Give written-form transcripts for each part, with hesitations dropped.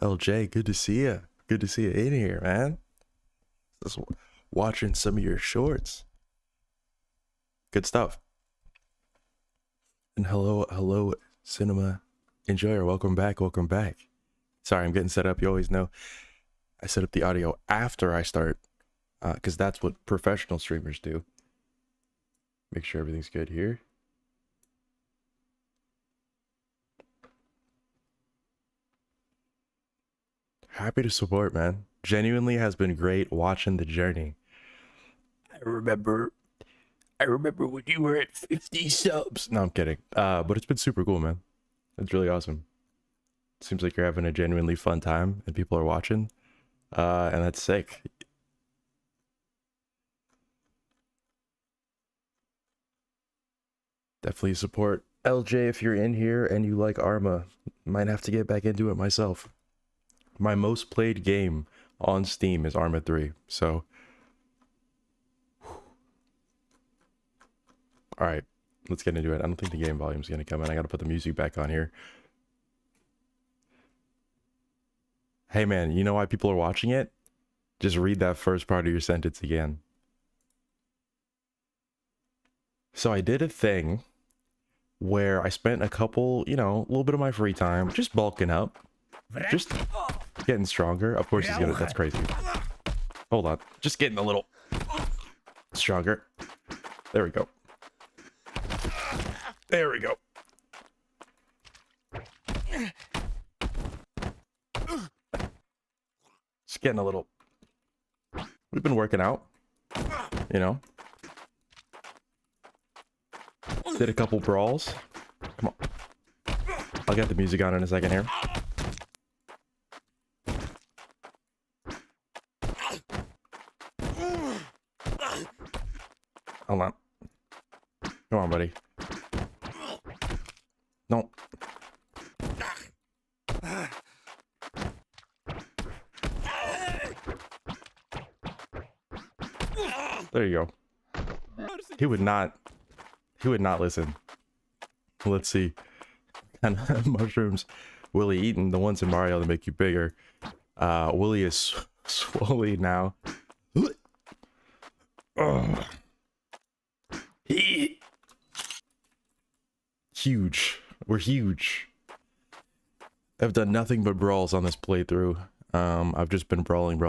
LJ, good to see you. Good to see you in here, man. Just watching some of your shorts. Good stuff. And hello, cinema enjoyer. Welcome back. Sorry, I'm getting set up. You always know I set up the audio after I start, because that's what professional streamers do. Make sure everything's good here. Happy to support, man. Genuinely has been great watching the journey. I remember when you were at 50 subs. No, I'm kidding. But it's been super cool, man. It's really awesome. Seems like you're having a genuinely fun time and people are watching. And that's sick. Definitely support LJ if you're in here and you like Arma. Might have to get back into it myself. My most played game on Steam is Arma 3, so. Alright, let's get into it. I don't think the game volume is going to come in. I got to put the music back on here. Hey man, you know why people are watching it? Just read that first part of your sentence again. So I did a thing where I spent a couple, a little bit of my free time just bulking up. Just getting stronger. Of course he's gonna, that's crazy. Hold on, just getting a little stronger. There we go. There we go. Just getting a little. We've been working out, Did a couple brawls. Come on. I'll get the music on in a second here. Hold on. Come on, buddy. No. There you go. He would not listen. Let's see. Kind of mushrooms Willie eating, the ones in Mario that make you bigger. Willie is slowly now. Huge. We're huge. I've done nothing but brawls on this playthrough. I've just been brawling.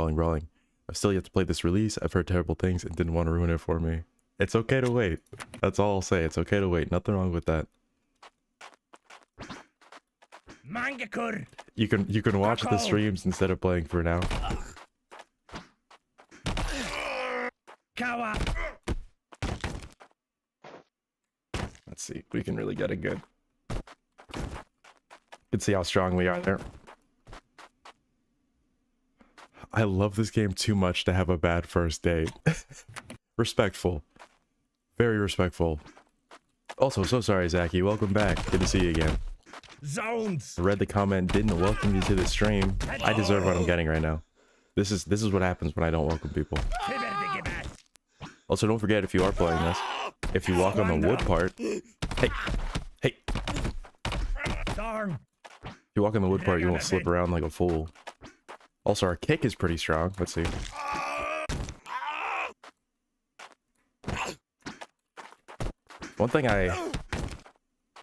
I've still yet to play this release. I've heard terrible things and didn't want to ruin it for me. It's okay to wait. That's all I'll say. It's okay to wait. Nothing wrong with that. You can watch the streams instead of playing for now. Let's see. We can really get it good. You can see how strong we are there. I love this game too much to have a bad first date. Respectful. Very respectful. Also, so sorry, Zachy. Welcome back. Good to see you again. Zones. I read the comment, didn't welcome you to the stream. I deserve what I'm getting right now. This is what happens when I don't welcome people. Also, don't forget, if you are playing this, if you walk on the wood part, hey. Darn. If you walk on the wood part, you won't slip around like a fool. Also, our kick is pretty strong. Let's see. One thing I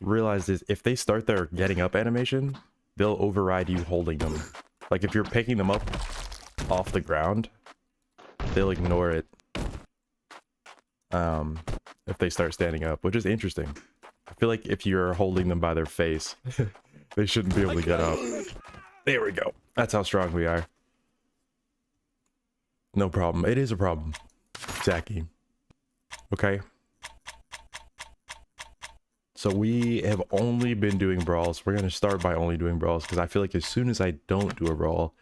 realized is if they start their getting up animation, they'll override you holding them. Like if you're picking them up off the ground, they'll ignore it. If they start standing up, which is interesting. I feel like if you're holding them by their face, they shouldn't be able to get up. There we go. That's how strong we are. No problem. It is a problem, Zachy. Okay. So we have only been doing brawls. We're going to start by only doing brawls because I feel like as soon as I don't do a brawl,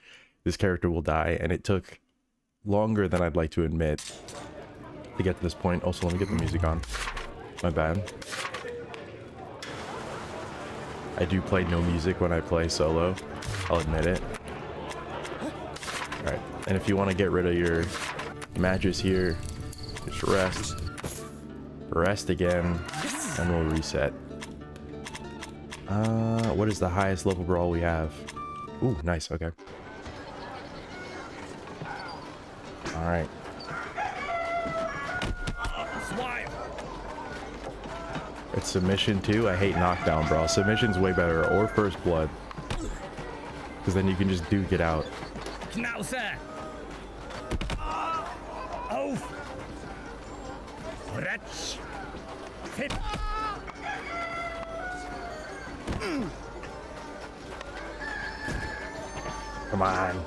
this character will die. And it took longer than I'd like to admit to get to this point. Also, let me get the music on. My bad. I do play no music when I play solo. I'll admit it. Alright. And if you want to get rid of your matches here, just rest. Rest again. And we'll reset. What is the highest level brawl we have? Ooh, nice. Okay. All right. Swipe. It's submission too. I hate knockdown, bro. Submission's way better, or first blood, because then you can just duke it out. Schnauzer. Auf. Retsch. Fit. Come on.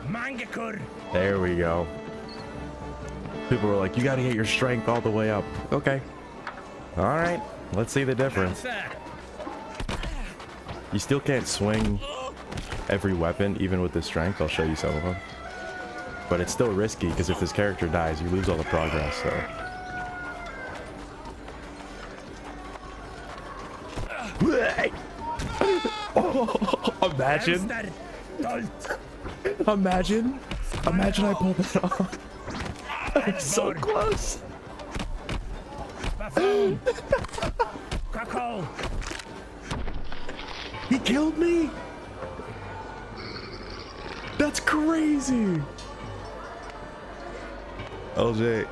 Mangekur. There we go. People were like, you got to get your strength all the way up. Okay. All right. Let's see the difference. You still can't swing every weapon, even with the strength. I'll show you some of them. But it's still risky, because if this character dies, you lose all the progress, so... Oh, imagine. Imagine I pulled that off. It's so close. He killed me. That's crazy. LJ,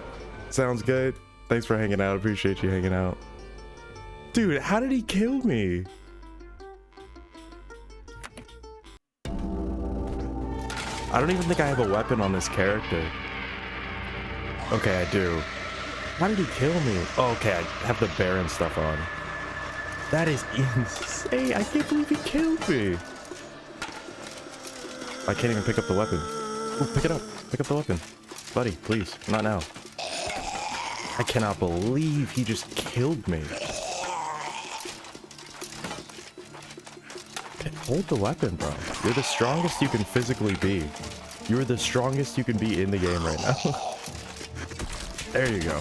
sounds good. Thanks for hanging out. Appreciate you hanging out. Dude, how did he kill me? I don't even think I have a weapon on this character. Okay, I do. How did he kill me? Oh, okay, I have the Baron stuff on. That is insane. I can't believe he killed me. I can't even pick up the weapon. Ooh, pick it up. Pick up the weapon. Buddy, please. Not now. I cannot believe he just killed me. Hold the weapon, bro. You're the strongest you can physically be. You're the strongest you can be in the game right now. There you go.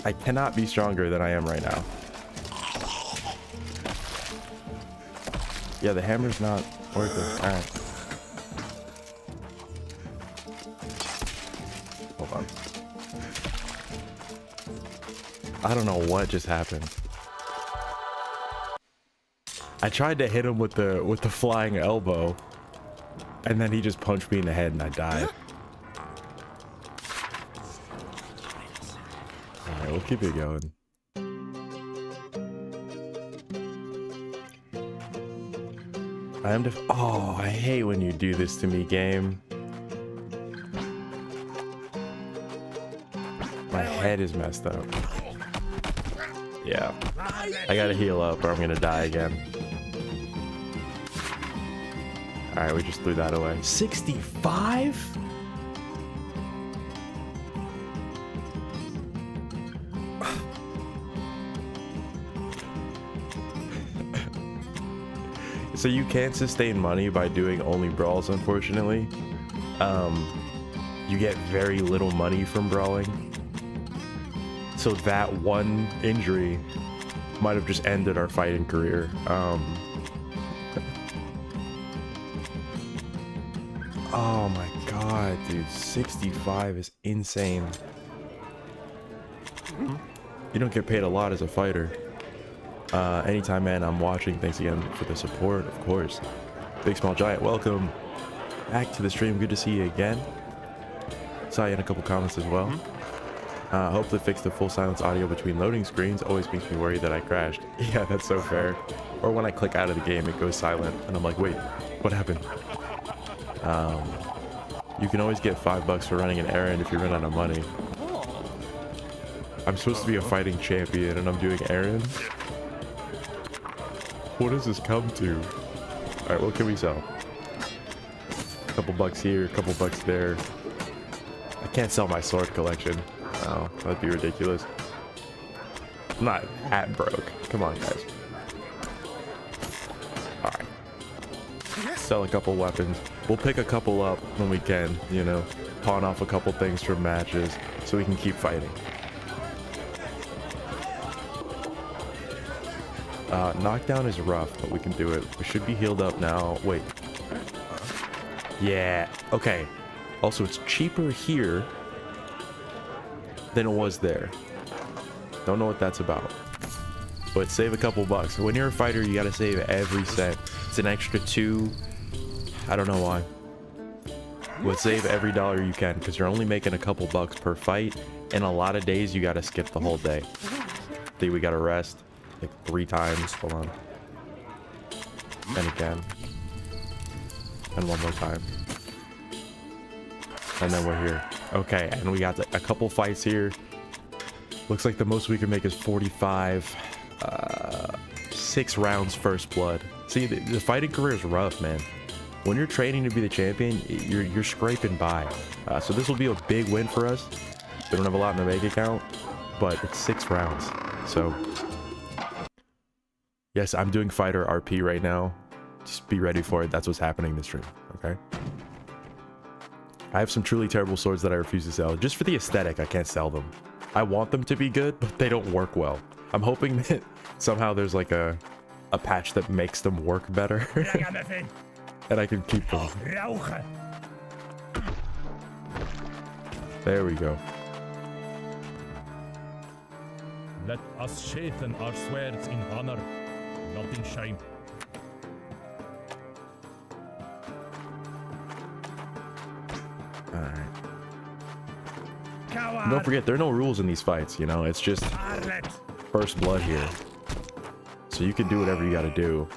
I cannot be stronger than I am right now. Yeah, the hammer's not worth it. Alright. Hold on. I don't know what just happened. I tried to hit him with the flying elbow, and then he just punched me in the head and I died. Alright, we'll keep it going. Oh, I hate when you do this to me, game. My head is messed up. Yeah. I gotta heal up or I'm gonna die again. Alright, we just threw that away. 65? So you can't sustain money by doing only brawls, unfortunately. You get very little money from brawling. So that one injury might have just ended our fighting career. Oh my god, dude, 65 is insane. You don't get paid a lot as a fighter. Anytime, man, I'm watching. Thanks again for the support, of course. Big Small Giant, welcome back to the stream. Good to see you again. Saw you in a couple comments as well. Hopefully fix the full silence audio between loading screens. Always makes me worry that I crashed. Yeah, that's so fair. Or when I click out of the game, it goes silent, and I'm like, wait, what happened? You can always get $5 for running an errand if you run out of money. I'm supposed to be a fighting champion, and I'm doing errands? What does this come to? Alright, what can we sell? A couple bucks here, a couple bucks there. I can't sell my sword collection. Oh, that'd be ridiculous. I'm not that broke. Come on, guys. Alright. Sell a couple weapons. We'll pick a couple up when we can, you know. Pawn off a couple things from matches so we can keep fighting. Knockdown is rough, but we can do it. We should be healed up now. Wait. Yeah. Okay. Also, it's cheaper here than it was there. Don't know what that's about. But save a couple bucks. When you're a fighter, you gotta save every cent. It's an extra 2. I don't know why. But save every dollar you can, because you're only making a couple bucks per fight. And a lot of days, you gotta skip the whole day. I think we gotta rest like 3 times. Hold on. And again. And one more time. And then we're here. Okay, and we got a couple fights here. Looks like the most we can make is 45. 6 rounds first blood. See, the fighting career is rough, man. When you're training to be the champion, you're scraping by. So this will be a big win for us. We don't have a lot in the bank account, but it's 6 rounds. So yes, I'm doing fighter RP right now. Just be ready for it. That's what's happening this stream. Okay. I have some truly terrible swords that I refuse to sell. Just for the aesthetic, I can't sell them. I want them to be good, but they don't work well. I'm hoping that somehow there's like a patch that makes them work better. And I can keep them. There we go. Let us sharpen our swords in honor, not in shame. Alright. Don't forget, there are no rules in these fights, you know? It's just first blood here. So you can do whatever you gotta do.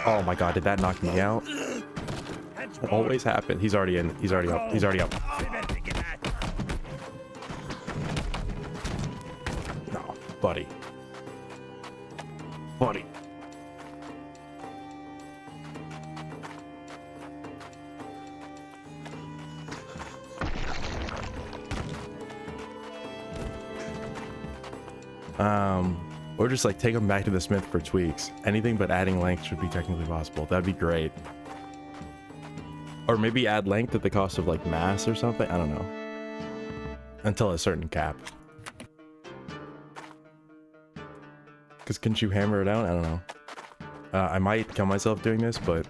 Oh my god, did that knock me out? It always happens. He's already in. He's already up. He's already up. No, buddy. Buddy. Or just like take them back to the smith for tweaks. Anything but adding length should be technically possible. That'd be great. Or maybe add length at the cost of like mass or something. I don't know. Until a certain cap. Because couldn't you hammer it out? I don't know. I might kill myself doing this, but...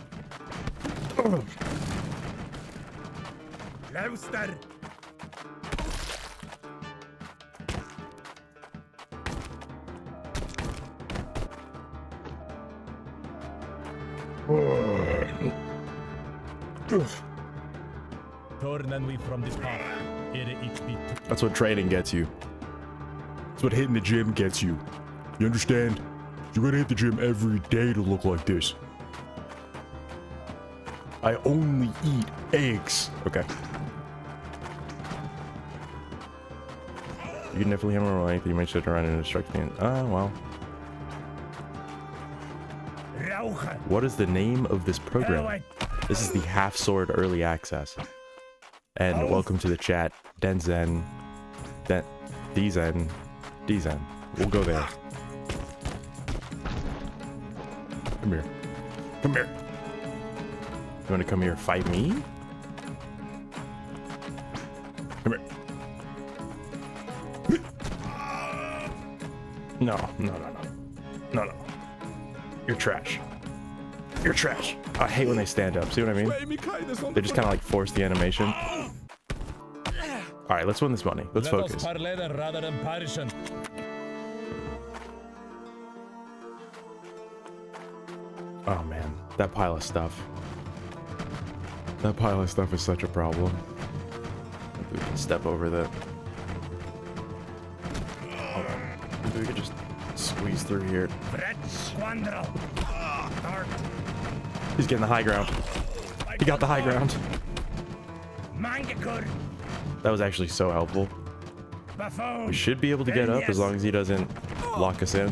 That's what training gets you. That's what hitting the gym gets you. You understand? You gotta hit the gym every day to look like this. I only eat eggs. Okay. You can definitely hammer on anything. You might sit around and instruct me. Oh, well. What is the name of this program? This is the Half Sword Early Access. And welcome to the chat, Denzen, Dzen. We'll go there. Come here. Come here. You want to come here and fight me? Come here. No. No. You're trash. You're trash. I hate when they stand up. See what I mean? They just kind of like force the animation. All right, let's win this money. Let's focus. Oh man, that pile of stuff. That pile of stuff is such a problem. Maybe we can step over that. Hold on. Maybe we could just squeeze through here. He's getting the high ground. He got the high ground. That was actually so helpful. We should be able to get up as long as he doesn't lock us in.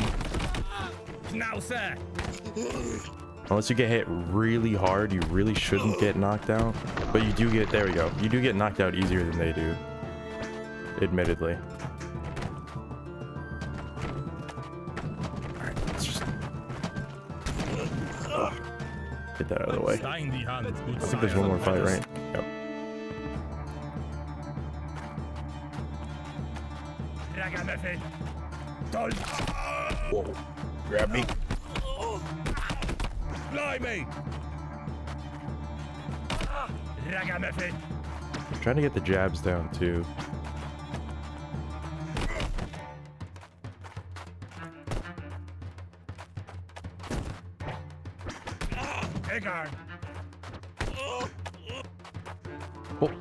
Unless you get hit really hard, you really shouldn't get knocked out. But you do get, there we go. You do get knocked out easier than they do. Admittedly. Alright, let's just... get that out of the way. I think there's one more fight, right? Yep. Whoa. Grab me. Trying to get the jabs down too. Eggard. Oh,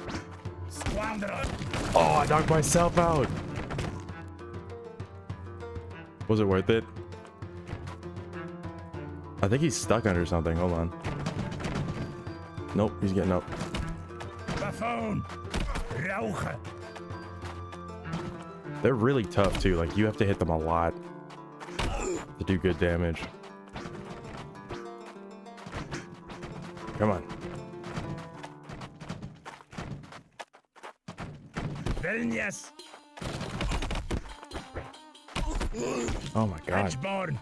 Squanderer. oh, I knocked myself out. Was it worth it? I think he's stuck under something. Hold on. Nope, he's getting up. Buffoon. Rauche. They're really tough too. Like, you have to hit them a lot to do good damage. Come on. Vilnius. Oh my god. Edgeborn.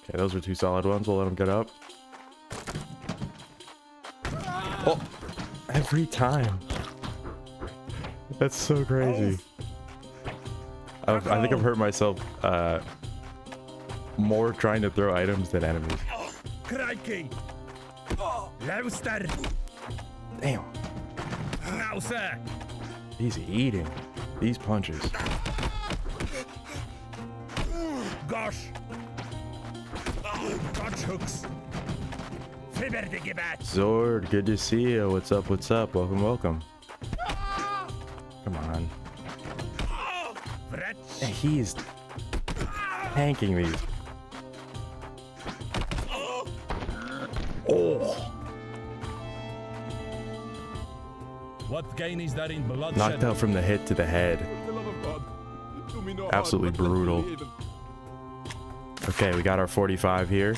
Okay, those are two solid ones. We'll let them get up. Oh, every time. That's so crazy. I think I've hurt myself more trying to throw items than enemies. Crikey. Lauster. Damn. Schnauzer. He's eating these punches. Gosh. Gotch hooks. Fibberdigebat. Zord, good to see you. What's up? What's up? Welcome, welcome. Come on. Vretch. And he's tanking these. Oh. What gain is there in bloodshed? Knocked out from the hit to the head. For the love of God, do me no harm, Absolutely but let me brutal. be even. Okay, we got our 45 here.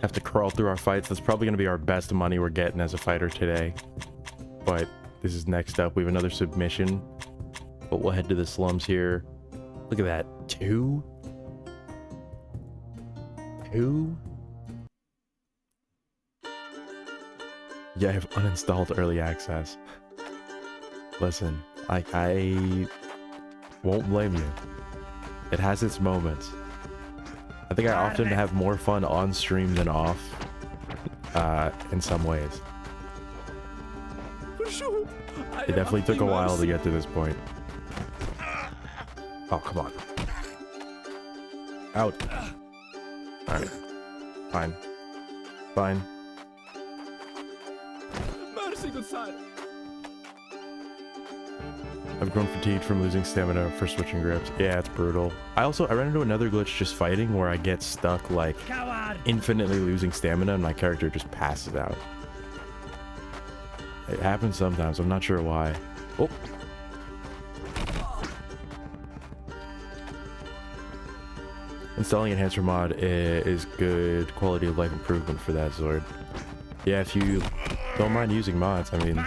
Have to crawl through our fights. That's probably going to be our best money we're getting as a fighter today. But this is next up. We have another submission. But we'll head to the slums here. Look at that. Two? Yeah, I've uninstalled early access. Listen, I won't blame you. It has its moments. I think I often have more fun on stream than off, in some ways. For sure. It definitely took a while to get to this point. Oh, come on. Out. Alright. Fine. Fine. Mercy, good sire. I've grown fatigued from losing stamina for switching grips. Yeah, it's brutal. I ran into another glitch just fighting where I get stuck, like, Coward. infinitely losing stamina and my character just passes out. It happens sometimes. I'm not sure why. Oh. Installing Enhancer mod is good quality of life improvement for that, Zord. Yeah, if you don't mind using mods, I mean,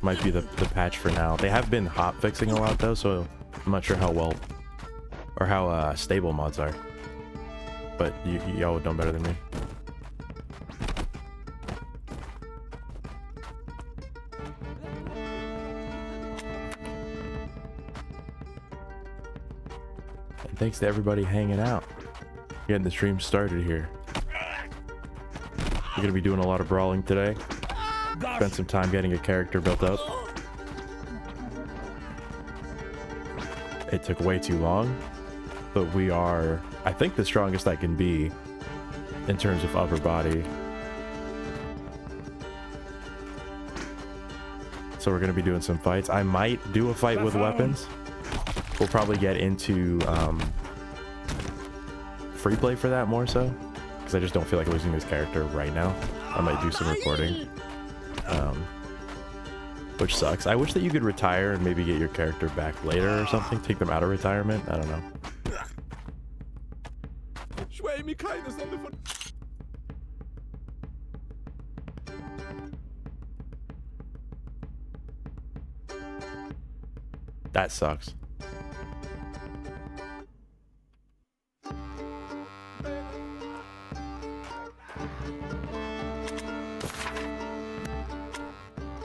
might be the patch for now. They have been hot fixing a lot though, so I'm not sure how well or how stable mods are. But y'all would know better than me. And thanks to everybody hanging out, getting the stream started here. We're gonna be doing a lot of brawling today. Spent some time getting a character built up. It took way too long, but we are, I think, the strongest I can be in terms of upper body. So we're going to be doing some fights. I might do a fight with weapons. We'll probably get into free play for that more so, because I just don't feel like losing this character right now. I might do some recording. Which sucks. I wish that you could retire and maybe get your character back later or something. Take them out of retirement. I don't know. Schwei mir keine Sonne von... That sucks.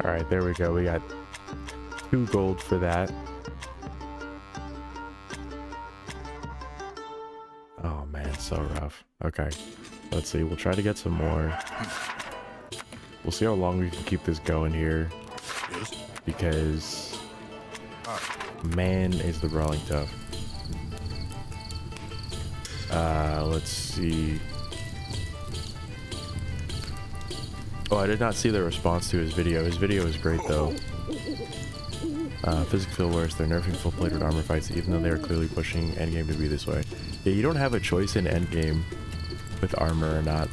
All right, there we go. We got 2 gold for that. Oh man, so rough. Okay, let's see. We'll try to get some more. We'll see how long we can keep this going here, because man, is the brawling tough. Let's see. Oh, I did not see the response to his video. His video is great, though. Physics feel worse. They're nerfing full-plated armor fights, even though they are clearly pushing endgame to be this way. Yeah, you don't have a choice in endgame with armor or not.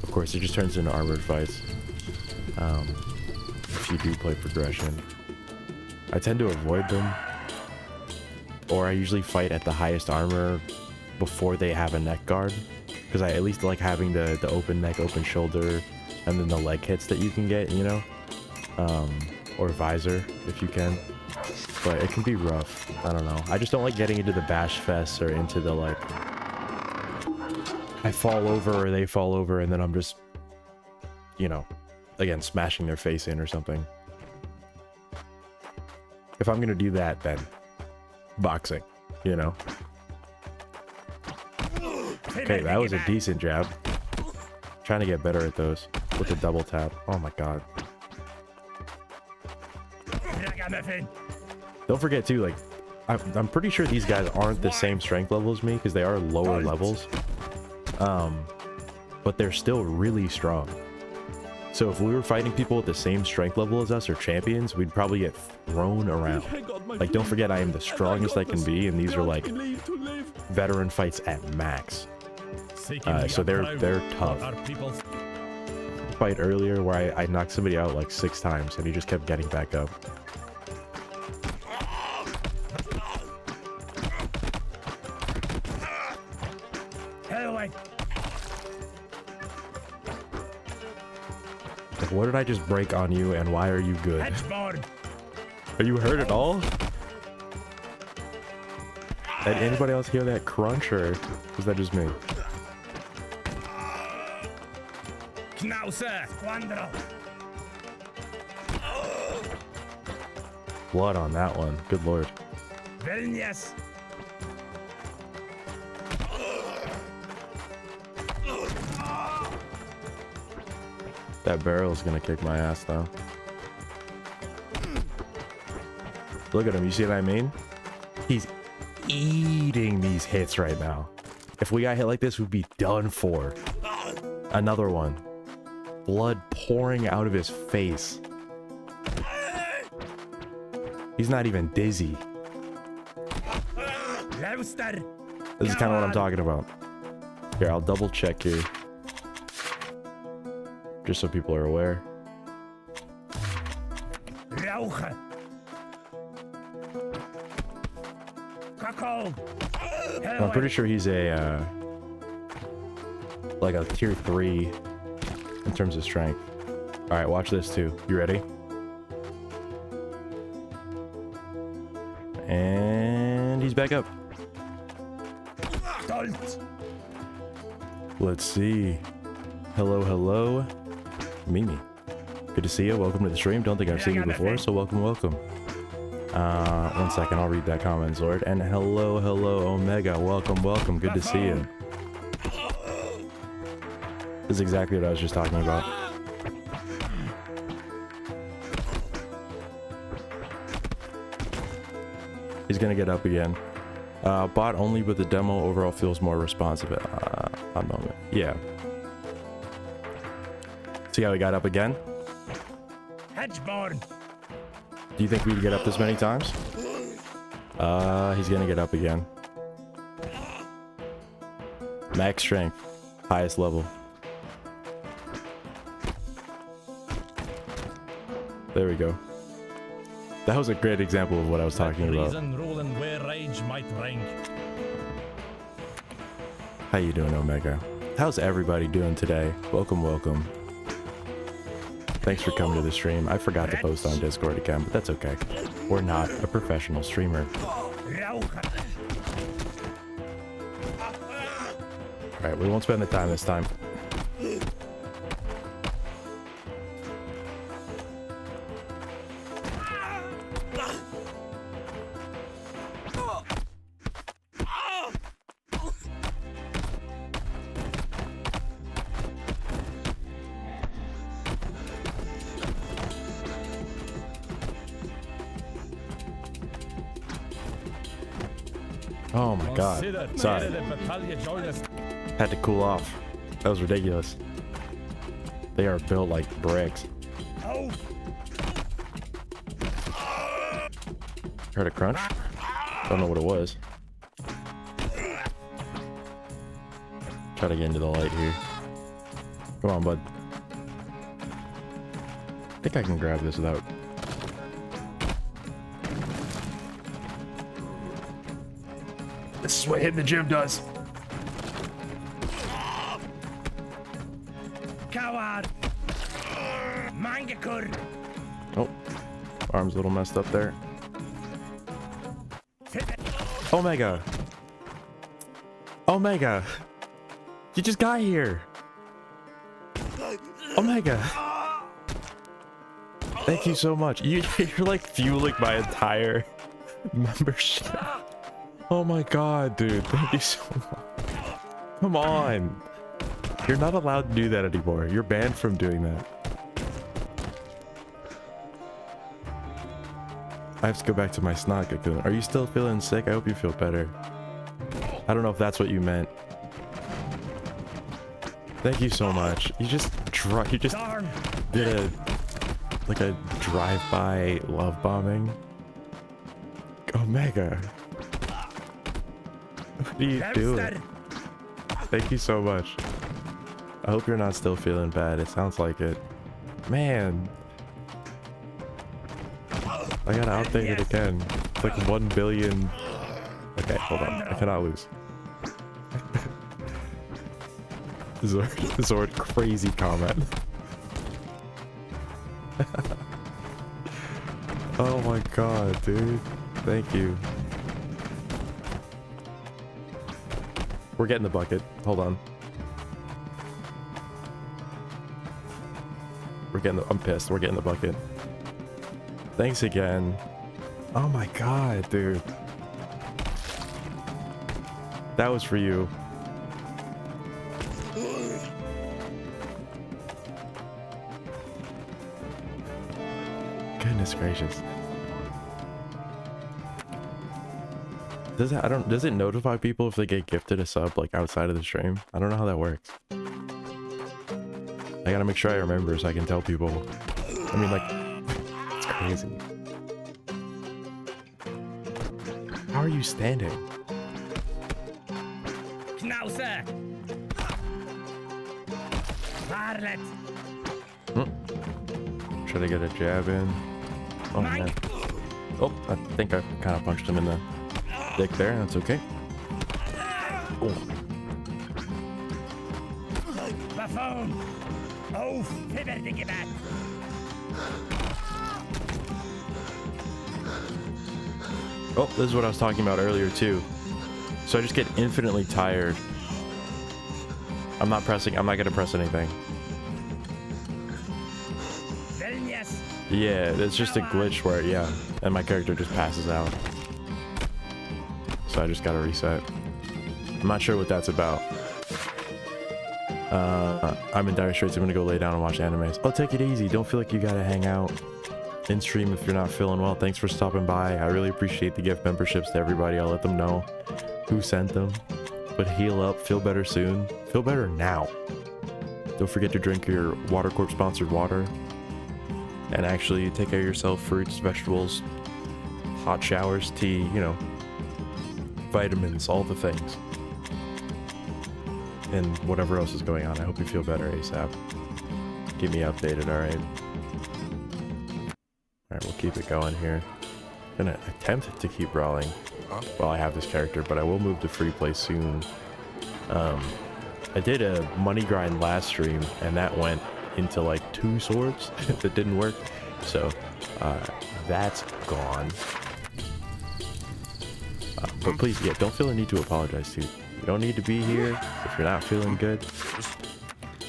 Of course, it just turns into armored fights. If you do play progression. I tend to avoid them. Or I usually fight at the highest armor before they have a neck guard. Because I at least like having the open neck, open shoulder, and then the leg hits that you can get, you know? Or visor, if you can. But it can be rough. I don't know. I just don't like getting into the bash fest or into the, like... I fall over or they fall over and then I'm just, you know, again, smashing their face in or something. If I'm gonna do that, then boxing, you know? Okay, that was a decent jab. Trying to get better at those with the double tap. Oh my god. Don't forget too, like, I'm pretty sure these guys aren't the same strength level as me because they are lower levels. But they're still really strong. So if we were fighting people with the same strength level as us or champions, we'd probably get thrown around. Like, don't forget, I am the strongest I can be, and these are like veteran fights at max. So they're tough. Fight earlier where I knocked somebody out like 6 times and he just kept getting back up. Like, what did I just break on you and why are you good? Are you hurt at all? Did anybody else hear that crunch or was that just me? Blood on that one. Good lord. That barrel is gonna kick my ass though. Look at him, you see what I mean? He's eating these hits right now. If we got hit like this, we'd be done for. Another one. Blood pouring out of his face. He's not even dizzy. This is kind of what I'm talking about. Here, I'll double check here. Just so people are aware. I'm pretty sure he's a like a tier 3 in terms of strength. All right, watch this too. You ready? And he's back up. Let's see. Hello, Mimi. Good to see you. Welcome to the stream. Don't think I've seen you before, so welcome. 1 second, I'll read that comment, Zord. And hello, Omega. Welcome. Good to see you. This is exactly what I was just talking about. He's gonna get up again. Bot only, but the demo overall feels more responsive. A moment. Yeah. See how he got up again? Do you think we'd get up this many times? He's gonna get up again. Max strength. Highest level. There we go. That was a great example of what I was talking about. How you doing, Omega? How's everybody doing today? Welcome. Thanks for coming to the stream. I forgot to post on Discord again, but that's okay. We're not a professional streamer. Alright, we won't spend the time this time. Oh my god. Consider Sorry. the battalion join us. Had to cool off. That was ridiculous. They are built like bricks. Heard a crunch? Don't know what it was. Try to get into the light here. Come on, bud. I think I can grab this without... This is what hitting the gym does. Coward! Mangakur! Oh, arm's a little messed up there. Omega! Omega! You just got here! Omega! Thank you so much. You're like fueling my entire membership. Oh my god, dude. Thank you so much. Come on. You're not allowed to do that anymore. You're banned from doing that. I have to go back to my snot cocoon. Are you still feeling sick? I hope you feel better. I don't know if that's what you meant. Thank you so much. You just did a like a drive-by love bombing. Omega. What are you doing? Thank you so much. I hope you're not still feeling bad. It sounds like it. Man. I gotta outthink it again. It's like 1 billion. Okay, hold on. I cannot lose. Zord crazy comment. Oh my god, dude. Thank you. We're getting the bucket. Hold on. I'm pissed. We're getting the bucket. Thanks again. Oh my god, dude. That was for you. Goodness gracious. Does it notify people if they get gifted a sub like outside of the stream? I don't know how that works. I gotta make sure I remember so I can tell people. I mean, like, it's crazy. How are you standing? Schnauzer! Varlet! Try to get a jab in. Oh man. Oh, I think I kind of punched him in the dick there. That's okay. Oh. Buffoon! Auf! Fibberdige back! Oh, this is what I was talking about earlier too. So I just get infinitely tired. I'm not gonna press anything. Vilnius! Yeah, it's just a glitch where, yeah, and my character just passes out. So I just gotta reset. I'm not sure what that's about. I'm in dire straits. I'm gonna go lay down and watch animes. Oh, take it easy. Don't feel like you gotta hang out in stream if you're not feeling well. Thanks for stopping by. I really appreciate the gift memberships to everybody. I'll let them know who sent them. But heal up, feel better soon. Feel better now. Don't forget to drink your Water Corp sponsored water. And actually take care of yourself. Fruits, vegetables, hot showers, tea, you know, vitamins, all the things. And whatever else is going on. I hope you feel better ASAP. Keep me updated, alright? Alright, we'll keep it going here. I'm gonna attempt to keep brawling while I have this character, but I will move to free play soon. I did a money grind last stream, and that went into like 2 swords that didn't work. So, that's gone. But please, yeah, don't feel the need to apologize, too. You don't need to be here if you're not feeling good.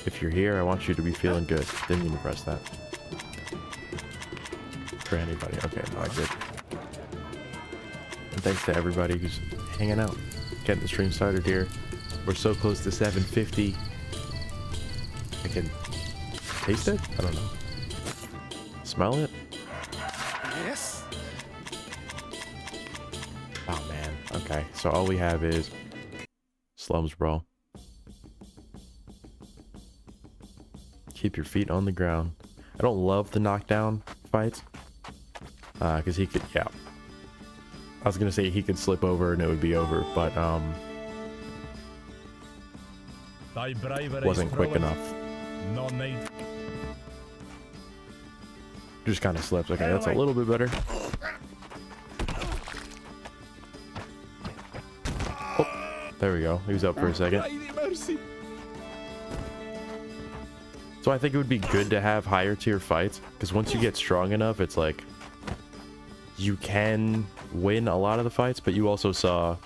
If you're here, I want you to be feeling good. Didn't even press that. For anybody. Okay, no, I did. And thanks to everybody who's hanging out. Getting the stream started here. We're so close to 750. I can taste it? I don't know. Smell it? Yes. Oh man. Okay, so all we have is slums brawl. Keep your feet on the ground. I don't love the knockdown fights. Because he could, yeah. I was gonna say he could slip over and it would be over, but wasn't quick enough. No need. Just kind of slips. Okay, that's a little bit better. Oh, there we go. He was up for a second. Mercy. So I think it would be good to have higher tier fights, because once you get strong enough, it's like you can win a lot of the fights, but you also saw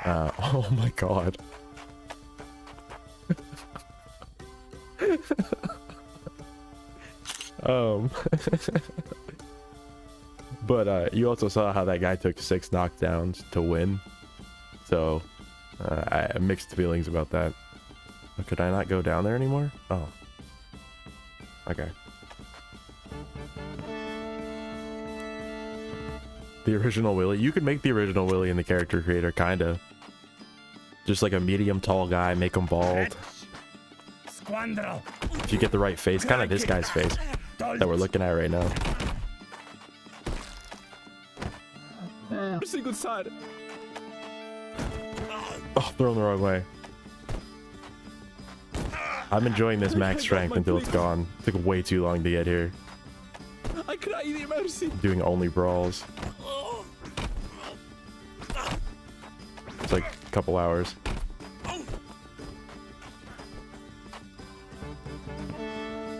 oh my god. But you also saw how that guy took 6 knockdowns to win, so I have mixed feelings about that. Could I not go down there anymore? Oh, okay. The original Willy. You could make the original Willy in the character creator, kinda. Just like a medium tall guy, make him bald. Squandro. If you get the right face, kind of this guy's face that we're looking at right now. Mercy, good sire. Oh, thrown the wrong way. I'm enjoying this max strength until it's gone. It took way too long to get here. I cry thee mercy. Doing only brawls. It's like a couple hours.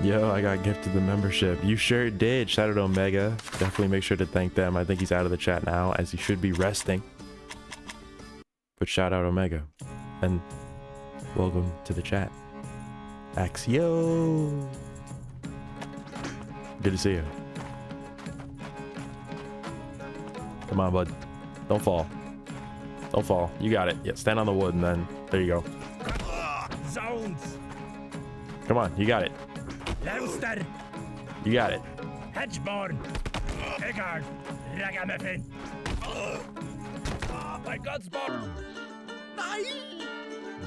Yo, I got gifted the membership. You sure did. Shout out to Omega. Definitely make sure to thank them. I think he's out of the chat now, as he should be resting. But shout out Omega. And welcome to the chat. Axio. Good to see you. Come on, bud. Don't fall. Don't fall. You got it. Yeah, stand on the wood and then there you go. Zones. Come on, you got it. Leinster. You got it. Hedgeborn. Eggard. Ragamuffin. My God's born.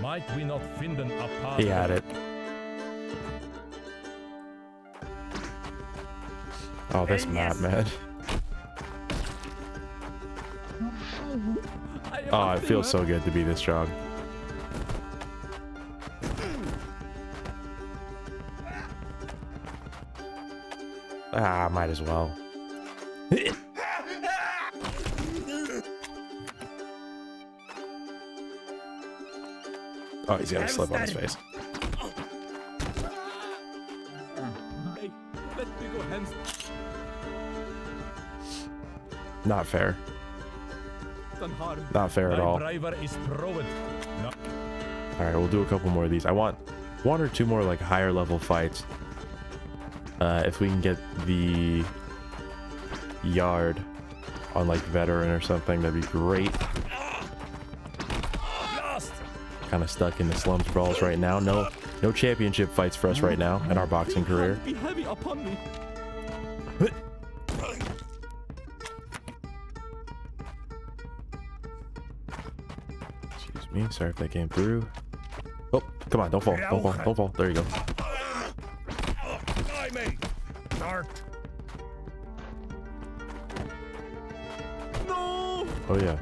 Might we not finden apart? He had it. Oh, this map, man. Oh, it feels so good to be this strong. Ah, might as well. Oh, he's got a slip on his face. Hey, let me go hands. Not fair. Done hard. Not fair at all. Driver is proved. No. All right, we'll do a couple more of these. I want 1 or 2 more like higher level fights. If we can get the yard on like veteran or something, that'd be great. Lost. Kind of stuck in the slums brawls right now. No championship fights for us right now in our boxing career. Be heavy upon me. Excuse me, sorry if that came through. Oh, come on, don't fall, don't fall, don't fall. There you go. Me. Dark. No! Oh yeah.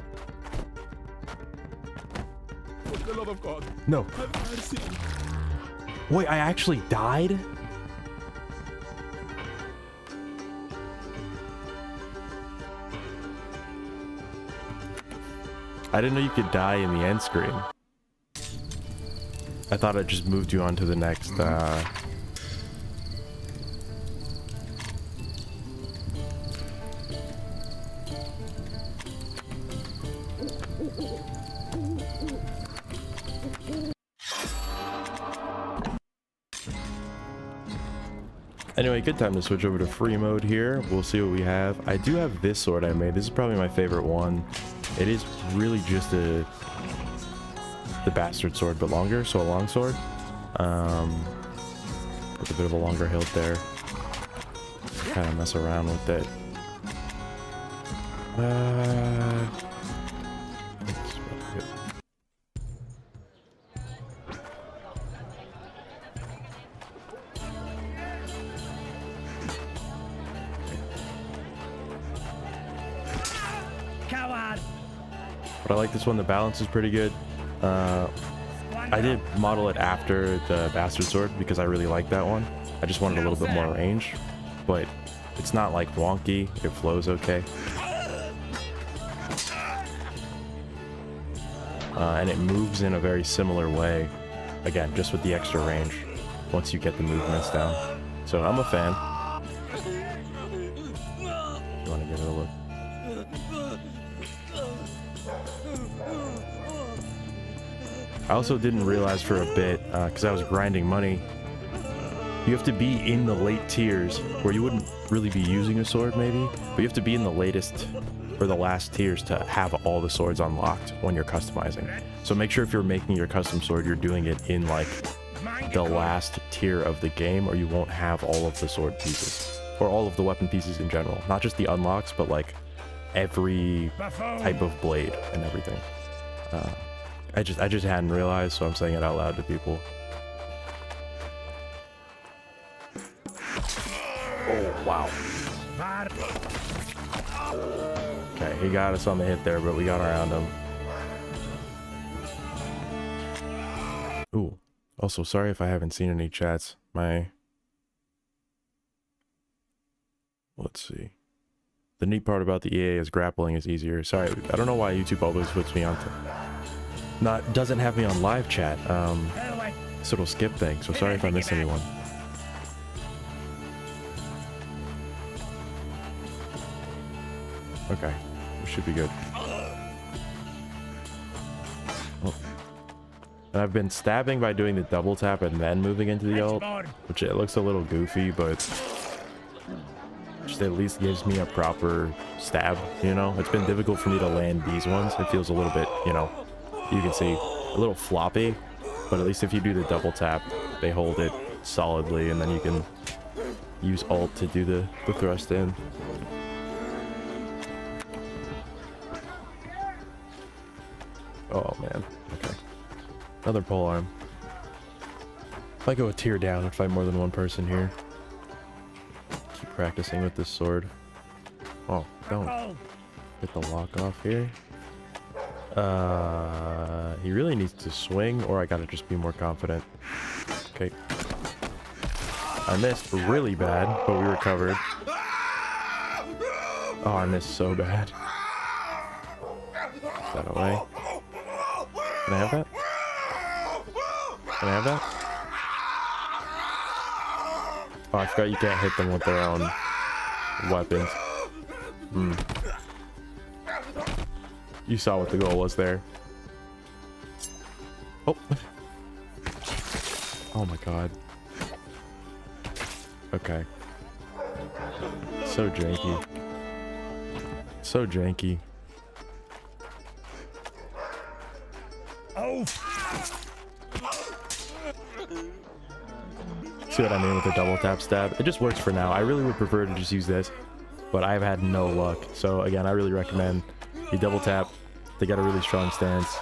For the love of God, No. have mercy. Wait, I actually died? I didn't know you could die in the end screen. I thought it just moved you on to the next, Anyway, good time to switch over to free mode here. We'll see what we have. I do have this sword I made. This is probably my favorite one. It is really just the bastard sword, but longer, so a long sword. With a bit of a longer hilt there. Kind of mess around with it. But I like this one. The balance is pretty good. I did model it after the Bastard Sword because I really like that one. I just wanted a little bit more range, but it's not like wonky. It flows okay. And it moves in a very similar way. Again, just with the extra range once you get the movements down. So I'm a fan. You want to give it a look? I also didn't realize for a bit, because I was grinding money, you have to be in the late tiers where you wouldn't really be using a sword maybe, but you have to be in the latest or the last tiers to have all the swords unlocked when you're customizing. So make sure if you're making your custom sword, you're doing it in like the last tier of the game, or you won't have all of the sword pieces or all of the weapon pieces in general, not just the unlocks, but like every type of blade and everything. I just hadn't realized, so I'm saying it out loud to people. Oh, wow. Okay, he got us on the hit there, but we got around him. Ooh. Also, sorry if I haven't seen any chats. Let's see. The neat part about the EA is grappling is easier. Sorry, I don't know why YouTube always puts me on doesn't have me on live chat. So it'll skip things, so sorry if I miss anyone. Okay, we should be good. Oh. And I've been stabbing by doing the double tap and then moving into the ult, which it looks a little goofy, but just at least gives me a proper stab, you know? It's been difficult for me to land these ones. It feels a little bit, you know, you can see a little floppy, but at least if you do the double tap, they hold it solidly, and then you can use ult to do the thrust in. Oh man, okay. Another pole arm. If I go a tier down and fight more than one person here. Keep practicing with this sword. Oh, don't. Get the lock off here. He really needs to swing, or I gotta just be more confident. Okay. I missed really bad, but we recovered. Oh, I missed so bad. Put that away. Can I have that? Can I have that? Oh, I forgot you can't hit them with their own weapons. You saw what the goal was there. Oh. Oh my god. Okay. So janky. So janky. Oh. See what I mean with the double tap stab? It just works for now. I really would prefer to just use this, but I've had no luck. So again, I really recommend you double tap to get a really strong stance,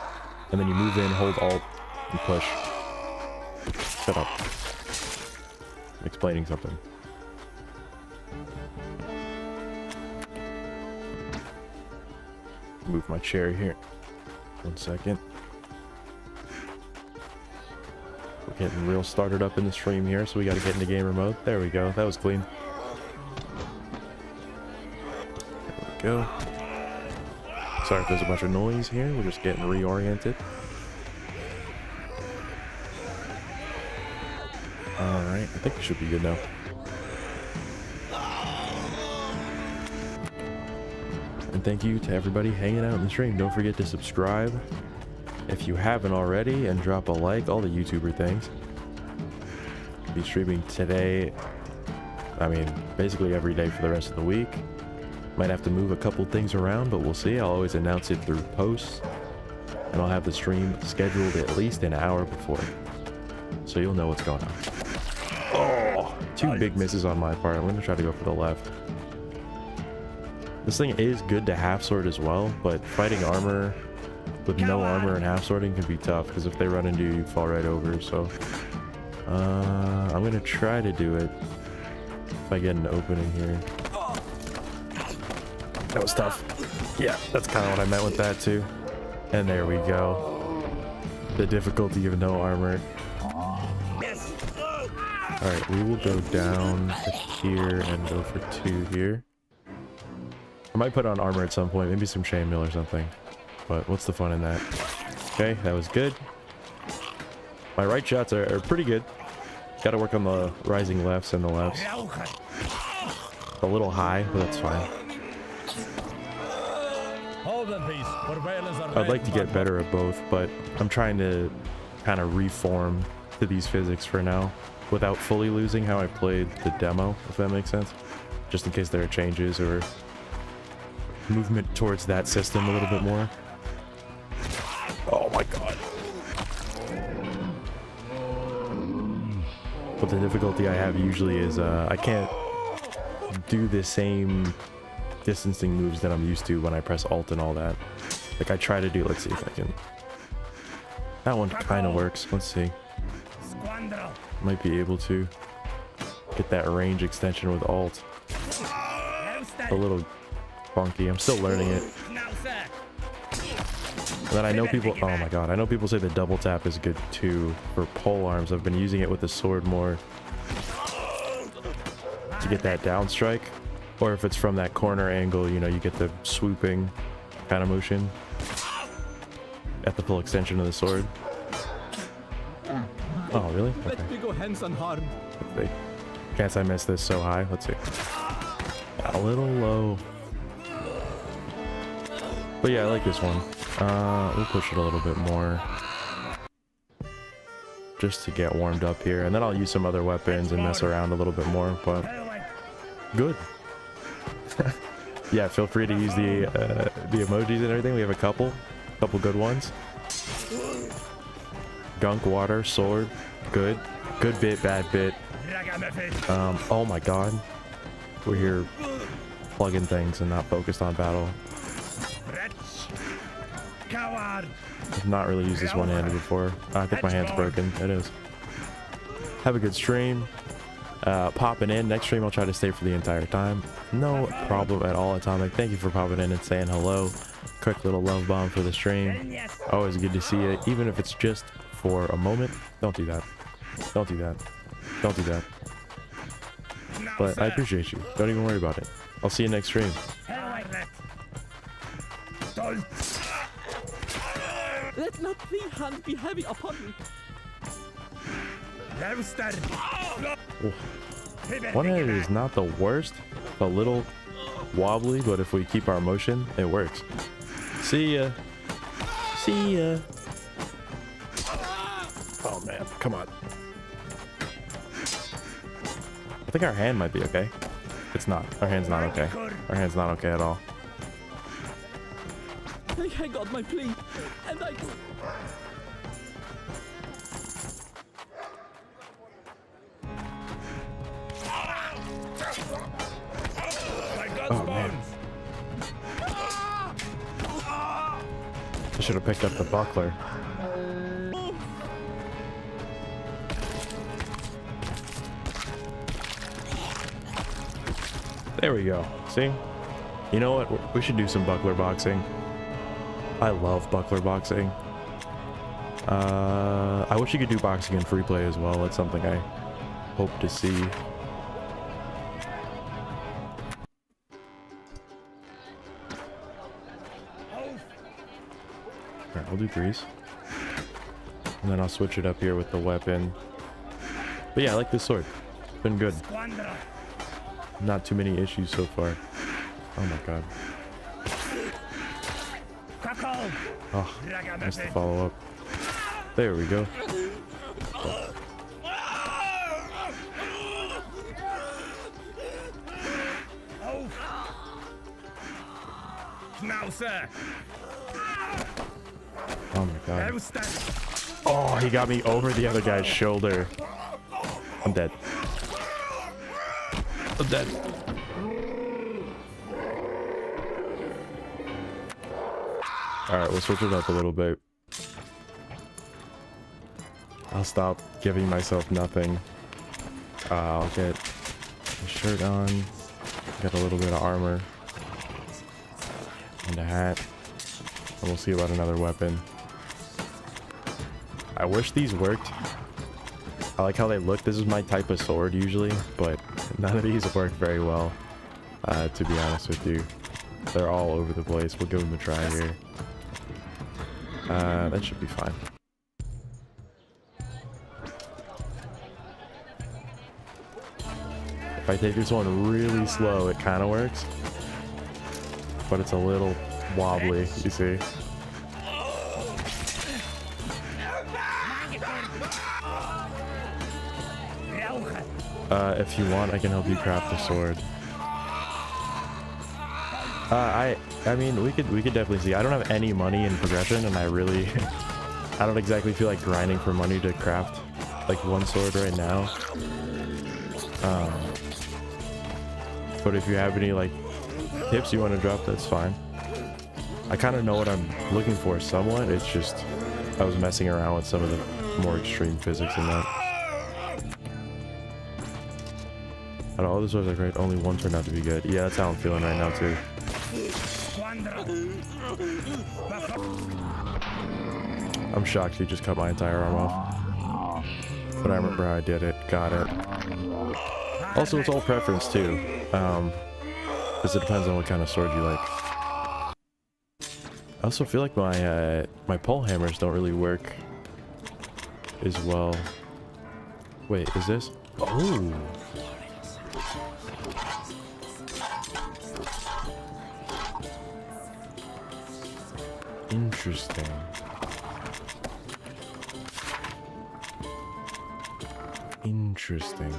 and then you move in, hold alt, and push. Shut up. I'm explaining something. Move my chair here. 1 second. We're getting real started up in the stream here, so we got to get into gamer mode. There we go. That was clean. There we go. Sorry if there's a bunch of noise here. We're just getting reoriented. Alright, I think we should be good now. And thank you to everybody hanging out in the stream. Don't forget to subscribe if you haven't already, and drop a like, all the YouTuber things. I'll be streaming today, I mean, basically every day for the rest of the week. Might have to move a couple things around, but we'll see. I'll always announce it through posts, and I'll have the stream scheduled at least an hour before, so you'll know what's going on. Oh, two big misses on my part. I'm going to try to go for the left. This thing is good to half sword as well, but fighting armor with no armor and half swording can be tough, because if they run into you, you fall right over. So I'm going to try to do it if I get an opening here. That was tough. Yeah, that's kind of what I meant with that too. And there we go. The difficulty of no armor. Yes. Alright, we will go down to here and go for 2 here. I might put on armor at some point, maybe some chainmail or something. But what's the fun in that? Okay, that was good. My right shots are pretty good. Gotta work on the rising lefts and the lefts. A little high, but that's fine. Hold them, please. I'd like to get better at both, but I'm trying to kind of reform to these physics for now without fully losing how I played the demo, if that makes sense. Just in case there are changes or movement towards that system a little bit more. Oh my god. But the difficulty I have usually is I can't do the same distancing moves that I'm used to when I press Alt and all that. Like I try to do, let's see if I can. That one kind of works. Let's see. Squandrel. Might be able to get that range extension with Alt. A little funky. I'm still learning it. Schnauzer. And then I know people, oh my god, I know people say the double tap is good too for pole arms. I've been using it with the sword more to get that down strike. Or if it's from that corner angle, you know, you get the swooping kind of motion at the full extension of the sword. Oh, really? Okay. Let me go hence unharmed. Let's see. Chance I missed this so high. Let's see. A little low. But yeah, I like this one. We'll push it a little bit more. Just to get warmed up here. And then I'll use some other weapons and mess around a little bit more. But good. Yeah, feel free to use the emojis and everything. We have a couple good ones. Gunk, water, sword, good bit, bad bit. Oh my god, we're here plugging things and not focused on battle. Coward. I've not really used this one-handed before. I think my hand's broken. It is. Have a good stream. Popping in. Next stream I'll try to stay for the entire time. No problem at all, Atomic. Thank you for popping in and saying hello. Quick little love bomb for the stream. Always good to see you, even if it's just for a moment. Don't do that. Don't do that. Don't do that. But I appreciate you. Don't even worry about it. I'll see you next stream. Let not thy hand be heavy upon me. One-handed is not the worst. A little wobbly, but if we keep our motion, it works. See ya. See ya. Oh man, come on. I think our hand might be okay. It's not. Our hand's not okay. Our hand's not okay at all. I hang on my plea, and I... Oh man. I should have picked up the buckler. There we go. See? You know what? We should do some buckler boxing. I love buckler boxing. I wish you could do boxing in free play as well. That's something I hope to see. Alright, we'll do threes. And then I'll switch it up here with the weapon. But yeah, I like this sword. It's been good. Not too many issues so far. Oh my god. Oh, missed the follow up. There we go. Oh my god. Oh, he got me over the other guy's shoulder. I'm dead. I'm dead. Alright, we'll switch it up a little bit. I'll stop giving myself nothing. I'll get a shirt on. Get a little bit of armor. And a hat. And we'll see about another weapon. I wish these worked. I like how they look. This is my type of sword usually, but none of these work very well, to be honest with you. They're all over the place. We'll give them a try here. That should be fine. If I take this one really slow, it kind of works. But it's a little wobbly, you see. If you want, I can help you craft the sword. I mean, we could definitely see. I don't have any money in progression, and I really, I don't exactly feel like grinding for money to craft like one sword right now. But if you have any like tips you want to drop, that's fine. I kind of know what I'm looking for somewhat. It's just I was messing around with some of the more extreme physics in that. Out of all the swords I created, only one turned out to be good. Yeah, that's how I'm feeling right now too. I'm shocked he just cut my entire arm off. But I remember how I did it. Got it. Also, it's all preference too. Because it depends on what kind of sword you like. I also feel like my pole hammers don't really work as well. Wait, is this? Oh! Interesting. Interesting.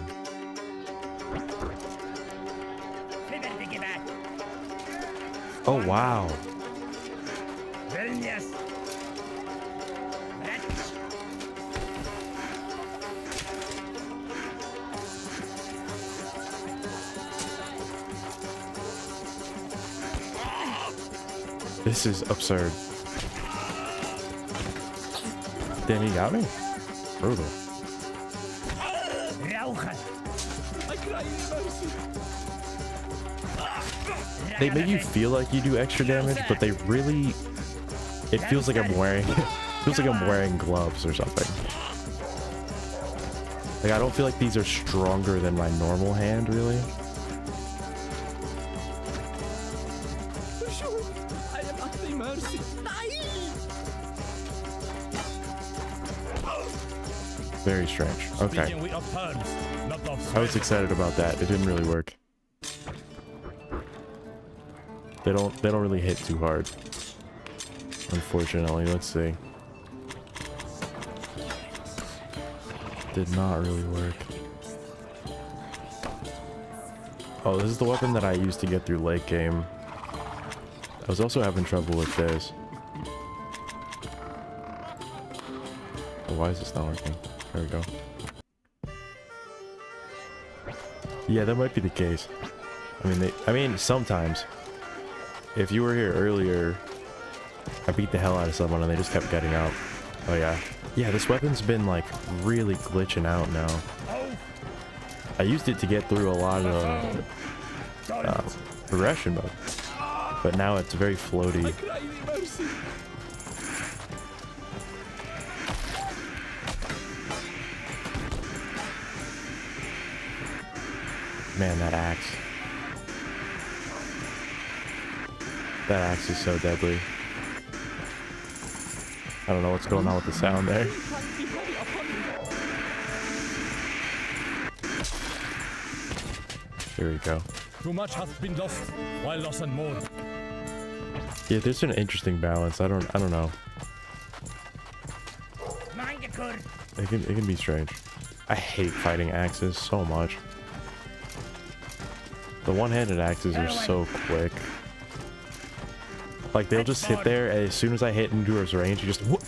Oh wow. This is absurd. Damn, he got me? Brutal. I cry in mercy. They make you feel like you do extra damage, but they really... It feels like I'm wearing... feels like I'm wearing gloves or something. Like, I don't feel like these are stronger than my normal hand, really. For sure, I am at thy mercy. Very strange. Okay. Speaking we of terms, not of I was excited about that. It didn't really work. They don't really hit too hard. Unfortunately, let's see. Did not really work. Oh, this is the weapon that I used to get through late game. I was also having trouble with this. Oh, why is this not working? There we go. Yeah, that might be the case. I mean, sometimes. If you were here earlier, I beat the hell out of someone and they just kept getting out. Oh yeah. Yeah, this weapon's been like really glitching out now. I used it to get through a lot of progression mode, but now it's very floaty. I cry in mercy. Man, that axe. That axe is so deadly. I don't know what's going on with the sound there. Hand be heavy upon me. Here we go. Too much hath been lost, while loss and more. Yeah, there's an interesting balance. I don't know. It can be strange. I hate fighting axes so much. The one-handed axes are so quick. Like, they'll just sit there, and as soon as I hit Endurer's range, you just... whoop.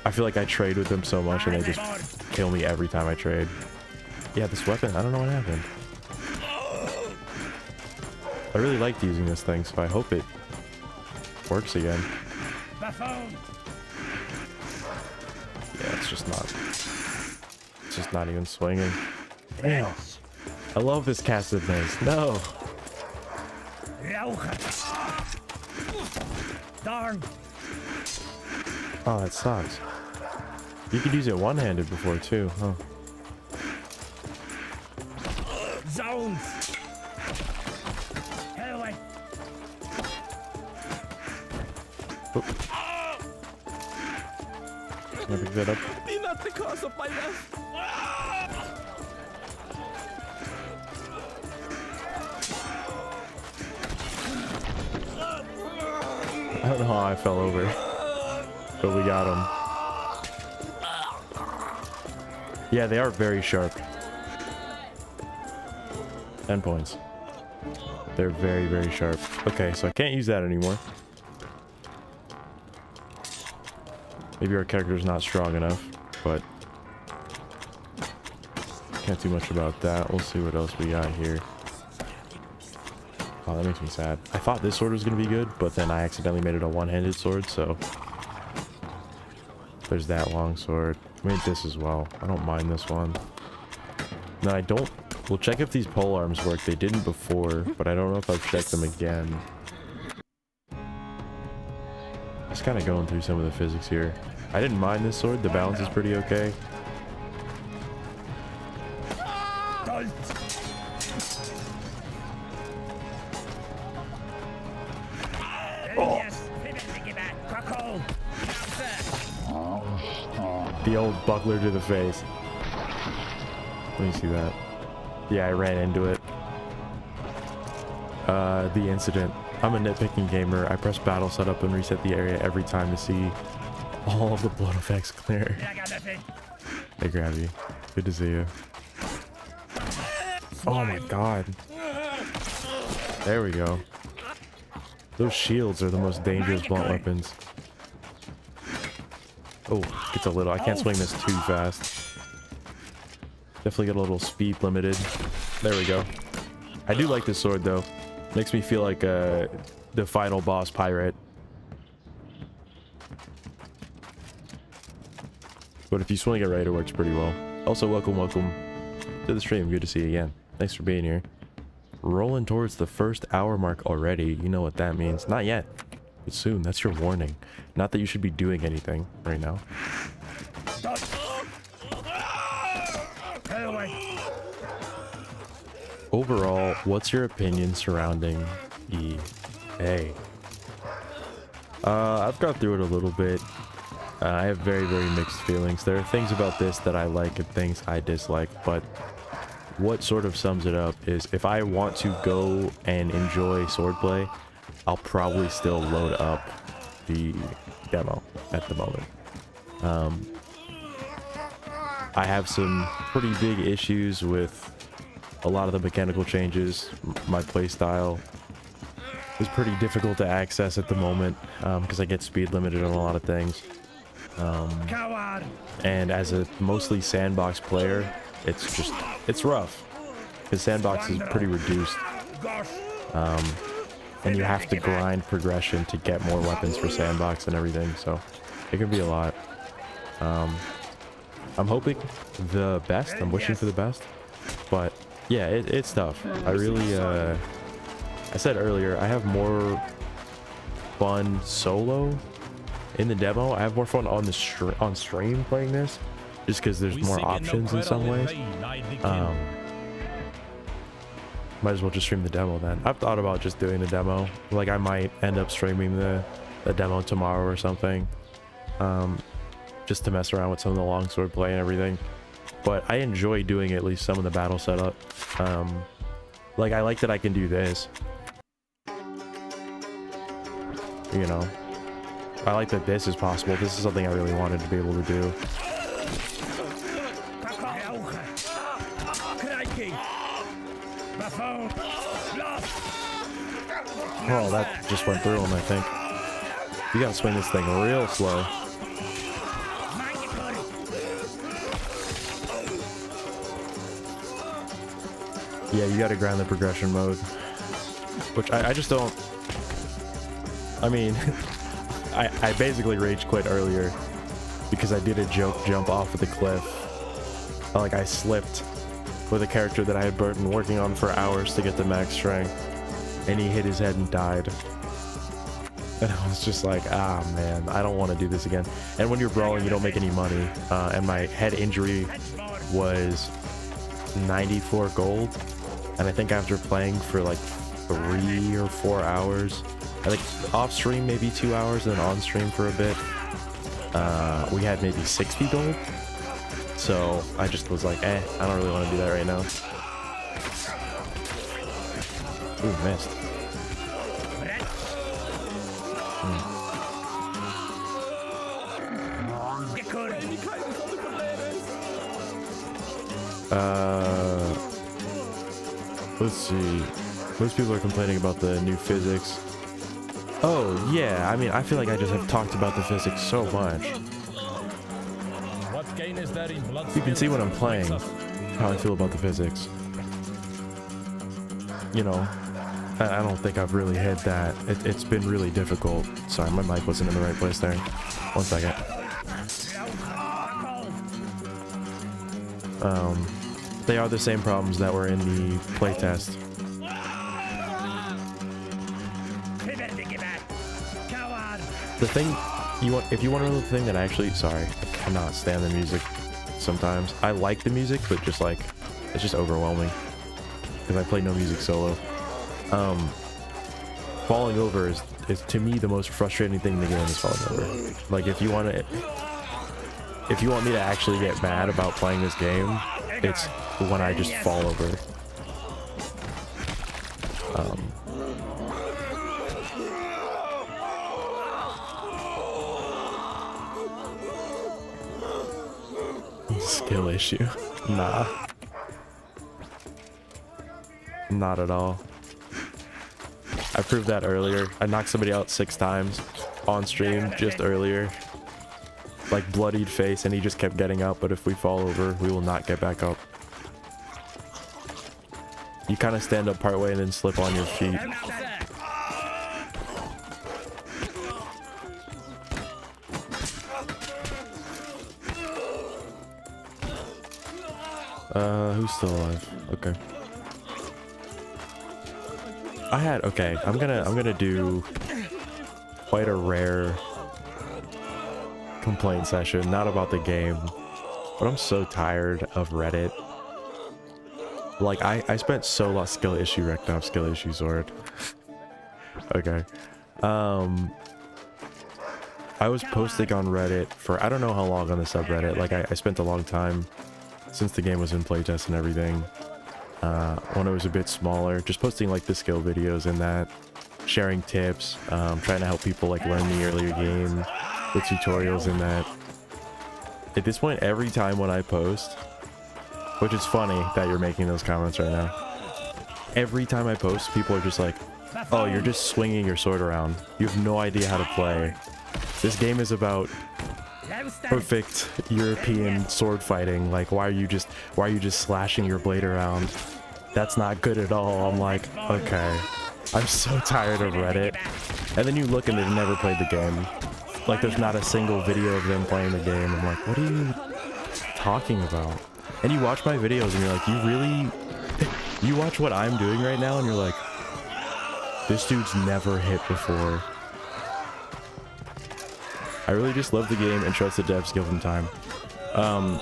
I feel like I trade with them so much, and they just kill me every time I trade. Yeah, this weapon, I don't know what happened. I really liked using this thing, so I hope it works again. Yeah, it's just not even swinging. Damn. I love this casted mace. No. Darn. Oh, that sucks. You could use it one-handed before too, huh? Zones. Hell away. Can I pick that up? Be not the cause of my death. I don't know how I fell over, but we got him. Yeah, they are very sharp. 10 points. They're very, very sharp. Okay, so I can't use that anymore. Maybe our character's not strong enough, but can't do much about that. We'll see what else we got here. Oh, that makes me sad. I thought this sword was going to be good, but then I accidentally made it a one-handed sword, so there's that long sword. I made this as well. I don't mind this one. No, I don't. We'll check if these pole arms work. They didn't before, but I don't know if I've checked them again. Just kind of going through some of the physics here. I didn't mind this sword. The balance is pretty okay. The old buckler to the face. Let me see that. Yeah, I ran into it. The incident. I'm a nitpicking gamer. I press battle setup and reset the area every time to see all of the blood effects clear. Hey, Gravity. Good to see you. Oh my god. There we go. Those shields are the most dangerous blunt weapons. Oh, gets a little. I can't swing this too fast. Definitely get a little speed limited. There we go. I do like this sword though. Makes me feel like the final boss pirate. But if you swing it right, it works pretty well. Also, welcome to the stream. Good to see you again. Thanks for being here. Rolling towards the first hour mark already. You know what that means. Not yet. But soon. That's your warning. Not that you should be doing anything right now. Overall, what's your opinion surrounding EA? I've gone through it a little bit. I have very, very mixed feelings. There are things about this that I like and things I dislike, but what sort of sums it up is if I want to go and enjoy swordplay, I'll probably still load up the demo at the moment. I have some pretty big issues with a lot of the mechanical changes. My playstyle is pretty difficult to access at the moment because I get speed limited on a lot of things. And as a mostly sandbox player, it's rough because sandbox is pretty reduced. And you have to grind progression to get more weapons for sandbox and everything, so it can be a lot. I'm hoping the best. I'm wishing for the best, but yeah, it's tough. I really I said earlier, I have more fun solo in the demo. I have more fun on the on stream playing this, just because there's more options in some ways. Might as well just stream the demo then. I've thought about just doing the demo. Like, I might end up streaming the demo tomorrow or something, just to mess around with some of the longsword play and everything. But I enjoy doing at least some of the battle setup. Like, I like that I can do this. You know, I like that this is possible. This is something I really wanted to be able to do. Oh, that just went through him, I think. You gotta swing this thing real slow. Yeah, you gotta grind the progression mode. Which I just don't... I mean, I basically rage quit earlier because I did a joke jump off of the cliff. Like, I slipped with a character that I had been working on for hours to get to max strength, and he hit his head and died. And I was just like, ah, man, I don't want to do this again. And when you're brawling, you don't make any money. And my head injury was 94 gold. And I think after playing for like 3 or 4 hours, I think off stream maybe 2 hours, and then on stream for a bit, we had maybe 60 gold. So I just was like, I don't really want to do that right now. Ooh, missed. Let's see. Most people are complaining about the new physics. Oh, yeah. I mean, I feel like I just have talked about the physics so much. What gain is there in blood? You can see when I'm playing how I feel about the physics. You know, I don't think I've really hit that. It's been really difficult. Sorry, my mic wasn't in the right place there. 1 second. They are the same problems that were in the playtest. The thing you want, if you want to know the thing that I actually, sorry, I cannot stand the music sometimes. I like the music, but just like, it's just overwhelming because I play no music solo. Falling over is to me the most frustrating thing in the game is falling over. Like if you want me to actually get mad about playing this game, it's when I just fall over. Skill issue. Nah. Not at all. I proved that earlier. I knocked somebody out 6 times on stream just earlier. Like bloodied face, and he just kept getting up, but if we fall over, we will not get back up. You kind of stand up partway and then slip on your feet. Who's still alive? Okay. I'm gonna do quite a rare complaint session, not about the game, but I'm so tired of Reddit. Like I spent so long skill issue wrecked off skill issue sword. Okay. I was posting on Reddit for I don't know how long on the subreddit. Like I spent a long time since the game was in playtest and everything. When it was a bit smaller, just posting like the skill videos and that, sharing tips, trying to help people like learn the earlier game, the tutorials and that. At this point, every time when I post, which is funny that you're making those comments right now, every time I post, people are just like, oh, you're just swinging your sword around. You have no idea how to play. This game is about perfect European sword fighting. Like, why are you just slashing your blade around? That's not good at all. I'm like, okay. I'm so tired of Reddit. And then you look and they've never played the game. Like, there's not a single video of them playing the game. I'm like, what are you talking about? And you watch my videos and you're like, you watch what I'm doing right now and you're like, this dude's never hit before. I really just love the game and trust the devs, give them time. So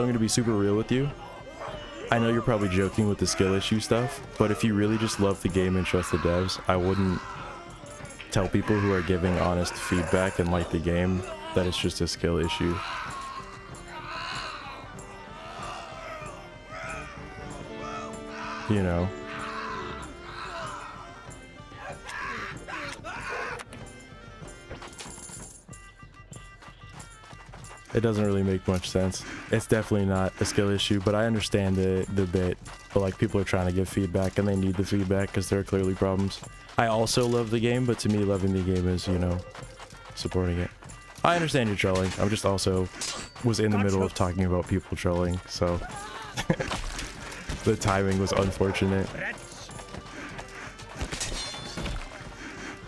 I'm going to be super real with you. I know you're probably joking with the skill issue stuff, but if you really just love the game and trust the devs, I wouldn't tell people who are giving honest feedback and like the game that it's just a skill issue. You know? It doesn't really make much sense. It's definitely not a skill issue, but I understand the bit. But like, people are trying to give feedback and they need the feedback because there are clearly problems. I also love the game, but to me, loving the game is, you know, supporting it. I understand you're trolling. I'm just also was in the middle of talking about people trolling, so the timing was unfortunate.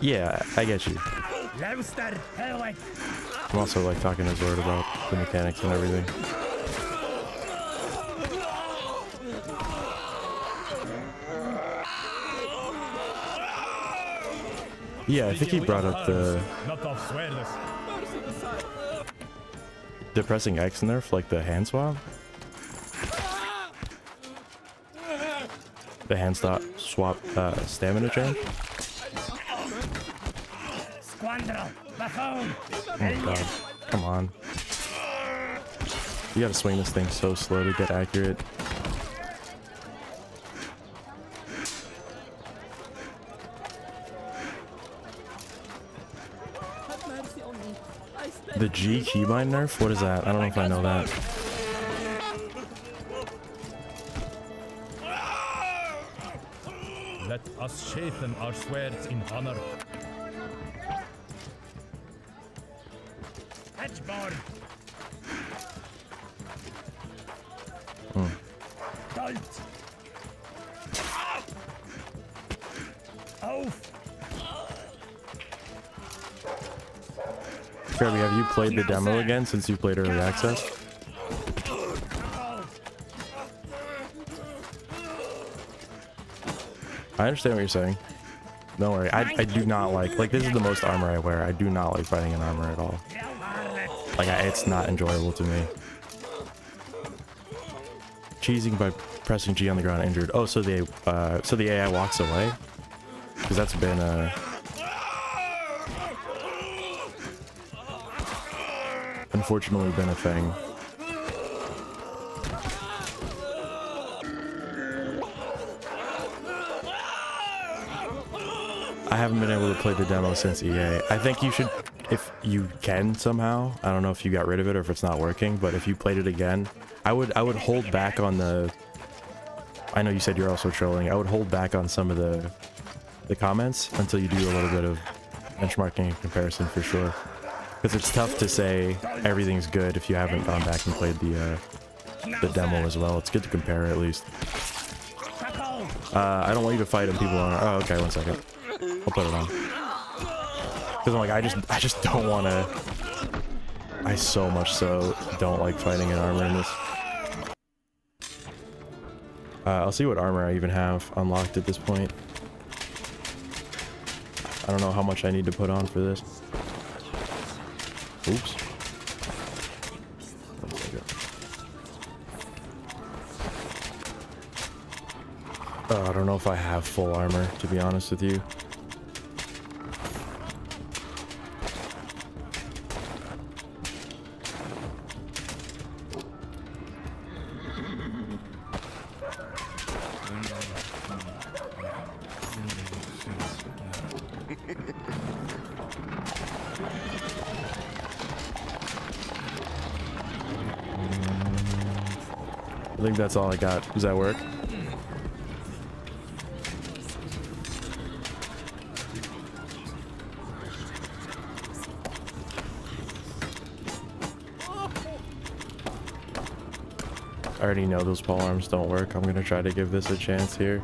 Yeah, I get you. I'm also like talking to Zord about the mechanics and everything. Yeah, I think he brought up the Not of swears. Mercy the side. depressing X nerf, like the hand swap. The hand swap stamina change. Squandro, buffoon. Oh my god. Come on. You gotta swing this thing so slow to get accurate. Have mercy on me. I stand The G keybind nerf? What is that? I don't know if I know that. Let us sharpen our swords in honor. Hedgeborn. Hmm. Dolt. Oaf. Kirby, have you played the demo again since you played early access? I understand what you're saying. Don't worry. I do not like this is the most armor I wear. I do not like fighting in armor at all. Like it's not enjoyable to me. Cheesing by pressing G on the ground injured. Oh, so the AI walks away? Because that's been unfortunately been a thing. I haven't been able to play the demo since EA. I think you should, if you can somehow. I don't know if you got rid of it or if it's not working, but if you played it again, I would hold back on the. I know you said you're also trolling. I would hold back on some of the comments until you do a little bit of benchmarking and comparison for sure. Because it's tough to say everything's good if you haven't gone back and played the demo as well. It's good to compare at least. I don't want you to fight him. People are. Oh, okay. 1 second. I'll put it on. Because I'm like, I just don't want to. I so much so don't like fighting in armor in this. I'll see what armor I even have unlocked at this point. I don't know how much I need to put on for this. Oops. 1 second. I don't know if I have full armor, to be honest with you. I think that's all I got. Does that work? I already know those pole arms don't work. I'm gonna try to give this a chance here.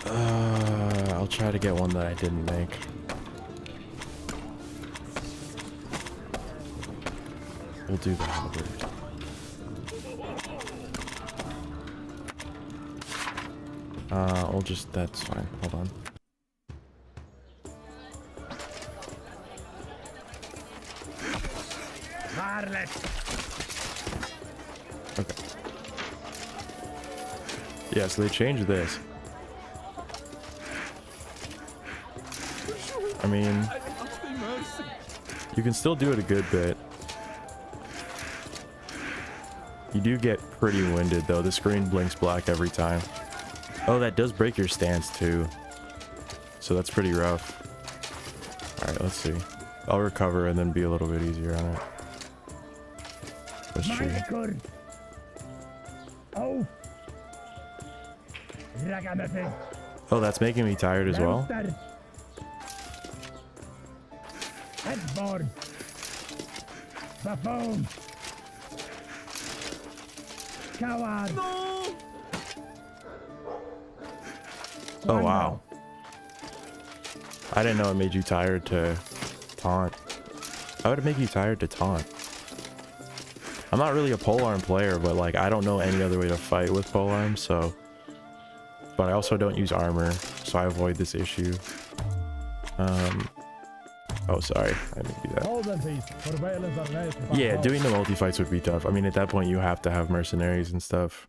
I'll try to get one that I didn't make. We'll do the halberd. I'll just, that's fine. Hold on. Varlet. Okay. Yeah, so they changed this. I mean, Ask me mercy. you can still do it a good bit. You do get pretty winded though. The screen blinks black every time. Oh, that does break your stance too. So that's pretty rough. Alright, let's see. I'll recover and then be a little bit easier on it. Let's see. Good. Oh. Ragamuffin. Oh, that's making me tired as well. Hedgeborn. Buffoon. Coward. No! Oh, wow. I didn't know it made you tired to taunt. How would it make you tired to taunt? I'm not really a polearm player, but like I don't know any other way to fight with polearms, so. But I also don't use armor, so so I avoid this issue. Oh, sorry. I didn't do that. Hold them, please. Surveillance are nice. Yeah, doing the multi-fights would be tough. I mean, at that point, you have to have mercenaries and stuff.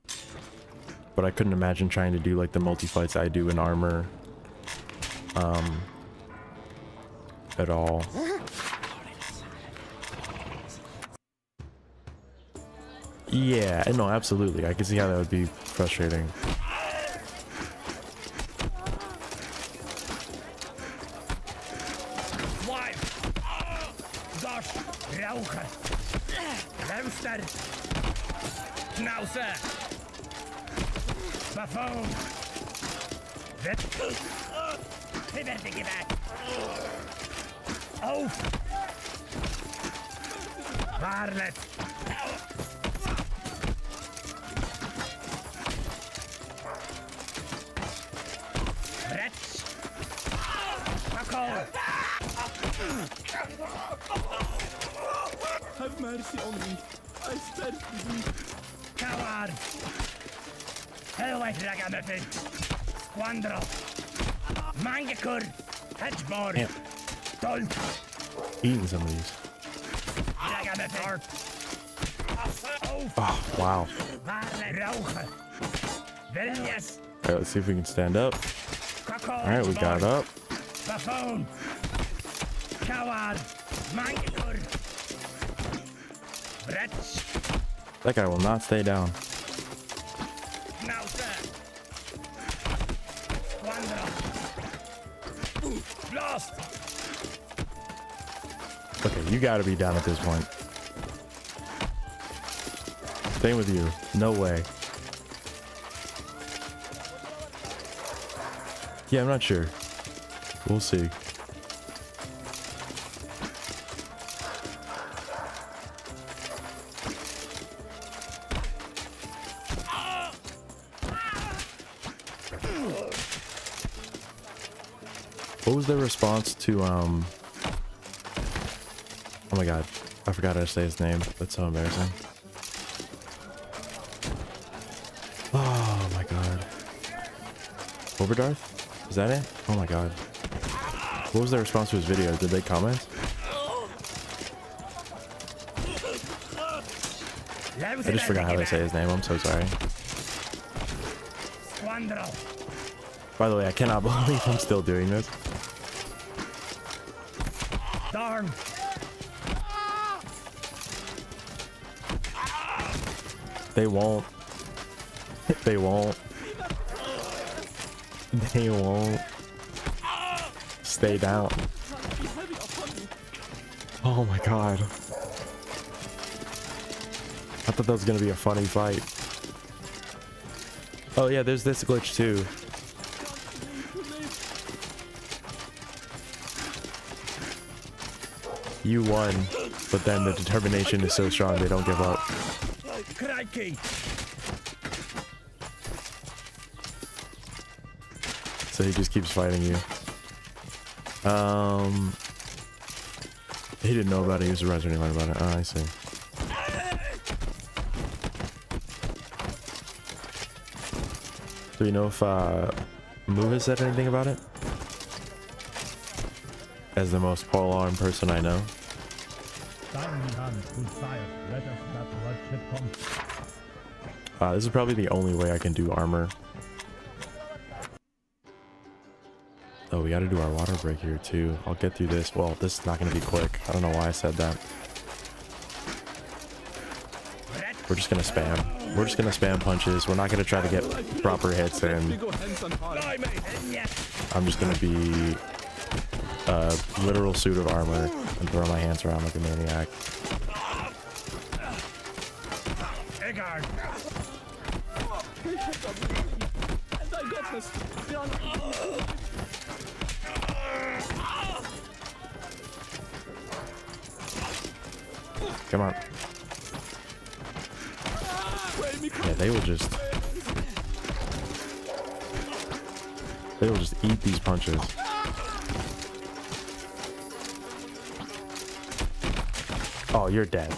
But I couldn't imagine trying to do, like, the multi-fights I do in armor. At all. Yeah, no, absolutely. I can see how that would be frustrating. Gosh, rauchen. Luister. Knausen. Buffoon. Wet. Libertige weg. Auf. Varlet. Brets. Pakko. Have mercy on me. I stand with you. Coward. Hellway ragamuffin. Squandrel. Mangekur. Hedgeborg. Damn. Dolt. Eating some of these. Ragamuffin. Oh, wow. Varlet. Rauchen. Vilnius. Alright, let's see if we can stand up. Alright, we got up. Buffoon. Coward. Mangekur. Brets. That guy will not stay down. Schnauze. Squandrel. Blast. Okay, you gotta be down at this point. Same with you. No way. Yeah, I'm not sure. We'll see. What was their response to oh my god, I forgot how to say his name. That's so embarrassing. Oh my god. Overdarth? Is that it? Oh my god. What was their response to his video? Did they comment? I just forgot how to say his name. I'm so sorry. Squandrel. By the way, I cannot believe I'm still doing this. Darn. They won't. They won't. They won't. Stay down. Be heavy upon me. Oh my god. I thought that was gonna be a funny fight. Oh yeah, there's this glitch too. You won, but then the determination is so strong they don't give up. Crikey. So he just keeps fighting you. He didn't know about it, he was surprised when he learned about it. Oh, I see. Do you know if Moo has said anything about it? As the most polearm person I know. This is probably the only way I can do armor. Oh, we gotta do our water break here too. I'll get through this. Well, this is not gonna be quick. I don't know why I said that. We're just gonna spam. We're just gonna spam punches. We're not gonna try to get proper hits in. We go hands on heart. I'm just gonna be a literal suit of armor and throw my hands around like a maniac. Egard. And I got this. Come on. Yeah, they will just eat these punches. Oh, you're dead.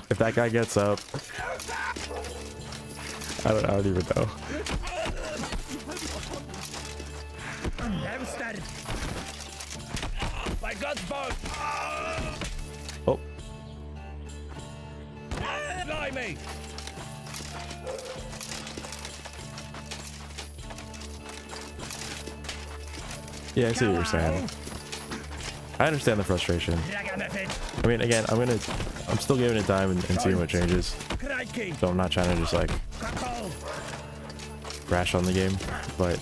If that guy gets up, I don't even know. Hamster. My God's boat. Oh, Blimey. yeah, I see what you're saying. I understand the frustration. Ragamuffin. I mean, again, I'm still giving it time and seeing what changes. Crikey. So I'm not trying to just like Cockle. crash on the game, but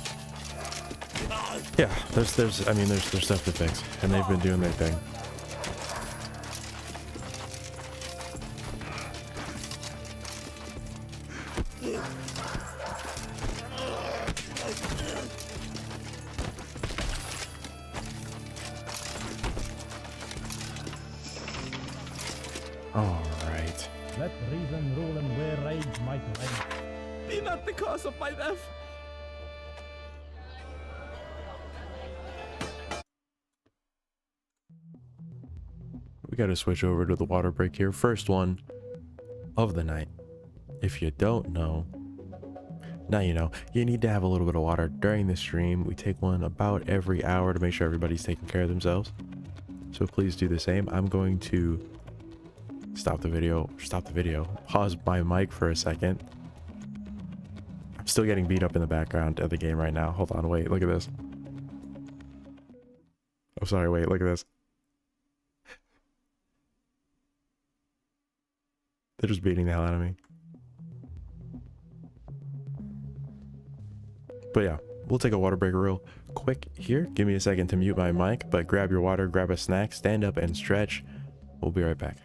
yeah, there's I mean, there's stuff to fix, and they've been doing their thing. All right. Let reason rule and where rage might reign. Be not the cause of my death. We got to switch over to the water break here. First one of the night. If you don't know, now you know. You need to have a little bit of water during the stream. We take one about every hour to make sure everybody's taking care of themselves. So please do the same. I'm going to stop the video, pause my mic for a second. I'm still getting beat up in the background of the game right now. Hold on, wait, look at this. Oh, sorry, wait, look at this. They're just beating the hell out of me. But yeah, we'll take a water break real quick here. Give me a second to mute my mic, but grab your water, grab a snack, stand up and stretch. We'll be right back.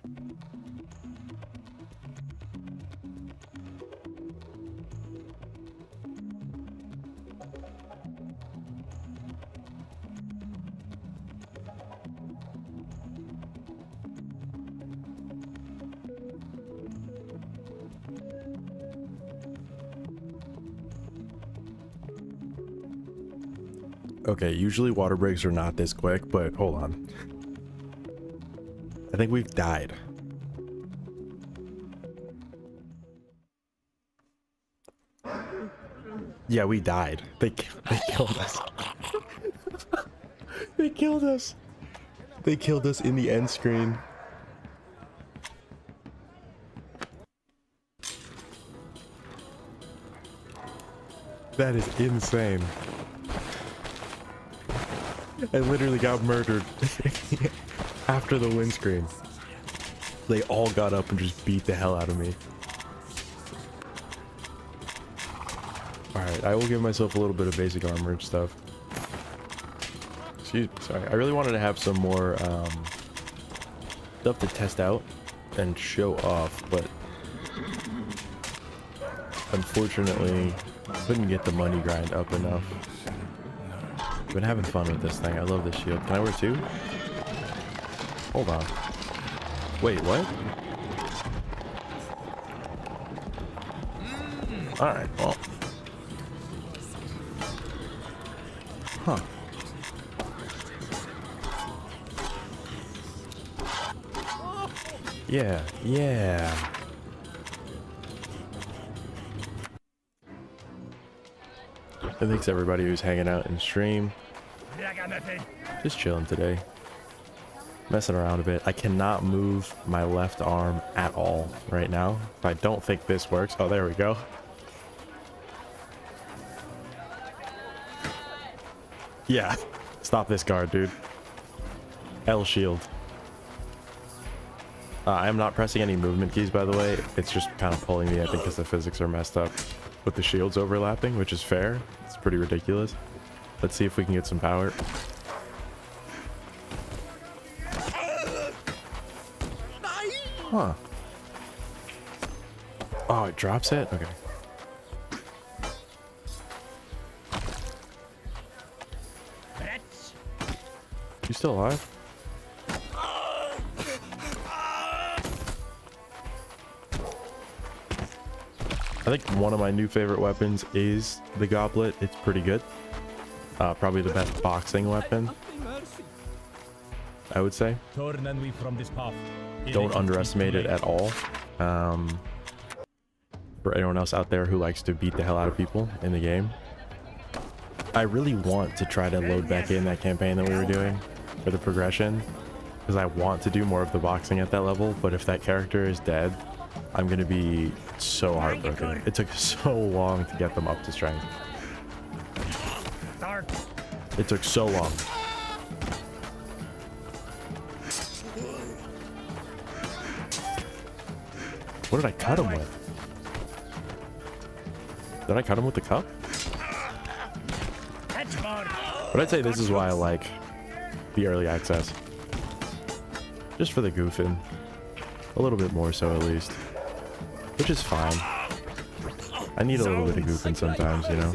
Okay, usually water breaks are not this quick, but hold on. I think we've died. Yeah, we died. They killed us. They killed us. They killed us in the end screen. That is insane. I literally got murdered after the windscreen. They all got up and just beat the hell out of me. Alright, I will give myself a little bit of basic armor and stuff. Excuse me, sorry. I really wanted to have some more stuff to test out and show off, but unfortunately couldn't get the money grind up enough. Been having fun with this thing. I love this shield. Can I wear two? Hold on. Wait, what? Alright, well. Huh. Yeah, yeah. And thanks everybody who's hanging out in stream. Just chilling today. Messing around a bit. I cannot move my left arm at all right now. I don't think this works. Oh, there we go. Yeah. Stop this guard, dude. L shield. I am not pressing any movement keys, by the way. It's just kind of pulling me, I think, because the physics are messed up with the shields overlapping, which is fair. It's pretty ridiculous. Let's see if we can get some power. Huh. Oh, it drops it? Okay. You still alive? I think one of my new favorite weapons is the goblet. It's pretty good. Probably the best boxing weapon, I would say. Turn we from this path. Don't underestimate it at all. For anyone else out there who likes to beat the hell out of people in the game, I really want to try to load back in that campaign that we were doing for the progression, because I want to do more of the boxing at that level. But if that character is dead, I'm gonna be so heartbroken. It took so long to get them up to strength. Start. It took so long. What did I cut him with? Did I cut him with the cup? But I'd say this is why I like the early access. Just for the goofing. A little bit more so, at least. Which is fine. I need a little bit of goofing sometimes, you know?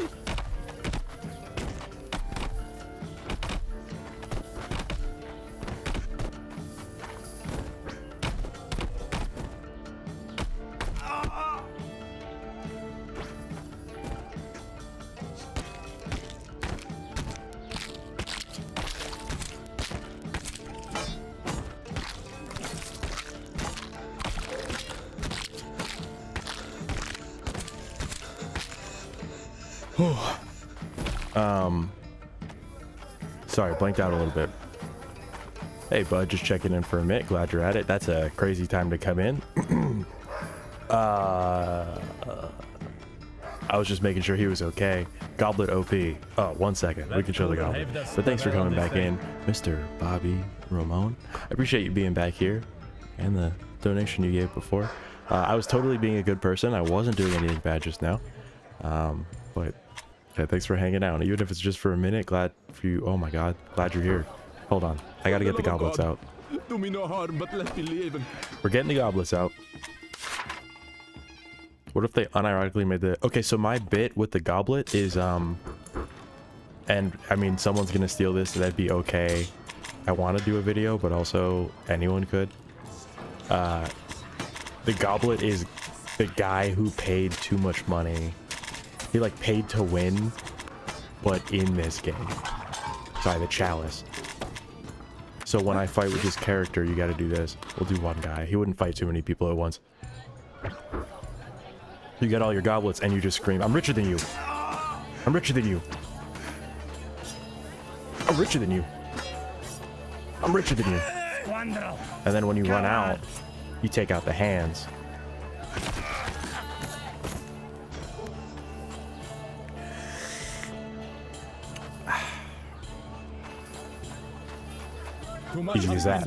Sorry, blanked out a little bit. Hey bud, just checking in for a minute. Glad you're at it. That's a crazy time to come in. I was just making sure he was okay. Goblet OP. Oh, 1 second. We can show the goblet. But thanks for coming back in, Mr. Bobby Ramon. I appreciate you being back here and the donation you gave before. I was totally being a good person. I wasn't doing anything bad just now. But yeah, thanks for hanging out. Even if it's just for a minute, glad for you. Oh my god, glad you're here. Hold on, I gotta get the goblets out. Do me no harm, but let me live. We're getting the goblets out. What if they unironically made the... Okay, so my bit with the goblet is, and I mean, someone's gonna steal this, so that'd be okay. I want to do a video, but also anyone could. The goblet is the guy who paid too much money. He like paid to win, but in this game. Sorry, the chalice. So when I fight with his character, you gotta do this. We'll do one guy. He wouldn't fight too many people at once. You get all your goblets and you just scream, I'm richer than you. I'm richer than you. I'm richer than you. I'm richer than you. And then when you run out, you take out the hands. Easy as that.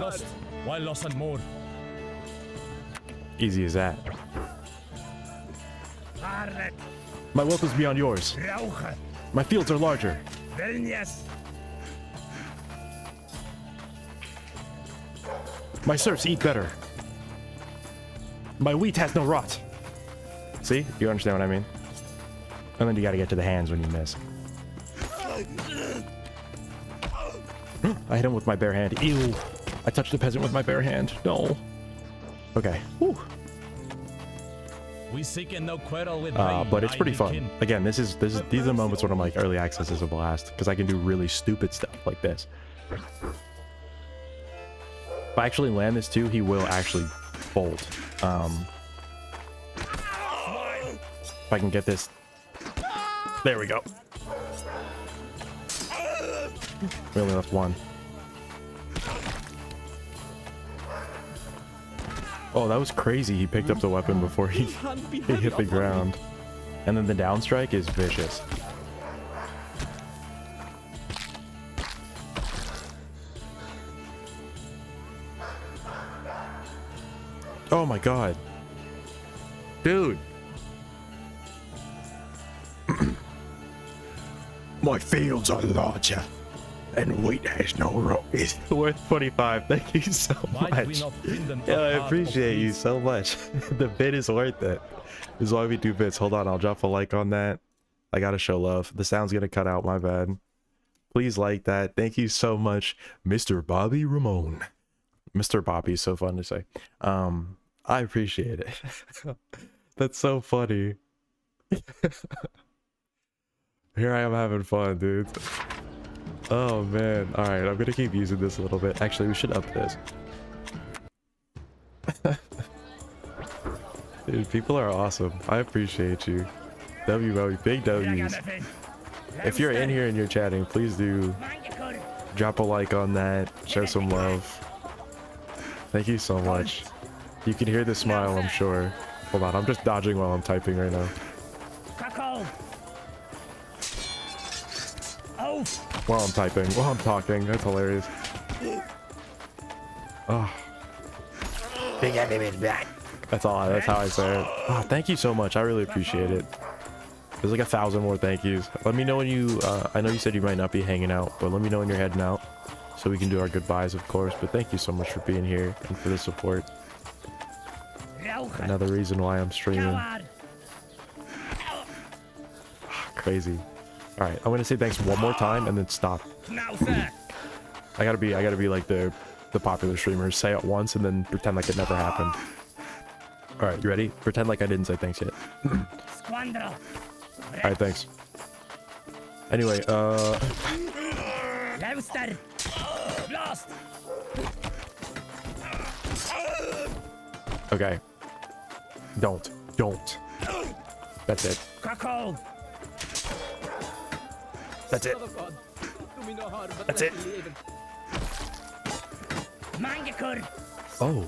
Why loss and more? Easy as that. My wealth is beyond yours. My fields are larger. My serfs eat better. My wheat has no rot. See? You understand what I mean? And then you gotta get to the hands when you miss. I hit him with my bare hand. Ew. I touched the peasant with my bare hand. No. Okay. Whew. We seek and no quarrel with But it's pretty fun. Again, these are the moments when I'm like, early access is a blast, because I can do really stupid stuff like this. If I actually land this too, he will actually fold. If I can get this. There we go. We only left one. Oh, that was crazy. He picked up the weapon before he hit the ground. And then the down strike is vicious. Oh my god. Dude. My fields are larger. And wheat has no row. It's worth 25. Thank you so much. Yeah, I appreciate you so much. The bid is worth it. This is why we do bits. Hold on, I'll drop a like on that. I gotta show love. The sound's gonna cut out, my bad. Please like that. Thank you so much, Mr. Bobby Ramon. Mr. Bobby is so fun to say. I appreciate it. That's so funny. Here I am having fun, dude. Oh man. All right, I'm gonna keep using this a little bit. Actually, we should up this. Dude, people are awesome. I appreciate you. W, big W's. If you're in here and you're chatting, please do drop a like on that, show some love. Thank you so much. You can hear the smile, I'm sure. Hold on, I'm just dodging while I'm typing right now. While I'm typing, while I'm talking, that's hilarious. Oh. That's all. That's how I say it. Oh, thank you so much. I really appreciate it. There's like 1,000 more thank yous. Let me know when you. I know you said you might not be hanging out, but let me know when you're heading out, so we can do our goodbyes, of course. But thank you so much for being here and for the support. Another reason why I'm streaming. Crazy. All right, I'm gonna say thanks one more time and then stop. I gotta be like the popular streamers. Say it once and then pretend like it never happened. All right, you ready? Pretend like I didn't say thanks yet. All right, thanks. Anyway, okay. Don't. That's it. That's it. That's it. Oh.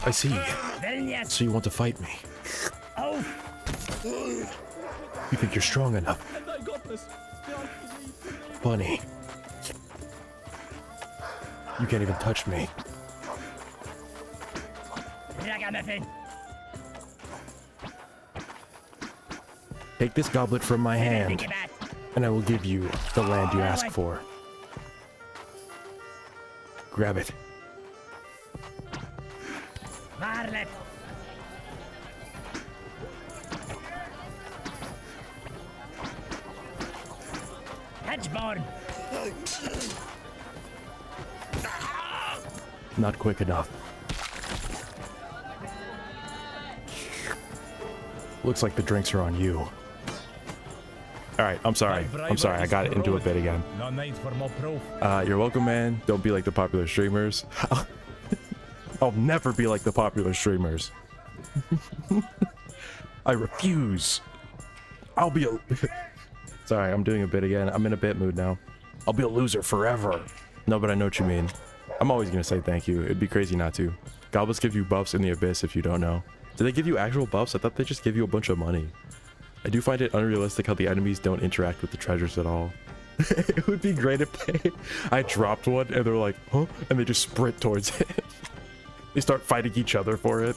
I see. So you want to fight me? You think you're strong enough? Funny. You can't even touch me. Take this goblet from my hand, and I will give you the land you ask for. Grab it. Not quick enough. Looks like the drinks are on you. Alright, I'm sorry. I got into a bit again. You're welcome, man. Don't be like the popular streamers. I'll never be like the popular streamers. I refuse. I'll be a... Sorry, I'm doing a bit again. I'm in a bit mood now. I'll be a loser forever. No, but I know what you mean. I'm always gonna say thank you. It'd be crazy not to. Goblets give you buffs in the abyss if you don't know. Do they give you actual buffs? I thought they just give you a bunch of money. I do find it unrealistic how the enemies don't interact with the treasures at all. It would be great if I dropped one and they're like, huh? And they just sprint towards it. They start fighting each other for it.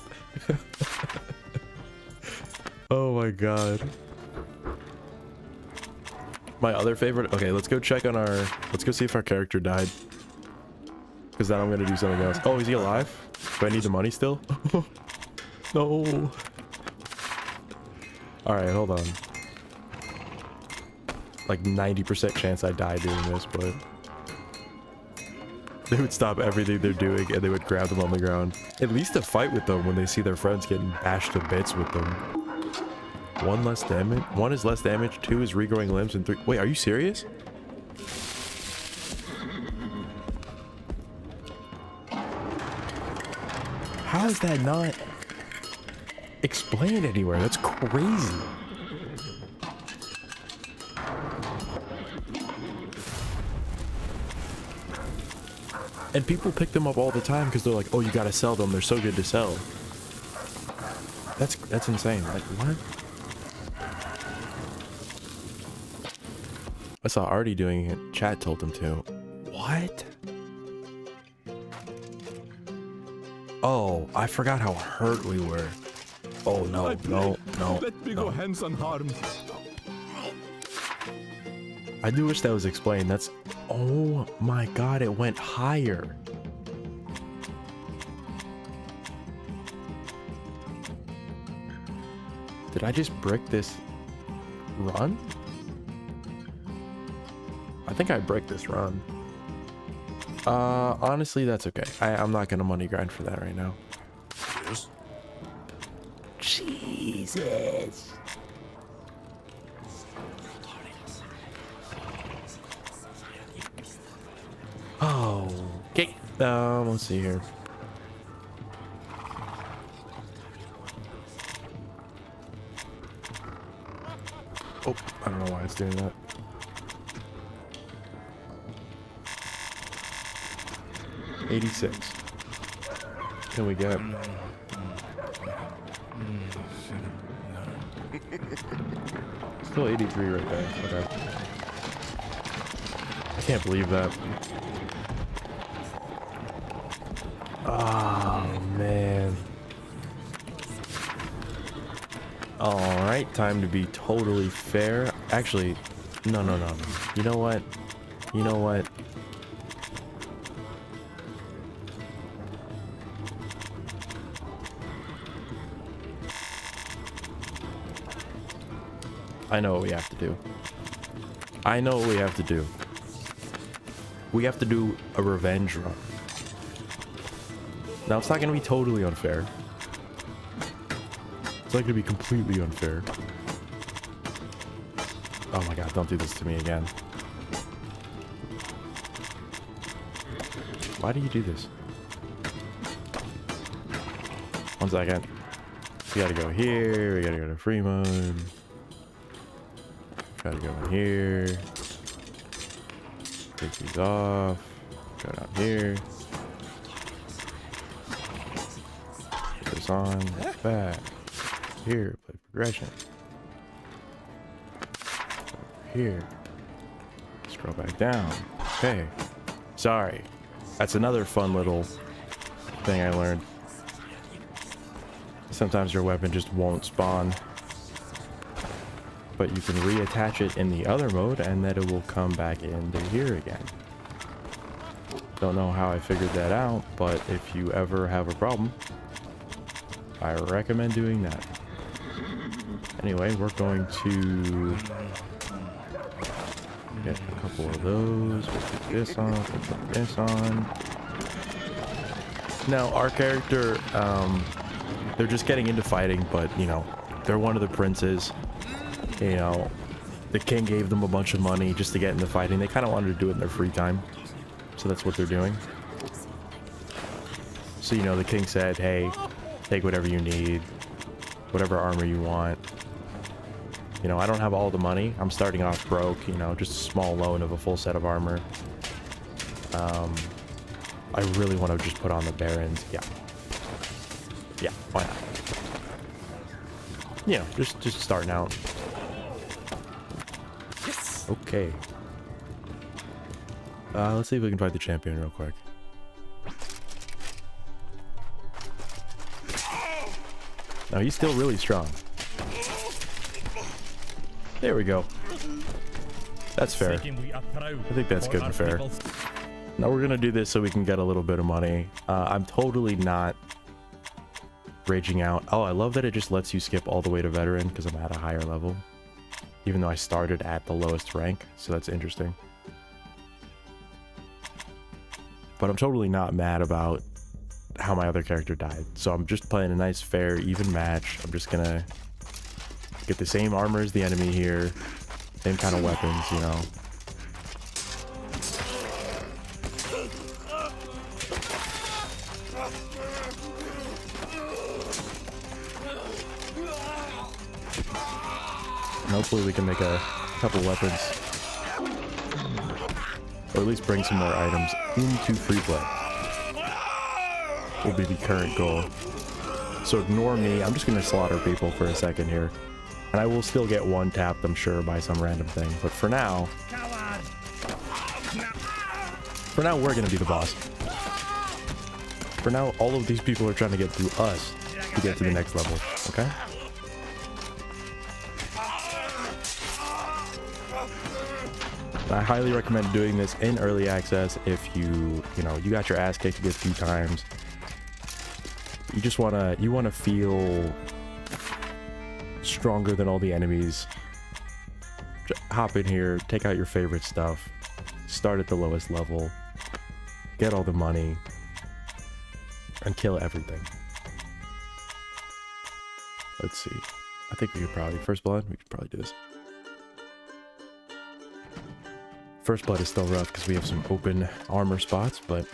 Oh my god. My other favorite... Okay, let's go check on our... Let's go see if our character died. Because then I'm going to do something else. Oh, is he alive? Do I need the money still? No. Alright, hold on. Like 90% chance I die doing this, but... They would stop everything they're doing and they would grab them on the ground. At least to fight with them when they see their friends getting bashed to bits with them. 1 less damage. 1 is less damage, 2 is regrowing limbs, and 3... Wait, are you serious? How is that not explained anywhere? That's crazy. And people pick them up all the time because they're like, oh, you gotta sell them. They're so good to sell. That's insane. Like, what? I saw Artie doing it. Chat told him to. What? Oh, I forgot how hurt we were. Oh, no, no, no. Let me go hands unharmed. I do wish that was explained. That's... Oh my god, it went higher. Did I just brick this run? I think I bricked this run. Honestly, that's okay. I'm not gonna money grind for that right now. Yes. Jesus. Oh, okay. Let's see here. Oh, I don't know why it's doing that. $86. Can we get? Still 83 right there. Okay. I can't believe that. Oh man. Alright, time to be totally fair. Actually, no. You know what? You know what? I know what we have to do. I know what we have to do. We have to do a revenge run. Now, it's not going to be totally unfair. It's not going to be completely unfair. Oh my god, don't do this to me again. Why do you do this? 1 second. We gotta go here. We gotta go to free mode. Gotta go in here. Take these off. Go down here. Put this on. Back. Here. Play progression. Over here. Scroll back down. Okay. Sorry. That's another fun little thing I learned. Sometimes your weapon just won't spawn. But you can reattach it in the other mode and then it will come back into here again. Don't know how I figured that out, but if you ever have a problem, I recommend doing that. Anyway, we're going to get a couple of those. We'll put this on, we'll put this on. Now, our character, they're just getting into fighting, but, you know, they're one of the princes. You know, the king gave them a bunch of money just to get into fighting. They kind of wanted to do it in their free time. So that's what they're doing. So, you know, the king said, hey, take whatever you need, whatever armor you want. You know, I don't have all the money. I'm starting off broke, you know, just a small loan of a full set of armor. I really want to just put on the Barons. Yeah. Yeah, why not? You know, just starting out. Okay. Let's see if we can fight the champion real quick. No, he's still really strong. There we go. That's fair. I think that's good and fair. Now we're gonna do this so we can get a little bit of money. I'm totally not raging out. Oh, I love that it just lets you skip all the way to veteran because I'm at a higher level. Even though I started at the lowest rank, so that's interesting. But I'm totally not mad about how my other character died. So I'm just playing a nice, fair, even match. I'm just gonna get the same armor as the enemy here. Same kind of weapons, you know. And hopefully we can make a couple weapons. Or at least bring some more items into free play. Will be the current goal. So ignore me. I'm just going to slaughter people for a second here. And I will still get one tapped, I'm sure, by some random thing. But for now... For now, we're going to be the boss. For now, all of these people are trying to get through us to get to the next level. Okay? I highly recommend doing this in early access if you know, you got your ass kicked a good few times. You just wanna feel stronger than all the enemies. Hop in here, take out your favorite stuff, start at the lowest level, get all the money, and kill everything. Let's see. I think we could probably, first blood, we could probably do this. First blood is still rough because we have some open armor spots, but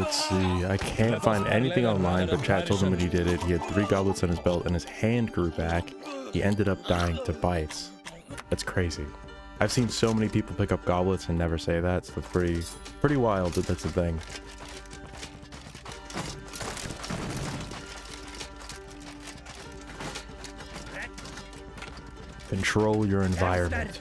Let's see. I can't find anything online, but chat told him when he did it. He had 3 goblets on his belt and his hand grew back. He ended up dying to bites. That's crazy. I've seen so many people pick up goblets and never say that, so it's pretty wild that that's a thing. Control your environment.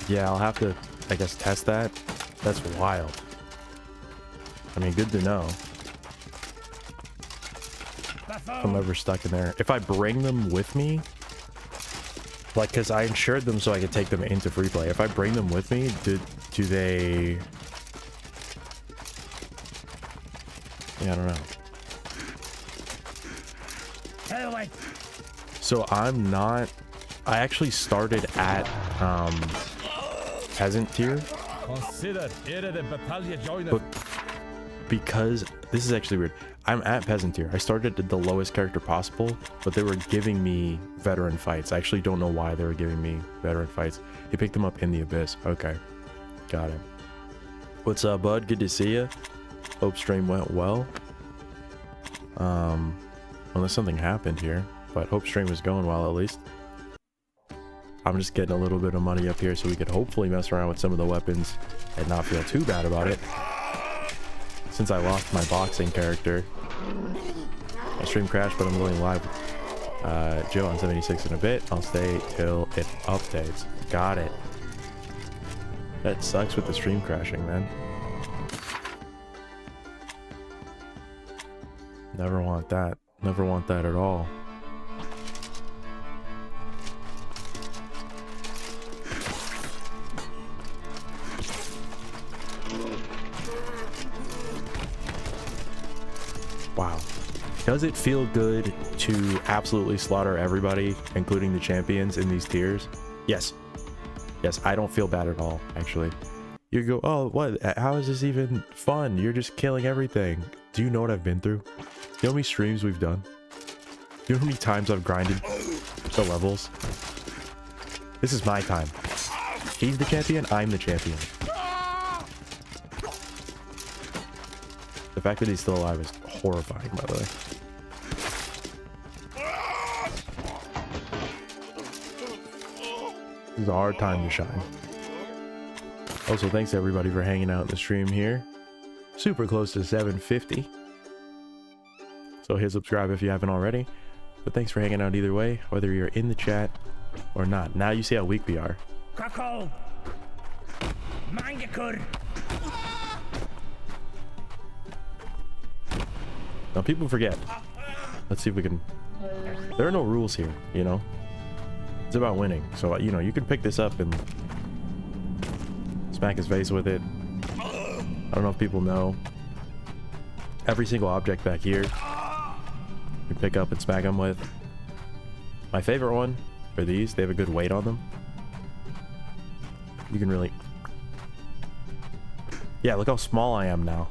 Yeah, I'll have to, I guess, test that. That's wild. I mean, good to know. If I'm ever stuck in there. If I bring them with me, like, because I insured them so I could take them into free play. If I bring them with me, do they... Yeah, I don't know. So I'm not... I actually started at peasant tier. But because... This is actually weird. I'm at peasant tier. I started at the lowest character possible, but they were giving me veteran fights. I actually don't know why they were giving me veteran fights. He picked them up in the abyss. Okay. Got it. What's up, bud? Good to see you. Hope stream went well. Unless something happened here, but hope stream was going well at least. I'm just getting a little bit of money up here so we could hopefully mess around with some of the weapons and not feel too bad about it. Since I lost my boxing character, my stream crashed, but I'm going live. Joe on 76 in a bit. I'll stay till it updates. Got it. That sucks with the stream crashing, man. Never want that. Never want that at all. Wow. Does it feel good to absolutely slaughter everybody, including the champions in these tiers? Yes. Yes, I don't feel bad at all, actually. You go, oh, what? How is this even fun? You're just killing everything. Do you know what I've been through? You know how many streams we've done? You know how many times I've grinded the levels? This is my time. He's the champion, I'm the champion. The fact that he's still alive is horrifying, by the way. This is a hard time to shine. Also, thanks to everybody for hanging out in the stream here. Super close to 750. So hit subscribe if you haven't already. But thanks for hanging out either way, whether you're in the chat or not. Now you see how weak we are. Now people forget. Let's see if we can... There are no rules here, you know? It's about winning. So, you know, you can pick this up and smack his face with it. I don't know if people know. Every single object back here you pick up and smack them with. My favorite one are these. They have a good weight on them. You can really... Yeah, look how small I am now.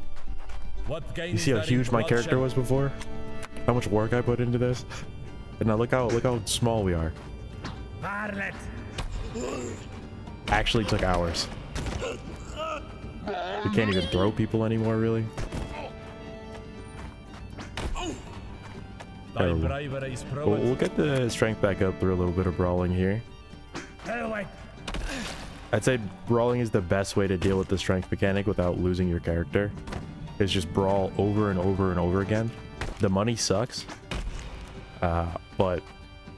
You see how huge my character was before? How much work I put into this? And now look how small we are. Actually took hours. We can't even throw people anymore, really. We'll get the strength back up through a little bit of brawling here. I'd say brawling is the best way to deal with the strength mechanic without losing your character. Is just brawl over and over and over again. The money sucks, but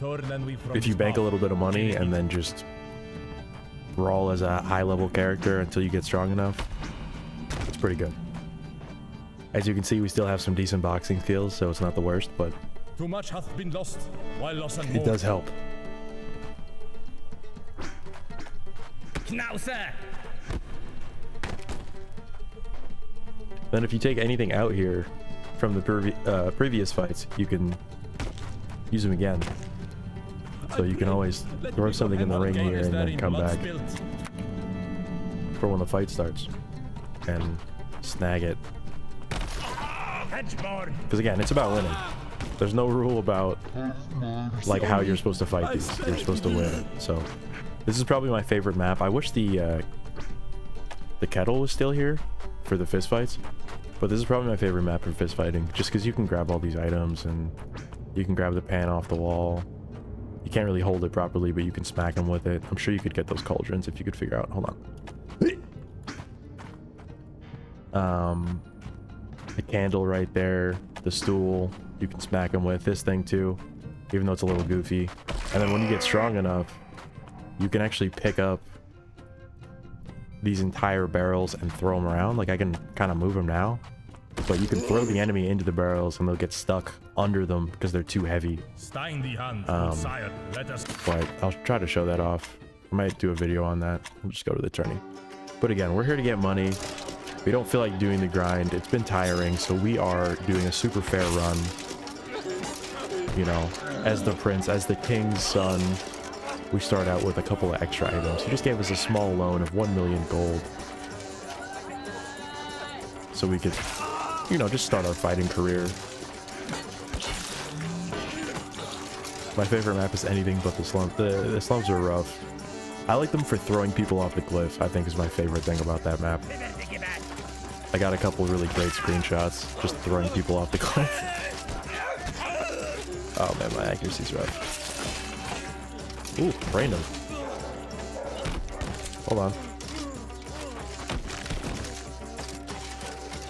if you bank a little bit of money and then just brawl as a high-level character until you get strong enough, it's pretty good. As you can see, we still have some decent boxing skills, so it's not the worst, but too much hath been lost, while loss and it does help. Then if you take anything out here from the previous fights, you can use them again. So you can always throw something in the ring here and then come back for when the fight starts and snag it. Because again, it's about winning. There's no rule about like how you're supposed to fight these. You're supposed to win. So this is probably my favorite map. I wish the kettle was still here for the fist fights, but this is probably my favorite map for fist fighting, just because you can grab all these items and you can grab the pan off the wall. You can't really hold it properly, but you can smack them with it. I'm sure you could get those cauldrons if you could figure out. Hold on. The candle right there, the stool, you can smack them with. This thing too, even though it's a little goofy. And then when you get strong enough, you can actually pick up these entire barrels and throw them around. Like I can kind of move them now, but you can throw the enemy into the barrels and they'll get stuck under them because they're too heavy. Sire, let us. But I'll try to show that off. I might do a video on that. We'll just go to the tourney. But again, we're here to get money. We don't feel like doing the grind. It's been tiring, so we are doing a super fair run. You know, as the prince, as the king's son, we start out with a couple of extra items. He just gave us a small loan of 1 million gold. So we could, you know, just start our fighting career. My favorite map is anything but the slums. The slums are rough. I like them for throwing people off the cliff, I think is my favorite thing about that map. I got a couple really great screenshots, just throwing people off the cliff. Oh man, my accuracy's rough. Ooh, random. Hold on.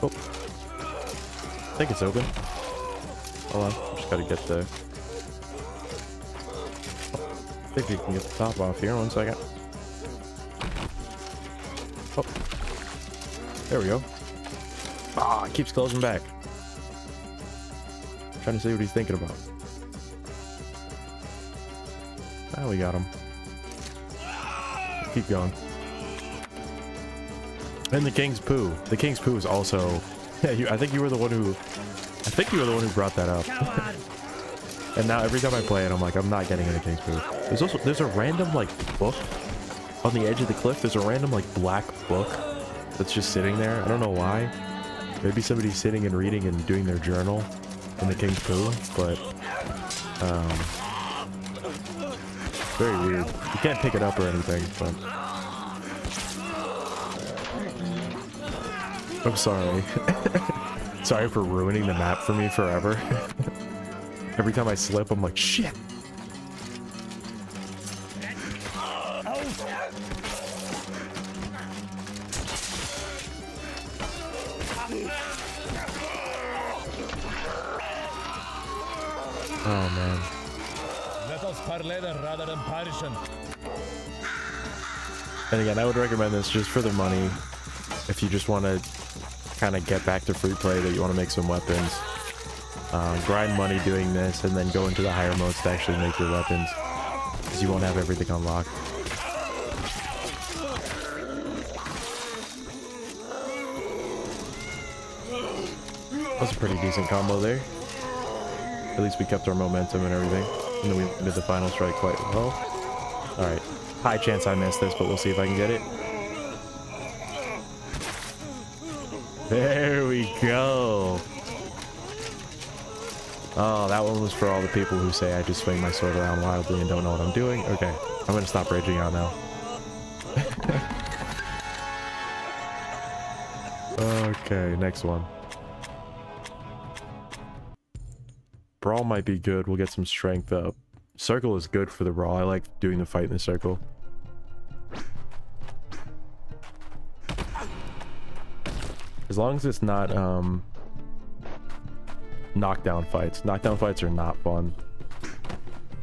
Oh. I think it's open. Hold on, just gotta get the... I think we can get the top off here, 1 second. Oh. There we go. Ah, it keeps closing back. Trying to see what he's thinking about. Ah, we got him. Keep going. And the King's Poo. The King's Poo is also... Yeah, I think you were the one who... I think you were the one who brought that up. And now every time I play it, I'm like, I'm not getting any King's Poo. There's a random, like, book on the edge of the cliff. There's a random, like, black book that's just sitting there. I don't know why. Maybe somebody's sitting and reading and doing their journal in the King's Poo, but very weird. You can't pick it up or anything, but I'm sorry. Sorry for ruining the map for me forever. Every time I slip, I'm like, shit. Oh man. Let us parlay rather than Parisian. And again, I would recommend this just for the money. If you just want to kind of get back to free play, that you want to make some weapons. Grind money doing this and then go into the higher modes to actually make your weapons. Because you won't have everything unlocked. That's a pretty decent combo there. At least we kept our momentum and everything. And then we did the final strike quite well. Alright. High chance I missed this, but we'll see if I can get it. There we go. Oh, that one was for all the people who say I just swing my sword around wildly and don't know what I'm doing. Okay, I'm gonna stop raging out now. Okay, next one. Brawl might be good. We'll get some strength up. Circle is good for the brawl. I like doing the fight in the circle. As long as it's not knockdown fights. Knockdown fights are not fun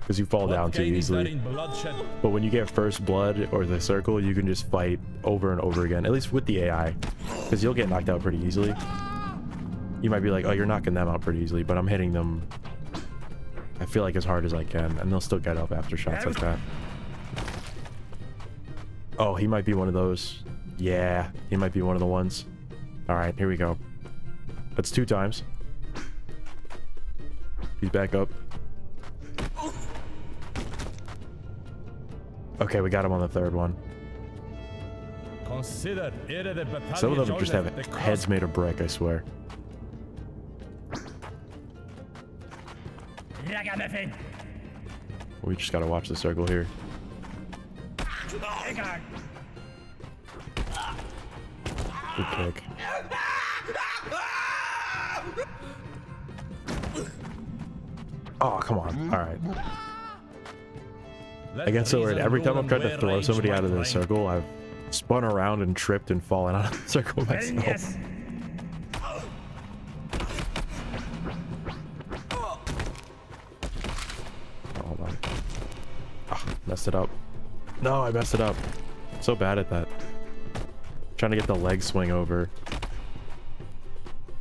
because you fall down too easily. But when you get first blood or the circle, you can just fight over and over again, at least with the AI, because you'll get knocked out pretty easily. You might be like, oh, you're knocking them out pretty easily, but I'm hitting them, I feel like, as hard as I can, and they'll still get up after shots like that. Oh, he might be one of those. Yeah, he might be one of the ones. All right, here we go. That's 2 times. He's back up. Okay, we got him on the 3rd one. Some of them just have heads made of brick, I swear. Ragamuffin. We just gotta watch the circle here. Good kick. Oh, come on. All right. I get so weird. Every time I've tried to throw somebody out of the circle, I've spun around and tripped and fallen out of the circle myself. Yes. Hold on. Ah, messed it up. No, I messed it up. So bad at that. Trying to get the leg swing over.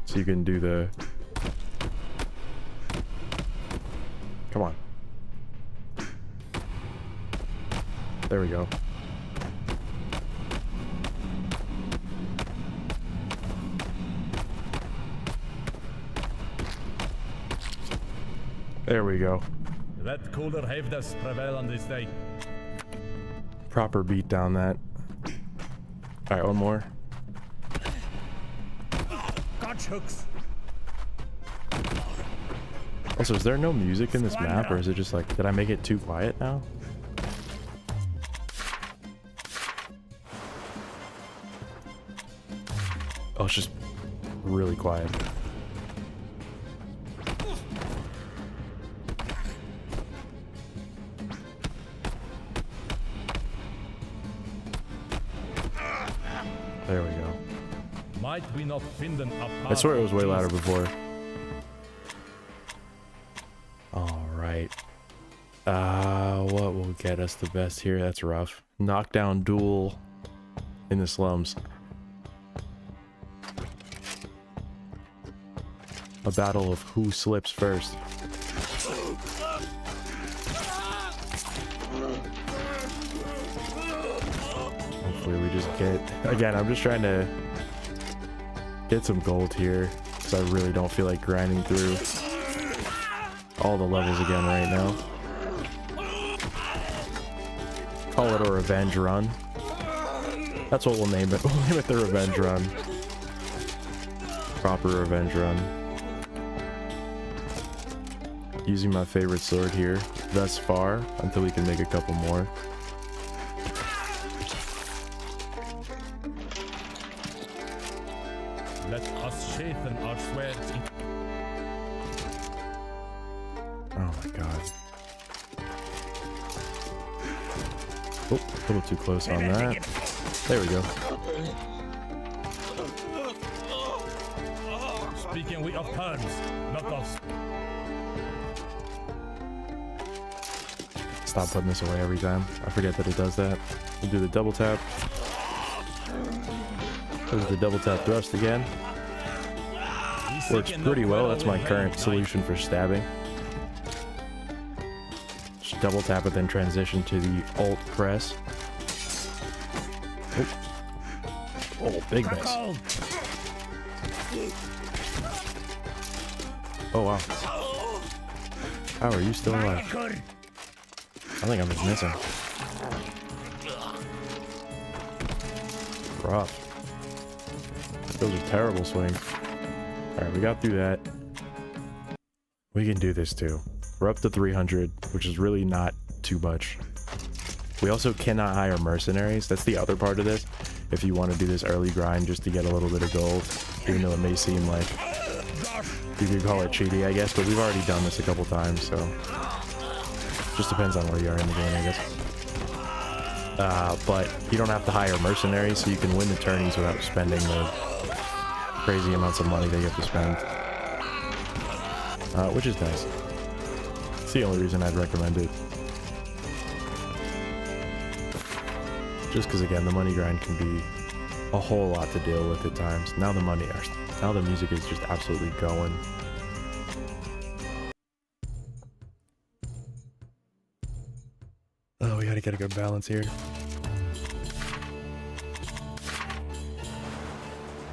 So you can do the... Come on. There we go. There we go. Let cooler heftes prevail on this day. Proper beat down that. Alright, one more. Gotch hooks. Also, is there no music in this map, or is it just like, did I make it too quiet now? Oh, it's just really quiet. There we go. Might we not finden apart? I swear it was way louder before. Alright. What will get us the best here? That's rough. Knockdown duel in the slums. A battle of who slips first. Hopefully we just get... Again, I'm just trying to get some gold here, because I really don't feel like grinding through all the levels again right now. Call it a revenge run. That's what we'll name it. We'll name it the revenge run. Proper revenge run. Using my favorite sword here thus far until we can make a couple more. Let us sharpen our swords in... Oh my god. Oh, a little too close on that. There we go. Speaking we of terms, not us. Stop putting this away every time. I forget that it does that. We'll do the double tap. There's the double tap thrust again. Works pretty well. That's my current solution for stabbing. Just double tap it, then transition to the alt press. Oh, oh, big miss. Oh wow. How are you still alive? I think I'm just missing. Rough. Those are terrible swings. Alright, we got through that. We can do this too. We're up to 300, which is really not too much. We also cannot hire mercenaries. That's the other part of this. If you want to do this early grind just to get a little bit of gold, even though it may seem like you could call it cheaty, I guess, but we've already done this a couple times, so just depends on where you are in the game, I guess. But you don't have to hire mercenaries, so you can win the tourneys without spending the crazy amounts of money that you have to spend, which is nice. It's the only reason I'd recommend it. Just because, again, the money grind can be a whole lot to deal with at times. Now the music is just absolutely going. Oh, we gotta get a good balance here.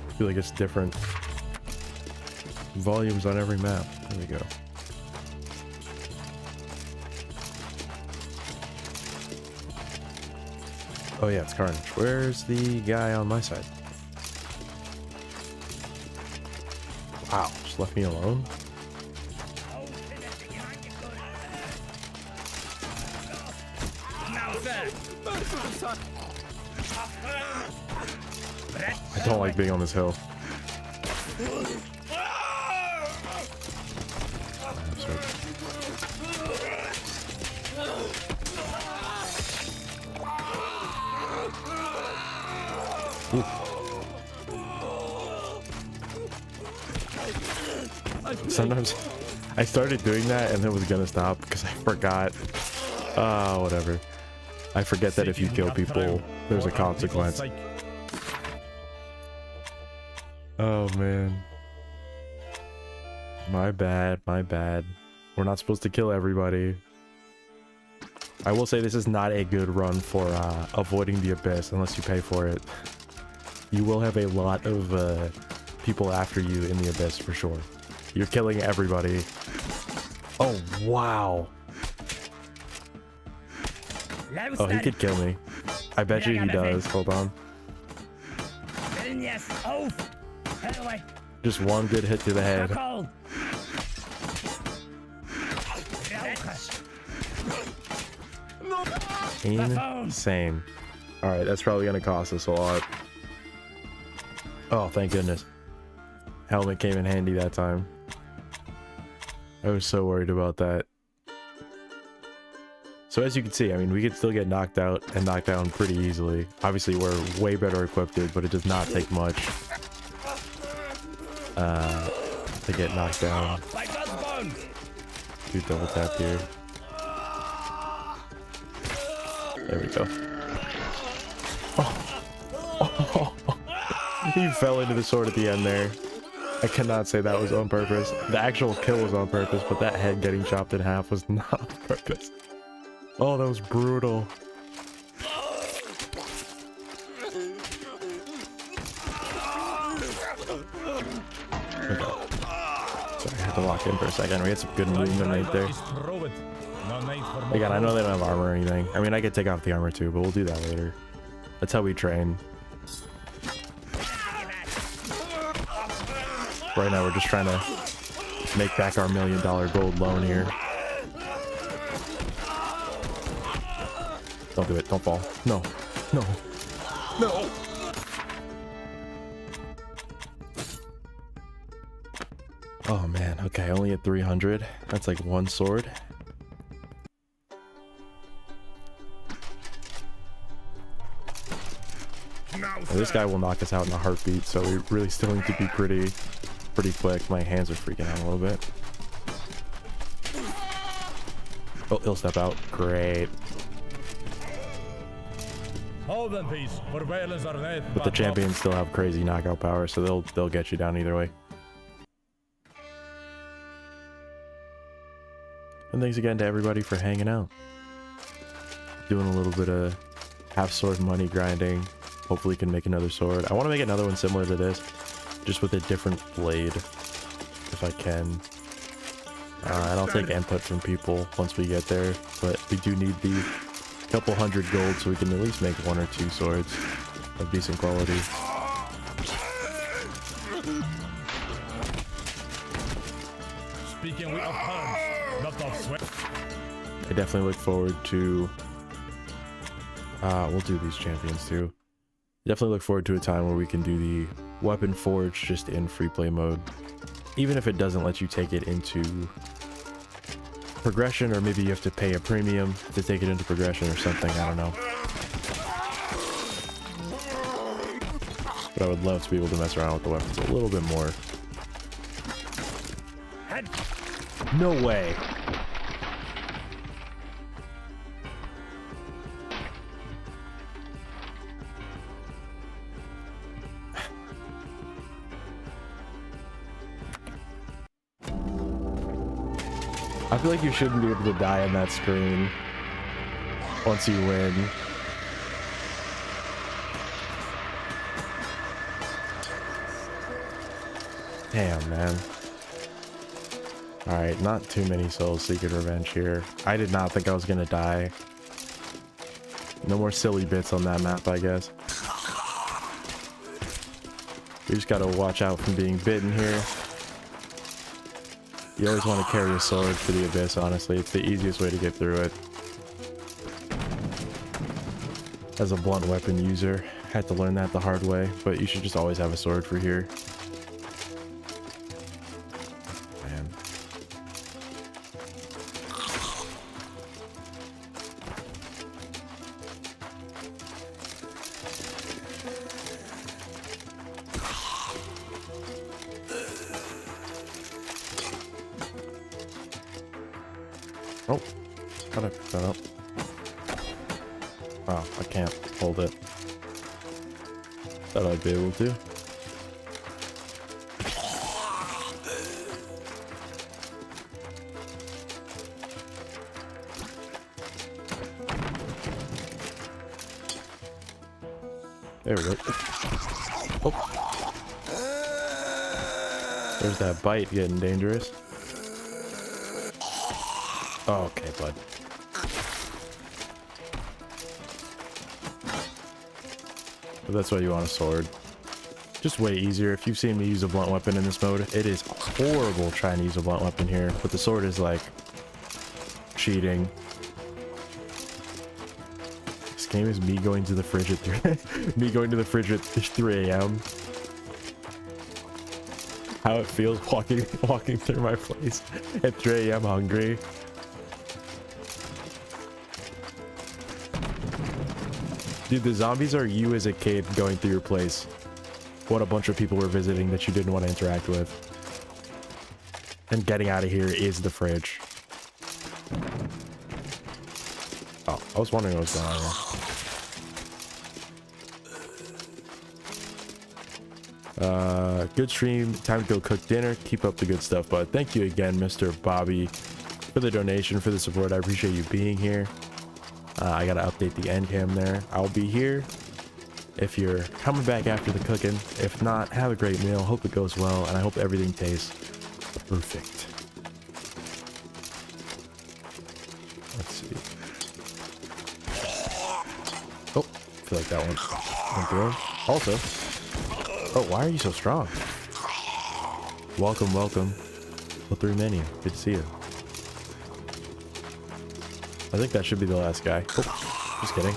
I feel like it's different volumes on every map. There we go. Oh yeah, it's Carnage. Where's the guy on my side? Wow, just left me alone? Now, sir. Merciful son. I don't like being on this hill. Sometimes I started doing that and then was gonna stop because I forgot. Whatever. I forget that if you kill people, there's a consequence. Oh man. My bad, my bad. We're not supposed to kill everybody. I will say this is not a good run for avoiding the abyss unless you pay for it. You will have a lot of people after you in the abyss for sure. You're killing everybody. Oh, wow. Oh, he could kill me. I bet you he does. Hold on. Just one good hit to the head. Insane. Alright, that's probably gonna cost us a lot. Oh, thank goodness. Helmet came in handy that time. I was so worried about that. So as you can see, I mean, we could still get knocked out and knocked down pretty easily. Obviously, we're way better equipped, but it does not take much to get knocked down. Do double tap here. There we go. Oh. He fell into the sword at the end there. I cannot say that was on purpose. The actual kill was on purpose, but that head getting chopped in half was not on purpose. Oh, that was brutal. Okay. Sorry, I had to lock in for a second. We had some good movement right there. Again, I know they don't have armor or anything. I mean, I could take off the armor too, but we'll do that later. That's how we train. Right now, we're just trying to make back our $1 million gold loan here. Don't do it. Don't fall. No. No. No. Oh, man. Okay, only at 300. That's like one sword. Now, this guy will knock us out in a heartbeat, so we really still need to be pretty quick. My hands are freaking out a little bit. Oh, he'll step out. Great. Hold in peace. But the champions still have crazy knockout power, so they'll get you down either way. And thanks again to everybody for hanging out. Doing a little bit of half sword money grinding. Hopefully can make another sword. I want to make another one similar to this, just with a different blade, if I can. And I'll take input from people once we get there, but we do need the couple hundred gold so we can at least make 1 or 2 swords of decent quality. Speaking with hands, not of sweat. I definitely look forward to we'll do these champions too. Definitely look forward to a time where we can do the weapon forge just in free play mode, even if it doesn't let you take it into progression, or maybe you have to pay a premium to take it into progression or something. I don't know, but I would love to be able to mess around with the weapons a little bit more. No way. I feel like you shouldn't be able to die on that screen once you win. Damn, man. Alright, not too many souls seeking revenge here. I did not think I was gonna die. No more silly bits on that map, I guess. We just gotta watch out from being bitten here. You always want to carry a sword for the abyss, honestly. It's the easiest way to get through it. as a blunt weapon user. Had to learn that the hard way, but you should just always have a sword for here. Man. Oh, gotta pick that up. Oh, I can't hold it. Thought I'd be able to. There we go. Oh. There's that bite getting dangerous. Oh, okay, bud. But that's why you want a sword. Just way easier. If you've seen me use a blunt weapon in this mode, it is horrible trying to use a blunt weapon here. But the sword is like cheating. This game is me going to the fridge at 3 a.m. How it feels walking through my place at 3 a.m. hungry. Dude, the zombies are you as a kid going through your place. What a bunch of people were visiting that you didn't want to interact with. And getting out of here is the fridge. Oh, I was wondering what was going on here. Good stream. Time to go cook dinner. Keep up the good stuff, bud. Thank you again, Mr. Bobby, for the donation, for the support. I appreciate you being here. I gotta update the end cam there. I'll be here if you're coming back after the cooking. If not, have a great meal. Hope it goes well, and I hope everything tastes perfect. Let's see. Oh, I feel like that one went through. Also, oh, why are you so strong? Welcome, welcome. L3 menu. Good to see you. I think that should be the last guy. Oh, just kidding.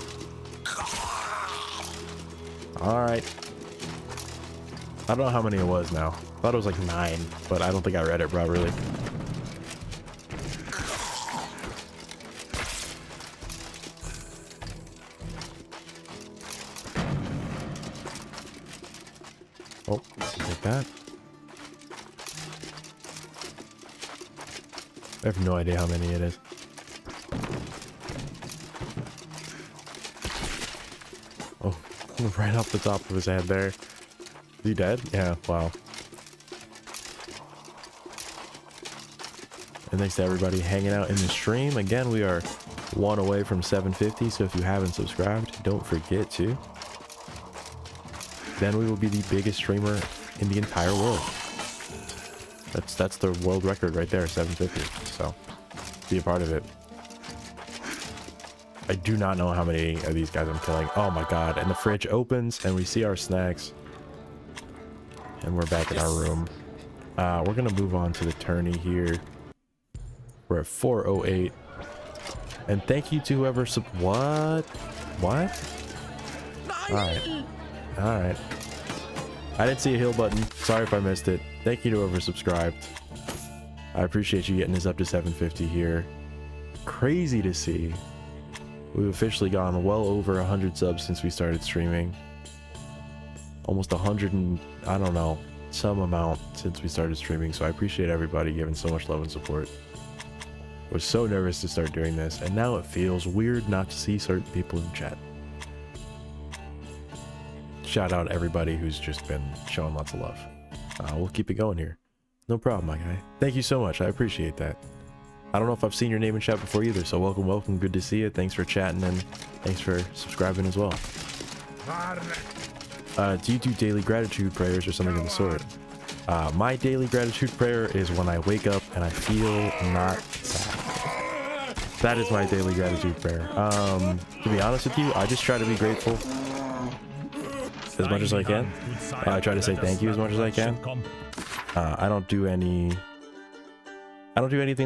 Alright. I don't know how many it was now. I thought it was like 9, but I don't think I read it properly. Oh, take that. I have no idea how many it is. Oh, right off the top of his head there. Is he dead? Yeah, wow. And thanks to everybody hanging out in the stream. Again, we are 1 away from 750, so if you haven't subscribed, don't forget to. Then we will be the biggest streamer in the entire world. That's the world record right there, 750. So, be a part of it. I do not know how many of these guys I'm killing. Oh my god. And the fridge opens and we see our snacks. And we're back in our room. We're going to move on to the tourney here. We're at 408. And thank you to whoever... What? What? Alright. Alright. I didn't see a heal button. Sorry if I missed it. Thank you to whoever subscribed. I appreciate you getting us up to 750 here. Crazy to see. We've officially gone well over 100 subs since we started streaming. Almost 100 and, I don't know, some amount since we started streaming. So I appreciate everybody giving so much love and support. I was so nervous to start doing this, and now it feels weird not to see certain people in chat. Shout out everybody who's just been showing lots of love. We'll keep it going here. No problem, my guy. Thank you so much. I appreciate that. I don't know if I've seen your name in chat before either, so welcome, welcome. Good to see you. Thanks for chatting, and thanks for subscribing as well. Do you do daily gratitude prayers or something of the sort? My daily gratitude prayer is when I wake up and I feel not sad. That is my daily gratitude prayer. To be honest with you, I just try to be grateful as much as I can. I try to say thank you as much as I can. I don't do anything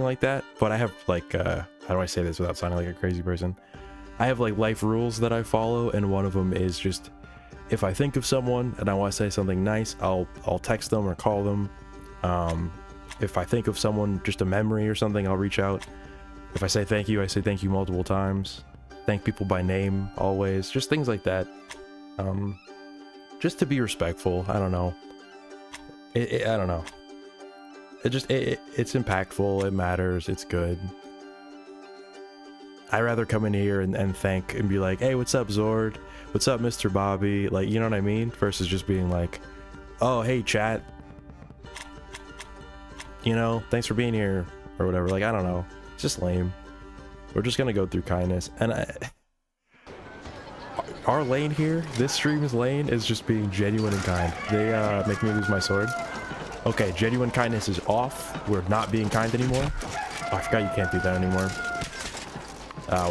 like that, but I have like, how do I say this without sounding like a crazy person? I have like life rules that I follow, and one of them is just if I think of someone and I want to say something nice, I'll text them or call them. If I think of someone, just a memory or something, I'll reach out. If I say thank you, I say thank you multiple times. Thank people by name always, just things like that. Just to be respectful. I don't know. I don't know. It's impactful. It matters. It's good. I'd rather come in here and thank and be like, hey, what's up, Zord? What's up, Mr. Bobby? Like, you know what I mean? Versus just being like, oh, hey, chat. You know, thanks for being here or whatever. Like, I don't know. It's just lame. We're just gonna go through kindness. And our lane here, this stream's lane, is just being genuine and kind. They make me lose my sword. Okay, genuine kindness is off. We're not being kind anymore. Oh, I forgot you can't do that anymore.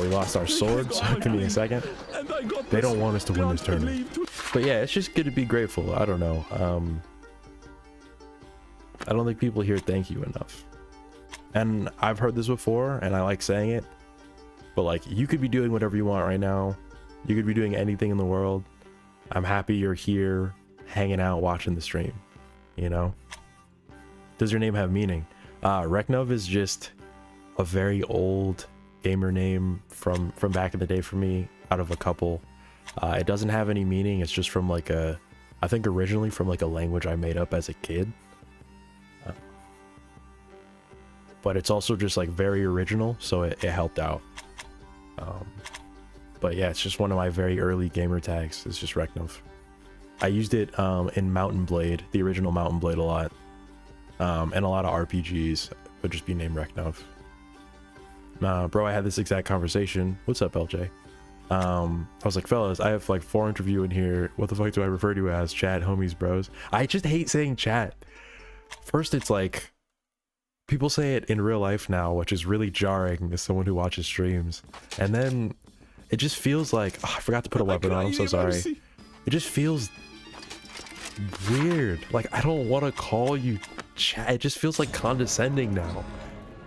We lost our swords. Give me a second. They don't want us to win this tournament. But yeah, it's just good to be grateful. I don't know. I don't think people hear thank you enough. And I've heard this before, and I like saying it. But like, you could be doing whatever you want right now. You could be doing anything in the world. I'm happy you're here, hanging out, watching the stream. You know? Does your name have meaning? Reknov is just a very old gamer name from back in the day for me, out of a couple. It doesn't have any meaning. It's just from like I think originally from like a language I made up as a kid. But it's also just like very original, so it helped out. But yeah, it's just one of my very early gamer tags. It's just Reknov. I used it in Mountain Blade, the original Mountain Blade, a lot. And a lot of RPGs would just be named Reknov. Bro, I had this exact conversation. What's up, LJ? I was like, fellas, I have like 400 of you in here. What the fuck do I refer to as? Chat, homies, bros. I just hate saying chat. First, it's like, people say it in real life now, which is really jarring as someone who watches streams. And then it just feels like, oh, I forgot to put a weapon on. I'm so sorry. It just feels weird. Like, I don't want to call you chat. It just feels like condescending now.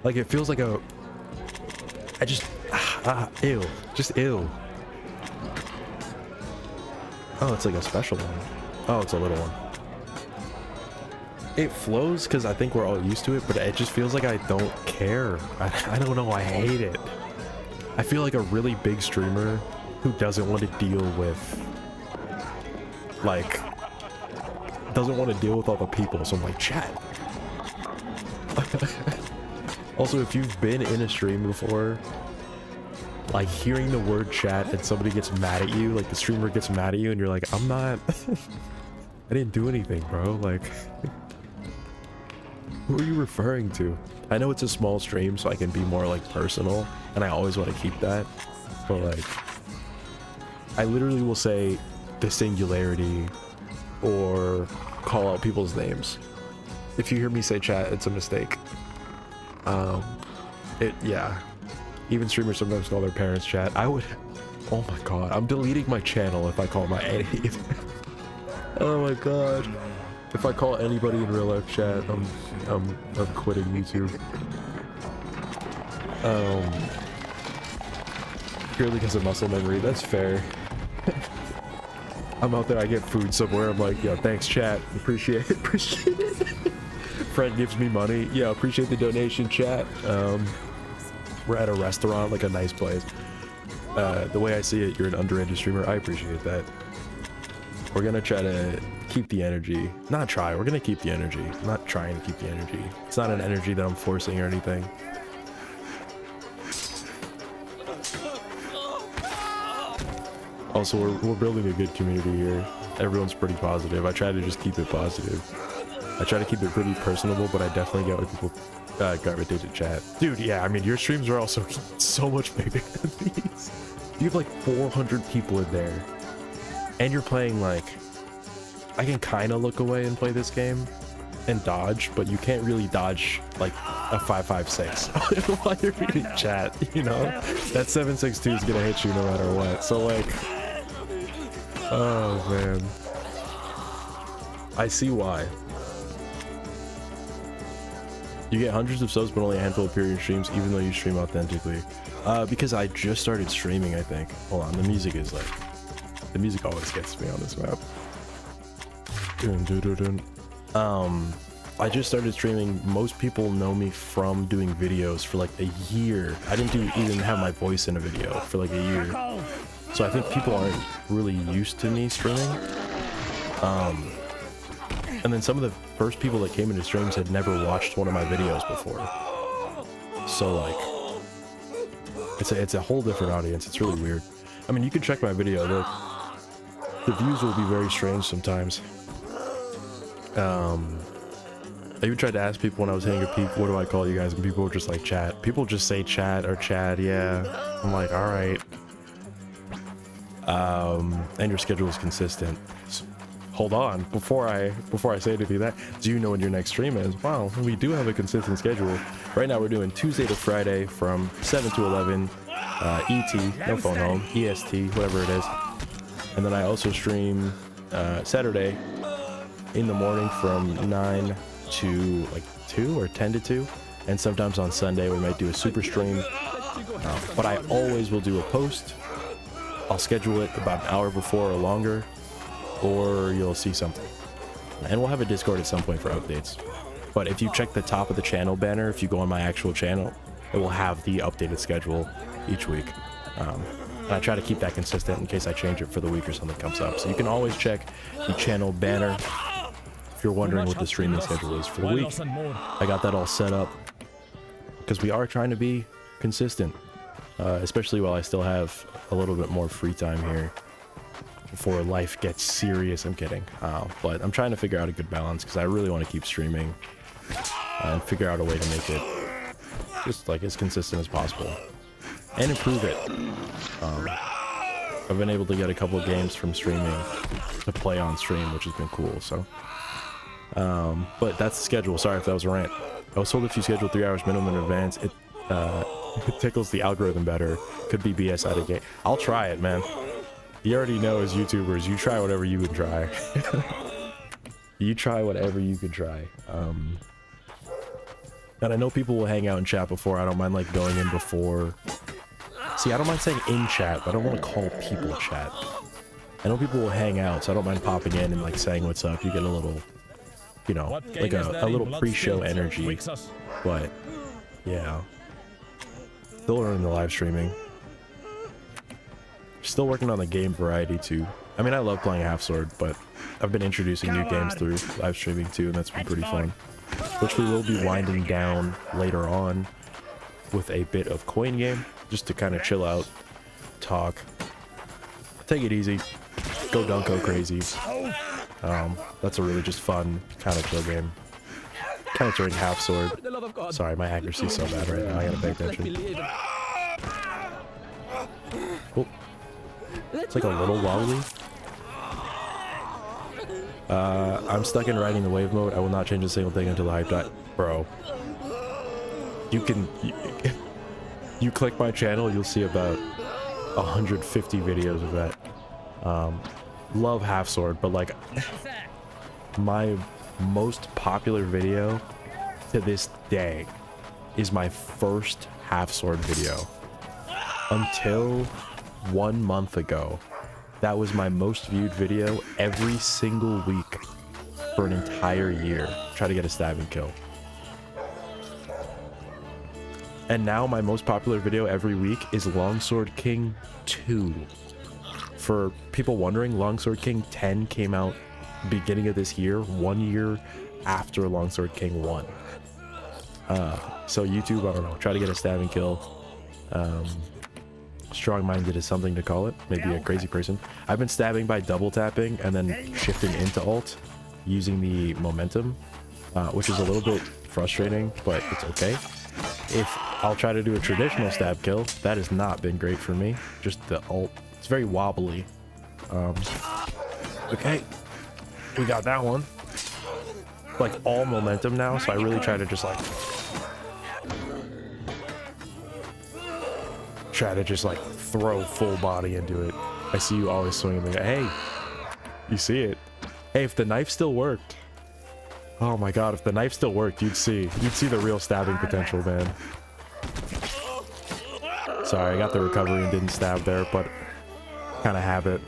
Like, it feels like a... I just... ew. Just ew. Oh, it's like a special one. Oh, it's a little one. It flows because I think we're all used to it, but it just feels like I don't care. I don't know. I hate it. I feel like a really big streamer who doesn't want to deal with... like... doesn't want to deal with all the people, so I'm like, chat. Also, if you've been in a stream before, like hearing the word chat and somebody gets mad at you, like the streamer gets mad at you and you're like, I'm not, I didn't do anything, bro. Like, who are you referring to? I know it's a small stream, so I can be more like personal, and I always want to keep that, but like, I literally will say the singularity or call out people's names. If you hear me say chat, it's a mistake. Yeah. Even streamers sometimes call their parents chat. I would... Oh my god. I'm deleting my channel if I call my... Oh my god. If I call anybody in real life chat, I'm quitting YouTube. Purely because of muscle memory. That's fair. I'm out there, I get food somewhere, I'm like, yo, thanks chat, appreciate it, appreciate it. Friend gives me money, yeah, appreciate the donation, chat. We're at a restaurant, like a nice place. The way I see it, you're an underrated streamer, I appreciate that. We're gonna try to keep the energy, not try, we're gonna keep the energy. I'm not trying to keep the energy. It's not an energy that I'm forcing or anything. Also, we're building a good community here. Everyone's pretty positive. I try to just keep it positive. I try to keep it pretty personable, but I definitely get when people gravitate to chat. Dude, yeah, I mean, your streams are also so much bigger than these. You have like 400 people in there. And you're playing like... I can kind of look away and play this game and dodge, but you can't really dodge like a 5.56 while you're reading chat, you know? That 7.62 is gonna hit you no matter what. So like... Oh, man. I see why. You get hundreds of subs, but only a handful appear in your streams, even though you stream authentically. Because I just started streaming, I think. Hold on, the music is like... The music always gets me on this map. Dun, dun, dun, dun. I just started streaming. Most people know me from doing videos for like a year. I didn't even have my voice in a video for like a year. So I think people aren't really used to me streaming. And then some of the first people that came into streams had never watched one of my videos before. So like, it's a whole different audience. It's really weird. I mean, you can check my video. The views will be very strange sometimes. I even tried to ask people when I was hitting a peak, what do I call you guys? And people were just like, chat. People just say chat or Chad, yeah. I'm like, all right. And your schedule is consistent. So, hold on, before I say anything that, do you know when your next stream is? Wow, we do have a consistent schedule. Right now we're doing Tuesday to Friday from 7 to 11, ET, no phone home, EST, whatever it is. And then I also stream Saturday in the morning from 9 to like 2 or 10 to 2, and sometimes on Sunday we might do a super stream, but I always will do a post. I'll schedule it about an hour before or longer, or you'll see something, and we'll have a Discord at some point for updates. But if you check the top of the channel banner, if you go on my actual channel, it will have the updated schedule each week, and I try to keep that consistent in case I change it for the week or something comes up. So you can always check the channel banner if you're wondering what the streaming schedule is for the week. I got that all set up because we are trying to be consistent, especially while I still have a little bit more free time here before life gets serious. I'm kidding, but I'm trying to figure out a good balance because I really want to keep streaming and figure out a way to make it just like as consistent as possible and improve it. I've been able to get a couple of games from streaming to play on stream, which has been cool. So but that's the schedule. Sorry if that was a rant. I was told if you schedule 3 hours minimum in advance, it tickles the algorithm better. Could be BS out of game. I'll try it, man. You already know, as YouTubers, you try whatever you can try. You try whatever you can try. And I know people will hang out in chat before. I don't mind like going in before. See, I don't mind saying in chat, but I don't want to call people chat. I know people will hang out, so I don't mind popping in and like saying what's up. You get a little, you know, like a little pre-show energy. But yeah, still learning the live streaming. Still working on the game variety too. I mean, I love playing Half Sword, but I've been introducing new games through live streaming too, and that's been pretty fun. Which we will be winding down later on with a bit of coin game, just to kind of chill out, talk, take it easy, go Dunko crazy. That's a really just fun kind of chill game. Kind of during Half Sword. Sorry, my accuracy's so bad right now. I gotta pay attention. Oh. It's like a little wobbly. I'm stuck in riding the wave mode. I will not change a single thing until the hype die. Bro. You click my channel, you'll see about 150 videos of that. Love Half Sword, but like my most popular video to this day is my first Half Sword video. Until 1 month ago, that was my most viewed video every single week for an entire year. Try to get a stabbing kill. And now my most popular video every week is Longsword King 2. For people wondering, Longsword King 10 came out beginning of this year, 1 year after Longsword King 1. So YouTube, I don't know, try to get a stabbing kill. Strong-minded is something to call it. Maybe a crazy person. I've been stabbing by double tapping and then shifting into ult using the momentum, which is a little bit frustrating, but it's okay. If I'll try to do a traditional stab kill, that has not been great for me. Just the ult, it's very wobbly. Okay, we got that one. Like all momentum now, so I really try to just like throw full body into it. I see you always swinging the, hey, you see it. Hey, if the knife still worked, Oh my god, if the knife still worked, you'd see the real stabbing potential, man. Sorry, I got the recovery and didn't stab there, but kind of have it.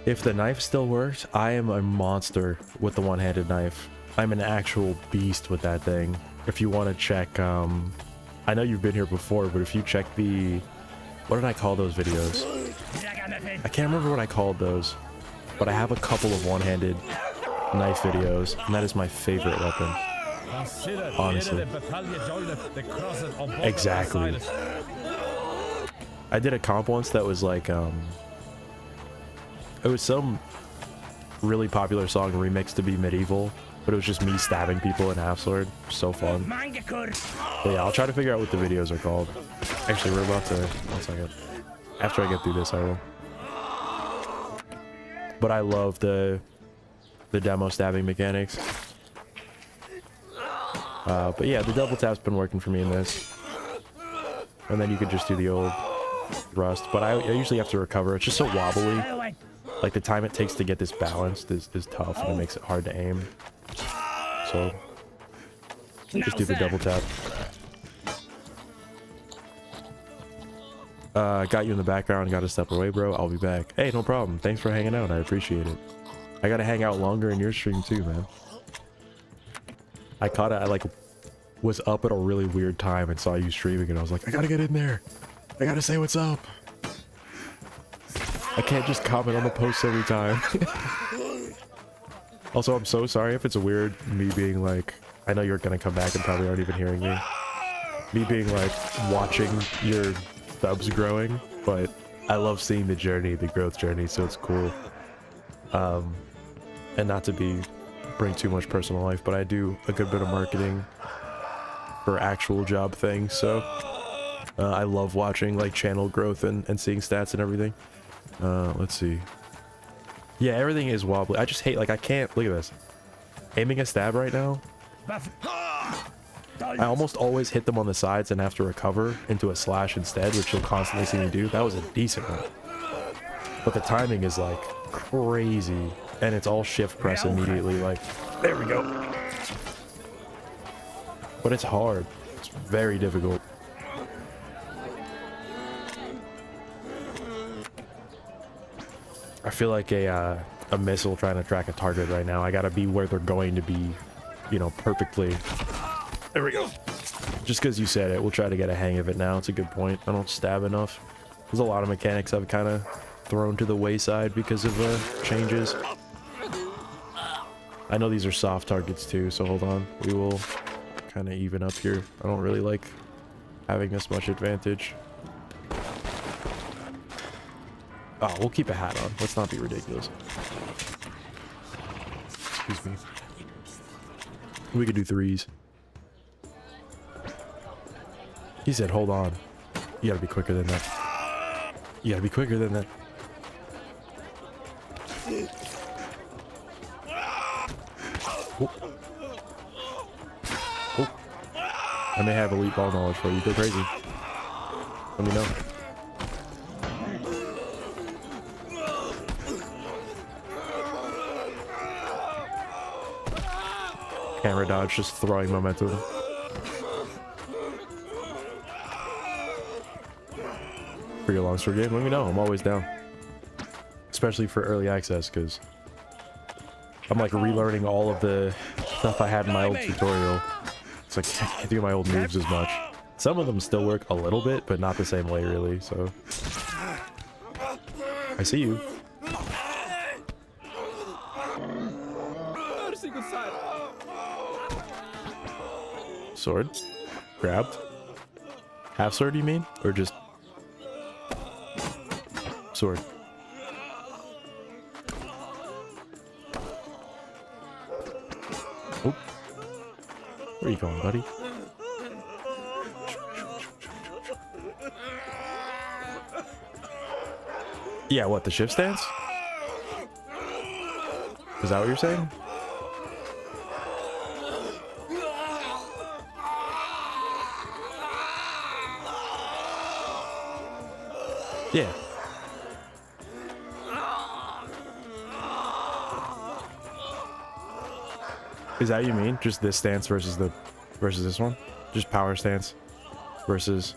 If the knife still worked, I am a monster with the one-handed knife. I'm an actual beast with that thing. If you want to check, I know you've been here before, but if you check the... What did I call those videos? I can't remember what I called those, but I have a couple of one-handed knife videos, and that is my favorite weapon. Honestly. Exactly. I did a comp once that was like, it was some really popular song remixed to be medieval, but it was just me stabbing people in half sword. So fun. But yeah, I'll try to figure out what the videos are called. Actually, we're about to... 1 second. After I get through this, I will. But I love the demo stabbing mechanics. But yeah, the double tap's been working for me in this. And then you could just do the old thrust. But I usually have to recover. It's just so wobbly. Like, the time it takes to get this balanced is tough, and it makes it hard to aim. So, just do the double tap. Got you in the background. Gotta step away, bro. I'll be back. Hey, no problem. Thanks for hanging out. I appreciate it. I gotta hang out longer in your stream too, man. I caught it. I like was up at a really weird time and saw you streaming, and I was like, I gotta get in there. I gotta say what's up. I can't just comment on the posts every time. Also, I'm so sorry if it's weird me being like, I know you're gonna come back and probably aren't even hearing me. Me being like watching your subs growing, but I love seeing the journey, the growth journey, so it's cool. And not to bring too much personal life, but I do a good bit of marketing for actual job things, so I love watching like channel growth and seeing stats and everything. Let's see. Yeah, everything is wobbly. I just hate, like, I can't, look at this. Aiming a stab right now, I almost always hit them on the sides and have to recover into a slash instead, which you'll constantly see me do. That was a decent one. But the timing is like crazy, and it's all shift press immediately, like, there we go. But it's hard. It's very difficult. I feel like a missile trying to track a target right now. I gotta be where they're going to be, you know, perfectly. There we go. Just because you said it, we'll try to get a hang of it now. It's a good point. I don't stab enough. There's a lot of mechanics I've kind of thrown to the wayside because of changes. I know these are soft targets too, so hold on. We will kind of even up here. I don't really like having this much advantage. Oh, we'll keep a hat on. Let's not be ridiculous. Excuse me. We could do threes. He said, hold on. You gotta be quicker than that. You gotta be quicker than that. Oh. Oh. I may have elite ball knowledge for you. Go crazy. Let me know. Camera dodge, just throwing momentum. For your long sword game, let me know. I'm always down. Especially for early access, because I'm like relearning all of the stuff I had in my old tutorial. It's like I can't do my old moves as much. Some of them still work a little bit, but not the same way really, so. I see you. Sword. Grabbed. Half sword, you mean? Or just sword? Oh. Where are you going, buddy? Yeah, what, the shift stance? Is that what you're saying? Yeah. Is that what you mean? Just this stance versus this one? Just power stance versus...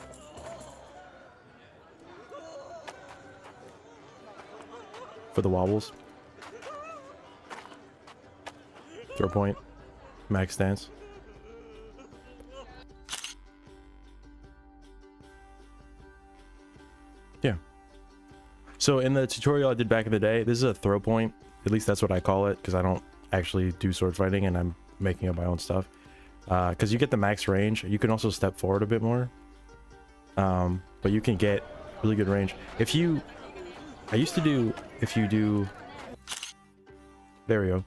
For the wobbles? Throw point. Max stance. Yeah. So in the tutorial I did back in the day, this is a throw point. At least that's what I call it, because I don't actually do sword fighting and I'm making up my own stuff. Because you get the max range. You can also step forward a bit more. But you can get really good range. If you... I used to do... If you do... There we go.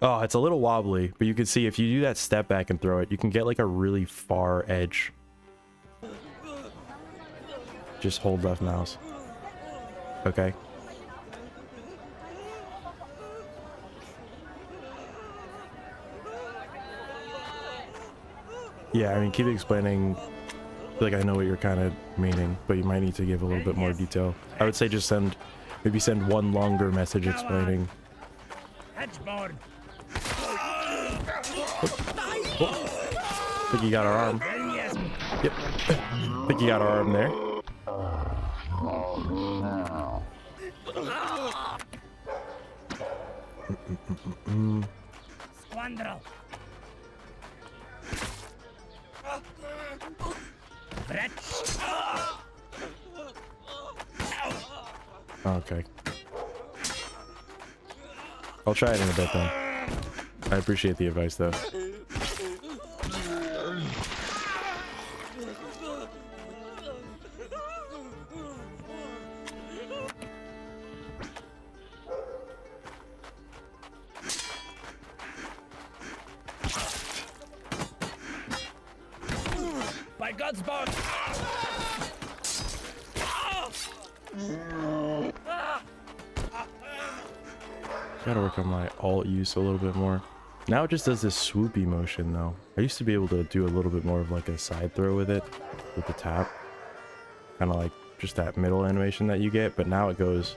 Oh, it's a little wobbly, but you can see if you do that step back and throw it, you can get like a really far edge. Just hold left mouse. Okay. Yeah, I mean, keep explaining. I feel like I know what you're kind of meaning, but you might need to give a little bit more detail. I would say just maybe send one longer message explaining. Hedgeboard. I think you got our arm. Yep. I think you got our arm there. Squandrel. Okay. I'll try it in a bit then. I appreciate the advice though. By God's bond. Gotta work on my alt use a little bit more. Now it just does this swoopy motion though. I used to be able to do a little bit more of like a side throw with it, with the tap. Kind of like just that middle animation that you get, but now it goes...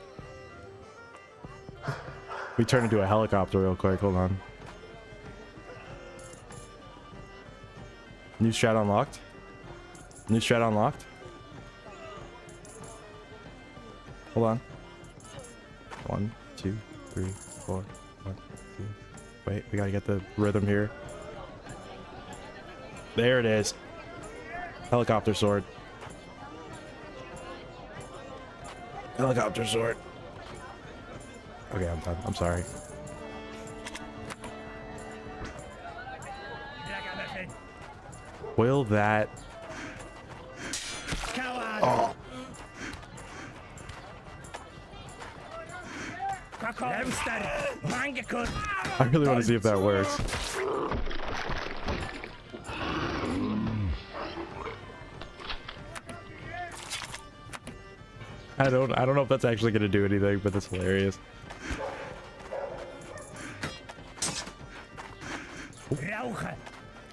We turn into a helicopter real quick, hold on. New strat unlocked? New strat unlocked? Hold on. 1, 2, 3, 4, 1, 2. Wait, we gotta get the rhythm here. There it is. Helicopter sword. Helicopter sword. Okay, I'm done. I'm sorry. Will that... Oh. I really want to see if that works. I don't know if that's actually gonna do anything, but that's hilarious.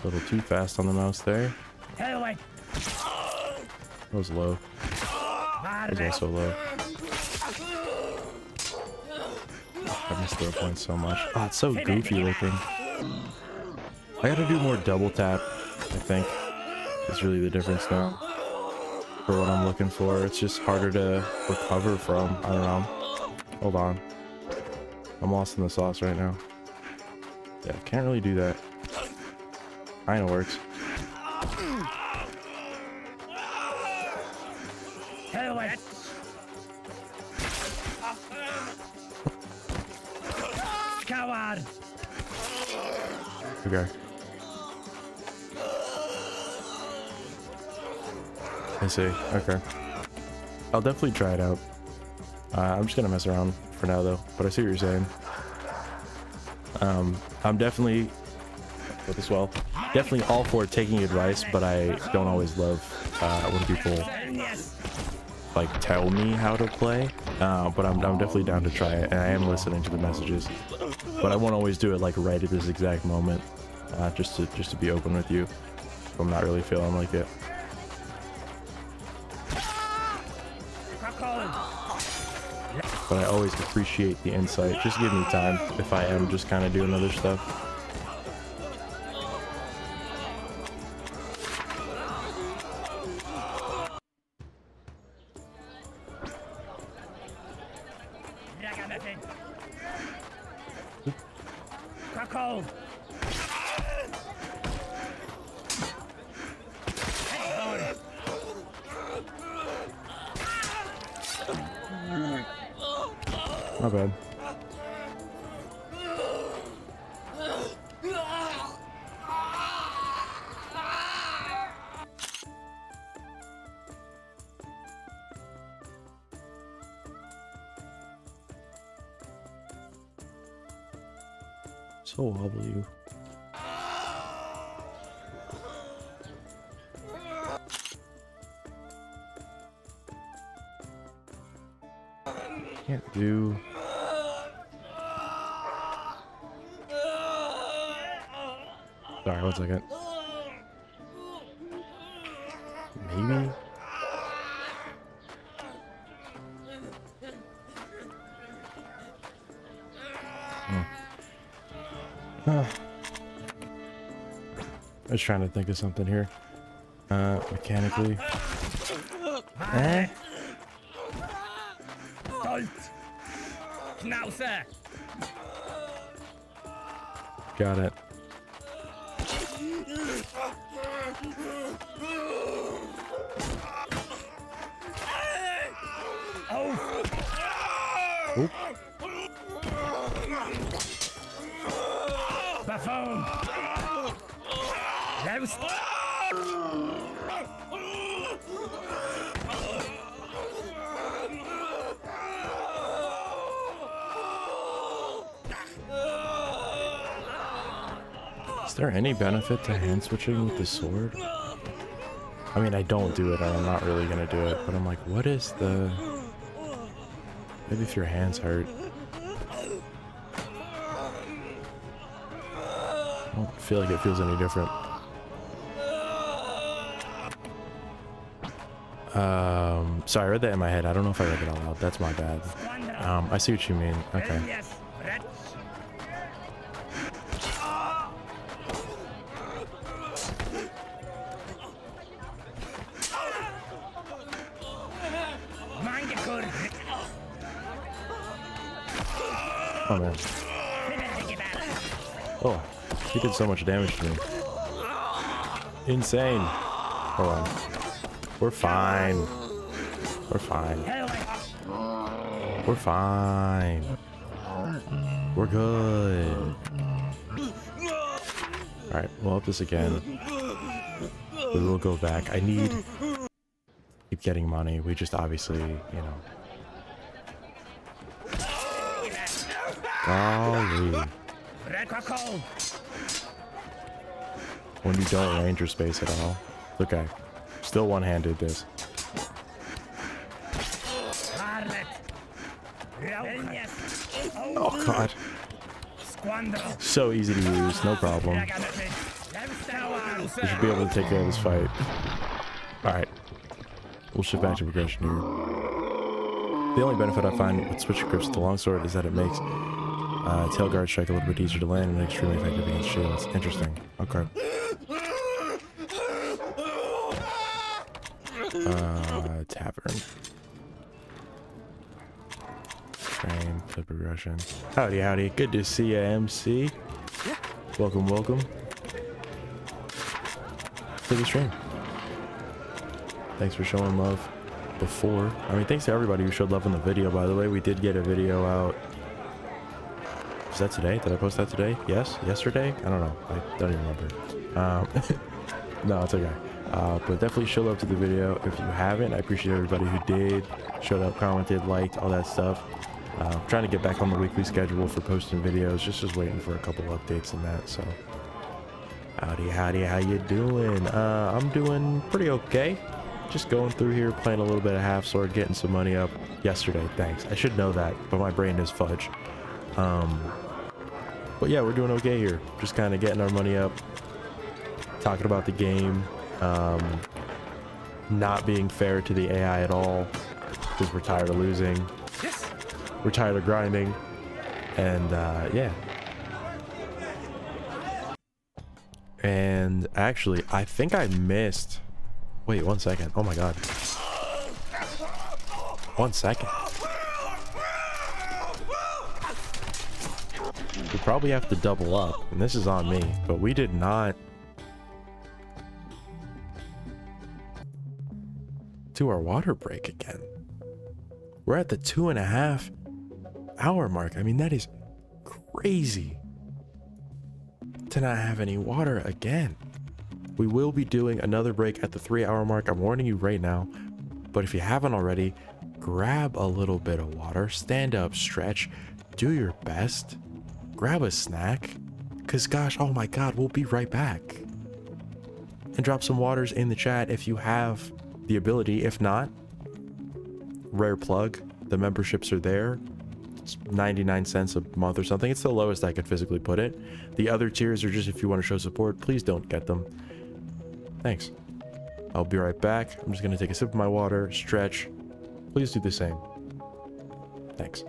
A little too fast on the mouse there. That was low. That was also low. I missed throw points so much. Oh, it's so goofy looking. I gotta do more double tap, I think. It's really the difference now. For what I'm looking for. It's just harder to recover from. I don't know. Hold on. I'm lost in the sauce right now. Yeah, can't really do that. Kinda works. Coward. Okay. I see. Okay. I'll definitely try it out. I'm just gonna mess around for now though, but I see what you're saying. I'm definitely, with this well, definitely all for taking advice, but I don't always love when people like tell me how to play. But I'm definitely down to try it, and I am listening to the messages. But I won't always do it like right at this exact moment, just to be open with you. If I'm not really feeling like it. But I always appreciate the insight. Just give me time if I am just kind of doing other stuff. Cuckold. Hedgehog. My bad. So wobbly. Can't do. Sorry, 1 second. Maybe. I was trying to think of something here. Mechanically. Eh? Halt. Schnauze. Got it. Oop. Buffoon. Louse. Is there any benefit to hand switching with the sword? I mean, I don't do it, or I'm not really gonna do it, but I'm like, what is the... Maybe if your hands hurt. I don't feel like it feels any different. Sorry, I read that in my head. I don't know if I read it out loud. That's my bad. I see what you mean. Okay. Yes, wretch. Mangekur. Oh man. Oh, he did so much damage to me. Insane. Hold on. We're fine. We're fine. We're fine. We're good. Alright, we'll up this again. We will go back. I need... Keep getting money. We just obviously, you know... Golly. When you don't range your space at all. Okay. Still one-handed this. Oh god. So easy to use, no problem. We should be able to take care of this fight. Alright. We'll shift back to progression here. The only benefit I find with switching grips with the longsword is that it makes tail guard strike a little bit easier to land and extremely effective against shields. Interesting. Okay. Tavern. Frame to progression. Howdy, howdy. Good to see ya, MC. Welcome, welcome to the stream. Thanks for showing love before. I mean, thanks to everybody who showed love in the video, by the way. We did get a video out. Is that today? Did I post that today? Yes? Yesterday? I don't know. I don't even remember. No, it's okay. But definitely show love to the video if you haven't. I appreciate everybody who did, showed up, commented, liked, all that stuff. Trying to get back on the weekly schedule for posting videos. Just waiting for a couple updates and that. So, howdy, howdy, how you doing? I'm doing pretty okay. Just going through here, playing a little bit of Half Sword, getting some money up yesterday. Thanks. I should know that, but my brain is fudge. But yeah, we're doing okay here. Just kind of getting our money up, talking about the game. Not being fair to the AI at all, because we're tired of losing. We're tired of grinding, and yeah. And actually, I think I missed. Wait, 1 second. Oh my god. 1 second. probably have to double up, and this is on me, but we did not do our water break again. We're at the 2.5 hour mark. I mean, that is crazy to not have any water again. We will be doing another break at the 3 hour mark. I'm warning you right now, but if you haven't already, grab a little bit of water, stand up, stretch, do your best, grab a snack, because gosh, oh my god, we'll be right back. And drop some waters in the chat if you have the ability. If not, rare plug, the memberships are there. It's 99 cents a month or something. It's the lowest I could physically put it. The other tiers are just if you want to show support. Please don't get them. Thanks. I'll be right back. I'm just going to take a sip of my water, stretch. Please do the same. Thanks.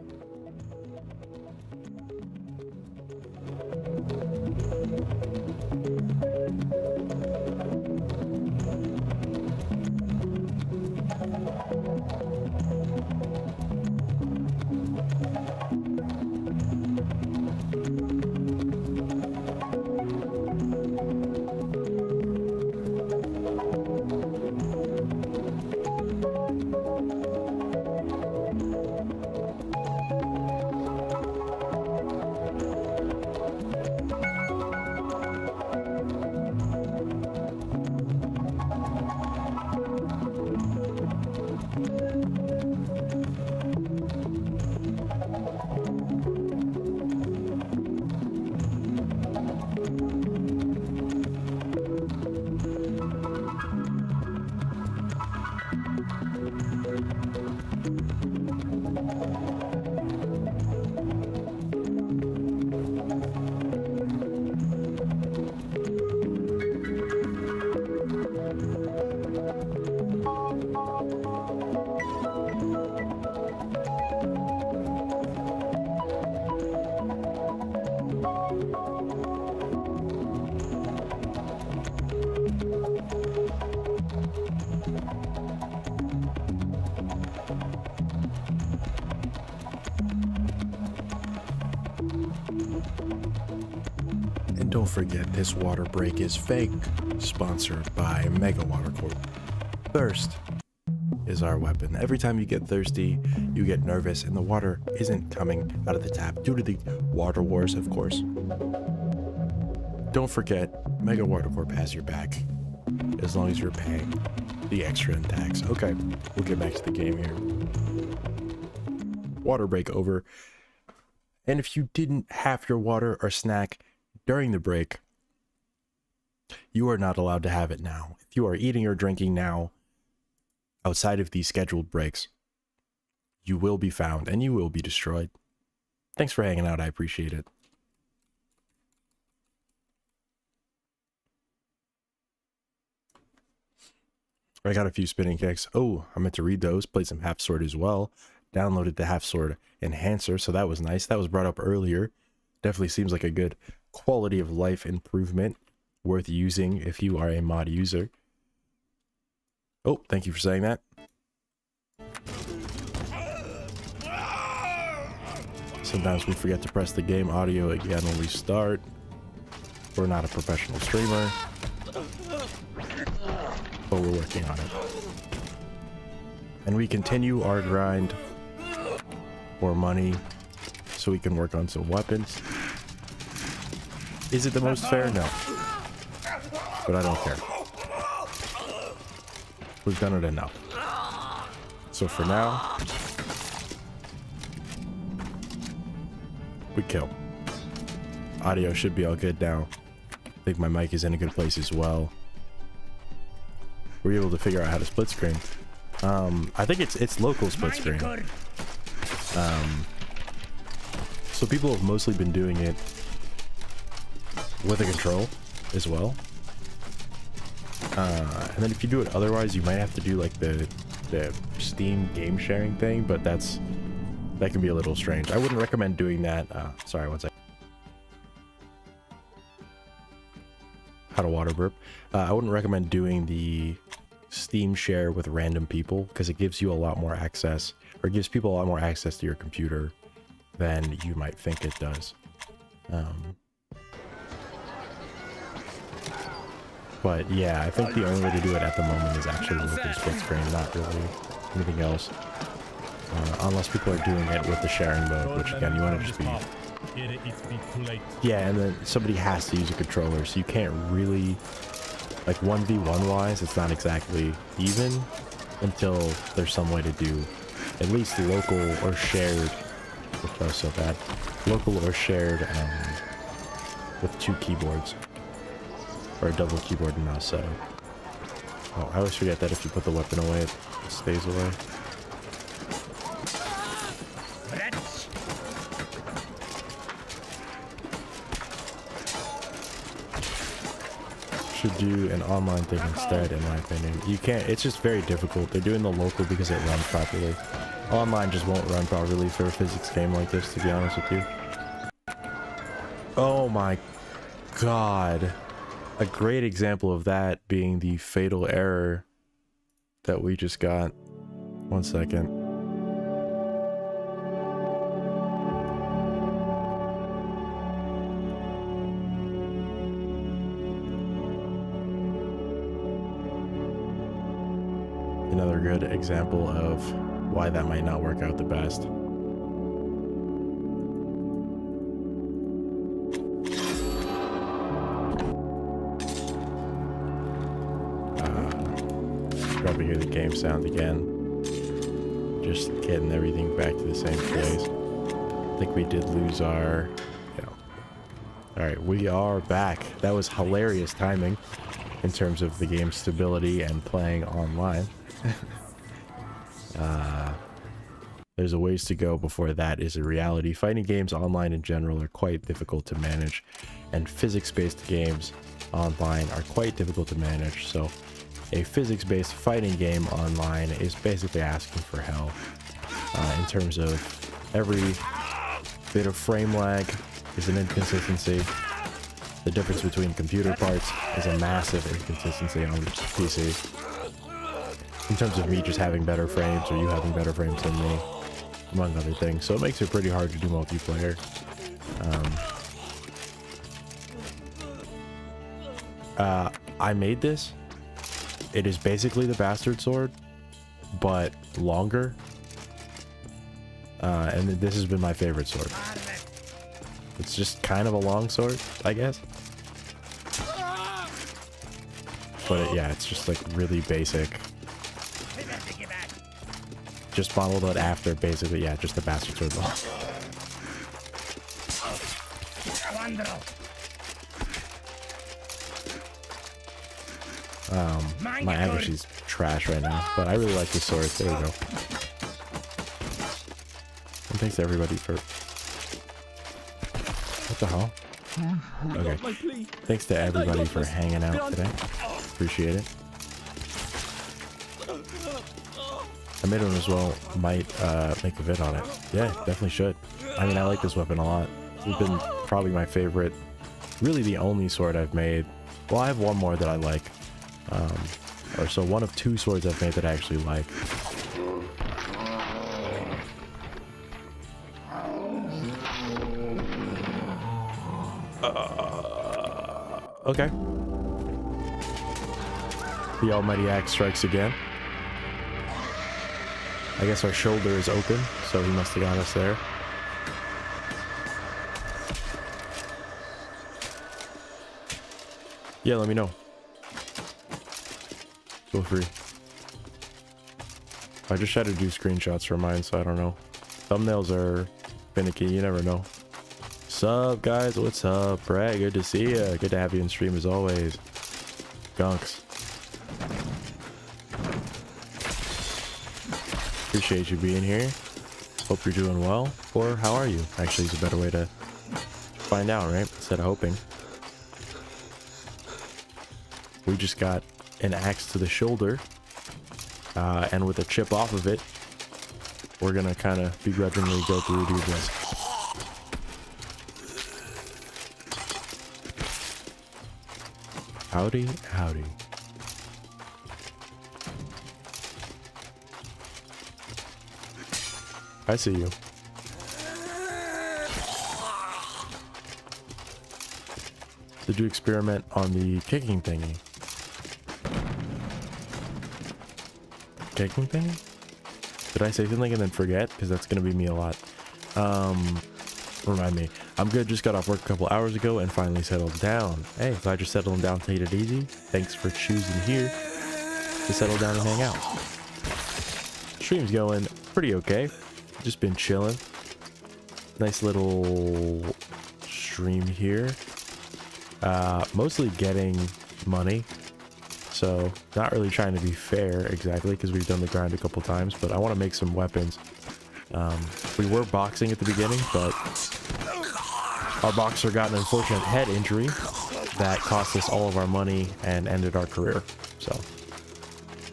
Don't forget, this water break is fake, sponsored by Mega Water Corp. Thirst is our weapon. Every time you get thirsty, you get nervous, and the water isn't coming out of the tap due to the water wars, of course. Don't forget, Mega Water Corp has your back, as long as you're paying the extra in tax. Okay, we'll get back to the game here. Water break over. And if you didn't have your water or snack during the break, you are not allowed to have it now. If you are eating or drinking now outside of these scheduled breaks, you will be found and you will be destroyed. Thanks for hanging out. I appreciate it. I got a few spinning kicks. Oh, I meant to read those. Played some Half Sword as well. Downloaded the Half Sword Enhancer, so that was nice. That was brought up earlier. Definitely seems like a good quality of life improvement, worth using if you are a mod user. Oh, thank you for saying that. Sometimes we forget to press the game audio again when we start. We're not a professional streamer, but we're working on it. And we continue our grind for money so we can work on some weapons. Is it the most fair? No. But I don't care. We've done it enough. So for now, we kill. Audio should be all good now. I think my mic is in a good place as well. We're able to figure out how to split screen. I think it's local split screen. So people have mostly been doing it with a control as well. And then if you do it otherwise, you might have to do like the Steam game sharing thing, but that can be a little strange. I wouldn't recommend doing that. Sorry, one second. How to water burp. I wouldn't recommend doing the Steam share with random people because it gives you a lot more access, or gives people a lot more access to your computer than you might think it does. But yeah, I think the only way to do it at the moment is actually local split screen, not really anything else. Unless people are doing it with the sharing mode, which again, you want to just be... Yeah, and then somebody has to use a controller, so you can't really... Like 1v1 wise, it's not exactly even until there's some way to do at least local or shared. Which that was so bad. Local or shared with 2 keyboards. Or a double keyboard and mouse setup. Oh, I always forget that if you put the weapon away, it stays away. Should do an online thing instead, in my opinion. You can't, it's just very difficult. They're doing the local because it runs properly. Online just won't run properly for a physics game like this, to be honest with you. Oh my god. A great example of that being the fatal error that we just got. 1 second. Another good example of why that might not work out the best. Probably hear the game sound again. Just getting everything back to the same place. I think we did lose our... Yeah. Alright, we are back. That was hilarious timing in terms of the game's stability and playing online. There's a ways to go before that is a reality. Fighting games online in general are quite difficult to manage, and physics-based games online are quite difficult to manage, so a physics-based fighting game online is basically asking for help. In terms of every bit of frame lag is an inconsistency. The difference between computer parts is a massive inconsistency on PC. In terms of me just having better frames or you having better frames than me, among other things. So it makes it pretty hard to do multiplayer. I made this. It is basically the bastard sword, but longer. And this has been my favorite sword. It's just kind of a long sword, I guess. But yeah, it's just like really basic. Just modeled it after basically, yeah, just the bastard sword long. My accuracy's trash right now, but I really like this sword. There we go. And thanks to everybody for... What the hell? Okay. Thanks to everybody for hanging out today. Appreciate it. I made one as well. Might make a vid on it. Yeah, definitely should. I mean, I like this weapon a lot. It's been probably my favorite. Really the only sword I've made. Well, I have one more that I like. Or so one of 2 swords I've made that I actually like. Okay. The almighty axe strikes again. I guess our shoulder is open, so he must have got us there. Yeah, let me know. Feel free. I just try to do screenshots for mine, so I don't know. Thumbnails are finicky, you never know. Sup, guys? What's up, Brad? Good to see ya. Good to have you in stream as always. Gunks. Appreciate you being here. Hope you're doing well. Or how are you? Actually, is a better way to find out, right? Instead of hoping. We just got an axe to the shoulder. And with a chip off of it, we're gonna kind of begrudgingly go through do this. Howdy, howdy. I see you. to do experiment on the kicking thingy. Kicking thingy? Did I say something and then forget? Because that's gonna be me a lot. Remind me. I'm good, just got off work a couple hours ago and finally settled down. Hey, glad you're settling down, taking it easy. Thanks for choosing here to settle down and hang out. Stream's going pretty okay. Just been chilling. Nice little stream here. Mostly getting money. So not really trying to be fair exactly because we've done the grind a couple times, but I want to make some weapons. We were boxing at the beginning, but our boxer got an unfortunate head injury that cost us all of our money and ended our career. So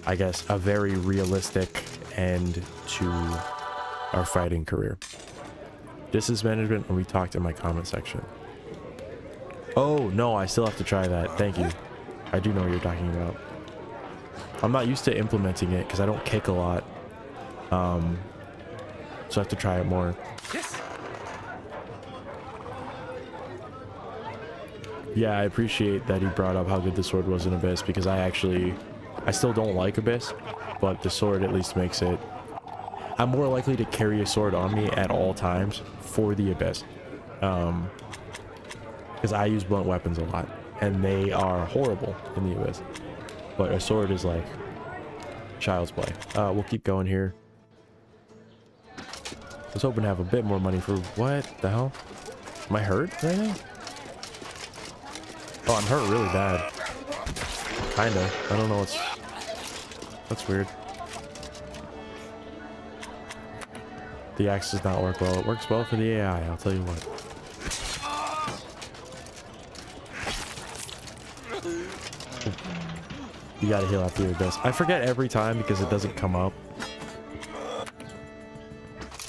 I guess a very realistic end to our fighting career. Distance management when we talked in my comment section. Oh no, I still have to try that. Thank you. I do know what you're talking about. I'm not used to implementing it because I don't kick a lot. So I have to try it more. Yeah, I appreciate that he brought up how good the sword was in Abyss because I still don't like Abyss, but the sword at least makes it... I'm more likely to carry a sword on me at all times for the Abyss. Because I use blunt weapons a lot, and they are horrible in the Abyss. But a sword is like child's play. We'll keep going here. I was hoping to have a bit more money for... What the hell? Am I hurt right now? Oh, I'm hurt really bad. Kinda. I don't know what's... That's weird. The axe does not work well. It works well for the AI, I'll tell you what. You gotta heal after your best. I forget every time because it doesn't come up.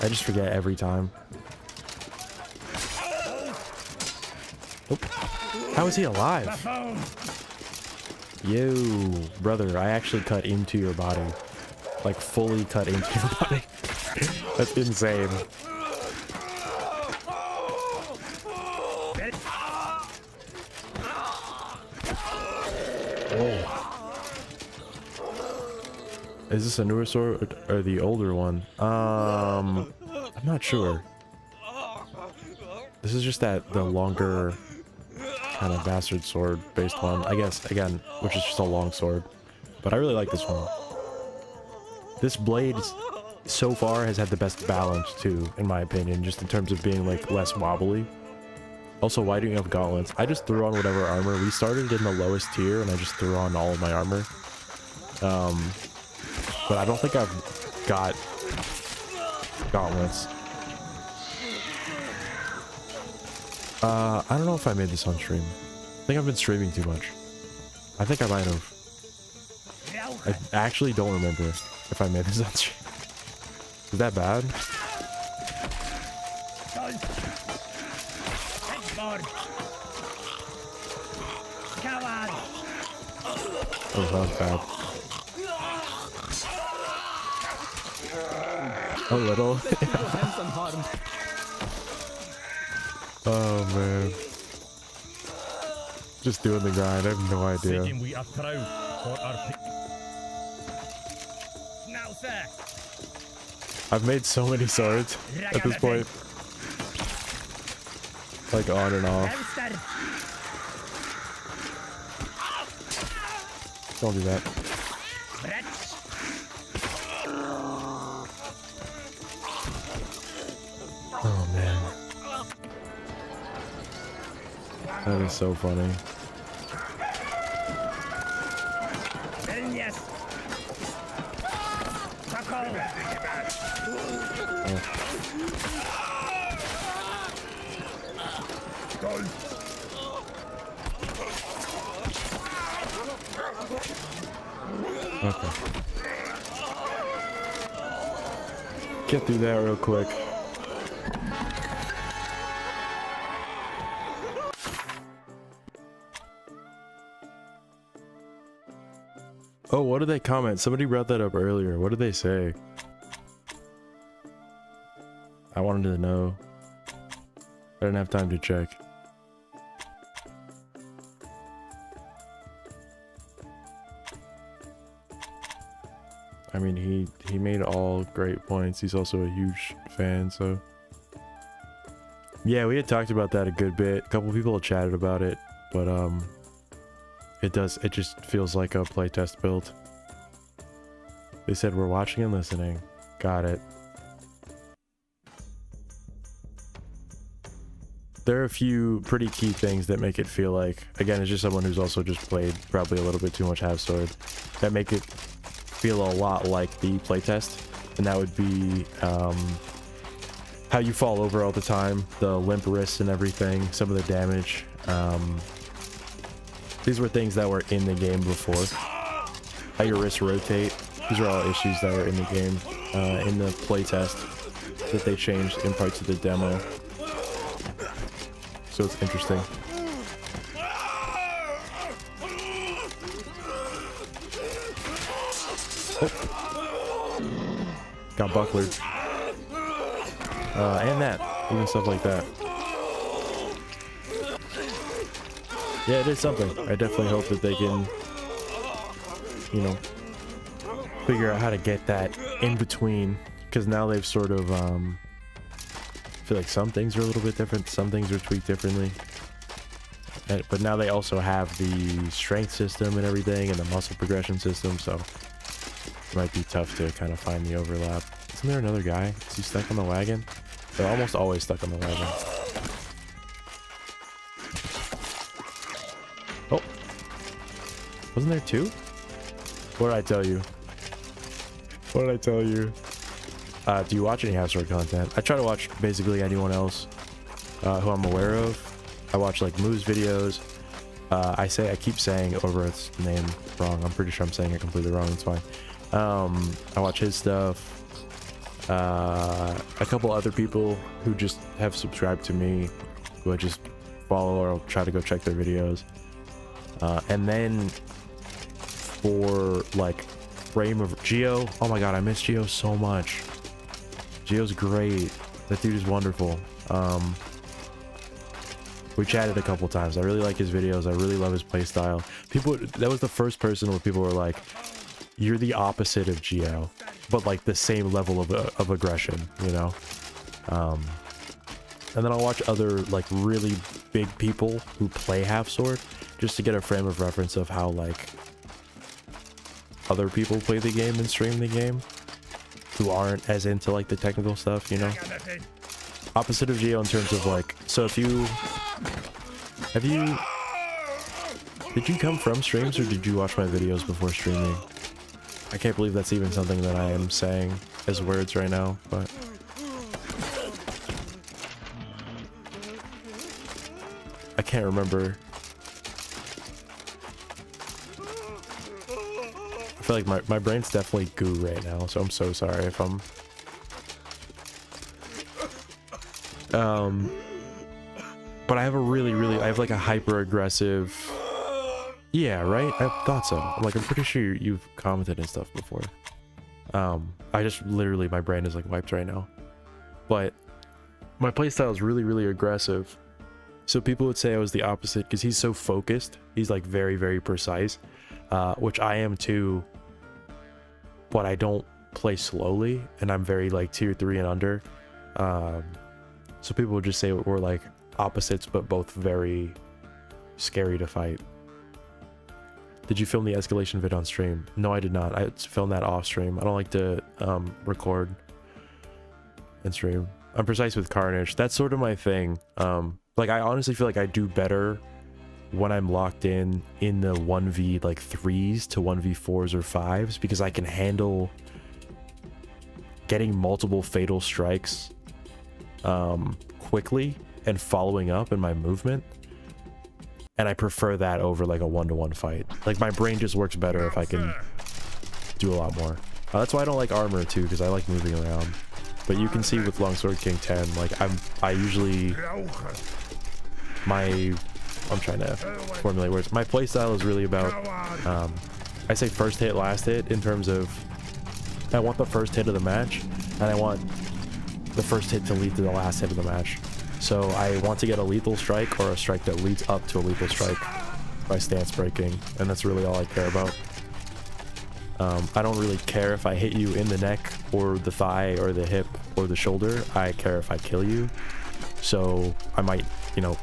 I just forget every time. Nope. How is he alive? Yo, brother, I actually cut into your body. Like, fully cut into your body. That's insane. Oh. Is this a newer sword or the older one? I'm not sure. This is just the longer kind of bastard sword based one, I guess, again, which is just a long sword. But I really like this one. This blade so far has had the best balance too, in my opinion, just in terms of being like less wobbly. Also, why do you have gauntlets? I just threw on whatever armor. We started in the lowest tier and I just threw on all of my armor. But I don't think I've got gauntlets. I don't know if I made this on stream. I think I've been streaming too much. I think I might have. I actually don't remember if I made this on stream. Is that bad? Oh, that was bad. A little. Oh man. Just doing the grind, I have no idea. I've made so many swords at this point. Like on and off. Don't do that. Oh man. That is so funny. Okay. Get through that real quick. Oh, what did they comment? Somebody brought that up earlier. What did they say? I wanted to know. I didn't have time to check. I mean, he made all great points. He's also a huge fan, so yeah, we had talked about that a good bit. A couple people had chatted about it, but it just feels like a playtest build. They said we're watching and listening. Got it. There are a few pretty key things that make it feel like, again, it's just someone who's also just played probably a little bit too much Half Sword, that make it feel a lot like the playtest, and that would be how you fall over all the time, the limp wrists and everything, some of the damage. These were things that were in the game before. How your wrists rotate. These are all issues that were in the game, in the playtest, that they changed in parts of the demo. So it's interesting. Oh. Got bucklered. And that. Even stuff like that. Yeah, it is something. I definitely hope that they can, you know, figure out how to get that in between. Because now they've sort of, I feel like some things are a little bit different. Some things are tweaked differently. But now they also have the strength system and everything, and the muscle progression system, so it might be tough to kind of find the overlap. Isn't there another guy? Is he stuck on the wagon? They're almost always stuck on the wagon. Oh. Wasn't there two? What did I tell you? What did I tell you? Do you watch any Half Sword content? I try to watch basically anyone else who I'm aware of. I watch like Moo's videos. I keep saying Overearth's name wrong. I'm pretty sure I'm saying it completely wrong. It's fine. I watch his stuff. A couple other people who just have subscribed to me, who I just follow or I'll try to go check their videos. And then for like frame of Geo, oh my god, I miss Geo so much. Geo's great. That dude is wonderful. We chatted a couple times. I really like his videos. I really love his playstyle. That was the first person where people were like, you're the opposite of Geo, but like the same level of aggression, you know? And then I'll watch other like really big people who play Half Sword just to get a frame of reference of how like other people play the game and stream the game who aren't as into like the technical stuff, you know? Opposite of Geo in terms of like, so did you come from streams or did you watch my videos before streaming? I can't believe that's even something that I am saying as words right now, but I can't remember. I feel like my brain's definitely goo right now, so I'm so sorry if I'm but I have I have like a hyper aggressive, yeah, right? I thought so. I'm pretty sure you've commented and stuff before. I just literally, my brain is like wiped right now. But my playstyle is really aggressive. So people would say I was the opposite because he's so focused. He's like very precise, which I am too. But I don't play slowly, and I'm very like tier 3 and under. So people would just say we're like opposites, but both very scary to fight. Did you film the escalation vid on stream? No, I did not. I filmed that off stream. I don't like to record and stream. I'm precise with Carnage. That's sort of my thing. Like I honestly feel like I do better when I'm locked in the 1v like 3s to 1v4s or 5s, because I can handle getting multiple fatal strikes quickly and following up in my movement, and I prefer that over like a 1-to-1 fight. Like my brain just works better if I can do a lot more. That's why I don't like armor too, because I like moving around. But you can see with Longsword King 10, like I usually I'm trying to formulate words. My playstyle is really about I say first hit, last hit, in terms of I want the first hit of the match, and I want the first hit to lead to the last hit of the match. So I want to get a lethal strike or a strike that leads up to a lethal strike by stance breaking, and that's really all I care about. I don't really care if I hit you in the neck or the thigh or the hip or the shoulder. I care if I kill you. So I might, you know,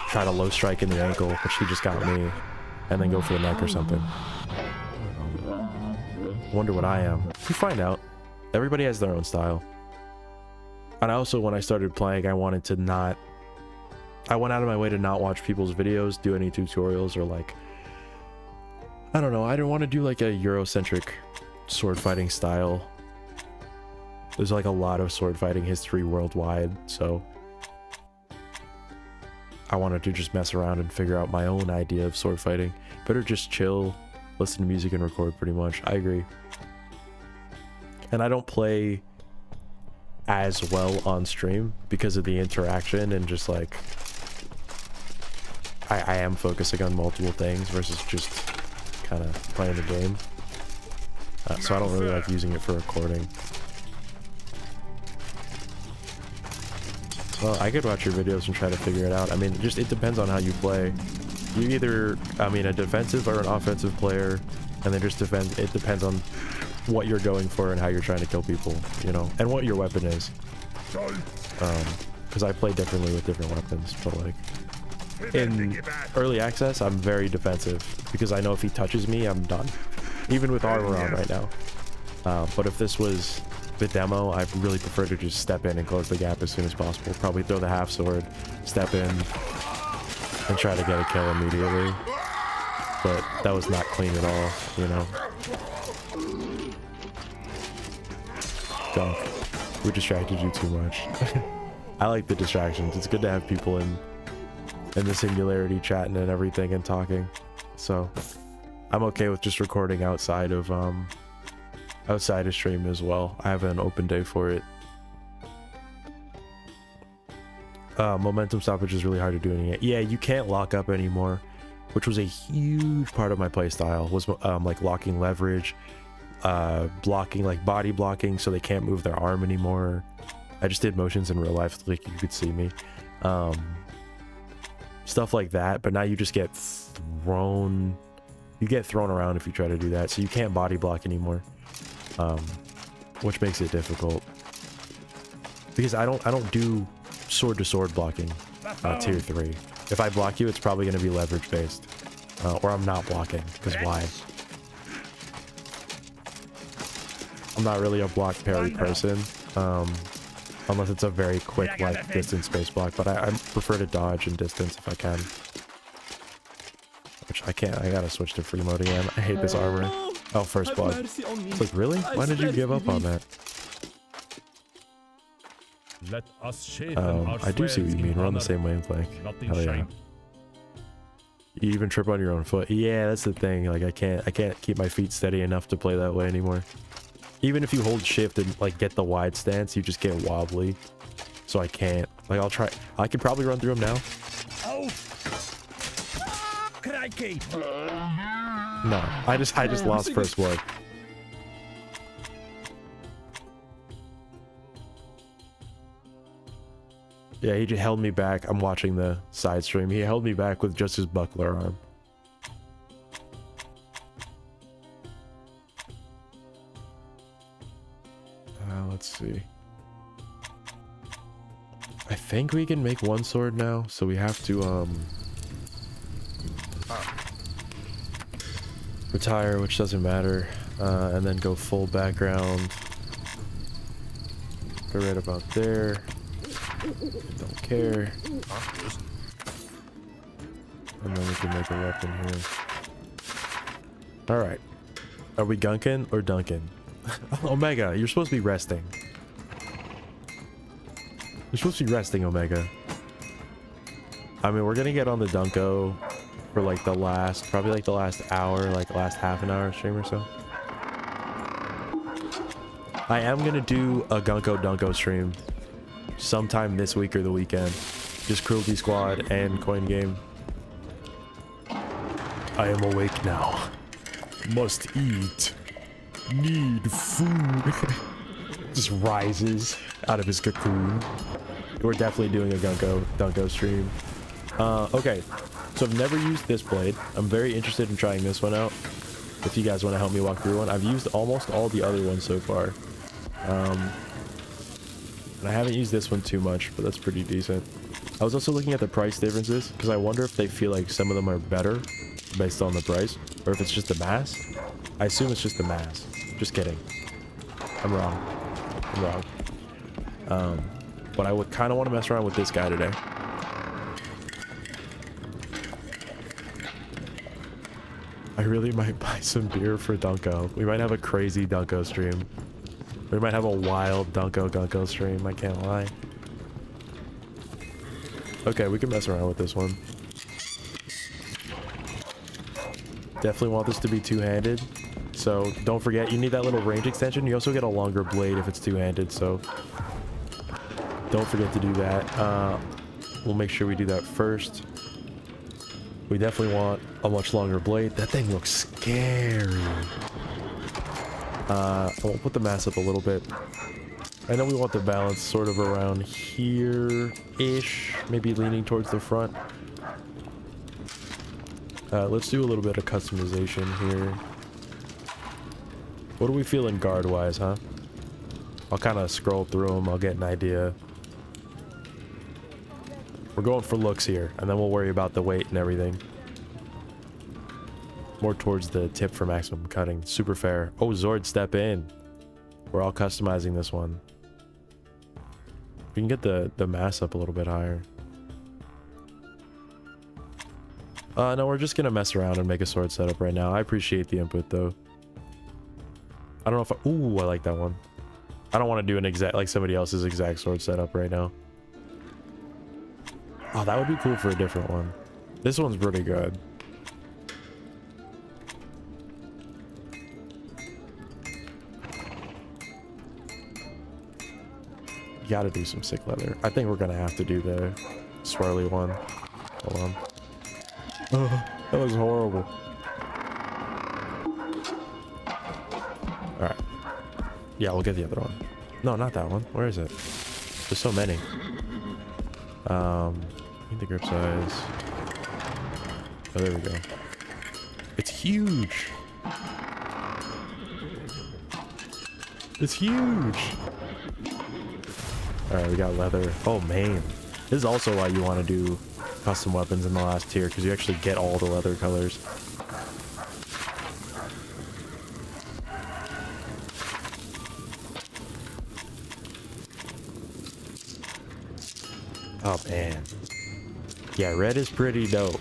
try to low strike in the ankle, which he just got me, and then go for the neck or something. Wonder what I am. You find out. Everybody has their own style. And also, when I started playing, I went out of my way to not watch people's videos, do any tutorials, or like, I don't know, I didn't want to do like a Eurocentric sword fighting style. There's like a lot of sword fighting history worldwide, so I wanted to just mess around and figure out my own idea of sword fighting. Better just chill, listen to music, and record pretty much. I agree. And I don't play as well on stream because of the interaction and just like I am focusing on multiple things versus just kind of playing the game. So I don't really like using it for recording. Well, I could watch your videos and try to figure it out. I mean, it depends on how you play. You either, I mean, a defensive or an offensive player, and then just defend. It depends on what you're going for and how you're trying to kill people, you know, and what your weapon is. Because I play differently with different weapons, but like in early access, I'm very defensive because I know if he touches me, I'm done. Even with armor on right now. But if this was the demo, I really prefer to just step in and close the gap as soon as possible. Probably throw the half sword, step in, and try to get a kill immediately. But that was not clean at all, you know. Dunk. We distracted you too much. I like the distractions. It's good to have people in the singularity chatting and everything and talking. So I'm okay with just recording outside of stream as well. I have an open day for it. Momentum stoppage is really hard to do in it. Yeah, you can't lock up anymore, which was a huge part of my playstyle, was like locking leverage, blocking, like body blocking so they can't move their arm anymore. I just did motions in real life like you could see me. Stuff like that, but now you just get thrown. You get thrown around if you try to do that, so you can't body block anymore, which makes it difficult. Because I don't do sword to sword blocking, tier 3. If I block you, it's probably going to be leverage based, or I'm not blocking. Because why? I'm not really a block parry person, unless it's a very quick like distance based block. But I prefer to dodge and distance if I can. Which I can't. I gotta switch to free mode again. I hate this armor. Oh, first blood. It's like, really? Why did you give up on that? Let us sharpen our I do see what you swords mean. in We're on the honor, same wavelength. nothing Hell yeah. shame. You even trip on your own foot. Yeah, that's the thing. Like I can't keep my feet steady enough to play that way anymore. Even if you hold shift and like get the wide stance, you just get wobbly. So I can't. Like I'll try. I could probably run through them now. Oh! Crikey! No, I just lost first blood. Yeah, he just held me back. I'm watching the side stream. He held me back with just his buckler arm. Let's see. I think we can make one sword now, so we have to retire, which doesn't matter, and then go full background. Go right about there. Don't care. And then we can make a weapon here. Alright. Are we gunking or dunking? Omega, you're supposed to be resting. You're supposed to be resting, Omega. I mean, we're gonna get on the Dunko for like the last, probably like the last hour, like the last half an hour stream or so. I am gonna do a Gunko Dunko stream sometime this week or the weekend. Just Cruelty Squad and Coin Game. I am awake now. Must eat. Need food. Just rises out of his cocoon. We're definitely doing a Dunko stream. Okay, so I've never used this blade. I'm very interested in trying this one out. if you guys want to help me walk through one. I've used almost all the other ones so far. And I haven't used this one too much, but that's pretty decent. I was also looking at the price differences because I wonder if they feel like some of them are better based on the price, or if it's just the mass. I assume it's just the mass. Just kidding. I'm wrong. But I would kind of want to mess around with this guy today. I really might buy some beer for Dunko. We might have a crazy Dunko stream. We might have a wild Dunko stream, I can't lie. Okay, we can mess around with this one. Definitely want this to be two-handed. So don't forget, you need that little range extension. You also get a longer blade if it's two-handed, so don't forget to do that. We'll make sure we do that first. We definitely want a much longer blade. That thing looks scary. We'll put the mass up a little bit. I know we want the balance sort of around here-ish, maybe leaning towards the front. Let's do a little bit of customization here. What are we feeling guard-wise, huh? I'll kind of scroll through them. I'll get an idea. We're going for looks here, and then we'll worry about the weight and everything. More towards the tip for maximum cutting. Super fair. Oh, Zord, step in. We're all customizing this one. We can get the mass up a little bit higher. No, we're just gonna mess around and make a sword setup right now. I appreciate the input, though. I don't know if I... Ooh, I like that one. I don't want to do an exact... like somebody else's exact sword setup right now. Oh, that would be cool for a different one. This one's pretty good. You gotta do some sick leather. I think we're gonna have to do the swirly one. Hold on. Oh, that was horrible. Alright. Yeah, we'll get the other one. No, not that one. Where is it? There's so many. Need the grip size. Oh, there we go. It's huge. It's huge. Alright, we got leather. Oh, man. This is also why you want to do custom weapons in the last tier, because you actually get all the leather colors. Oh, man. Yeah, red is pretty dope.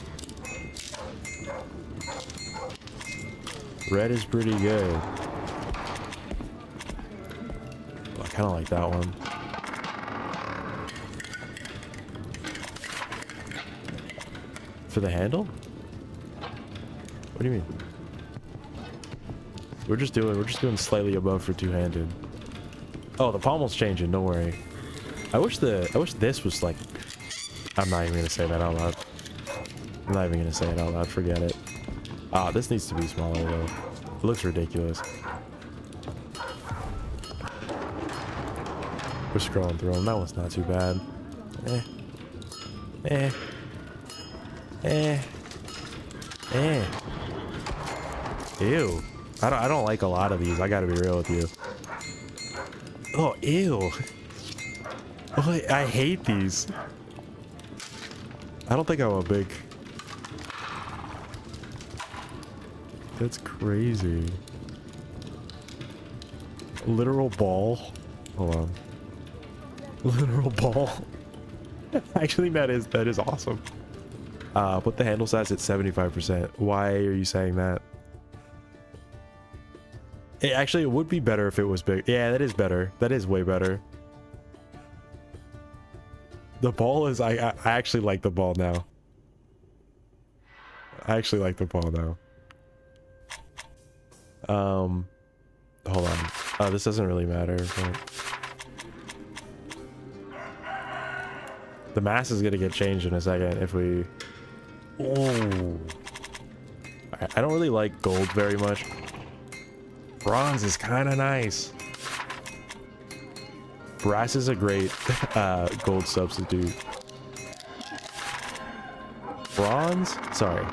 Red is pretty good. Oh, I kind of like that one. For the handle? What do you mean? We're just doing slightly above for two-handed. Oh, the pommel's changing, don't worry. I wish this was like... I'm not even gonna say that out loud. I'm not even gonna say it out loud, forget it. Ah, this needs to be smaller though. It looks ridiculous. We're scrolling through them. That one's not too bad. Ew. I don't like a lot of these. I gotta be real with you. Oh, ew. Oh, I hate these. I don't think I'm a big... That's crazy. Literal ball. Hold on. Literal ball. I actually think that is awesome. Put the handle size at 75%. Why are you saying that? It would be better if it was big. Yeah, that is better. That is way better. The ball is... I actually like the ball now. I actually like the ball now. Hold on. Oh, this doesn't really matter. But... The mass is gonna get changed in a second if we... Oh. I don't really like gold very much. Bronze is kind of nice. Brass is a great gold substitute. Bronze? Sorry.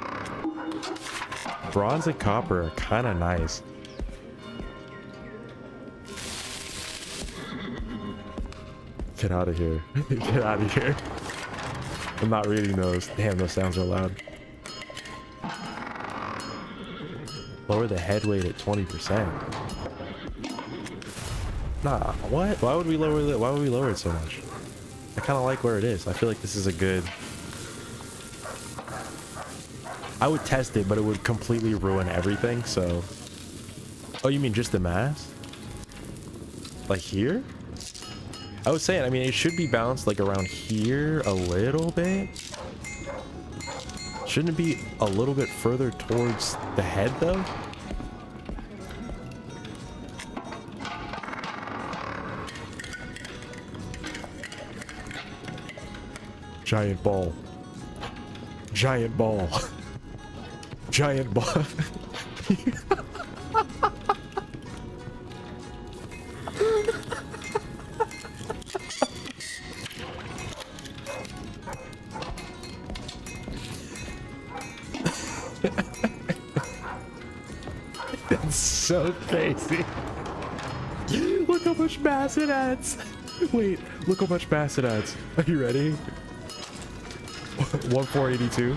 Bronze and copper are kind of nice. Get out of here. Get out of here. I'm not reading those. Damn, those sounds are loud. Lower the head weight at 20%. Nah, what? Why would we lower it? Why would we lower it so much? I kind of like where it is. I feel like this is a good... I would test it, but it would completely ruin everything, so... Oh, you mean just the mass? Like here? I was saying, I mean, it should be balanced like around here a little bit. Shouldn't it be a little bit further towards the head, though? Giant ball. Giant ball. Giant ball. That's so crazy. Look how much mass it adds. Wait, look how much mass it adds. Are you ready? 1482.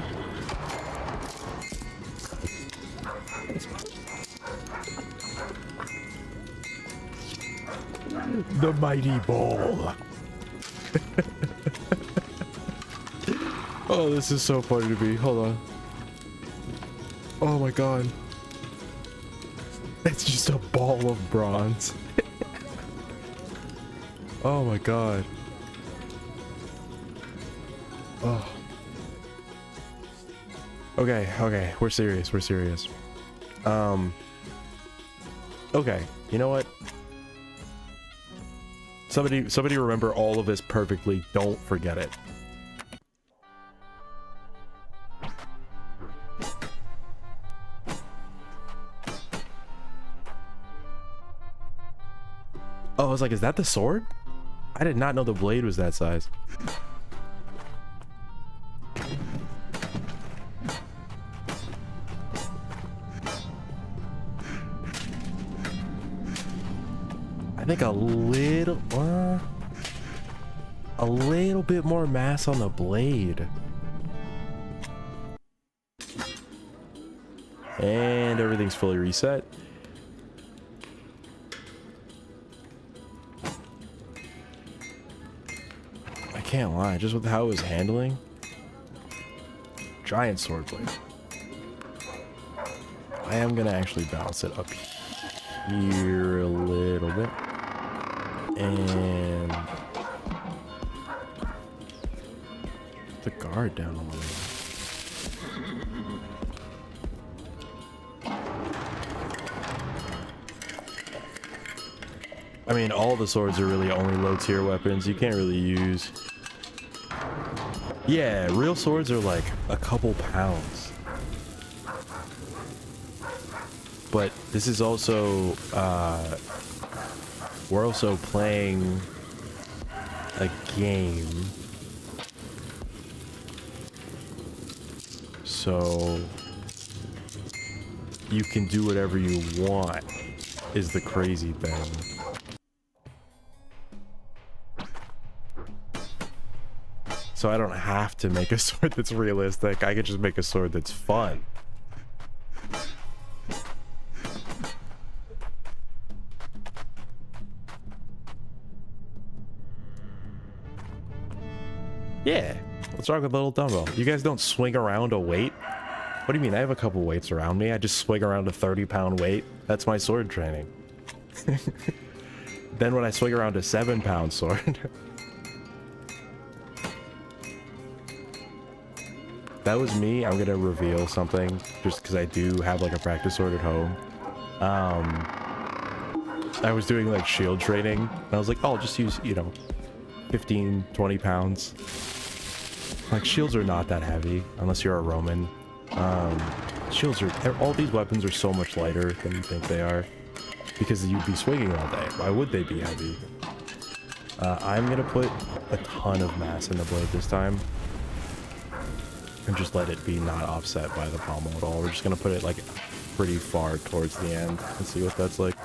The mighty ball. Oh, this is so funny to me. Hold on. Oh my god. It's just a ball of bronze. Oh my god. Oh. Okay, okay, we're serious, we're serious. Okay, you know what? Somebody remember all of this perfectly. Don't forget it. Oh, I was like, is that the sword? I did not know the blade was that size. I think a little bit more mass on the blade. And everything's fully reset. I can't lie, just with how it was handling. Giant sword blade. I am gonna actually balance it up here a little bit. And the guard down a little bit. I mean, all the swords are really only low tier weapons. You can't really use... Yeah, real swords are like a couple pounds. But this is also, we're also playing a game. So you can do whatever you want, is the crazy thing. So I don't have to make a sword that's realistic. I could just make a sword that's fun. Yeah, what's wrong with a little dumbbell? You guys don't swing around a weight? What do you mean? I have a couple weights around me. I just swing around a 30-pound weight. That's my sword training. Then when I swing around a 7-pound sword... That was me. I'm gonna reveal something just because I do have like a practice sword at home. I was doing like shield training and I was like, oh, I'll just use, you know, 15, 20 pounds. Like, shields are not that heavy unless you're a Roman. Shields are, all these weapons are so much lighter than you think they are because you'd be swinging all day. Why would they be heavy? I'm gonna put a ton of mass in the blade this time. and just let it be not offset by the pommel at all. We're just gonna put it like pretty far towards the end and see what that's like.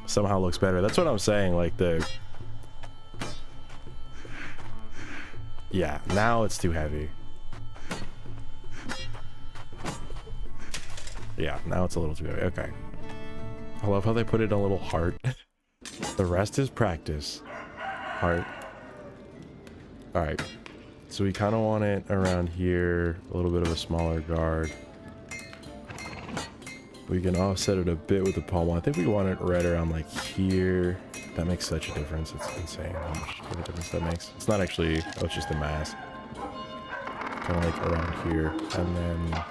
Somehow looks better. That's what I'm saying, like the... Yeah, now it's too heavy. Yeah, now it's a little too heavy. Okay. I love how they put it in a little heart. The rest is practice. Heart. Alright. So we kind of want it around here. A little bit of a smaller guard. We can offset it a bit with the pommel. I think we want it right around like here. That makes such a difference. It's insane how much of a difference that makes. It's not actually... Oh, it's just the mass. Kind of like around here. And then...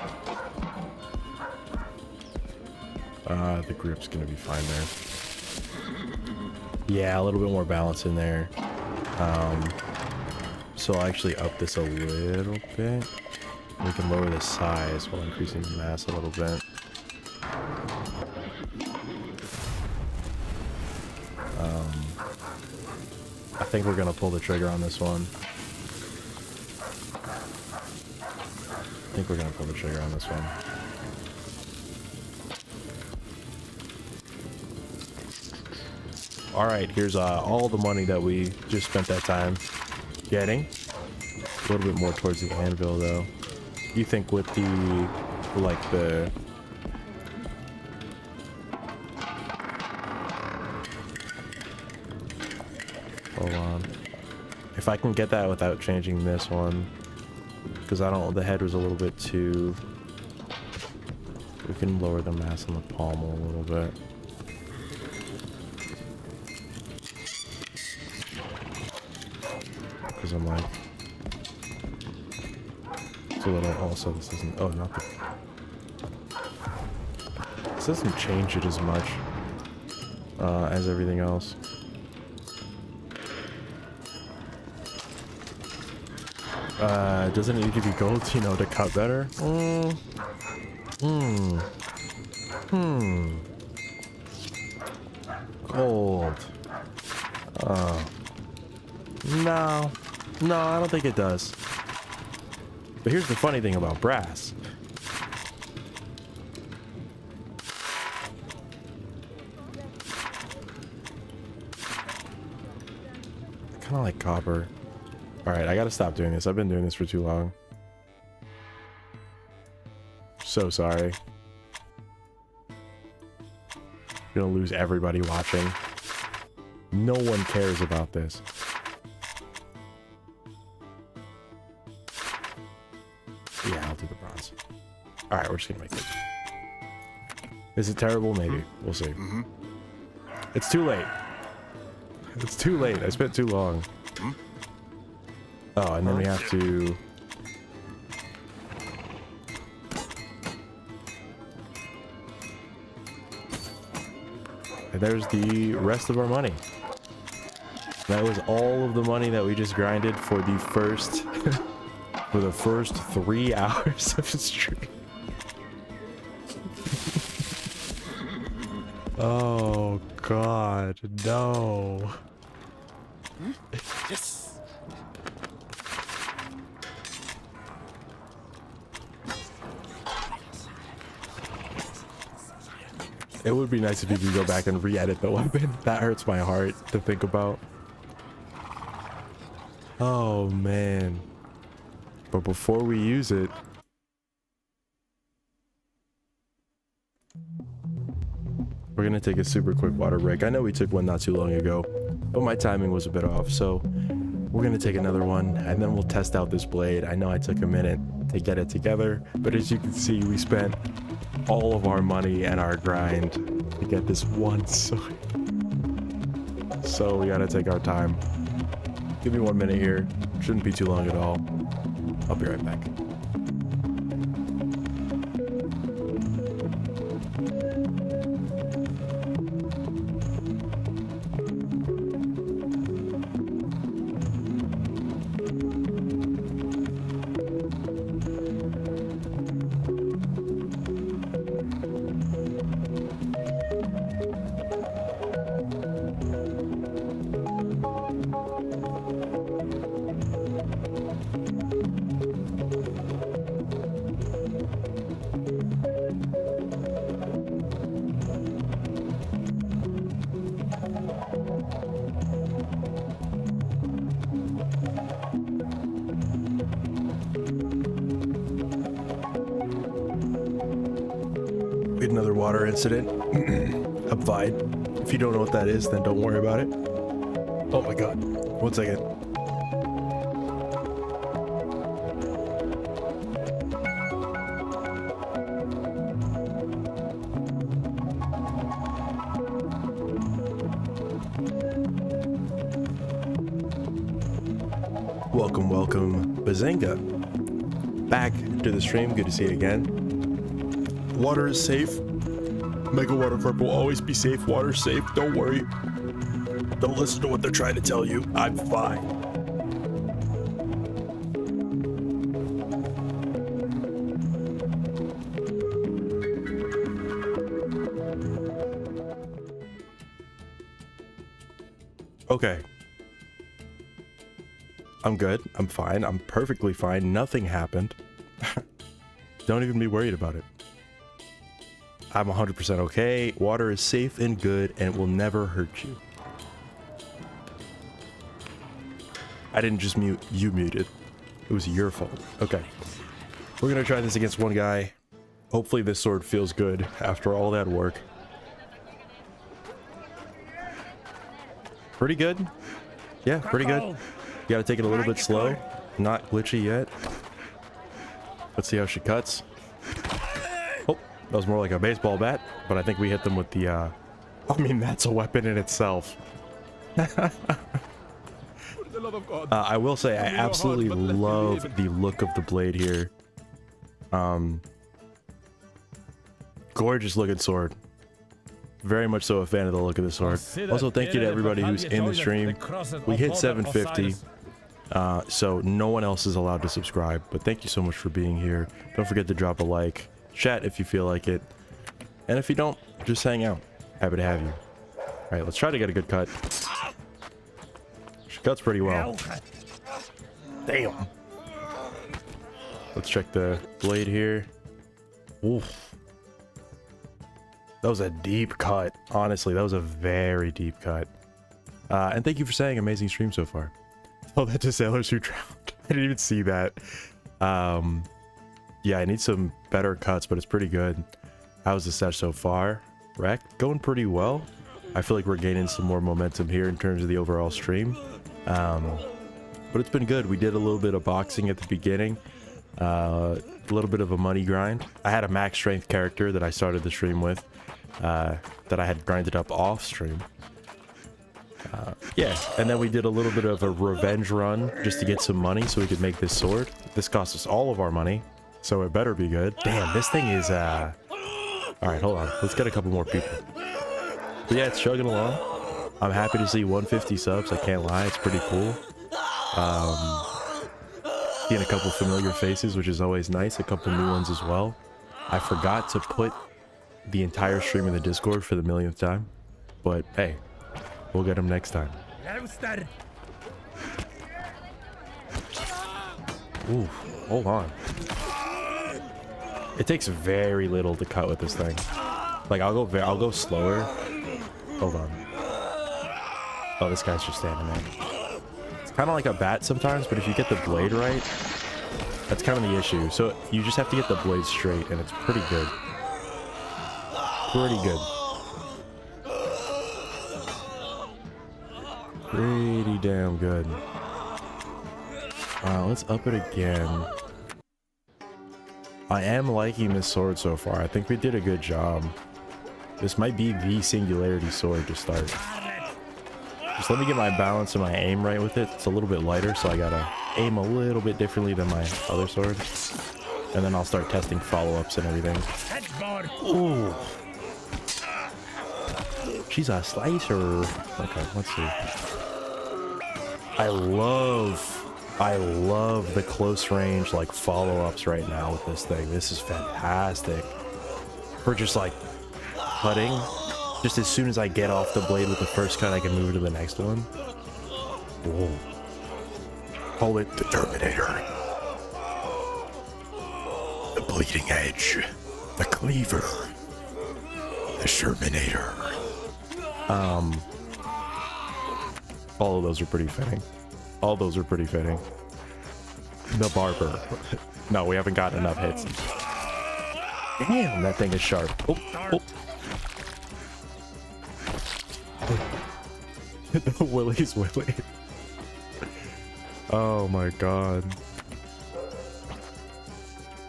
the grip's gonna be fine there. Yeah, a little bit more balance in there. So I'll actually up this a little bit. We can lower the size while increasing the mass a little bit. I think we're gonna pull the trigger on this one. I think we're gonna pull the trigger on this one. Alright, here's all the money that we just spent that time getting. A little bit more towards the anvil though. You think with the, like the... Hold on. If I can get that without changing this one, because I don't, the head was a little bit too... We can lower the mass on the pommel a little bit. Because I'm like, it's a little, also this isn't, oh, not the, this doesn't change it as much as everything else. Doesn't it give you gold, you know, to cut better? Gold. Oh. No. No, I don't think it does. But here's the funny thing about brass. I kind of like copper. Alright, I gotta stop doing this. I've been doing this for too long. So sorry. Gonna lose everybody watching. No one cares about this. Yeah, I'll do the bronze. Alright, we're just gonna make it. Is it terrible? Maybe. We'll see. It's too late. It's too late. I spent too long. Oh, and then we have to... And there's the rest of our money. That was all of the money that we just grinded for the first... for the first 3 hours of the stream. Oh, God, no. Yes. It would be nice if you could go back and re-edit the weapon. That hurts my heart to think about. Oh, man. But before we use it... We're gonna take a super quick water break. I know we took one not too long ago, but my timing was a bit off, so we're gonna take another one, and then we'll test out this blade. I know I took a minute to get it together, but as you can see, we spent all of our money and our grind to get this one sword. So we gotta take our time. Give me 1 minute here. Shouldn't be too long at all. I'll be right back. We had another water incident. I'm fine. If you don't know what that is, then don't worry about it. Oh my god. 1 second. Welcome, Bazinga. Back to the stream. Good to see you again. Water is safe. Mega Waterfront will always be safe. Water's safe. Don't worry. Don't listen to what they're trying to tell you. I'm fine. Okay. I'm good. I'm fine. I'm perfectly fine. Nothing happened. Don't even be worried about it. I'm 100% okay. Water is safe and good and it will never hurt you. I didn't just mute. You muted. It was your fault. Okay. We're going to try this against one guy. Hopefully this sword feels good after all that work. Pretty good. Yeah, pretty good. You gotta take it a little bit slow. Not glitchy yet. Let's see how she cuts. Oh, that was more like a baseball bat, but I think we hit them with the, I mean, that's a weapon in itself. I will say, I absolutely love the look of the blade here. Gorgeous looking sword. Very much so a fan of the look of the sword. Also, thank you to everybody who's in the stream. We hit 750. So no one else is allowed to subscribe, but thank you so much for being here. Don't forget to drop a like, chat if you feel like it, and if you don't, just hang out. Happy to have you. All right, let's try to get a good cut. She cuts pretty well. Damn. Let's check the blade here. Oof. That was a deep cut. Honestly, that was a very deep cut. And thank you for saying amazing stream so far. Oh, that to sailors who drowned. I didn't even see that. Yeah, I need some better cuts, but it's pretty good. How's the set so far? Wreck, going pretty well. I feel like we're gaining some more momentum here in terms of the overall stream. But it's been good. We did a little bit of boxing at the beginning. A little bit of a money grind. I had a max strength character that I started the stream with. That I had grinded up off stream. Yeah, and then we did a little bit of a revenge run just to get some money so we could make this sword. This cost us all of our money, so it better be good. Damn, this thing is, Alright, hold on. Let's get a couple more people. But yeah, it's chugging along. I'm happy to see 150 subs, I can't lie, it's pretty cool. Seeing a couple familiar faces, which is always nice, a couple new ones as well. I forgot to put the entire stream in the Discord for the millionth time, but hey, we'll get them next time. Ooh, hold on. It takes very little to cut with this thing. Like I'll go slower. Hold on. Oh, this guy's just standing there. It's kind of like a bat sometimes, but if you get the blade right, that's kind of the issue. So you just have to get the blade straight, and it's pretty good. Pretty good. Pretty damn good. Let's up it again. I am liking this sword so far. I think we did a good job. This might be the singularity sword to start. Just let me get my balance and my aim right with it. It's a little bit lighter, so I gotta aim a little bit differently than my other sword. And then I'll start testing follow-ups and everything. Ooh. She's a slicer. Okay, let's see. I love the close range like follow-ups right now with this thing. This is fantastic. For just like cutting. Just as soon as I get off the blade with the first cut, I can move to the next one. Whoa. Call it the Terminator. The bleeding edge. The cleaver. The Shermanator. All of those are pretty fitting. All those are pretty fitting. The barber. No, we haven't gotten enough hits. Damn, that thing is sharp. Oh, oh. The Willie's Willie. Oh my god.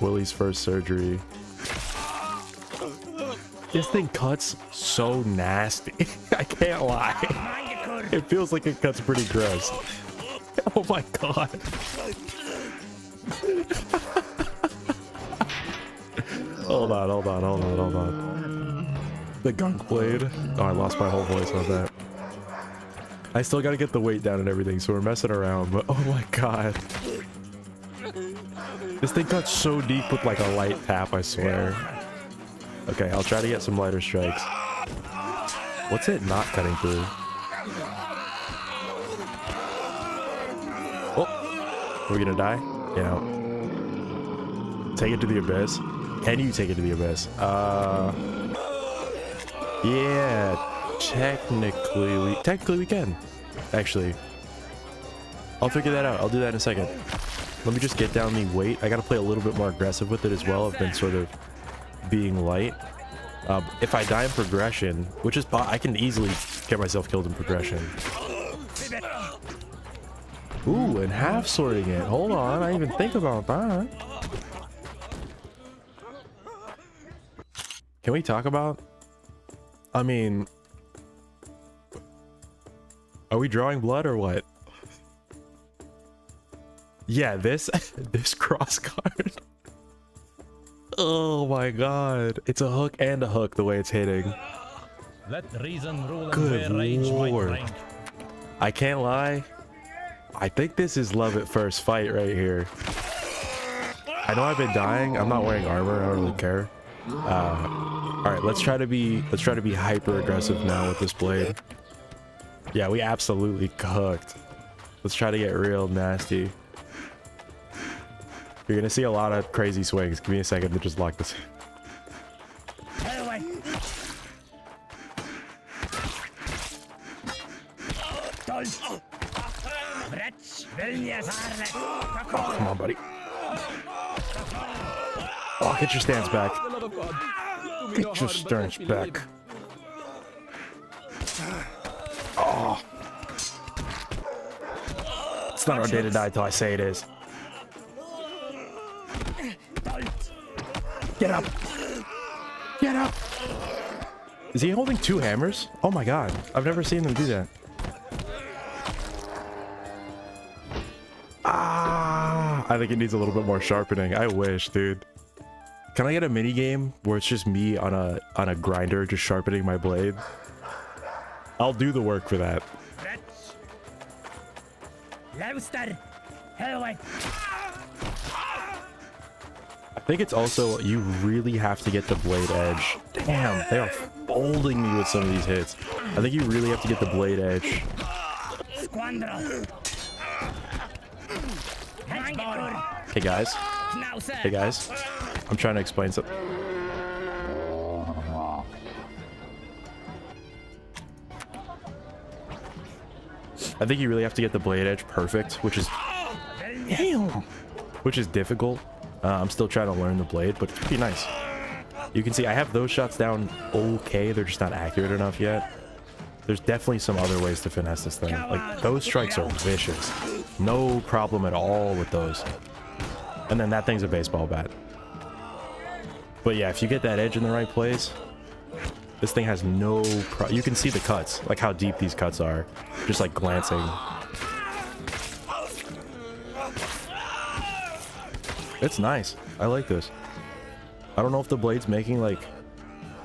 Willie's first surgery. This thing cuts so nasty. I can't lie. Mind the good. It feels like it cuts pretty gross. Oh my god. Hold on. The gunk blade. Oh, I lost my whole voice on that. I still gotta get the weight down and everything, so we're messing around, but oh my god. This thing cuts so deep with like a light tap, I swear. Okay, I'll try to get some lighter strikes. What's it not cutting through? Oh, are we gonna die? Yeah. Take it to the abyss. Can you take it to the abyss? Yeah, technically we can. Actually, I'll figure that out. I'll do that in a second. Let me just get down the weight. I gotta play a little bit more aggressive with it as well. I've been sort of being light. If I die in progression, which is I can easily get myself killed in progression. Ooh, and half sorting it. Hold on, I didn't even think about that. Can we talk about? I mean, are we drawing blood or what? Yeah, this cross guard. Oh my god, it's a hook and a hook the way it's hitting. Let reason rule and Good where rage might lord. reign. I can't lie. I think this is love at first fight right here. I know I've been dying. I'm not wearing armor. I don't really care. All right, let's try to be hyper aggressive now with this blade. Yeah, we absolutely cooked. Let's try to get real nasty. You're gonna see a lot of crazy swings. Give me a second to just lock this in. Oh, come on, buddy. Oh, get your stance back. The love of God. Do me no Get your harm, but let stance me back. live. Oh. It's not our day to die till I say it is. Get up. Get up. Is he holding two hammers? Oh my god. I've never seen them do that. Ah, I think it needs a little bit more sharpening. I wish, dude. Can I get a mini game where it's just me on a grinder just sharpening my blade? I'll do the work for that. I think it's also you really have to get the blade edge. Damn, they are folding me with some of these hits. I think you really have to get the blade edge. Hey guys. Hey guys. I'm trying to explain something. I think you really have to get the blade edge perfect, which is difficult. I'm still trying to learn the blade, but it's pretty nice. You can see I have those shots down okay. They're just not accurate enough yet. There's definitely some other ways to finesse this thing. Like, those strikes are vicious. No problem at all with those. And then that thing's a baseball bat. But yeah, if you get that edge in the right place, this thing has no you can see the cuts, like how deep these cuts are, just like glancing. It's nice. I like this. I don't know if the blade's making like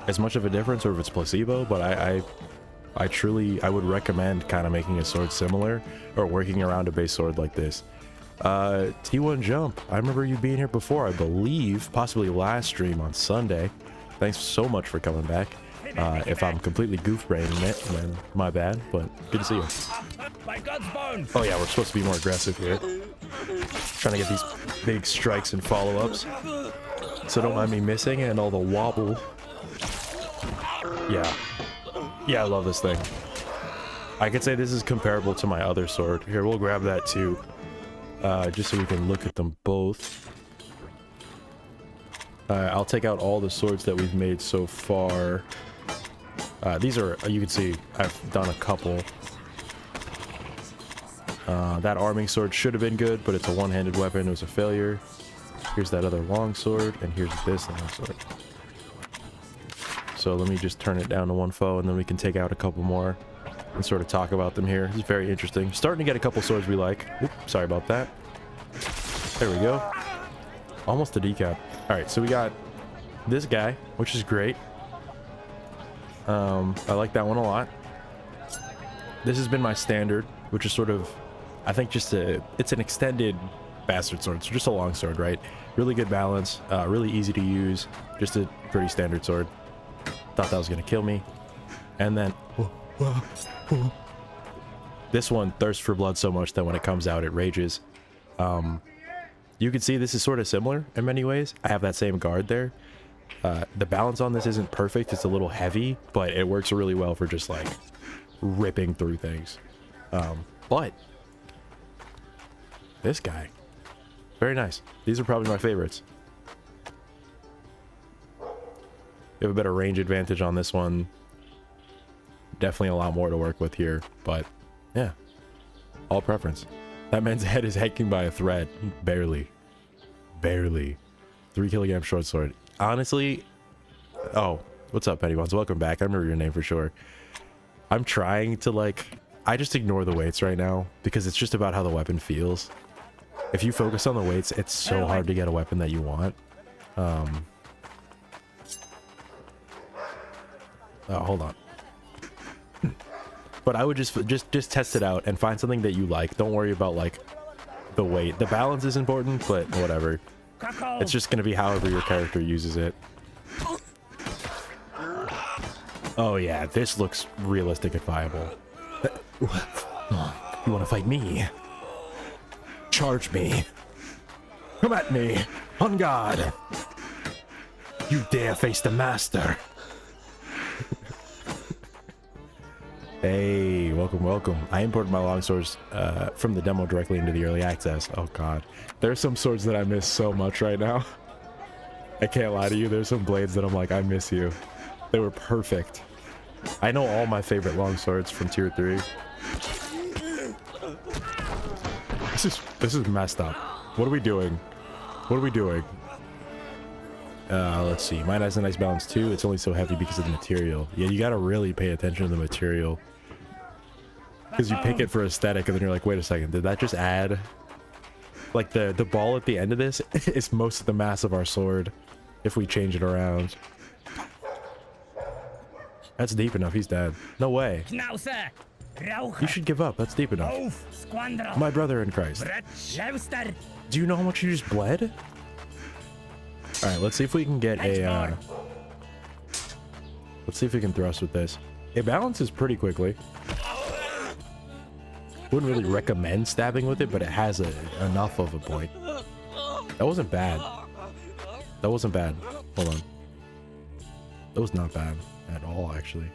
as much of a difference or if it's placebo, but I would recommend kind of making a sword similar or working around a base sword like this. T1 Jump, I remember you being here before, I believe, possibly last stream on Sunday. Thanks so much for coming back. If I'm completely goof-braining it, then my bad, but good to see you. Oh yeah, we're supposed to be more aggressive here. Trying to get these big strikes and follow-ups. So don't mind me missing and all the wobble. Yeah. Yeah, I love this thing. I could say this is comparable to my other sword. Here, we'll grab that too. Just so we can look at them both. I'll take out all the swords that we've made so far. These are, you can see, I've done a couple. That arming sword should have been good, but it's a one-handed weapon. It was a failure. Here's that other long sword, and here's this long sword. So let me just turn it down to one foe, and then we can take out a couple more and sort of talk about them here. This is very interesting. Starting to get a couple swords we like. Oops, sorry about that. There we go. Almost a decap. All right, so we got this guy, which is great. I like that one a lot. This has been my standard, which is sort of, I think, just it's an extended bastard sword, so just a long sword, right? Really good balance, really easy to use, just a pretty standard sword. Thought that was gonna kill me. And then this one thirsts for blood so much that when it comes out it rages. You can see this is sort of similar in many ways. I have that same guard there. The balance on this isn't perfect, it's a little heavy, but it works really well for just like ripping through things. But this guy, very nice. These are probably my favorites. We have a better range advantage on this one. Definitely a lot more to work with here, but yeah, all preference. That man's head is hanging by a thread. Barely. 3 kilogram short sword. Honestly, oh, what's up, Pennybones? Welcome back. I remember your name for sure. I'm trying to like, I just ignore the weights right now because it's just about how the weapon feels. If you focus on the weights, it's so hard to get a weapon that you want. Oh, hold on. But I would just test it out and find something that you like. Don't worry about like the weight. The balance is important, but whatever. It's just gonna be however your character uses it. Oh yeah, this looks realistic and viable. You want to fight me? Charge me. Come at me. On guard. You dare face the master. Hey, welcome. I imported my longswords from the demo directly into the early access. Oh god. There's some swords that I miss so much right now. I can't lie to you. There's some blades that I'm like, I miss you. They were perfect. I know all my favorite longswords from tier 3. This is messed up. What are we doing? Let's see. Mine has a nice balance too. It's only so heavy because of the material. Yeah, you gotta really pay attention to the material. Because you pick it for aesthetic and then you're like, wait a second, did that just add? Like the ball at the end of this is most of the mass of our sword if we change it around. That's deep enough, he's dead. No way. You should give up, that's deep enough. My brother in Christ. Do you know how much you just bled? Alright, let's see if we can get a, let's see if we can thrust with this. It balances pretty quickly. Wouldn't really recommend stabbing with it, but it has enough of a point. That wasn't bad. Hold on. That was not bad at all, actually.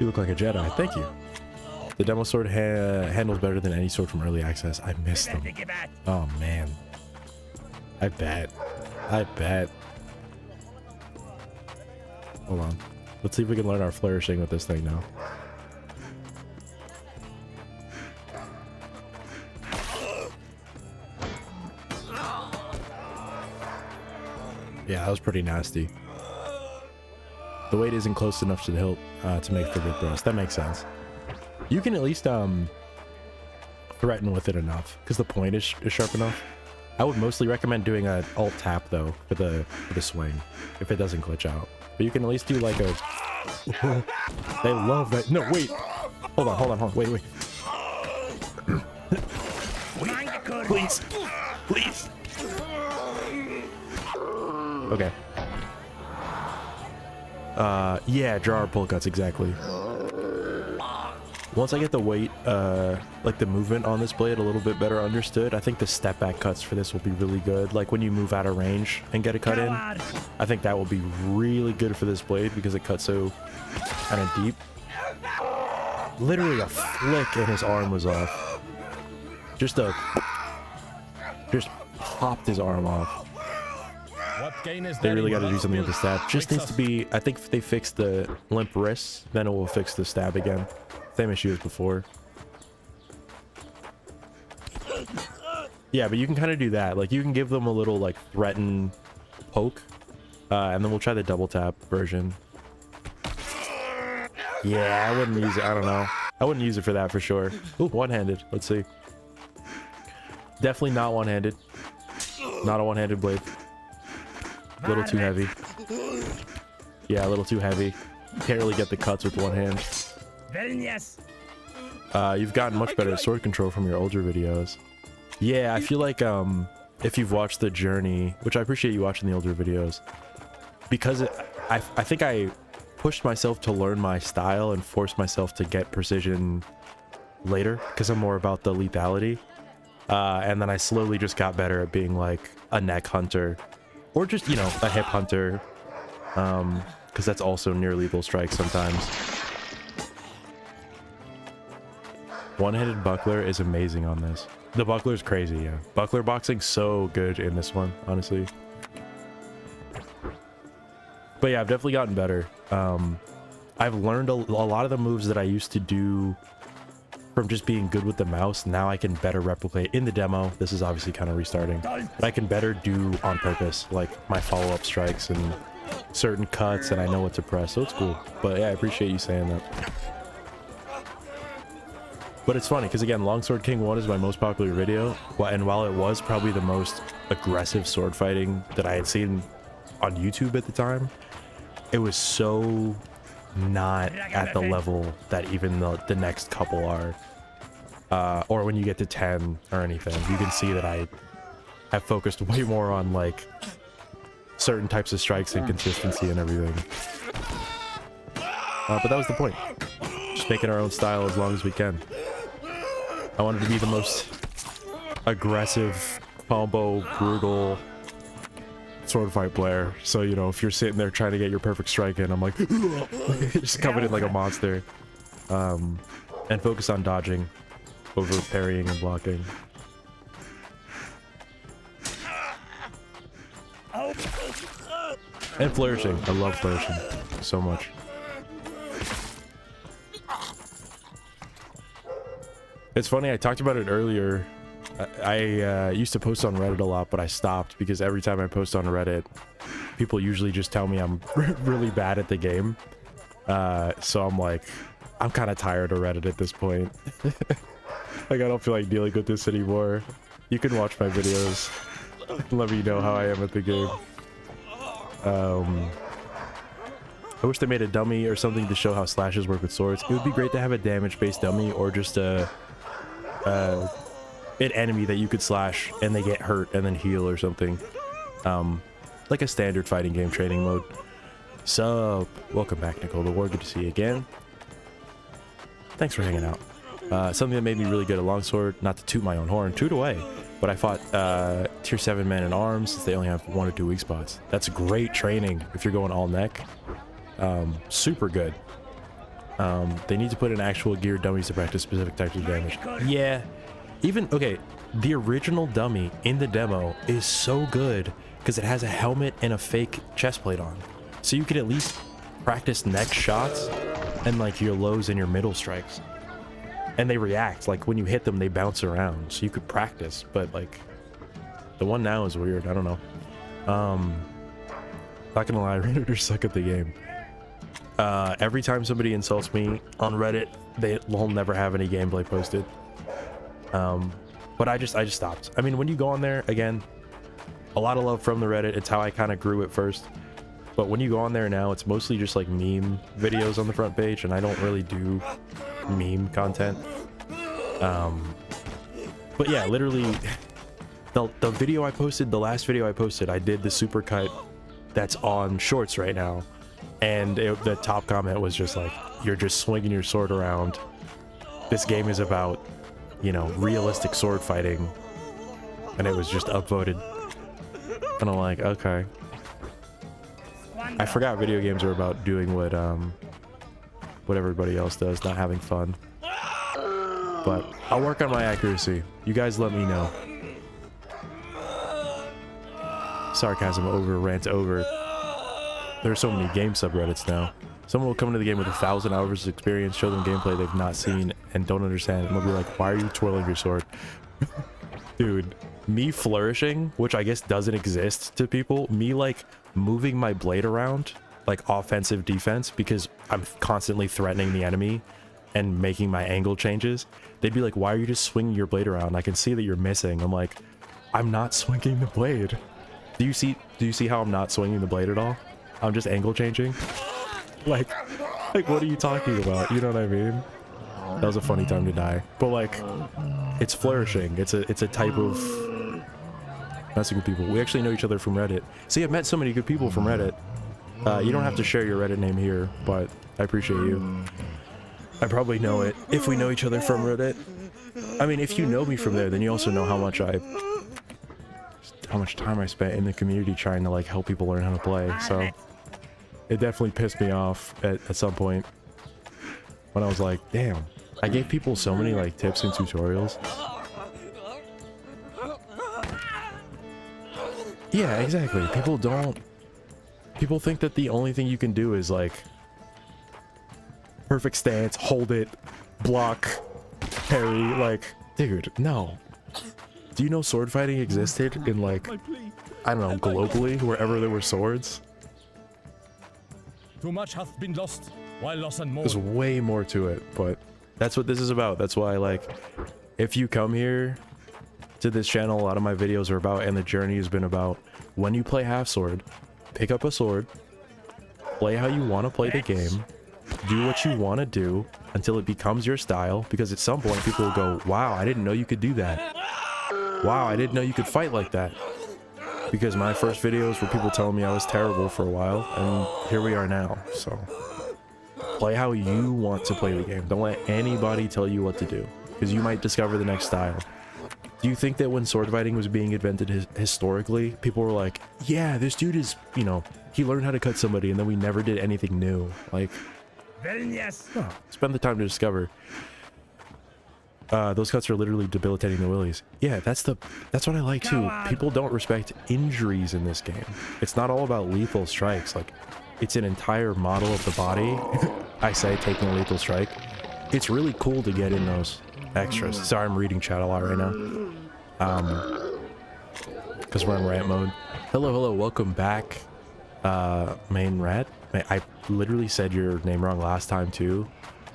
You look like a Jedi. Thank you. The demo sword handles better than any sword from early access. I missed them. Oh, man. I bet. Hold on. Let's see if we can learn our flourishing with this thing now. Yeah, that was pretty nasty. The weight isn't close enough to the hilt to make for good thrust. That makes sense. You can at least threaten with it enough because the point is sharp enough. I would mostly recommend doing an alt tap though for the swing if it doesn't glitch out. But you can at least do like a. They love that. No, wait. Hold on. Wait. Please. Okay. Yeah, jar pull cuts exactly. Once I get the weight, like the movement on this blade a little bit better understood, I think the step back cuts for this will be really good. Like when you move out of range and get a cut in, I think that will be really good for this blade because it cuts so kind of deep. Literally a flick and his arm was off. Just a... Just popped his arm off. What gain is They there really in got to do something with the blood stab. Just spilled? needs to be, I think if they fix the limp wrists, then it will fix the stab again. Same issue as before. Yeah, but you can kind of do that. Like, you can give them a little, like, threaten poke. And then we'll try the double tap version. Yeah, I wouldn't use it. I don't know. I wouldn't use it for that for sure. Ooh, one-handed. Let's see. Definitely not one-handed. Not a one-handed blade. A little too heavy. Yeah, a little too heavy. Can't really get the cuts with one hand. Vilnius. You've gotten much better at sword control from your older videos. Yeah, I feel like if you've watched the journey, which I appreciate you watching the older videos, because I think I pushed myself to learn my style and forced myself to get precision later because I'm more about the lethality. And then I slowly just got better at being like a neck hunter or just, you know, a hip hunter. Because that's also near lethal strike sometimes. One-handed buckler is amazing on this. The buckler's crazy, yeah. Buckler boxing's so good in this one, honestly. But yeah, I've definitely gotten better. I've learned a lot of the moves that I used to do from just being good with the mouse. Now I can better replicate in the demo. This is obviously kind of restarting. But I can better do on purpose, like my follow-up strikes and certain cuts, and I know what to press, so it's cool. But yeah, I appreciate you saying that. But it's funny because again, Longsword King 1 is my most popular video, and while it was probably the most aggressive sword fighting that I had seen on YouTube at the time, it was so not at the level that even the next couple are, or when you get to 10 or anything. You can see that I have focused way more on like certain types of strikes and consistency and everything. But that was the point. Just making our own style as long as we can. I wanted to be the most aggressive, combo, brutal sword fight player. So, you know, if you're sitting there trying to get your perfect strike in, I'm like, just coming in like a monster. And focus on dodging over parrying and blocking. And flourishing. I love flourishing so much. It's funny, I talked about it earlier. I used to post on Reddit a lot, but I stopped because every time I post on Reddit, people usually just tell me I'm really bad at the game. So I'm like, I'm kind of tired of Reddit at this point. Like, I don't feel like dealing with this anymore. You can watch my videos. Let me know how I am at the game. I wish they made a dummy or something to show how slashes work with swords. It would be great to have a damage-based dummy or just an enemy that you could slash and they get hurt and then heal or something. Like a standard fighting game training mode. Sup? Welcome back, Nicole the War. Good to see you again. Thanks for hanging out. Something that made me really good at longsword, not to toot my own horn, toot away, but I fought tier 7 men in arms since they only have 1 or 2 weak spots. That's great training if you're going all neck. Super good. They need to put in actual gear dummies to practice specific types of damage. Yeah, even, okay, the original dummy in the demo is so good because it has a helmet and a fake chest plate on. So you can at least practice neck shots and like your lows and your middle strikes. And they react, like when you hit them, they bounce around. So you could practice, but like the one now is weird. I don't know. Not gonna lie, Redditors suck at the game. Every time somebody insults me on Reddit, they'll never have any gameplay posted. But I just stopped. I mean, when you go on there, again, a lot of love from the Reddit. It's how I kind of grew it first. But when you go on there now, it's mostly just like meme videos on the front page, and I don't really do meme content. But yeah, literally, the video I posted, the last video I posted, I did the supercut that's on shorts right now. And the top comment was just like, you're just swinging your sword around. This game is about, you know, realistic sword fighting. And it was just upvoted. And I'm like, okay. I forgot video games are about doing what everybody else does, not having fun. But I'll work on my accuracy. You guys let me know. sarcasm over, rant over. There are so many game subreddits now. Someone will come into the game with 1,000 hours of experience, show them gameplay they've not seen and don't understand, and they'll be like, why are you twirling your sword? Dude, me flourishing, which I guess doesn't exist to people, me like moving my blade around, like offensive defense, because I'm constantly threatening the enemy and making my angle changes, they'd be like, why are you just swinging your blade around? I can see that you're missing. I'm like, I'm not swinging the blade. Do you see how I'm not swinging the blade at all? I'm just angle changing. Like what are you talking about? You know what I mean? That was a funny time to die. But like, it's flourishing. It's a type of messing with people. We actually know each other from Reddit. See, I've met so many good people from Reddit. You don't have to share your Reddit name here, but I appreciate you. I probably know it if we know each other from Reddit. I mean, if you know me from there, then you also know how much time I spent in the community trying to like help people learn how to play. So it definitely pissed me off at some point when I was like, damn, I gave people so many like tips and tutorials. Yeah, exactly. People think that the only thing you can do is like perfect stance, hold it, block, parry. Like, dude, no. Do you know sword fighting existed in like, I don't know, globally, wherever there were swords? Too much hath been lost, while loss and more. There's way more to it, but that's what this is about. That's why, like, if you come here to this channel, a lot of my videos are about, and the journey has been about, when you play half sword, pick up a sword, play how you want to play the game, do what you want to do until it becomes your style, because at some point people will go, wow, I didn't know you could do that. Wow, I didn't know you could fight like that. Because my first videos were people telling me I was terrible for a while, and here we are now. So play how you want to play the game. Don't let anybody tell you what to do, because you might discover the next style. Do you think that when sword fighting was being invented historically, people were like, yeah, this dude is, you know, he learned how to cut somebody and then we never did anything new? Like, Yes. no, spend the time to discover. Those cuts are literally debilitating the willies. Yeah, that's what I like too. People don't respect injuries in this game. It's not all about lethal strikes. Like, it's an entire model of the body. I say taking a lethal strike. It's really cool to get in those extras. Sorry, I'm reading chat a lot right now. Because we're in rant mode. Hello, welcome back. Main rat. I literally said your name wrong last time too.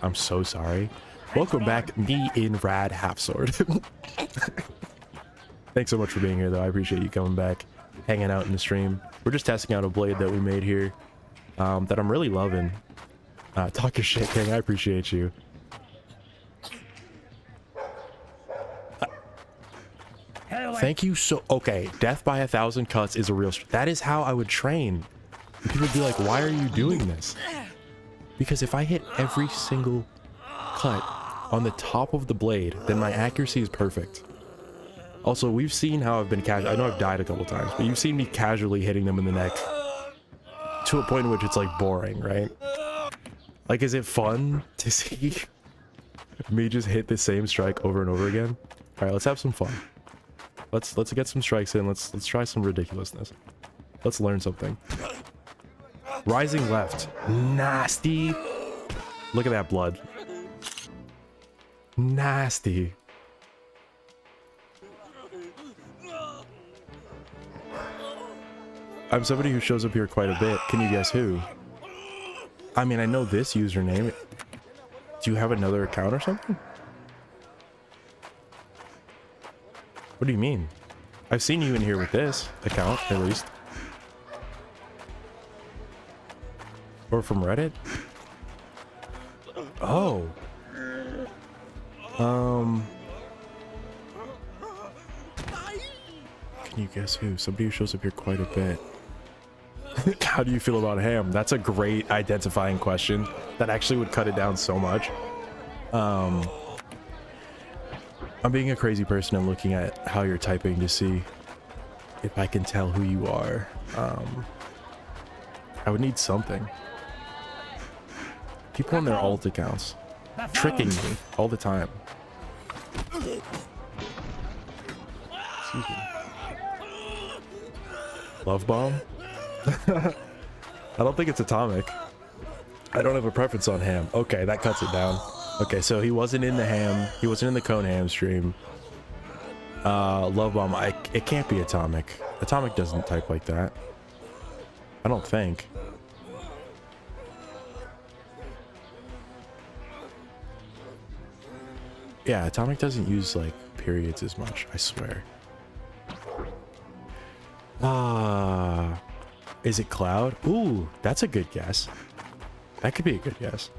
I'm so sorry. Welcome back, me in Rad Half Sword. Thanks so much for being here, though. I appreciate you coming back, hanging out in the stream. We're just testing out a blade that we made here that I'm really loving. Talk your shit, King. I appreciate you. Thank you so... Okay, death by 1,000 cuts is a real... That is how I would train. And people would be like, why are you doing this? Because if I hit every single cut on the top of the blade, then my accuracy is perfect. Also, we've seen how I've been I know I've died a couple times, but you've seen me casually hitting them in the neck to a point in which it's like boring, right? Like, is it fun to see me just hit the same strike over and over again? All right, let's have some fun. Let's get some strikes in. Let's try some ridiculousness. Let's learn something. Rising left, nasty. Look at that blood. Nasty. I'm somebody who shows up here quite a bit. Can you guess who? I mean, I know this username. Do you have another account or something? What do you mean? I've seen you in here with this account, at least. Or from Reddit? Oh. Can you guess who? Somebody who shows up here quite a bit. How do you feel about ham? That's a great identifying question. That actually would cut it down so much. I'm being a crazy person and looking at how you're typing to see if I can tell who you are. I would need something. People on their alt accounts tricking me all the time. Excuse me. Love bomb? I don't think it's atomic. I don't have a preference on ham. Okay, that cuts it down. Okay, so he wasn't in the ham. He wasn't in the cone ham stream. Love bomb. It can't be atomic. Atomic doesn't type like that. I don't think. Yeah, atomic doesn't use like periods as much, I swear. Is it cloud? Ooh, that's a good guess. That could be a good guess.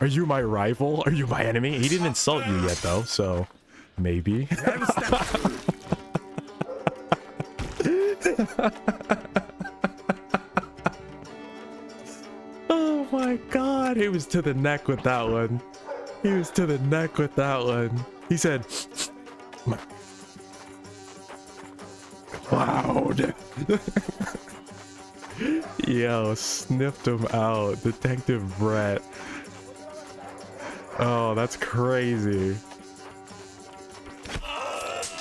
Are you my rival? Are you my enemy? He didn't insult you yet though, so maybe. Oh my god, he was to the neck with that one. He was to the neck with that one. He said, "Cloud." Yo, sniffed him out. Detective Brett. Oh, that's crazy.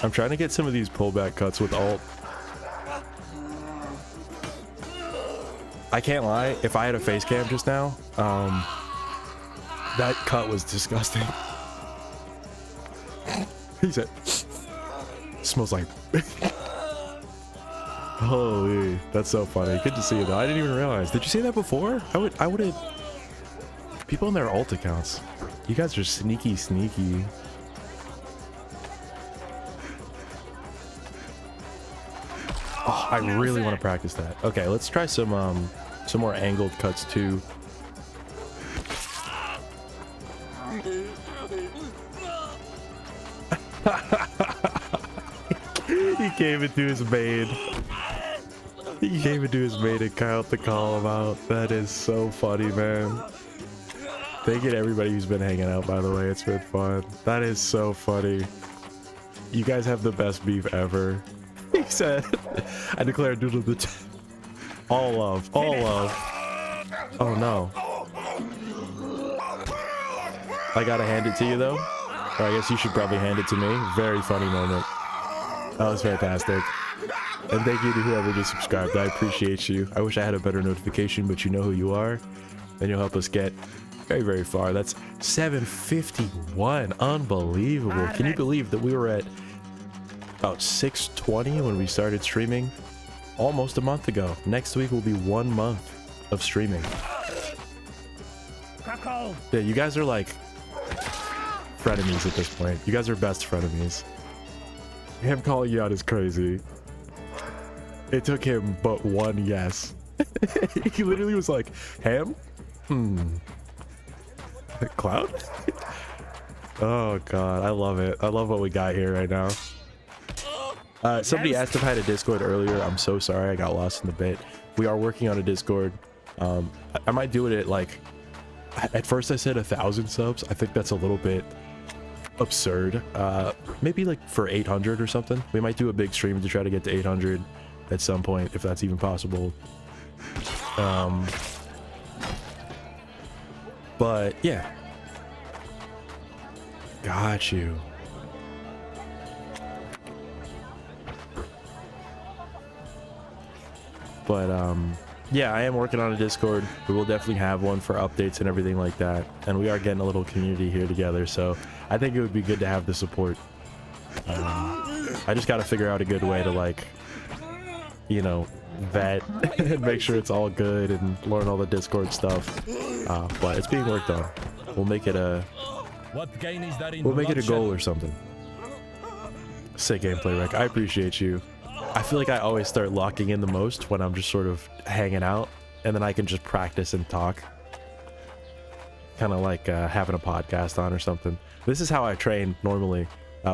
I'm trying to get some of these pullback cuts with alt. I can't lie, if I had a face cam just now, that cut was disgusting. He said, "Smells like..." Holy, that's so funny. Good to see you though. I didn't even realize. Did you say that before? I would have... People in their alt accounts. You guys are sneaky. Oh, I really want to practice that. Okay, let's try some more angled cuts too. He gave it to his maid. He gave it to his maid and Kyle to call him out. That is so funny, man. Thank you to everybody who's been hanging out, by the way. It's been fun. That is so funny. You guys have the best beef ever. He said, "I declare doodle the all love, all love." Oh no. I gotta hand it to you though. Or I guess you should probably hand it to me. Very funny moment. That was fantastic. And thank you to whoever just subscribed. I appreciate you. I wish I had a better notification, but you know who you are. And you'll help us get very far. That's 751. Unbelievable. Can you believe that we were at about 620 when we started streaming almost a month ago? Next week will be 1 month of streaming. Yeah, you guys are like frenemies at this point. You guys are best frenemies. Him calling you out is crazy. It took him but one yes. He literally was like, "Ham? Cloud?" Oh god, I love it. I love what we got here right now. Somebody asked if I had a Discord earlier. I'm so sorry, I got lost in the bit. We are working on a Discord. I might do it at like, at first I said 1,000 subs. I think that's a little bit absurd. Maybe like for 800 or something. We might do a big stream to try to get to 800 at some point, if that's even possible. But yeah, got you. But yeah, I am working on a Discord. We will definitely have one for updates and everything like that, and we are getting a little community here together, so I think it would be good to have the support. I just got to figure out a good way to, like, you know, vet and make sure it's all good and learn all the Discord stuff. But it's being worked on. We'll make it a goal or something. Sick gameplay, Rick. I appreciate you. I feel like I always start locking in the most when I'm just sort of hanging out, and then I can just practice and talk. Kind of like having a podcast on or something. This is how I train normally.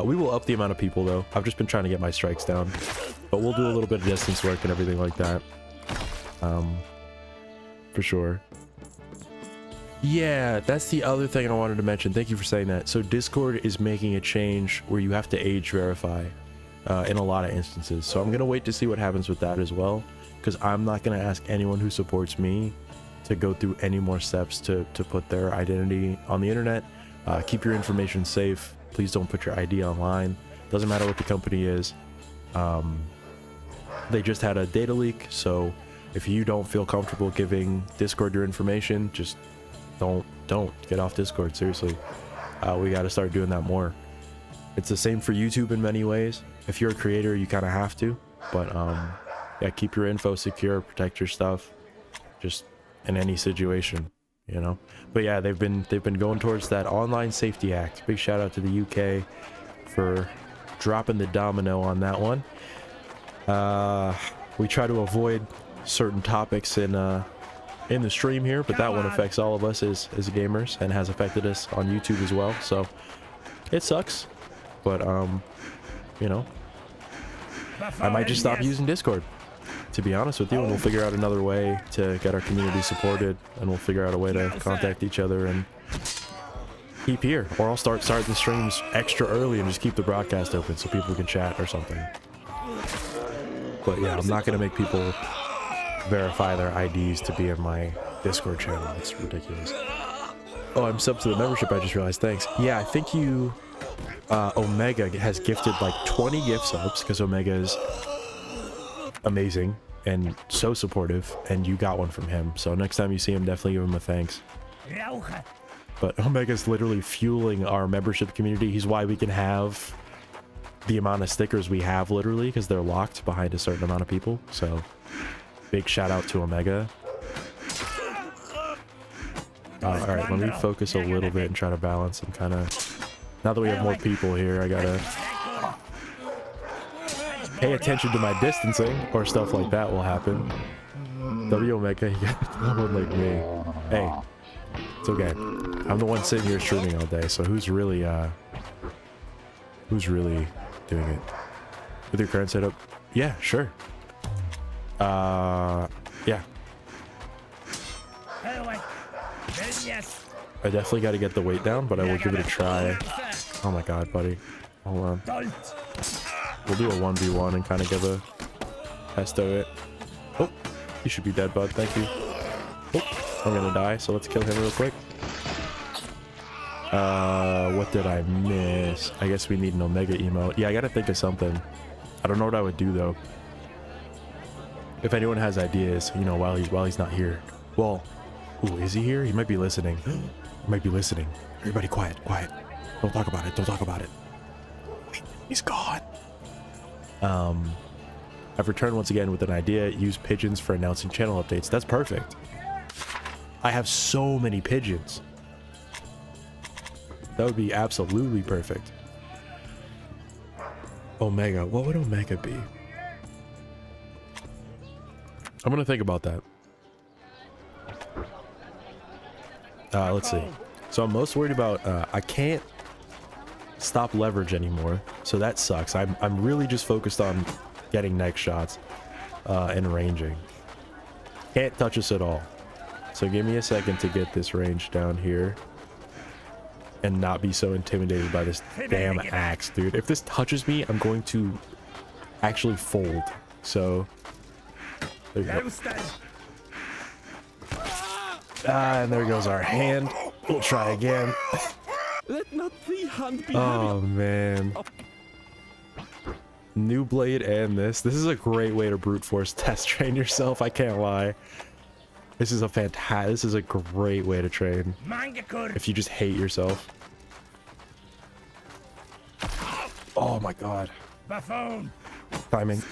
We will up the amount of people though. I've just been trying to get my strikes down, but we'll do a little bit of distance work and everything like that. For sure. Yeah, that's the other thing I wanted to mention. Thank you for saying that. So Discord is making a change where you have to age verify in a lot of instances. So I'm going to wait to see what happens with that as well, because I'm not going to ask anyone who supports me to go through any more steps to put their identity on the internet. Keep your information safe. Please don't put your ID online. Doesn't matter what the company is. They just had a data leak, so if you don't feel comfortable giving Discord your information, just don't get off Discord. Seriously, we got to start doing that more. It's the same for YouTube in many ways. If you're a creator, you kind of have to, but yeah, keep your info secure, protect your stuff, just in any situation, you know. But yeah, they've been going towards that Online Safety Act. Big shout out to the UK for dropping the domino on that one. We try to avoid certain topics in the stream here, but that one affects all of us as gamers and has affected us on YouTube as well. So it sucks, but you know, I might just stop using Discord, to be honest with you, and we'll figure out another way to get our community supported, and we'll figure out a way to contact each other and keep here. Or I'll start the streams extra early and just keep the broadcast open so people can chat or something. But yeah, I'm not gonna make people verify their IDs to be in my Discord channel. It's ridiculous. Oh, I'm subbed to the membership, I just realized. Thanks. Yeah, I think you Omega has gifted like 20 gift subs, because Omega is amazing and so supportive, and you got one from him. So next time you see him, definitely give him a thanks. But Omega's literally fueling our membership community. He's why we can have the amount of stickers we have, literally, because they're locked behind a certain amount of people. So big shout out to Omega. All right, let me focus a little bit and try to balance. I'm kind of, now that we have more people here, I gotta pay attention to my distancing, or stuff like that will happen. W Omega, you got no one like me. Hey, it's okay. I'm the one sitting here streaming all day, so who's really doing it? With your current setup? Yeah, sure. Yeah. I definitely got to get the weight down, but I will give it a try. Oh my god, buddy. Hold on. We'll do a 1v1 and kind of give a test of it. Oh, you should be dead, bud. Thank you. Oh, I'm gonna die, so let's kill him real quick. What did I miss? I guess we need an Omega emote. Yeah, I gotta think of something. I don't know what I would do though. If anyone has ideas, you know, while he's not here. Well, ooh, is he here? He might be listening. He might be listening. Everybody quiet. Don't talk about it. Don't talk about it. Wait, he's gone. I've returned once again with an idea. Use pigeons for announcing channel updates. That's perfect. I have so many pigeons. That would be absolutely perfect. Omega. What would Omega be? I'm gonna think about that. Let's see. So I'm most worried about I can't stop leverage anymore, so that sucks. I'm really just focused on getting neck shots and ranging. Can't touch us at all. So give me a second to get this range down here and not be so intimidated by this damn axe, dude. If this touches me, I'm going to actually fold. So there you go. And there goes our hand. We'll try again. Let not the hand be Oh man. New blade and this is a great way to brute force test train yourself. I can't lie. This is a great way to train if you just hate yourself. Oh my god. Timing.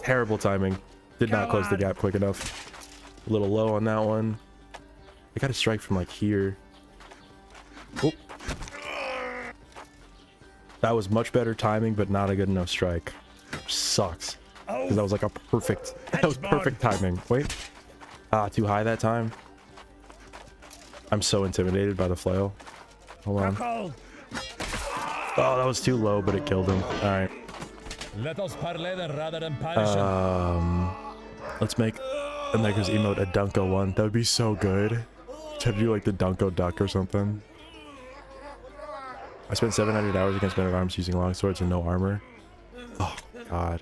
Terrible timing. Did not close the gap quick enough. A little low on that one. I got a strike from like here. Oh. That was much better timing, but not a good enough strike. Sucks. Because that was like a perfect, perfect timing. Wait. Too high that time. I'm so intimidated by the flail. Hold on. Oh, that was too low, but it killed him. Alright. Let us parley then rather than punish him. Let's make Omega's emote a Dunko one. That would be so good. Try to do like the Dunko duck or something. I spent 700 hours against men at arms using long swords and no armor. Oh god.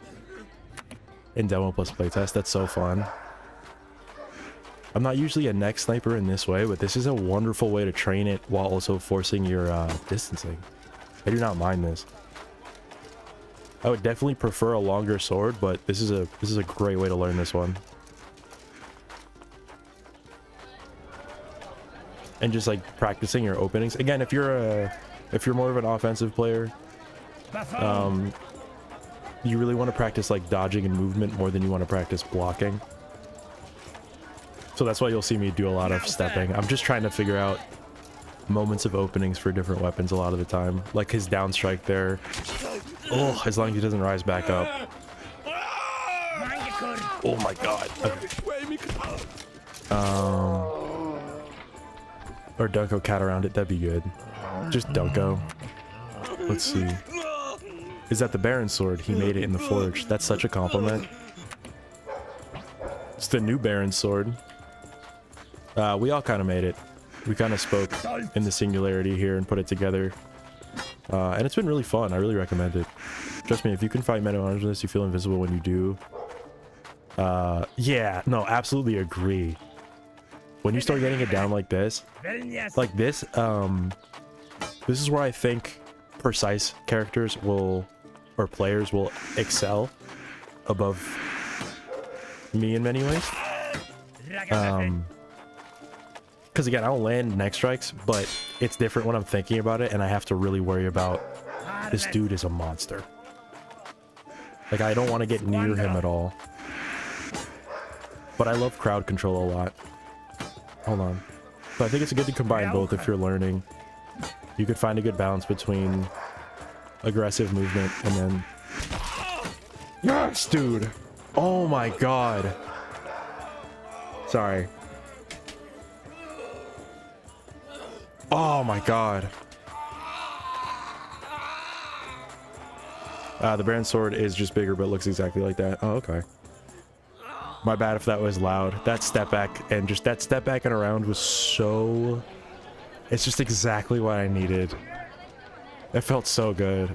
In demo plus playtest, that's so fun. I'm not usually a neck sniper in this way, but this is a wonderful way to train it while also forcing your distancing. I do not mind this. I would definitely prefer a longer sword, but this is a great way to learn this one. And just like practicing your openings. Again, if you're more of an offensive player, you really want to practice like dodging and movement more than you want to practice blocking. So that's why you'll see me do a lot of stepping. I'm just trying to figure out moments of openings for different weapons a lot of the time. Like his down strike there. Oh, as long as he doesn't rise back up. Oh my god. Or Dunko cat around it, that'd be good. Just Dunko. Let's see. Is that the Baron sword? He made it in the forge. That's such a compliment. It's the new Baron sword. We all kind of made it. We kind of spoke in the singularity here and put it together. And it's been really fun. I really recommend it. Trust me, if you can fight meta arms with this, you feel invisible when you do. Yeah, no, absolutely agree. When you start getting it down like this, this is where I think precise characters will, or players will excel above me in many ways. Because again, I don't land neck strikes, but it's different when I'm thinking about it, and I have to really worry about this dude is a monster. Like, I don't want to get near him at all. But I love crowd control a lot. Hold on. So I think it's good to combine both if you're learning. You could find a good balance between aggressive movement and then... Yes, dude! Oh my god! Sorry. Oh my god. The Baron sword is just bigger, but looks exactly like that. Oh, okay. My bad if that was loud. That step back and just that step back and around was so... It's just exactly what I needed. It felt so good.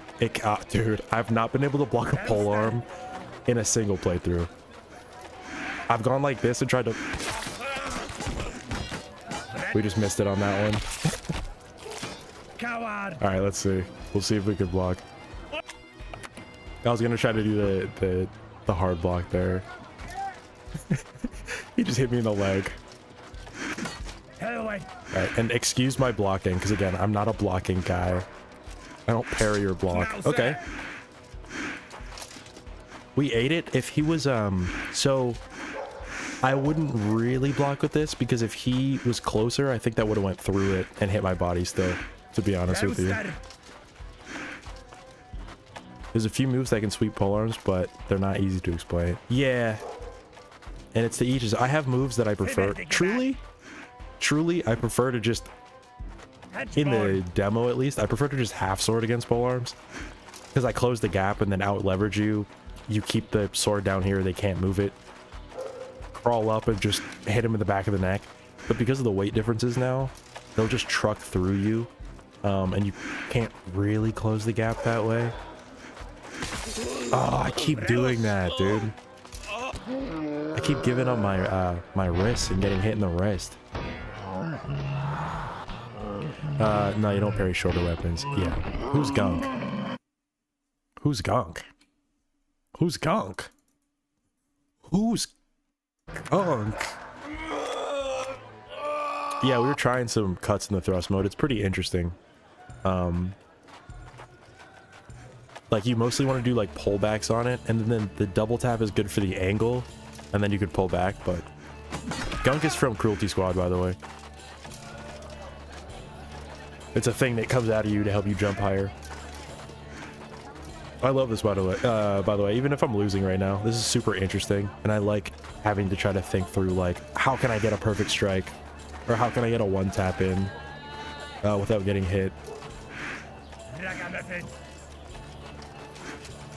Dude, I've not been able to block a pole arm in a single playthrough. I've gone like this and tried to... We just missed it on that one. Alright, let's see. We'll see if we could block. I was gonna try to do the hard block there. He just hit me in the leg. Alright, and excuse my blocking, because again, I'm not a blocking guy. I don't parry or block. Okay. We ate it. If he was, so... I wouldn't really block with this, because if he was closer, I think that would have went through it and hit my body still, to be honest with you. There's a few moves that can sweep polearms, but they're not easy to explain. Yeah. And it's to each. I have moves that I prefer. Truly, I prefer to just, in the demo at least, I prefer to just half sword against polearms. Because I close the gap and then out leverage you. You keep the sword down here, they can't move it. Crawl up and just hit him in the back of the neck. But because of the weight differences now, they'll just truck through you. And you can't really close the gap that way. Oh, I keep doing that, dude. I keep giving up my my wrist and getting hit in the wrist. No, you don't parry shorter weapons. Yeah. Who's Gunk? Who's Gunk? Who's Gunk? Who's Gunk? Yeah, we were trying some cuts in the thrust mode. It's pretty interesting. Like, you mostly want to do like pullbacks on it, and then the double tap is good for the angle, and then you could pull back. But Gunk is from Cruelty Squad, by the way. It's a thing that comes out of you to help you jump higher. I love this, by the way, even if I'm losing right now, this is super interesting, and I like having to try to think through, like, how can I get a perfect strike, or how can I get a one tap in without getting hit.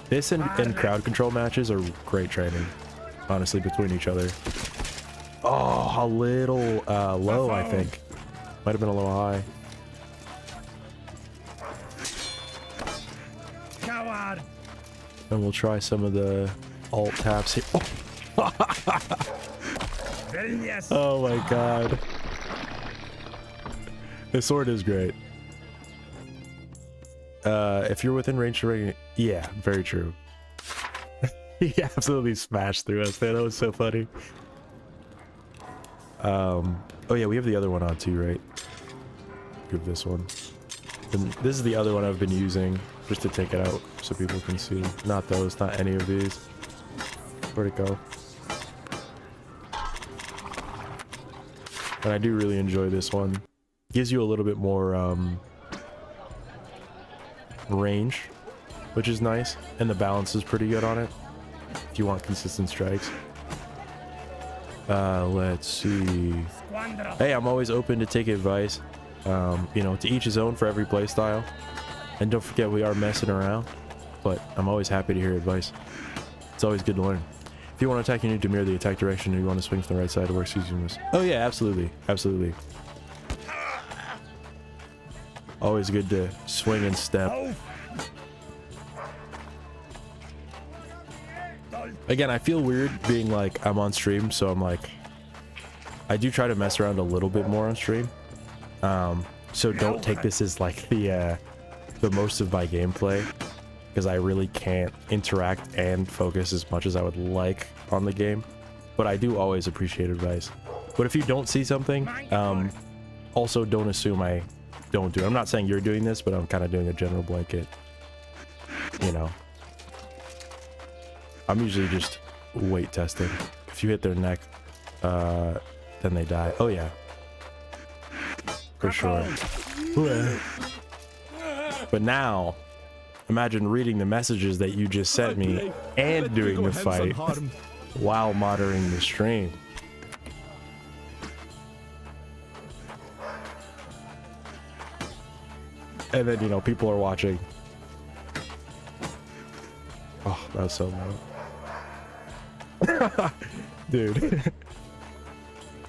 This and crowd control matches are great training, honestly, between each other. Oh, a little low, I think. Might have been a little high. And we'll try some of the alt taps here. Oh, oh my god. This sword is great. If you're within range Yeah, very true. He absolutely smashed through us, man. That was so funny. Oh yeah, we have the other one on too, right? We have this one. And this is the other one I've been using just to take it out so people can see. Not those, not any of these. Where'd it go? And I do really enjoy this one. Gives you a little bit more range, which is nice, and the balance is pretty good on it if you want consistent strikes. Let's see. Squandro. Hey, I'm always open to take advice. You know, to each his own for every play style. And don't forget, we are messing around, but I'm always happy to hear advice. It's always good to learn. If you want to attack, you need to mirror the attack direction, or you want to swing from the right side, it works using this. Oh yeah, absolutely, absolutely. Always good to swing and step. Oh. Again, I feel weird being like I'm on stream, so I'm like, I do try to mess around a little bit more on stream. So don't take this as like the most of my gameplay, because I really can't interact and focus as much as I would like on the game. But I do always appreciate advice. But if you don't see something, also don't assume I don't do it. I'm not saying you're doing this, but I'm kind of doing a general blanket, you know. I'm usually just weight testing. If you hit their neck, then they die. Oh yeah, for sure. But now, imagine reading the messages that you just sent me and doing the fight while monitoring the stream. And then, you know, people are watching. Oh, that was so loud. Dude.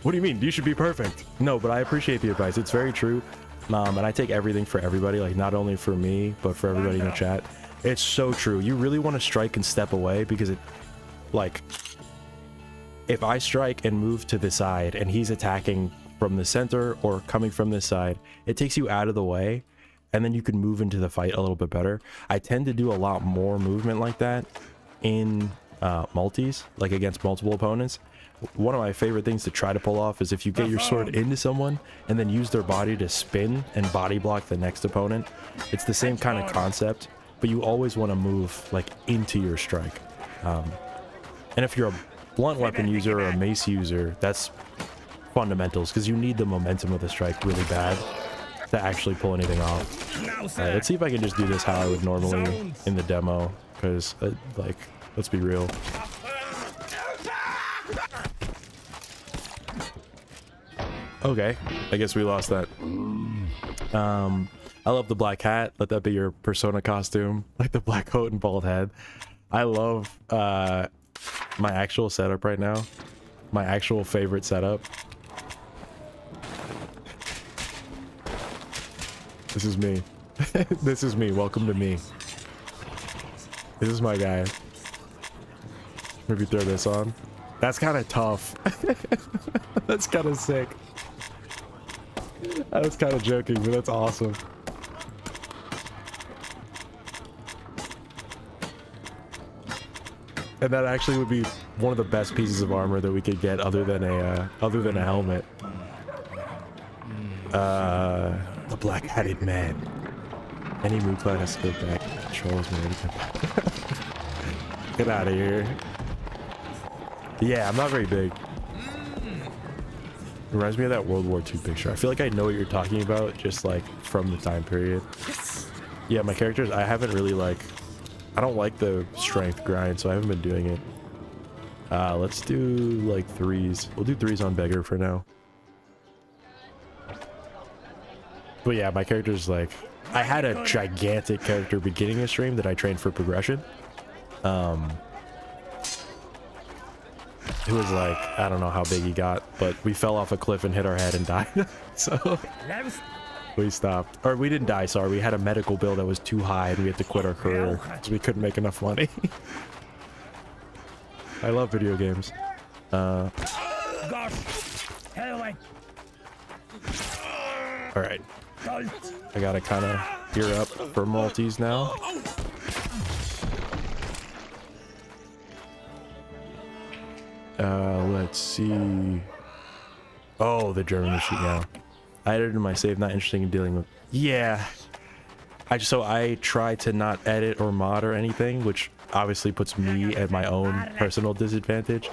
What do you mean? You should be perfect. No, but I appreciate the advice. It's very true. And I take everything for everybody, like not only for me, but for everybody in the chat. It's so true. You really want to strike and step away, because it, like, if I strike and move to the side and he's attacking from the center or coming from this side, it takes you out of the way, and then you can move into the fight a little bit better. I tend to do a lot more movement like that in multis, like against multiple opponents. One of my favorite things to try to pull off is if you get your sword into someone and then use their body to spin and body block the next opponent. It's the same kind of concept, but you always want to move like into your strike. And if you're a blunt weapon user or a mace user, that's fundamentals, because you need the momentum of the strike really bad to actually pull anything off. Alright, let's see if I can just do this how I would normally in the demo, because like, let's be real. Okay, I guess we lost that. I love the black hat. Let that be your persona costume, like the black coat and bald head. I love my actual setup right now. My actual favorite setup. This is me. This is me. Welcome to me. This is my guy. Maybe throw this on. That's kind of tough. That's kind of sick. I was kind of joking, but that's awesome. And that actually would be one of the best pieces of armor that we could get, other than a helmet. The black-hatted man. Any move cloud has to go back. Controls, man. Get out of here. Yeah, I'm not very big. Reminds me of that World War II picture. I feel like I know what you're talking about, just like from the time period. Yeah, my characters, I haven't really like, I don't like the strength grind, so I haven't been doing it. Let's do like 3s. We'll do 3s on Beggar for now. But yeah, my character's like, I had a gigantic character beginning of stream that I trained for progression. It was like, I don't know how big he got, but we fell off a cliff and hit our head and died. So we stopped. Or we didn't die, sorry. We had a medical bill that was too high and we had to quit our career because we couldn't make enough money. I love video games. Alright. I gotta kind of gear up for multis now. Let's see. Oh, the German machine gun. I edited my save, not interested in dealing with. Yeah. I try to not edit or mod or anything, which obviously puts me at my own personal disadvantage.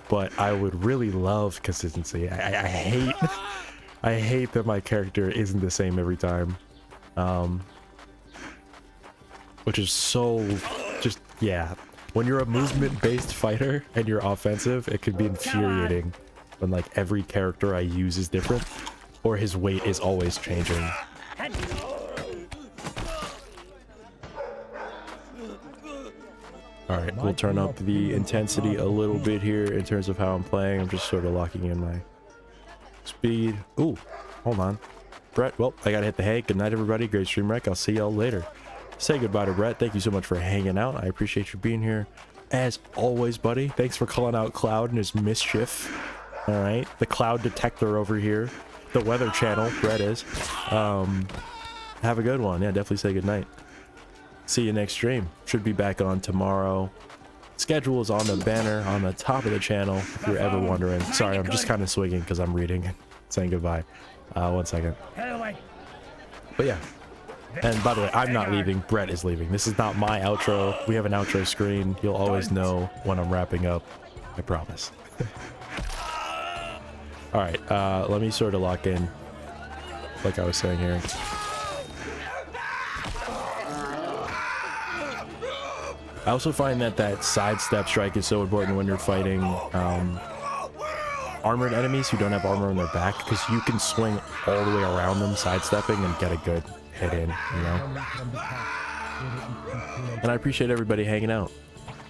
But I would really love consistency. I hate I hate that my character isn't the same every time. Which is so just, yeah. When you're a movement-based fighter and you're offensive, it can be infuriating when like every character I use is different or his weight is always changing. Alright, we'll turn up the intensity a little bit here in terms of how I'm playing. I'm just sort of locking in my speed. Ooh, hold on. Brett, well, I gotta hit the hay. Good night, everybody. Great stream wreck. I'll see y'all later. Say goodbye to Brett. Thank you so much for hanging out. I appreciate you being here. As always, buddy, thanks for calling out Cloud and his mischief. Alright, the cloud detector over here. The weather channel, Brett is. Have a good one. Yeah, definitely say goodnight. See you next stream. Should be back on tomorrow. Schedule is on the banner on the top of the channel if you're ever wondering. Sorry, I'm just kind of swigging because I'm reading and saying goodbye. 1 second. But yeah. And by the way, I'm not leaving. Brett is leaving. This is not my outro. We have an outro screen. You'll always know when I'm wrapping up. I promise. All right. Let me sort of lock in like I was saying here. I also find that sidestep strike is so important when you're fighting armored enemies who don't have armor on their back, because you can swing all the way around them sidestepping and get a good hit in, you know? And I appreciate everybody hanging out.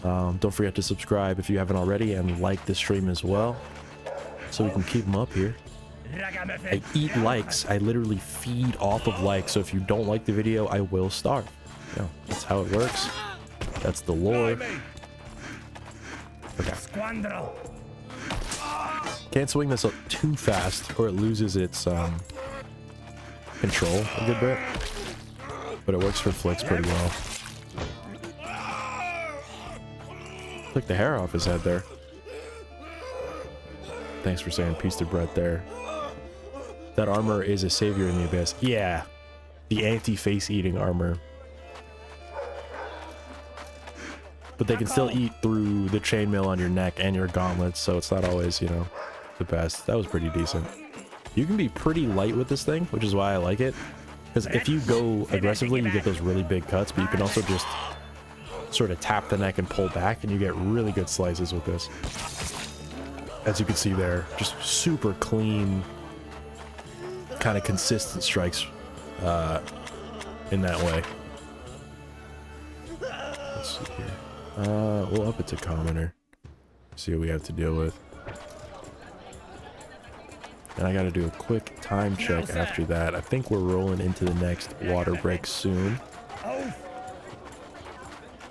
Don't forget to subscribe if you haven't already, and like the stream as well, so we can keep them up here. I eat likes. I literally feed off of likes, so if you don't like the video, I will starve. You know, that's how it works. That's the lore. Okay. Can't swing this up too fast or it loses its control a good bit. But it works for flicks pretty well. Took the hair off his head there. Thanks for saying peace to Brett there. That armor is a savior in the abyss. Yeah. The anti-face eating armor. But they can still eat through the chainmail on your neck and your gauntlets, so it's not always, you know, the best. That was pretty decent. You can be pretty light with this thing, which is why I like it. Because if you go aggressively, you get those really big cuts, but you can also just sort of tap the neck and pull back, and you get really good slices with this. As you can see there, just super clean, kind of consistent strikes in that way. Let's see here. We'll up it to commoner. See what we have to deal with. And I gotta do a quick time check after that. I think we're rolling into the next water break soon.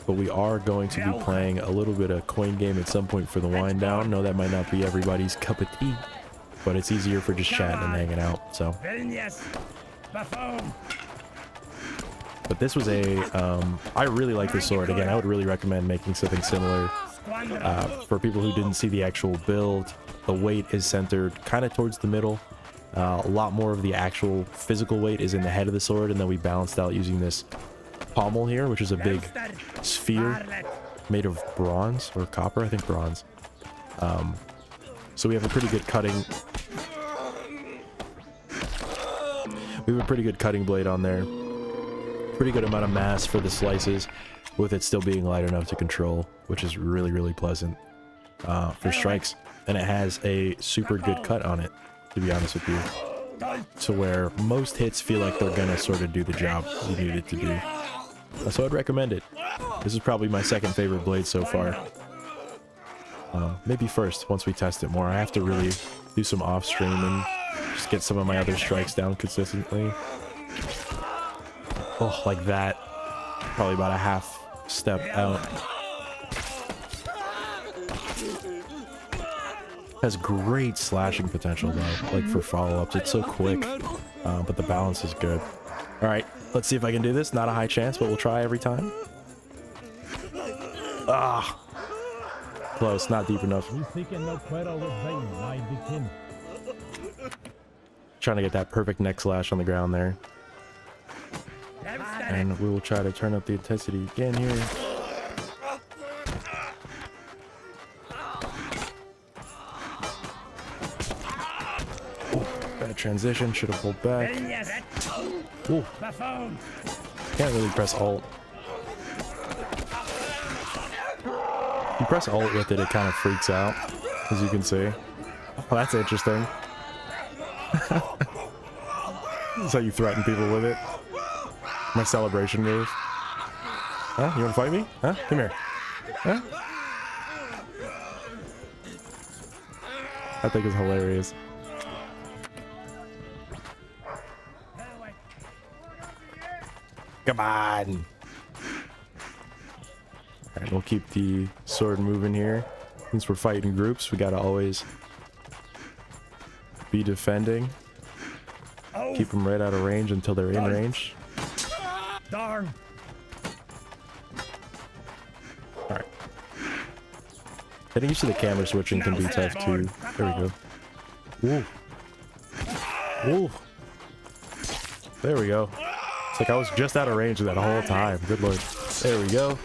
But we are going to be playing a little bit of coin game at some point for the wind down. No, that might not be everybody's cup of tea, but it's easier for just chatting and hanging out, so. But this was a, I really like this sword. Again, I would really recommend making something similar. For people who didn't see the actual build, the weight is centered kind of towards the middle. A lot more of the actual physical weight is in the head of the sword, and then we balanced out using this pommel here, which is a big sphere made of bronze or copper, I think bronze. So we have a pretty good cutting. We have a pretty good cutting blade on there. Pretty good amount of mass for the slices, with it still being light enough to control, which is really, really pleasant for strikes. And it has a super good cut on it, to be honest with you, to where most hits feel like they're gonna sort of do the job you need it to do. So I'd recommend it. This is probably my second favorite blade so far. Maybe first, once we test it more. I have to really do some off stream and just get some of my other strikes down consistently. Oh, like that. Probably about a half step out. Has great slashing potential though, like for follow-ups. It's so quick, but the balance is good. All right, let's see if I can do this. Not a high chance, but we'll try every time. Ah, close, not deep enough. We seeking no quarrel with thine, my big kin. Trying to get that perfect neck slash on the ground there. And we will try to turn up the intensity again here. Bad transition, should have pulled back. Ooh, can't really press alt. You press alt with it, it kind of freaks out, as you can see. Oh, that's interesting. That's how you threaten people with it. My celebration move. Huh? You wanna fight me? Huh? Come here. Huh? I think it's hilarious. Come on! Alright, we'll keep the sword moving here. Since we're fighting groups, we gotta always be defending. Keep them right out of range until they're in range. Darn. Alright. Getting used to the camera switching can be tough too. There we go. Ooh. Ooh. There we go. It's like I was just out of range that whole time. Good lord. There we go.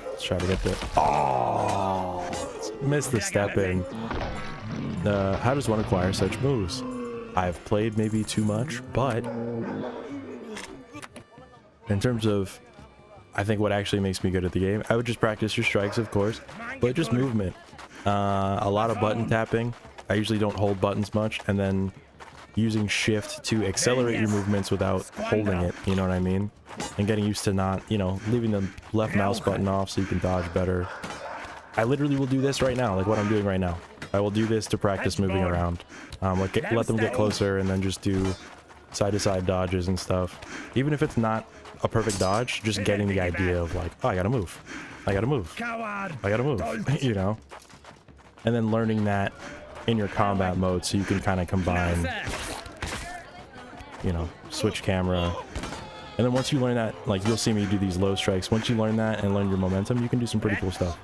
Let's try to get the... Oh! Missed the step in. How does one acquire such moves? I've played maybe too much, but... in terms of... I think what actually makes me good at the game, I would just practice your strikes, of course, but just movement. A lot of button tapping. I usually don't hold buttons much, and then using shift to accelerate your movements without holding it, you know what I mean? And getting used to not, you know, leaving the left mouse button off so you can dodge better. I literally will do this right now, like what I'm doing right now. I will do this to practice moving around. Like let them get closer and then just do side-to-side dodges and stuff. Even if it's not a perfect dodge, just getting the idea of like, oh, I gotta move. I gotta move. I gotta move, you know? And then learning that in your combat mode so you can kind of combine, you know, switch camera. And then once you learn that, like you'll see me do these low strikes. Once you learn that and learn your momentum, you can do some pretty cool stuff.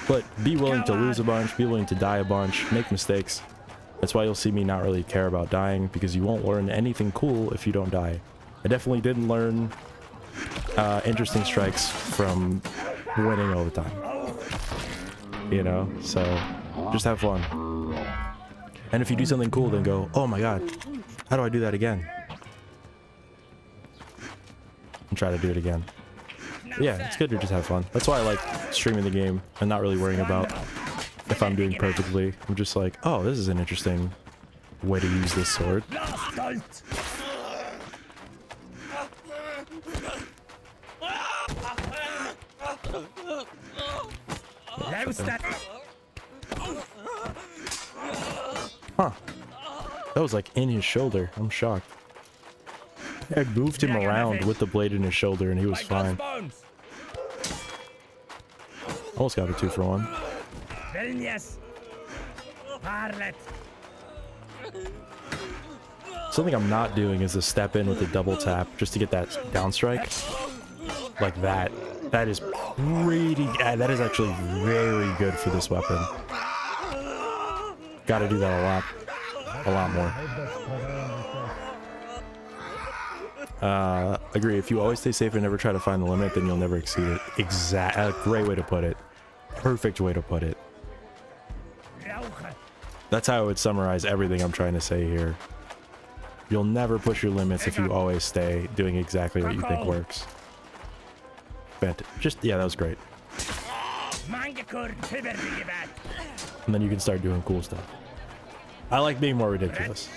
But be willing to lose a bunch, be willing to die a bunch, make mistakes. That's why you'll see me not really care about dying, because you won't learn anything cool if you don't die. I definitely didn't learn interesting strikes from winning all the time. You know, so just have fun. And if you do something cool, then go, oh my god, how do I do that again? And try to do it again. Yeah, it's good to just have fun. That's why I like streaming the game and not really worrying about if I'm doing perfectly. I'm just like, oh, this is an interesting way to use this sword. Huh. That was like in his shoulder. I'm shocked. I moved him around with the blade in his shoulder and he was fine. Almost got a 2-for-1. Something I'm not doing is a step in with a double tap just to get that down strike. Like that. That is pretty... that is actually very good for this weapon. Gotta do that a lot. A lot more. Agree. If you always stay safe and never try to find the limit, then you'll never exceed it. A great way to put it. Perfect way to put it. That's how I would summarize everything I'm trying to say here. You'll never push your limits if you always stay doing exactly what you think works. Just, yeah, that was great. And then you can start doing cool stuff. I like being more ridiculous.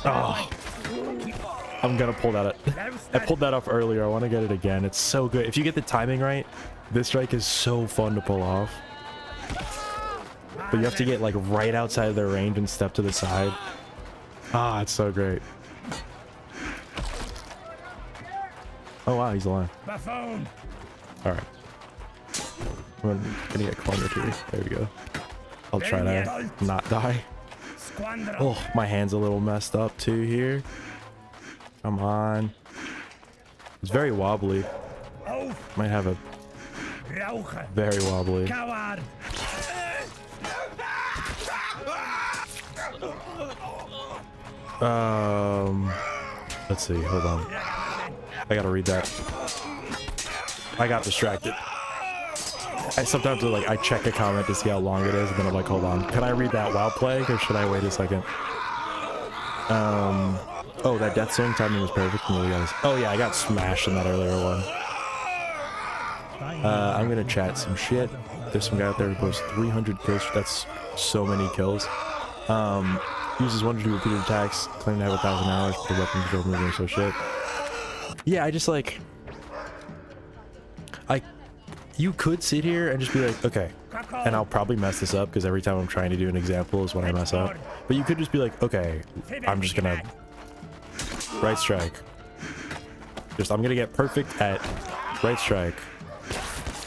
Oh, I'm gonna pull that up. I pulled that off earlier. I want to get it again. It's so good. If you get the timing right, this strike is so fun to pull off. But you have to get like right outside of their range and step to the side. Ah, it's so great. Oh wow, he's alive. Alright. I'm gonna get cornered here. There we go. I'll try to not die. Oh, my hand's a little messed up too here. Come on. It's very wobbly. Auf, Might have a Raucher, very wobbly. Coward. Let's see. Hold on. I gotta read that. I got distracted. I sometimes like I check a comment to see how long it is, and then I'm like, hold on, can I read that while playing, or should I wait a second? Oh, that death swing timing was perfect. Oh yeah, I got smashed in that earlier one. I'm gonna chat some shit. There's some guy out there who posts 300 kills. That's so many kills. Uses 1 to 2 repeated attacks, claim to have 1,000 hours, but the weapon control movement so shit. Yeah, I just like... You could sit here and just be like, okay, and I'll probably mess this up because every time I'm trying to do an example is when I mess up. But you could just be like, okay, I'm just gonna right strike. I'm gonna get perfect at right strike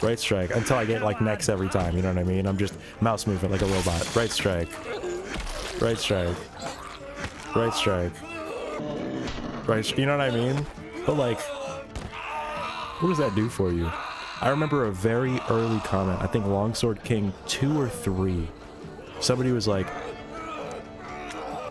until I get like next every time. You know what I mean? I'm just mouse movement like a robot. Right strike, right strike, right strike, right. You know what I mean? But like, what does that do for you? I remember a very early comment, I think Longsword King 2 or 3. Somebody was like,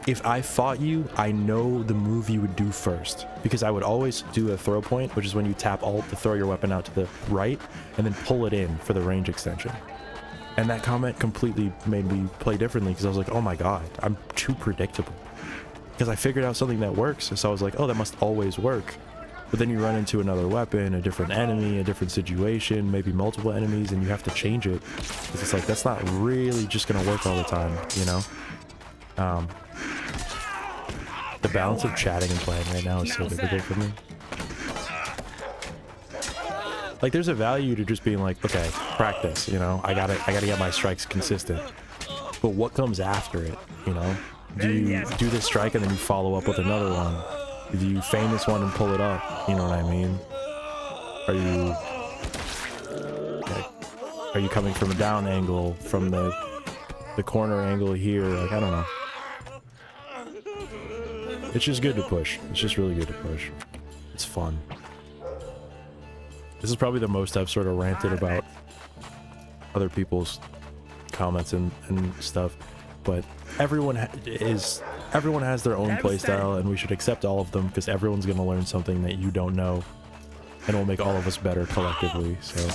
if I fought you, I know the move you would do first. Because I would always do a throw point, which is when you tap Alt to throw your weapon out to the right, and then pull it in for the range extension. And that comment completely made me play differently, because I was like, oh my god, I'm too predictable. Because I figured out something that works, so I was like, oh, that must always work. But then you run into another weapon, a different enemy, a different situation, maybe multiple enemies, and you have to change it. Because it's like, that's not really just going to work all the time, you know? The balance of chatting and playing right now is so difficult for me. Like, there's a value to just being like, okay, practice, you know? I gotta get my strikes consistent. But what comes after it, you know? Do you do this strike and then you follow up with another one? Do you feign this one and pull it up? You know what I mean? Are you coming from a down angle, from the corner angle here? Like, I don't know. It's just good to push. It's just really good to push. It's fun. This is probably the most I've sort of ranted about other people's comments and stuff, but everyone has their own playstyle, and we should accept all of them because everyone's going to learn something that you don't know, and it will make all of us better collectively. So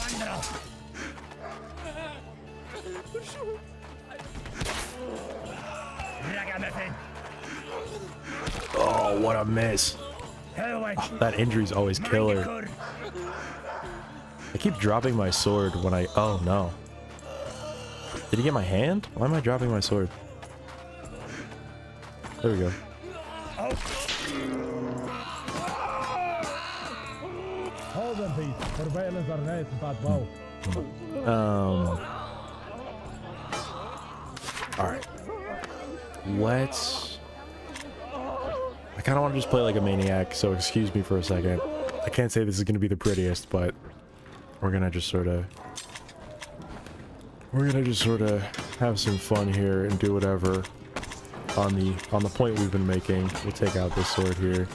oh, what a miss. Oh, that injury's always killer. I keep dropping my sword when I... Oh no, did he get my hand? Why am I dropping my sword? There we go. Hold on, Pete. Surveillance are nice, but bow. Alright. Let's... I kind of want to just play like a maniac, so excuse me for a second. I can't say this is going to be the prettiest, but we're going to just sort of... have some fun here and do whatever on the point we've been making. We'll take out this sword here.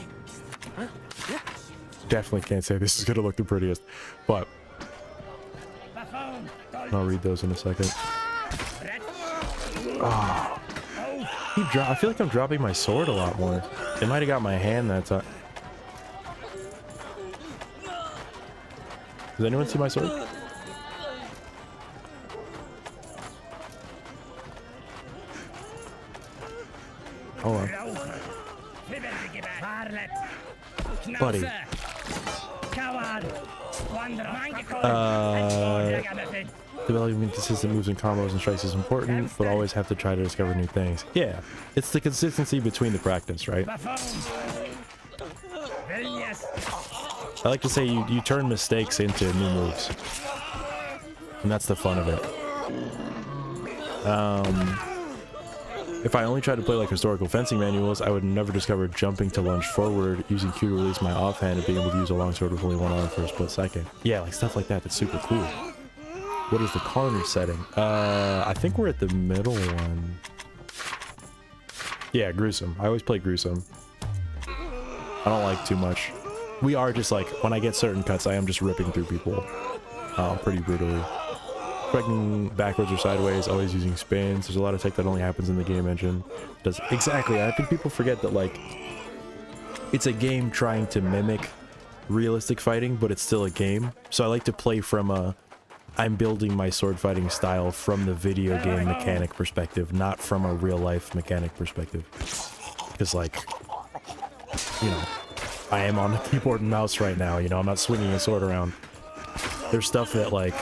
Definitely can't say this is gonna look the prettiest, but I'll read those in a second. Oh, I feel like I'm dropping my sword a lot more. It might have got my hand that time. Does anyone see my sword? Hold on. Buddy. Developing consistent moves and combos and strikes is important, but always have to try to discover new things. Yeah, it's the consistency between the practice, right? I like to say you turn mistakes into new moves. And that's the fun of it. If I only tried to play like historical fencing manuals, I would never discover jumping to lunge forward, using Q to release my offhand, and being able to use a longsword with only one arm for a split second. Yeah, like stuff like that, that's super cool. What is the corner setting? I think we're at the middle one. Yeah, gruesome. I always play gruesome. I don't like too much. we are just like, when I get certain cuts, I am just ripping through people pretty brutally. Striking backwards or sideways, always using spins. There's a lot of tech that only happens in the game engine. Does exactly. I think people forget that like it's a game trying to mimic realistic fighting, but it's still a game. So I like to play from a I'm building my sword fighting style from the video game mechanic perspective, not from a real life mechanic perspective. Because like, you know, I am on the keyboard and mouse right now, you know, I'm not swinging a sword around. There's stuff that like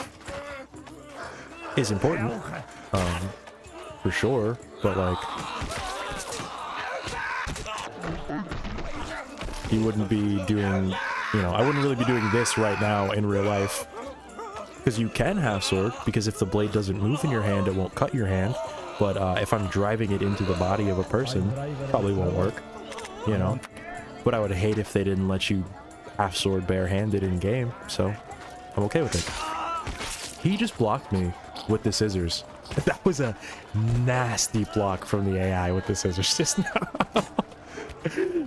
is important, for sure, but like you wouldn't be doing, you know, I wouldn't really be doing this right now in real life, because you can have sword, because if the blade doesn't move in your hand, it won't cut your hand, but if I'm driving it into the body of a person, probably won't work, you know. But I would hate if they didn't let you have sword barehanded in game, so I'm okay with it. He just blocked me with the scissors. That was a nasty block from the AI with the scissors just now.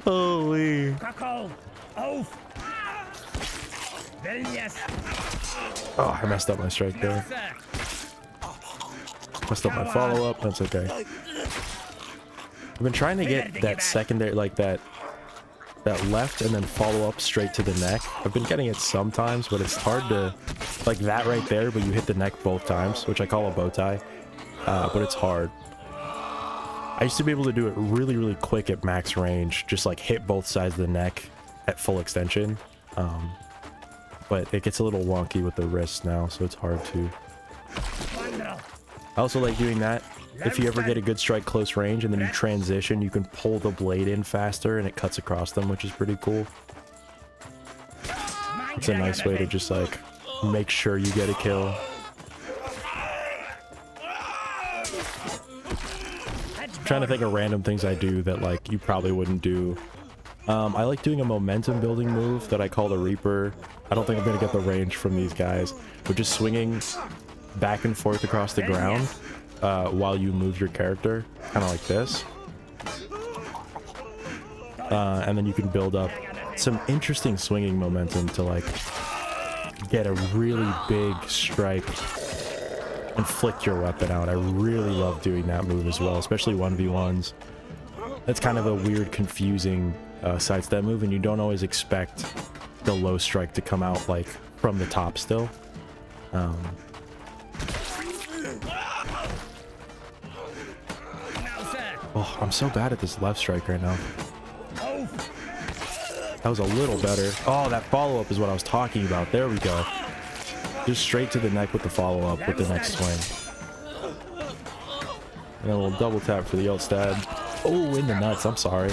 Holy. Kakao. Auf. Yes. Oh, I messed up my strike there. Messed up my follow-up. That's okay. I've been trying to get that secondary, like that left and then follow up straight to the neck. I've been getting it sometimes, but it's hard to, like that right there, but you hit the neck both times, which I call a bow tie, but it's hard. I used to be able to do it really, really quick at max range, just like hit both sides of the neck at full extension, but it gets a little wonky with the wrist now, so it's hard to. I also like doing that. If you ever get a good strike close range and then you transition, you can pull the blade in faster and it cuts across them, which is pretty cool. It's a nice way to just like make sure you get a kill. I'm trying to think of random things I do that like you probably wouldn't do. I like doing a momentum building move that I call the Reaper. I don't think I'm gonna get the range from these guys, but just swinging back and forth across the ground while you move your character, kind of like this. And then you can build up some interesting swinging momentum to like get a really big strike and flick your weapon out. I really love doing that move as well, especially 1v1s. That's kind of a weird, confusing sidestep move, and you don't always expect the low strike to come out like from the top still. Oh, I'm so bad at this left strike right now. That was a little better. Oh, that follow-up is what I was talking about. There we go. Just straight to the neck with the follow-up with the next swing. And then we'll double tap for the ult stab. Oh, in the nuts. I'm sorry.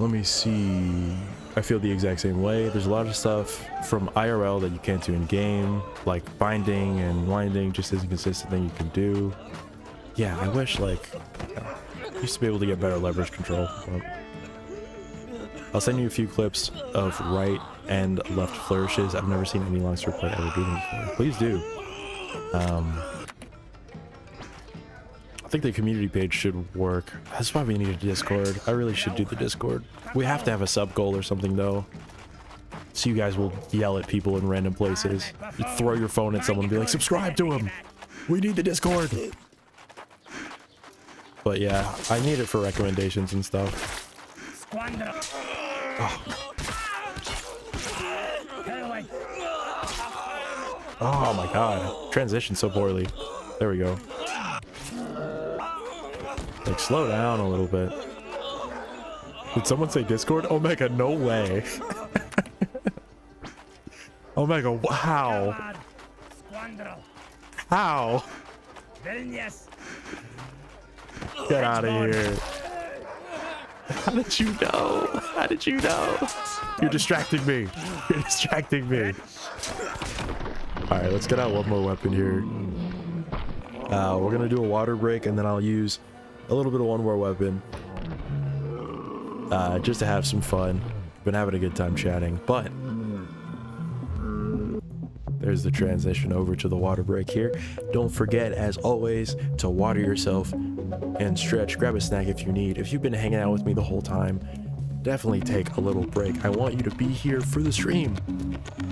Let me see. I feel the exact same way. There's a lot of stuff from IRL that you can't do in game, like binding and winding just isn't consistent thing you can do. Yeah, I wish like used to be able to get better leverage control. I'll send you a few clips of right and left flourishes. I've never seen any longsword player ever do them before. Please do. I think the community page should work. That's why we need a Discord. I really should do the Discord. We have to have a sub goal or something though, so you guys will yell at people in random places. You throw your phone at someone and be like, subscribe to him. We need the Discord. But yeah, I need it for recommendations and stuff. Oh my god. Transition so poorly. There we go. Like, slow down a little bit. Did someone say Discord? Omega, no way. Omega, wow. How? Get out of here. How did you know? How did you know? You're distracting me. You're distracting me. Alright, let's get out one more weapon here. We're gonna do a water break and then I'll use a little bit of one more weapon. Just to have some fun. Been having a good time chatting, but there's the transition over to the water break here. Don't forget, as always, to water yourself and stretch, grab a snack if you need. If you've been hanging out with me the whole time, definitely take a little break. I want you to be here for the stream,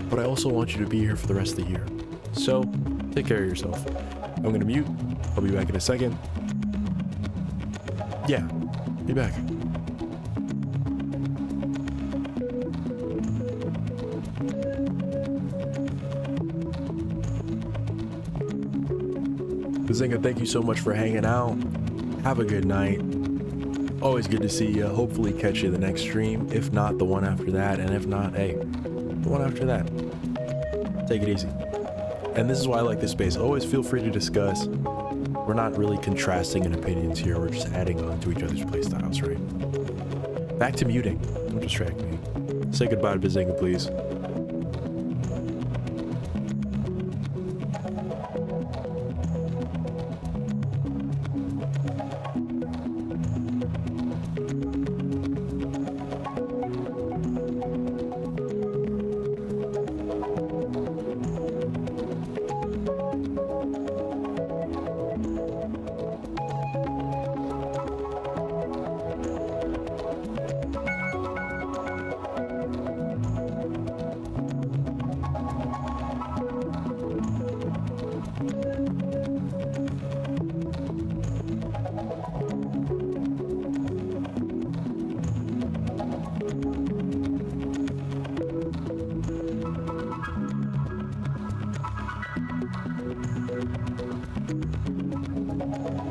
but I also want you to be here for the rest of the year. So take care of yourself. I'm gonna mute. I'll be back in a second. Yeah, be back. Bazinga, thank you so much for hanging out. Have a good night. Always good to see you. Hopefully catch you the next stream. If not, the one after that. And if not, hey, the one after that. Take it easy. And this is why I like this space. Always feel free to discuss. We're not really contrasting in opinions here. We're just adding on to each other's playstyles, right? Back to muting. Don't distract me. Say goodbye to Bazinga, please.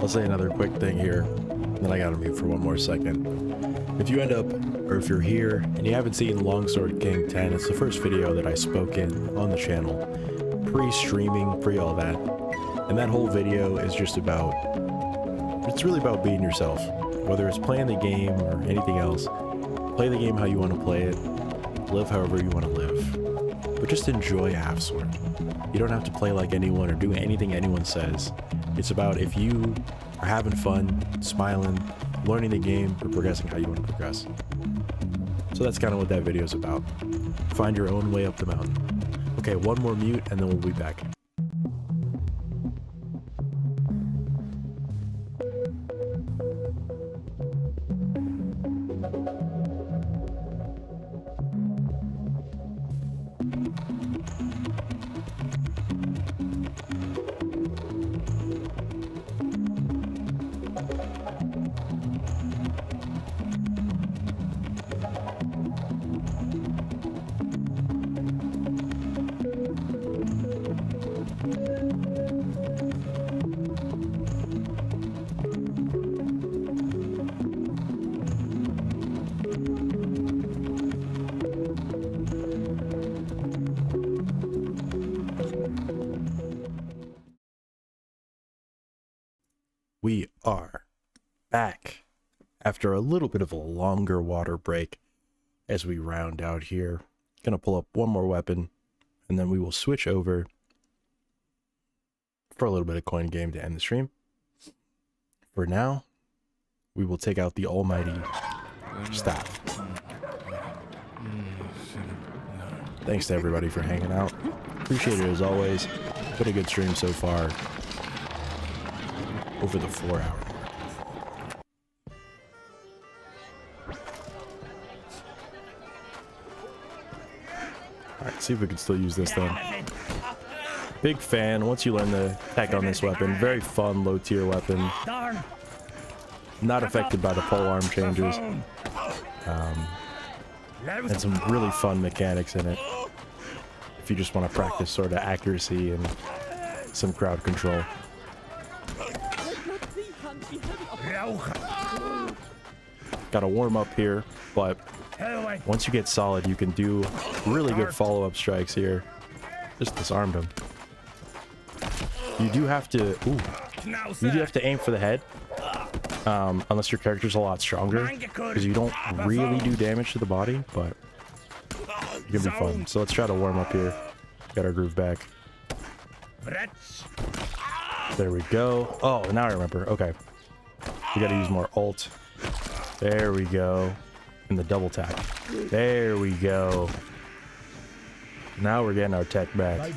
I'll say another quick thing here, then I gotta mute for one more second. If you end up, or if you're here, and you haven't seen Longsword King 10, it's the first video that I spoke in on the channel, pre-streaming, pre-all that. And that whole video is just about, it's really about being yourself. Whether it's playing the game or anything else, play the game how you want to play it, live however you want to live. But just enjoy Half Sword. You don't have to play like anyone or do anything anyone says. It's about if you are having fun, smiling, learning the game, or progressing how you want to progress. So that's kind of what that video is about. Find your own way up the mountain. Okay, one more mute and then we'll be back. We are back after a little bit of a longer water break as we round out here. Gonna pull up one more weapon and then we will switch over for a little bit of coin game to end the stream. For now, we will take out the almighty staff. Thanks to everybody for hanging out. Appreciate it as always. Been a good stream so far. Over the 4 hour mark. Alright, see if we can still use this then. Big fan, once you learn the tech on this weapon, very fun low tier weapon. Not affected by the pole arm changes. And some really fun mechanics in it. If you just want to practice sort of accuracy and some crowd control. Gotta warm up here, but once you get solid, you can do really good follow-up strikes here. Just disarmed him. You do have to, you do have to aim for the head, unless your character's a lot stronger, because you don't really do damage to the body, but it can be fun. So let's try to warm up here. Got our groove back. There we go. Oh, now I remember. Okay. We gotta use more ult. There we go. And the double tap. There we go. Now we're getting our tech back.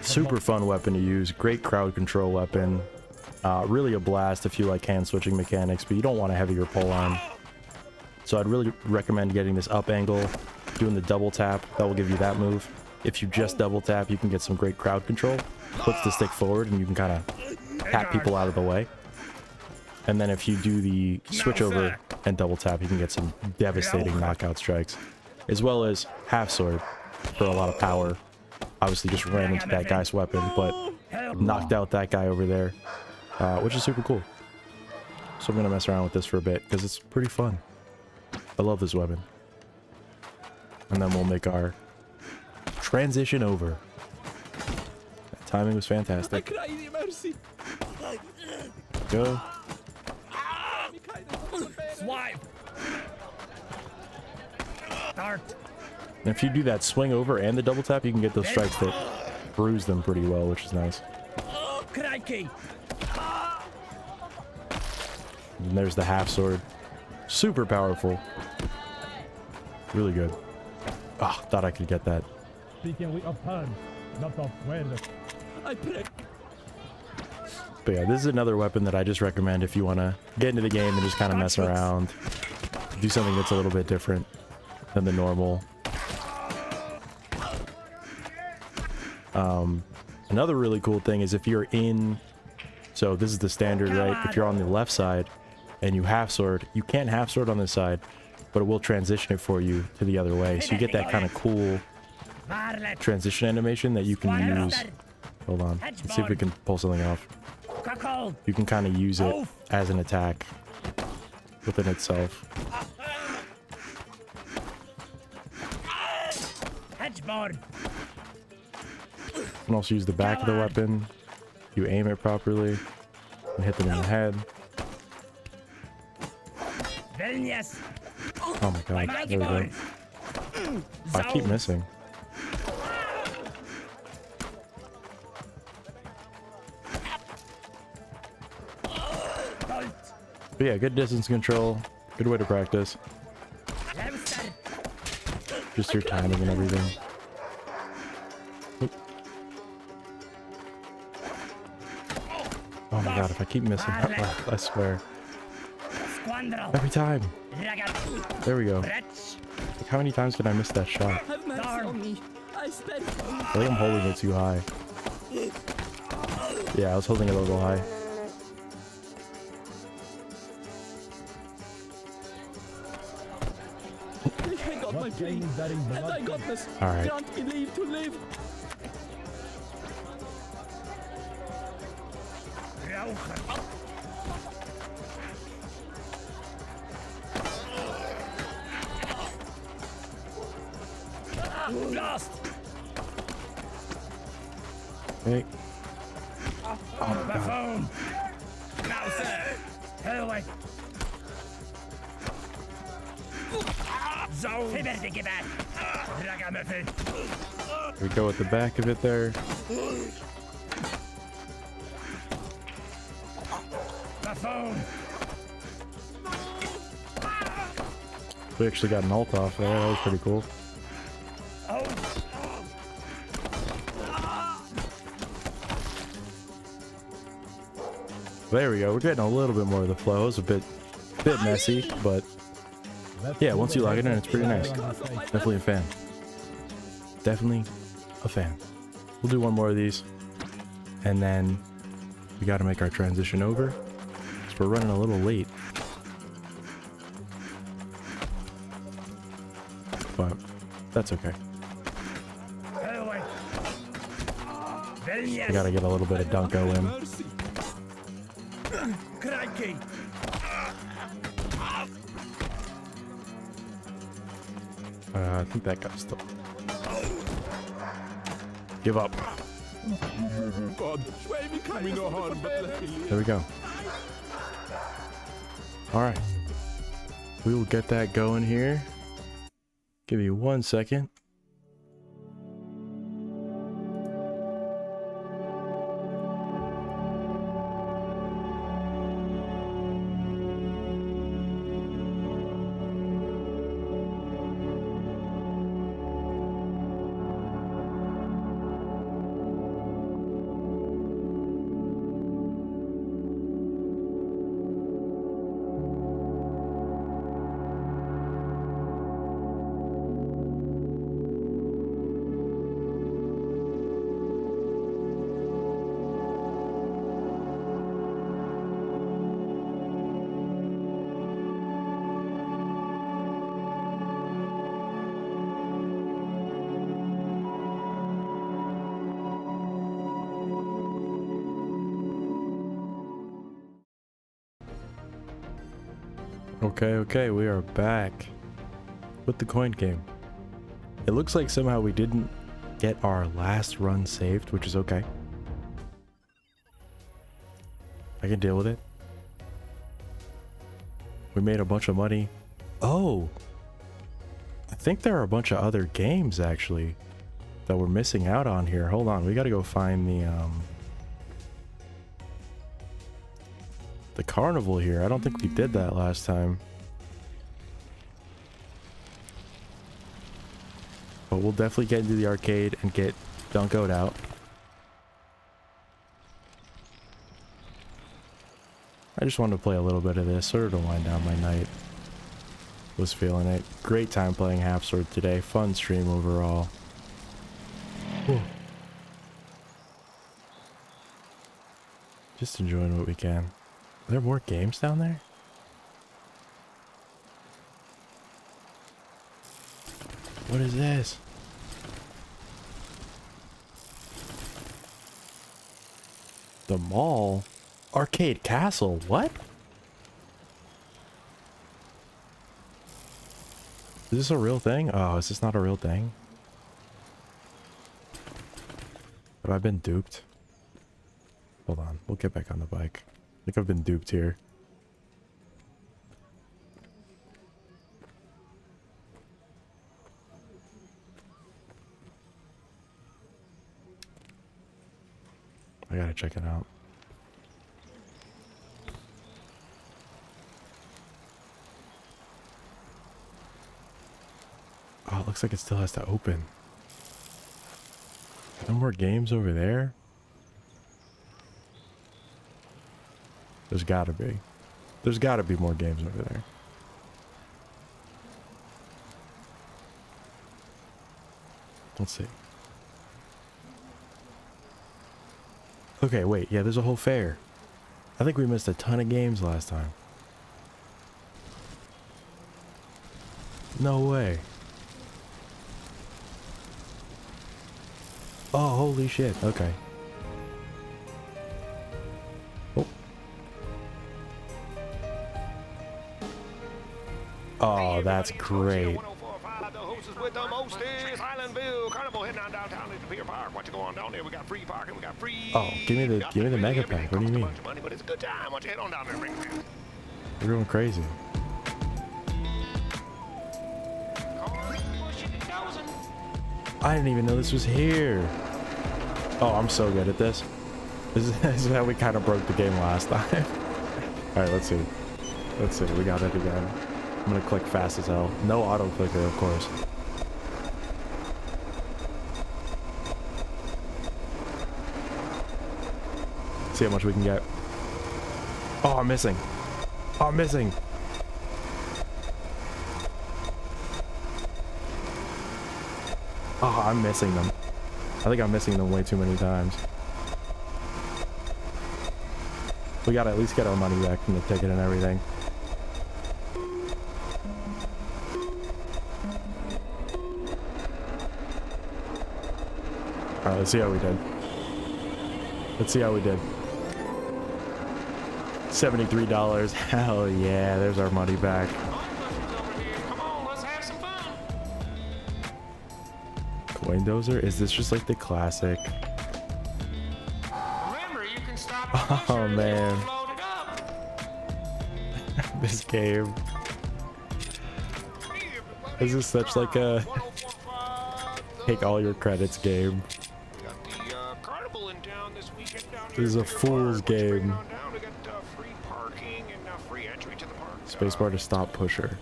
Super fun weapon to use. Great crowd control weapon. Really a blast if you like hand switching mechanics, but you don't want a heavier pull on. So I'd really recommend getting this up angle, doing the double tap. That will give you that move. If you just double tap, you can get some great crowd control. Puts the stick forward and you can kind of tap people out of the way. And then if you do the switch over and double tap, you can get some devastating knockout strikes. As well as half sword for a lot of power. Obviously just ran into that guy's weapon, but knocked out that guy over there, which is super cool. So I'm going to mess around with this for a bit because it's pretty fun. I love this weapon. And then we'll make our transition over. That timing was I fantastic. cry thee mercy. Go. Swipe. Start. And if you do that swing over and the double tap, you can get those strikes that bruise them pretty well, which is nice. Crikey. And there's the half sword. Super powerful. Really good. Ah, thought I could get that. Speaking with of hands, not of words. I pray. But yeah, this is another weapon that I just recommend if you want to get into the game and just kind of mess around. Do something that's a little bit different than the normal. Another really cool thing is if you're in... So this is the standard, right? If you're on the left side and you half sword, you can't half sword on this side, but it will transition it for you to the other way. So you get that kind of cool transition animation that you can use. Hold on. Let's see if we can pull something off. You can kind of use it as an attack within itself. You can also use the back of the weapon. You aim it properly and hit them in the head. Oh my god, there we go. Oh, I keep missing. But yeah, good distance control. Good way to practice. Just your timing and everything. Oop. Oh my god, if I keep missing, I swear. Every time. There we go. Like, how many times can I miss that shot? Have mercy on me. I spent. I think I'm holding it too high. Yeah, I was holding it a little high. I got my plea. And I got this. Alright. Grant me leave to live. Lost. Hey. The phone. Now, sir. Hell away. Zone. We go with the back of it there. The phone. We actually got an ult off there. That was pretty cool. There we go. We're getting a little bit more of the flow. It's a bit messy, but yeah, once you log it in, it's pretty nice. Definitely a fan. Definitely a fan. We'll do one more of these, and then we got to make our transition over. So we're running a little late, but that's okay. We gotta get a little bit of Dunko in. Mercy. Crikey. I think that guy's still. Give up. God, swear me kind no harm, but let me live. There we go. All right. We will get that going here. Give me 1 second. Okay, we are back with the coin game. It looks like somehow we didn't get our last run saved, which is okay. I can deal with it. We made a bunch of money. Oh, I think there are a bunch of other games actually that we're missing out on here. Hold on, we gotta go find the carnival here. I don't think we did that last time. But we'll definitely get into the arcade and get Dunkoed out. I just wanted to play a little bit of this, sort of to wind down my night. Was feeling it. Great time playing Half Sword today. Fun stream overall. Whew. Just enjoying what we can. Are there more games down there? What is this? The mall? Arcade Castle? What? Is this a real thing? Oh, is this not a real thing? Have I been duped? Hold on, we'll get back on the bike. I think I've been duped here. I gotta check it out. Oh, it looks like it still has to open. No more games over there? There's gotta be. There's gotta be more games over there. Let's see. Okay, wait. Yeah, there's a whole fair. I think we missed a ton of games last time. No way. Oh, holy shit. Okay. Oh. Oh, that's great. Oh, give me the mega pack. What do you mean? We're going crazy. I didn't even know this was here. Oh, I'm so good at this. This is how we kind of broke the game last time. Alright, let's see. Let's see. We got it again. I'm gonna click fast as hell. No auto clicker, of course. See how much we can get. Oh, I'm missing. Oh, I'm missing. Oh, I'm missing them. I think I'm missing them way too many times. We gotta at least get our money back from the ticket and everything. Alright, let's see how we did. Let's see how we did. $73. Hell yeah, there's our money back. Coin dozer? Is this just like the classic? Oh man. This game. This is such like a take all your credits game. This is a fool's game. Spacebar to stop pusher.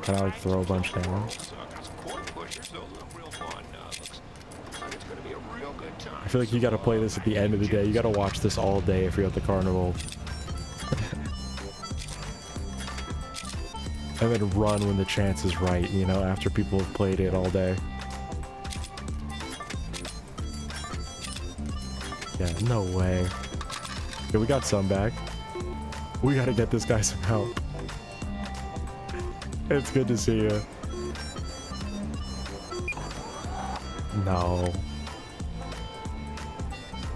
Can I like throw a bunch down? I feel like you gotta play this at the end of the day. You gotta watch this all day if you're at the carnival. And then run when the chance is right, you know, after people have played it all day. Yeah, no way. Okay, we got some back. We gotta get this guy some help. It's good to see you. No.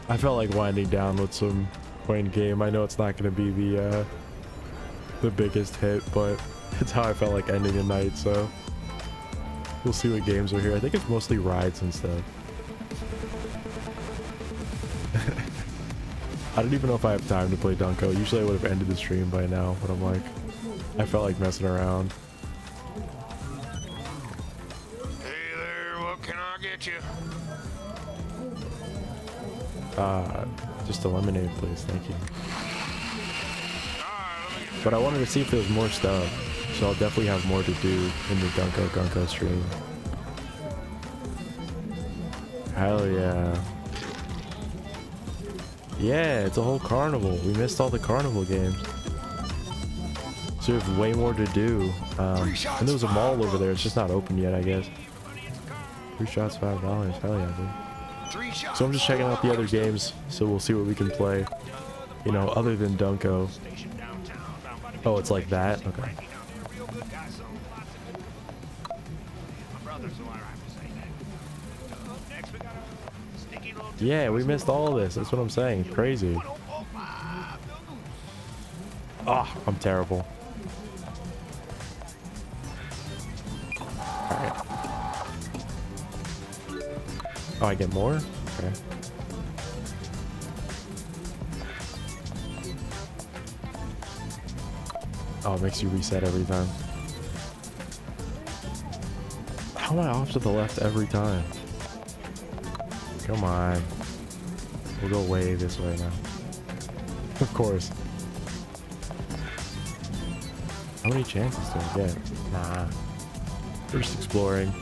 I felt like winding down with some coin game. I know it's not gonna be the the biggest hit, but it's how I felt like ending a night, so we'll see what games are here. I think it's mostly rides and stuff. I don't even know if I have time to play Dunko. Usually I would have ended the stream by now, but I'm like, I felt like messing around. Hey there, what can I get you? Just a lemonade, please. Thank you. But I wanted to see if there was more stuff, so I'll definitely have more to do in the Gunko stream. Hell yeah. Yeah, it's a whole carnival. We missed all the carnival games. So we have way more to do. And there was a mall over there. It's just not open yet, I guess. 3 shots, $5. Hell yeah, dude. So I'm just checking out the other games, so we'll see what we can play. You know, other than Dunko. Oh, it's like that? Okay. Yeah, we missed all of this. That's what I'm saying. Crazy. Oh, I'm terrible. Alright. Oh, I get more? Okay. Oh, it makes you reset every time. How am I off to the left every time? Come on. We'll go way this way now. Of course. How many chances do I get? Nah. We're just exploring.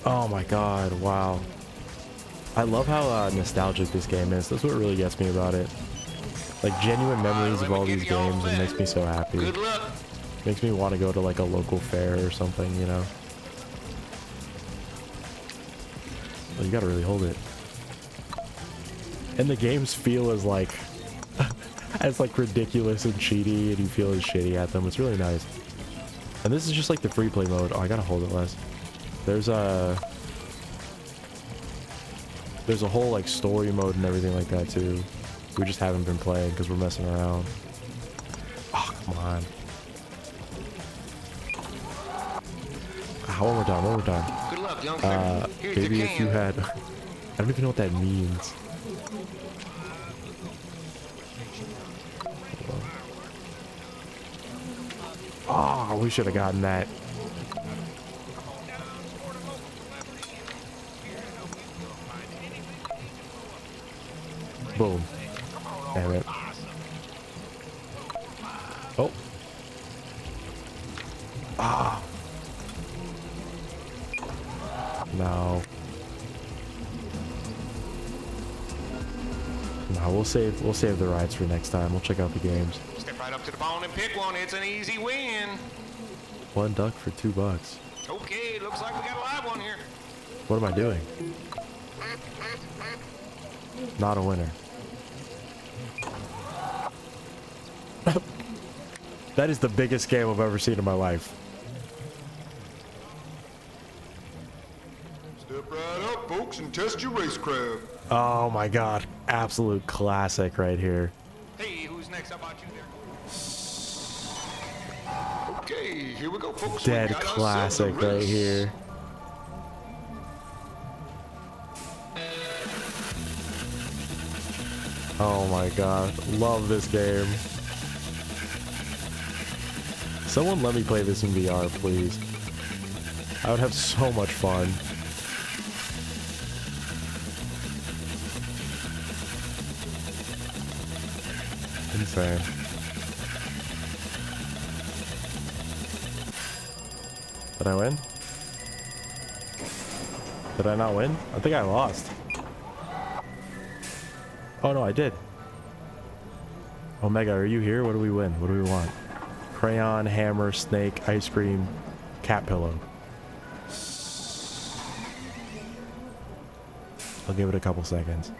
Oh my god, wow. I love how nostalgic this game is. That's what really gets me about it. Like genuine memories of all these games, and makes me so happy. Good luck. Makes me want to go to like a local fair or something, you know? Well, you gotta really hold it. And the games feel as like as like ridiculous and cheaty, and you feel as shitty at them. It's really nice. And this is just like the free play mode. Oh, I gotta hold it less. There's a whole like story mode and everything like that too. We just haven't been playing because we're messing around. Oh, come on. One more time, one more time. Good luck, youngster. Here's Maybe your if you can. had... I don't even know what that means. Oh, we should have gotten that. Boom. Damn it. Oh. Ah. No. No, we'll save the rides for next time. We'll check out the games. Step right up to the phone and pick one. It's an easy win. 1 duck for $2. Okay, looks like we got a live one here. What am I doing? Not a winner. That is the biggest game I've ever seen in my life. Step right up, folks, and test your racecraft. Oh my god. Absolute classic right here. Hey, who's next? How about you there? Okay, here we go, folks. We Dead got ourselves a classic right race. here. Oh my god. Love this game. Someone let me play this in VR, please. I would have so much fun. Insane. Did I win? Did I not win? I think I lost. Oh no, I did. Omega, are you here? What do we win? What do we want? Crayon, hammer, snake, ice cream, cat pillow. I'll give it a couple seconds.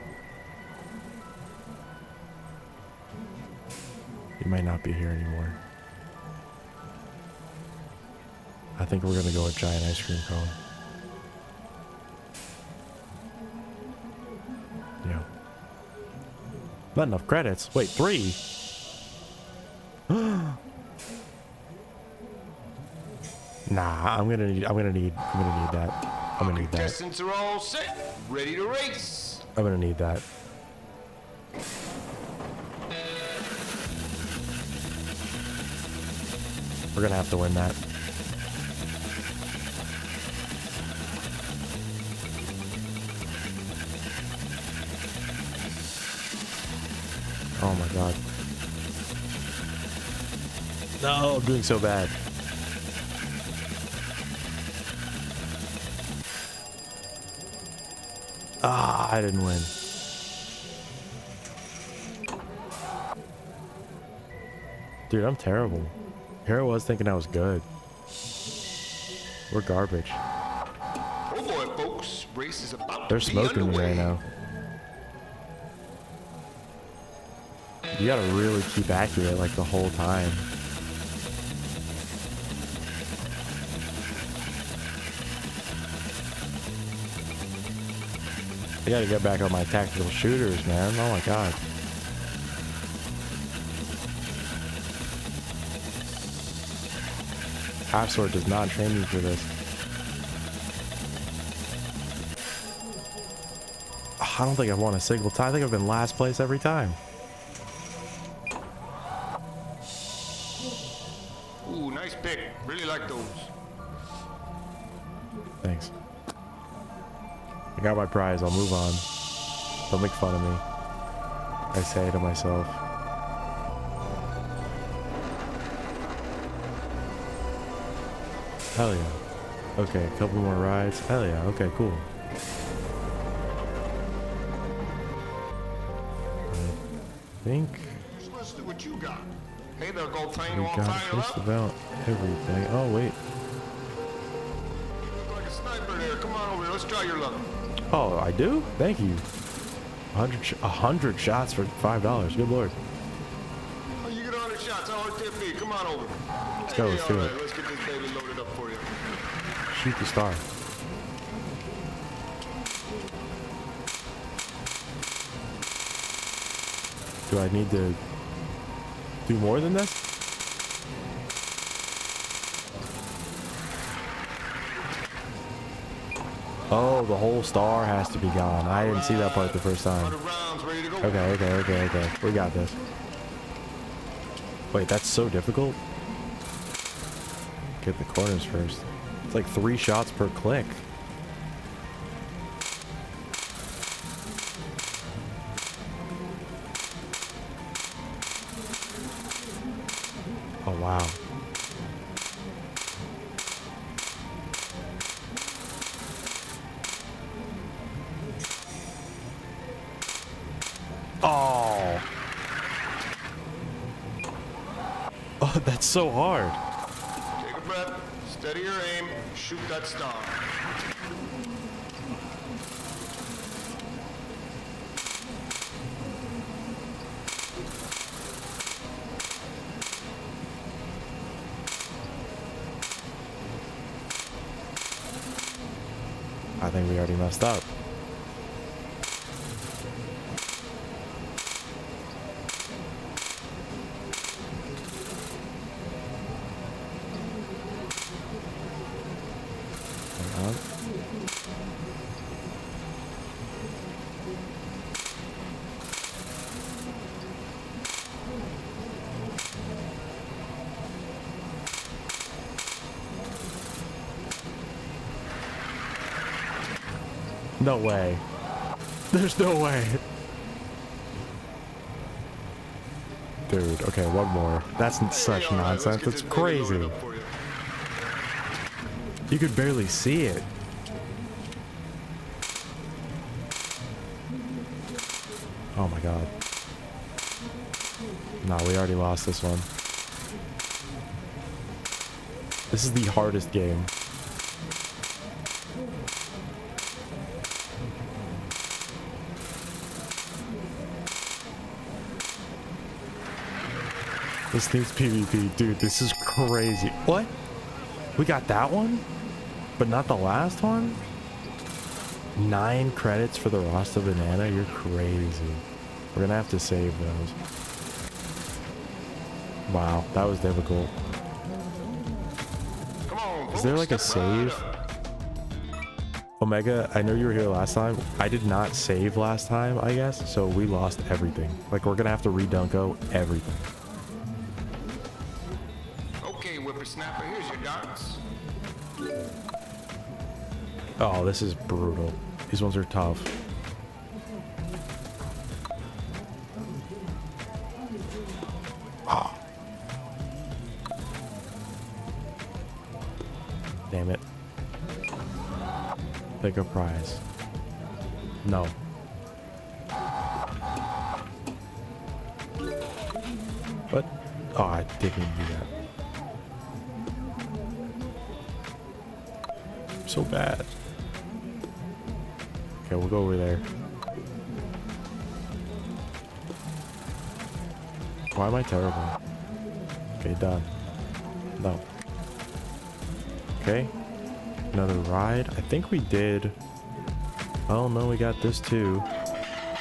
You might not be here anymore. I think we're gonna go with giant ice cream cone. Yeah. Not enough credits. Wait, 3? Nah, I'm gonna need that. I'm gonna need that. Contestants are all set, ready to race. I'm gonna need that. We're gonna have to win that. Oh my god. No, I'm doing so bad. Ah, I didn't win. Dude, I'm terrible. Here I was thinking I was good. We're garbage. Oh boy, folks, race is about They're to be smoking me underway. right now. You gotta really keep accurate like the whole time. I gotta get back on my tactical shooters, man. Oh my god. Half Sword does not train me for this. I don't think I've won a single time. I think I've been last place every time. Ooh, nice pick. Really like those. Thanks. I got my prize. I'll move on. Don't make fun of me. I say to myself. Hell yeah. Okay, a couple more rides. Hell yeah. Okay, cool. I think So let's see what you got. Hey there, Gold Thing. we You all got tied just up? about everything. Oh, wait. Look like a sniper there. Come on over here. Let's try your luck. Oh, I do? Thank you. 100 shots for $5. Good lord. Oh, you get 100 shots. How hard can it be? Come on over. Let's go, let's do it. Let's get this baby loaded up for you. Shoot the star. Do I need to do more than this? Oh, the whole star has to be gone. I didn't see that part the first time. 100 rounds ready to go. Okay. We got this. Wait, that's so difficult? Get the corners first. It's like 3 shots per click. Oh, wow. Oh. Oh, that's so hard. Take a breath. Steady your aim. Shoot that star. I think we already messed up. Hang on. No way. There's no way. Dude, okay, one more. That's such Hey, all right, let's nonsense. get It's this baby loaded crazy. up for you. You could barely see it. Oh my god. Nah, we already lost this one. This is the hardest game. This needs PvP. Dude, this is crazy. What? We got that one? But not the last one? 9 credits for the Rasta Banana? You're crazy. We're gonna have to save those. Wow, that was difficult. Come on, Is there like a step right save? up. Omega, I know you were here last time. I did not save last time, I guess, so we lost everything. Like, we're gonna have to redunko everything. Okay, whippersnapper, here's your darts. Oh, this is brutal. These ones are tough. Ah. Damn it. Pick a prize. No. What? Oh, I didn't do that. So bad. Okay, we'll go over there. Why am I terrible? Okay, done. No. Okay. Another ride. I think we did. Oh no, we got this too.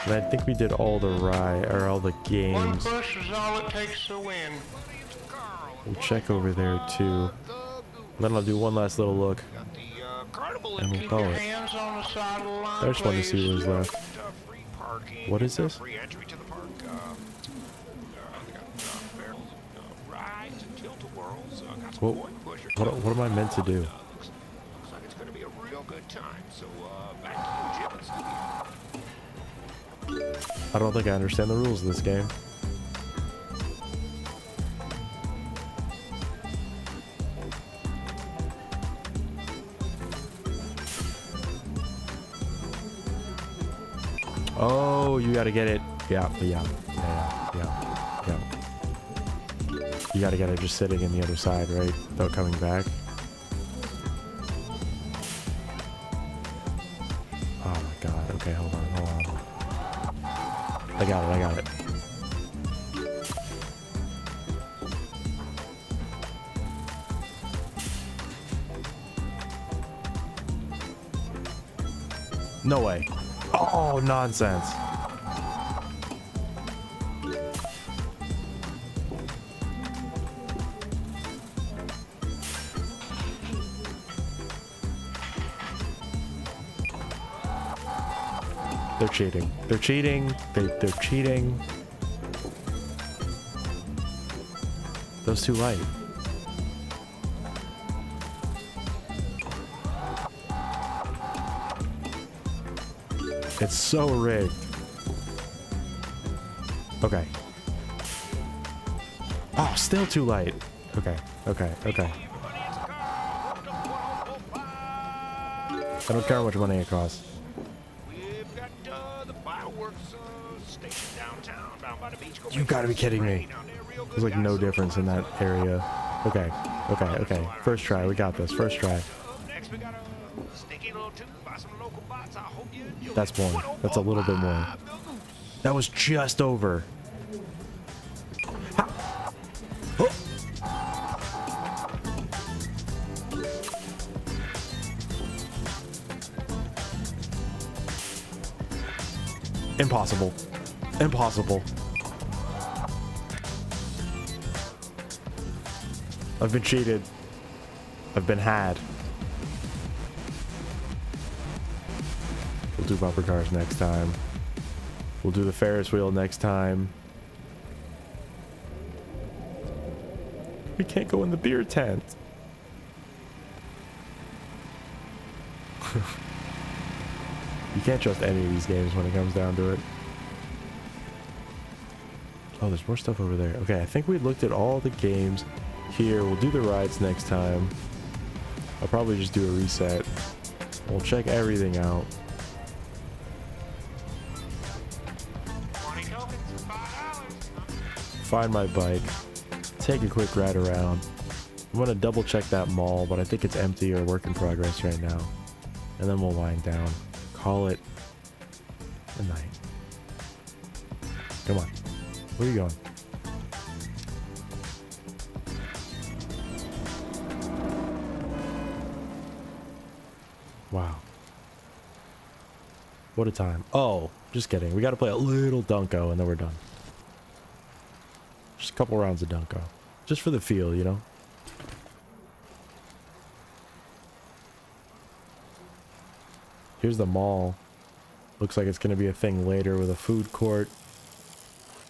And I think we did all the ride or all the One games. push is all it takes to win. We'll check over there too. Then I'll do one last little look. And we'll call it. Hands on the side of the line, I just wanted to see please. what was left. What is this? Free entry to the park. They got barrels, rides, and tilt-a-whirls. Got some What, coin pushers. what am I meant to do? Looks like it's going to be a real good time. So back to you, Jim and Stevie. I don't think I understand the rules of this game. Oh, you gotta get it. Yeah. You gotta get it just sitting in the other side, right? Without coming back. Oh my god. Okay, hold on. I got it. No way. Oh, nonsense. They're cheating. They're cheating. They're cheating. Those too light. It's so rigged. Okay. Oh, still too light. Okay. I don't care how much money it costs. We've got the fireworks station downtown, down by the beach. You gotta be kidding me. There's like no difference in that area. Okay. First try. We got this. First try. Next, we got a sneaky little tune by some local bots. I hope you enjoy. That's more. That's a little bit more. That was just over. Ha. Oh. Impossible. I've been cheated. I've been had. We'll do bumper cars next time. We'll do the Ferris wheel next time. We can't go in the beer tent. You can't trust any of these games when it comes down to it. Oh, there's more stuff over there. Okay, I think we looked at all the games here. We'll do the rides next time. I'll probably just do a reset. We'll check everything out. 20 tokens, $5. Find my bike. Take a quick ride around. I'm gonna double check that mall, but I think it's empty or work in progress right now. And then we'll wind down. Call it a night. Come on. Where are you going? Wow. What a time. Oh, Just kidding. We got to play a little Dunko and then we're done. Just a couple rounds of Dunko. Just for the feel, you know? Here's the mall. Looks like it's going to be a thing later with a food court.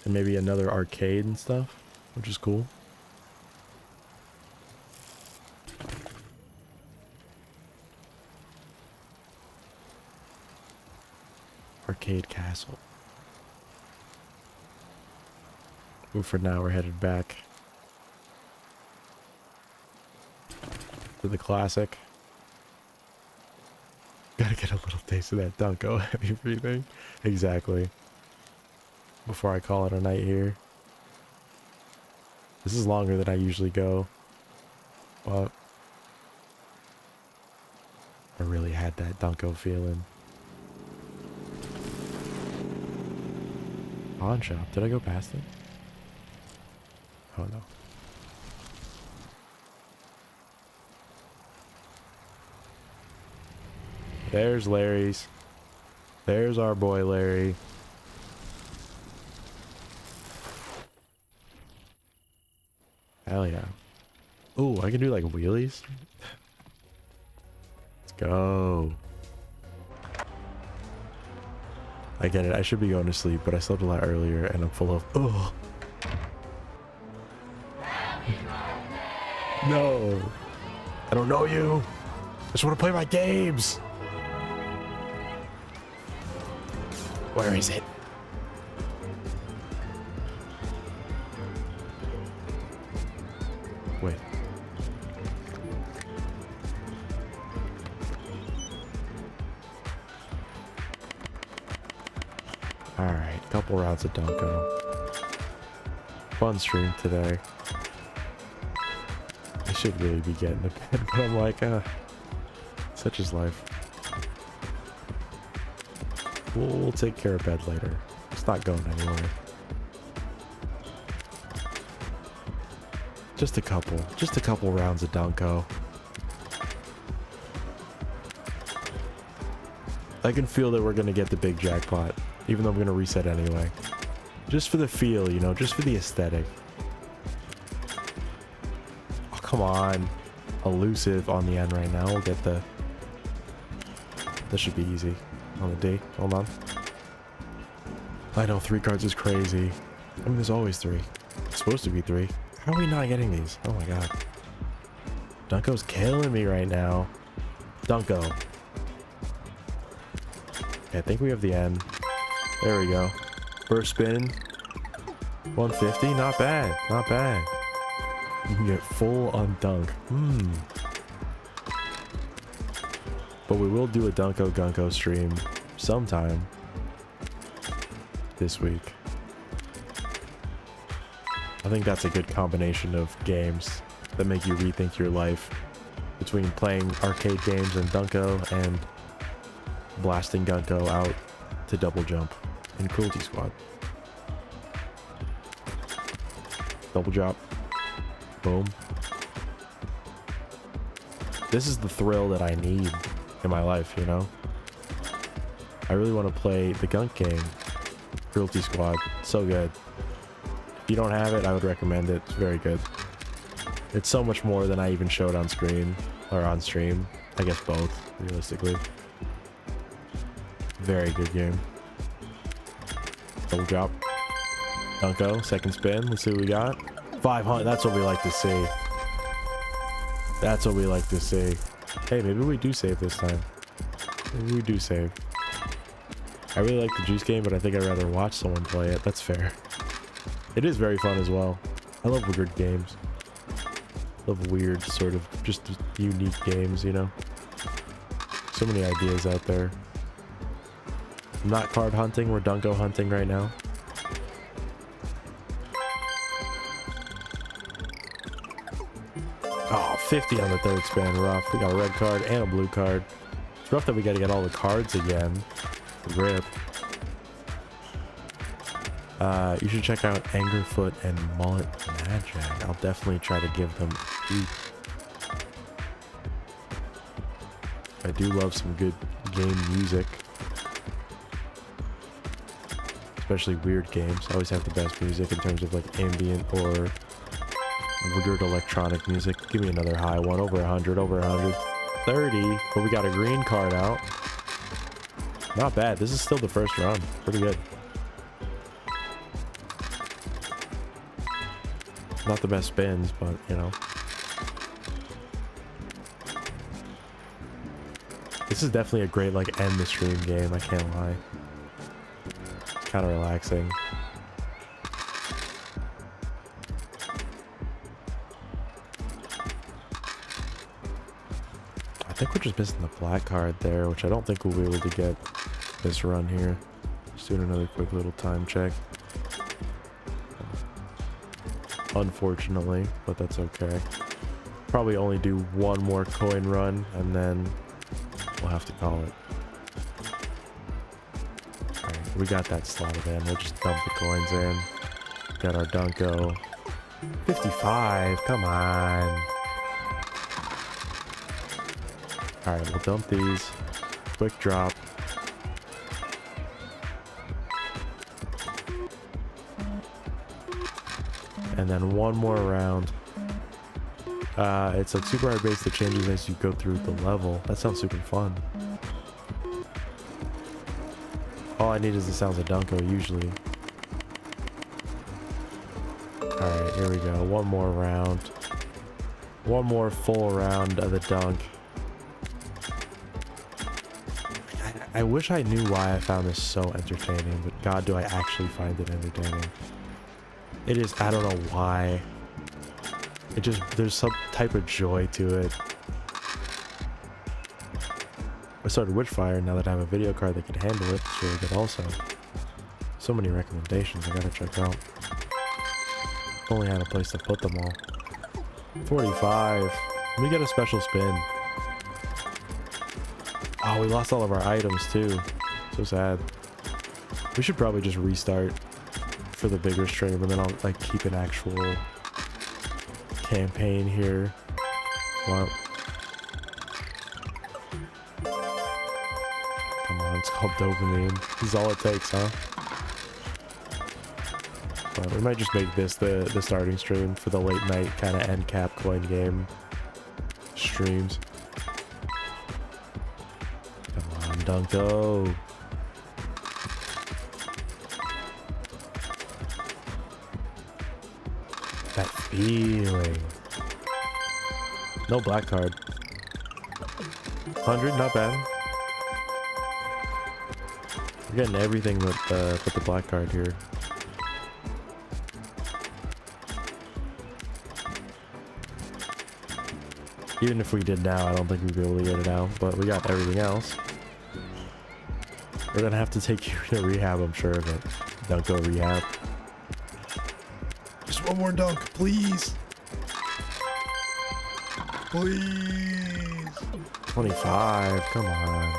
And maybe another arcade and stuff, which is cool. Arcade castle. But for now, we're headed back to the classic. Gotta get a little taste of that Dunko heavy breathing. Exactly. Before I call it a night here. This is longer than I usually go. But I really had that Dunko feeling. Pawn shop. Did I go past it? Oh no. There's Larry's. There's our boy Larry. Hell yeah. Ooh, I can do like wheelies. Let's go. I get it. I should be going to sleep, but I slept a lot earlier and I'm full of ugh. No. I don't know you. I just want to play my games. Where is it? Wait. Alright, couple rounds of Dunko. Fun stream today. I should really be getting to bed, but I'm like, such is life. We'll take care of bed later. It's not going anywhere. Just a couple rounds of Dunko. I can feel that we're gonna get the big jackpot, even though I'm gonna reset anyway. Just for the feel, you know, just for the aesthetic. Oh, come on. Elusive on the end right now. We'll get the... This should be easy. On the D. Hold on. I know 3 cards is crazy. I mean, there's always 3. It's supposed to be 3. How are we not getting these? Oh my god. Dunko's killing me right now. Dunko. Okay, I think we have the end. There we go. First spin. 150. Not bad. Not bad. You can get full on dunk. But we will do a Dunko Gunko stream sometime this week. I think that's a good combination of games that make you rethink your life between playing arcade games and Dunko and blasting Gunko out to double jump in Cruelty Squad. Double drop. Boom. This is the thrill that I need in my life, you know? I really want to play the Gunk game. Cruelty Squad. So good. If you don't have it, I would recommend it. It's very good. It's so much more than I even showed on screen. Or on stream. I guess both, realistically. Very good game. Double drop. Dunko. Second spin. Let's see what we got. 500. That's what we like to see. That's what we like to see. Hey, maybe we do save this time. Maybe we do save. I really like the Juice game, but I think I'd rather watch someone play it. That's fair. It is very fun as well. I love weird games. Love weird, sort of, just unique games, you know? So many ideas out there. I'm not card hunting, we're Dunko hunting right now. Oh, 50 on the third spin, rough. We got a red card and a blue card. It's rough that we gotta get all the cards again. Rip. You should check out Angerfoot and Mullet Magic. I'll definitely try to give them a peek. I do love some good game music. especially weird games, always have the best music in terms of like ambient or weird electronic music. Give me another high one. Over 100, over 130. But we got a green card out. Not bad. This is still the first run. Pretty good. Not the best spins, but you know. This is definitely a great like end the stream game, I can't lie. It's kind of relaxing. I think we're just missing the black card there, which I don't think we'll be able to get this run here. Just doing another quick little time check. Unfortunately, but that's okay. Probably only do one more coin run and then we'll have to call it. Alright, we got that slotted in. We'll just dump the coins in. Got our Dunko. 55, come on. Alright, we'll dump these. Quick drop. And then one more round. It's like super hard base that changes as you go through the level. That sounds super fun. All I need is the sounds of Dunko usually. Alright, here we go. One more round. One more full round of the dunk. I wish I knew why I found this so entertaining, but God, do I actually find it entertaining. It is, I don't know why. It just, there's some type of joy to it. I started Witchfire now that I have a video card that can handle it. It's really good also. So many recommendations I gotta check out. If only I had a place to put them all. 45. We get a special spin. Oh, we lost all of our items too. So sad. We should probably just restart for the bigger stream and then I'll like keep an actual campaign here. Wow. Come on, it's called dopamine. This is all it takes, huh? But we might just make this the starting stream for the late night kind of end cap coin game streams. Come on, Dunko. That feeling. No black card. 100, not bad. We're getting everything but the black card here. Even if we did now, I don't think we'd be able to get it out, but we got everything else. We're gonna have to take you to rehab, I'm sure, but don't go rehab. Just one more dunk, please. Please. 25, come on.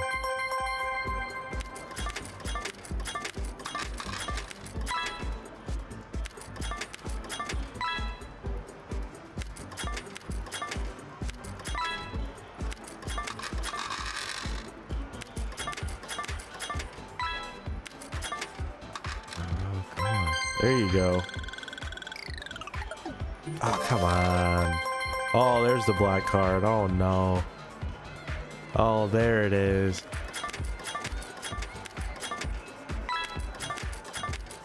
There you go. Oh, come on. Oh, there's the black card. Oh, no. Oh, there it is.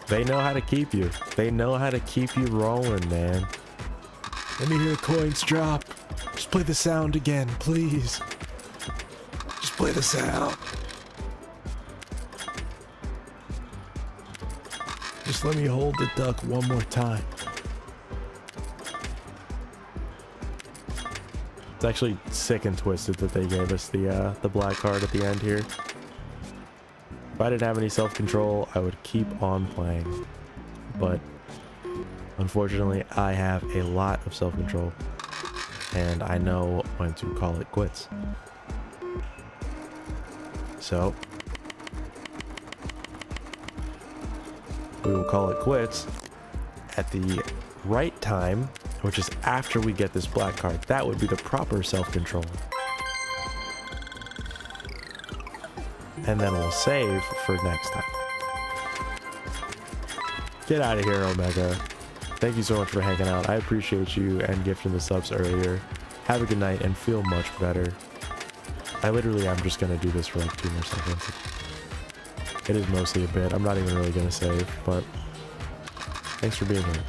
They know how to keep you. They know how to keep you rolling, man. Let me hear coins drop. Just play the sound again, please. Just play the sound. Just let me hold the duck one more time. It's actually sick and twisted that they gave us the black card at the end here. If I didn't have any self-control, I would keep on playing. But unfortunately, I have a lot of self-control. And I know when to call it quits. So we will call it quits at the right time, which is after we get this black card. That would be the proper self-control. And then we'll save for next time. Get out of here, Omega. Thank you so much for hanging out. I appreciate you and gifting the subs earlier. Have a good night and feel much better. I literally am just gonna do this for like 2 more seconds. It is mostly a bit. I'm not even really gonna save, but thanks for being here.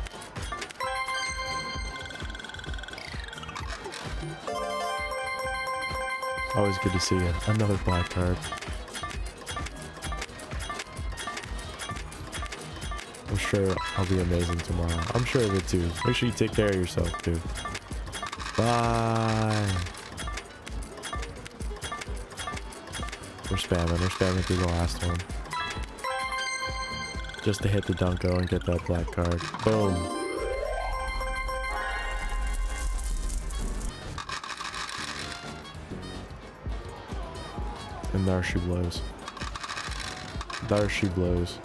Always good to see you. Another black card. I'm sure I'll be amazing tomorrow. I'm sure of it too. Make sure you take care of yourself too. Bye. We're spamming through the last one. Just to hit the Dunko and get that black card. Boom. And there she blows. There she blows.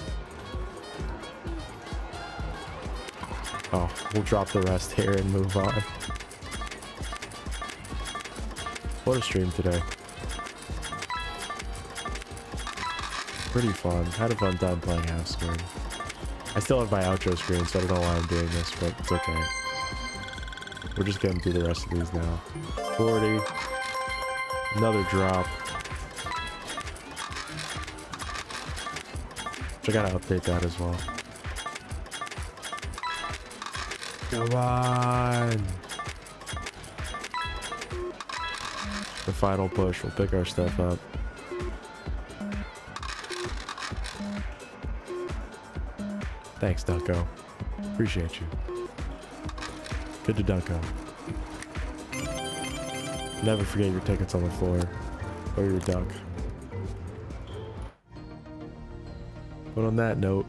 Oh, we'll drop the rest here and move on. What a stream today. Pretty fun. Had a fun time playing half screen. I still have my outro screen, so I don't know why I'm doing this, but it's okay. We're just getting through the rest of these now. 40. Another drop. I gotta update that as well. Come on. The final push. We'll pick our stuff up. Thanks, Dunko. Appreciate you. Good to Dunko. Never forget your tickets on the floor. Or your duck. But on that note,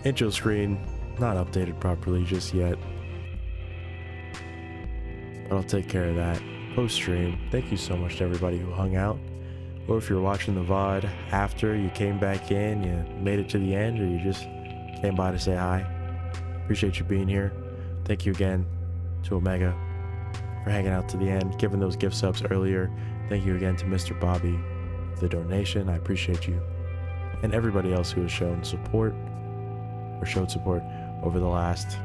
intro screen not updated properly just yet. But I'll take care of that post stream. Thank you so much to everybody who hung out. Or if you're watching the VOD after you came back in, you made it to the end, or you just came by to say hi. Appreciate you being here. Thank you again to Omega for hanging out to the end, giving those gift subs earlier. Thank you again to Mr. Bobby for the donation. I appreciate you. And everybody else who has shown support or showed support over the last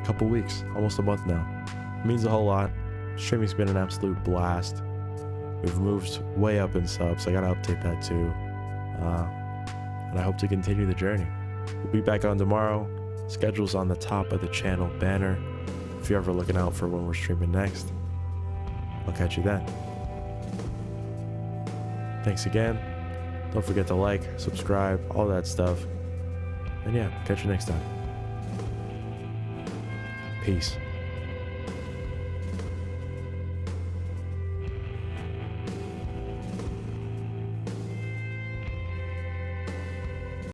couple weeks, almost a month now. It means a whole lot. Streaming's been an absolute blast. We've moved way up in subs. I gotta update that too. And I hope to continue the journey. We'll be back on tomorrow. Schedule's on the top of the channel banner. If you're ever looking out for when we're streaming next, I'll catch you then. Thanks again. Don't forget to like, subscribe, all that stuff. And yeah, catch you next time. Peace.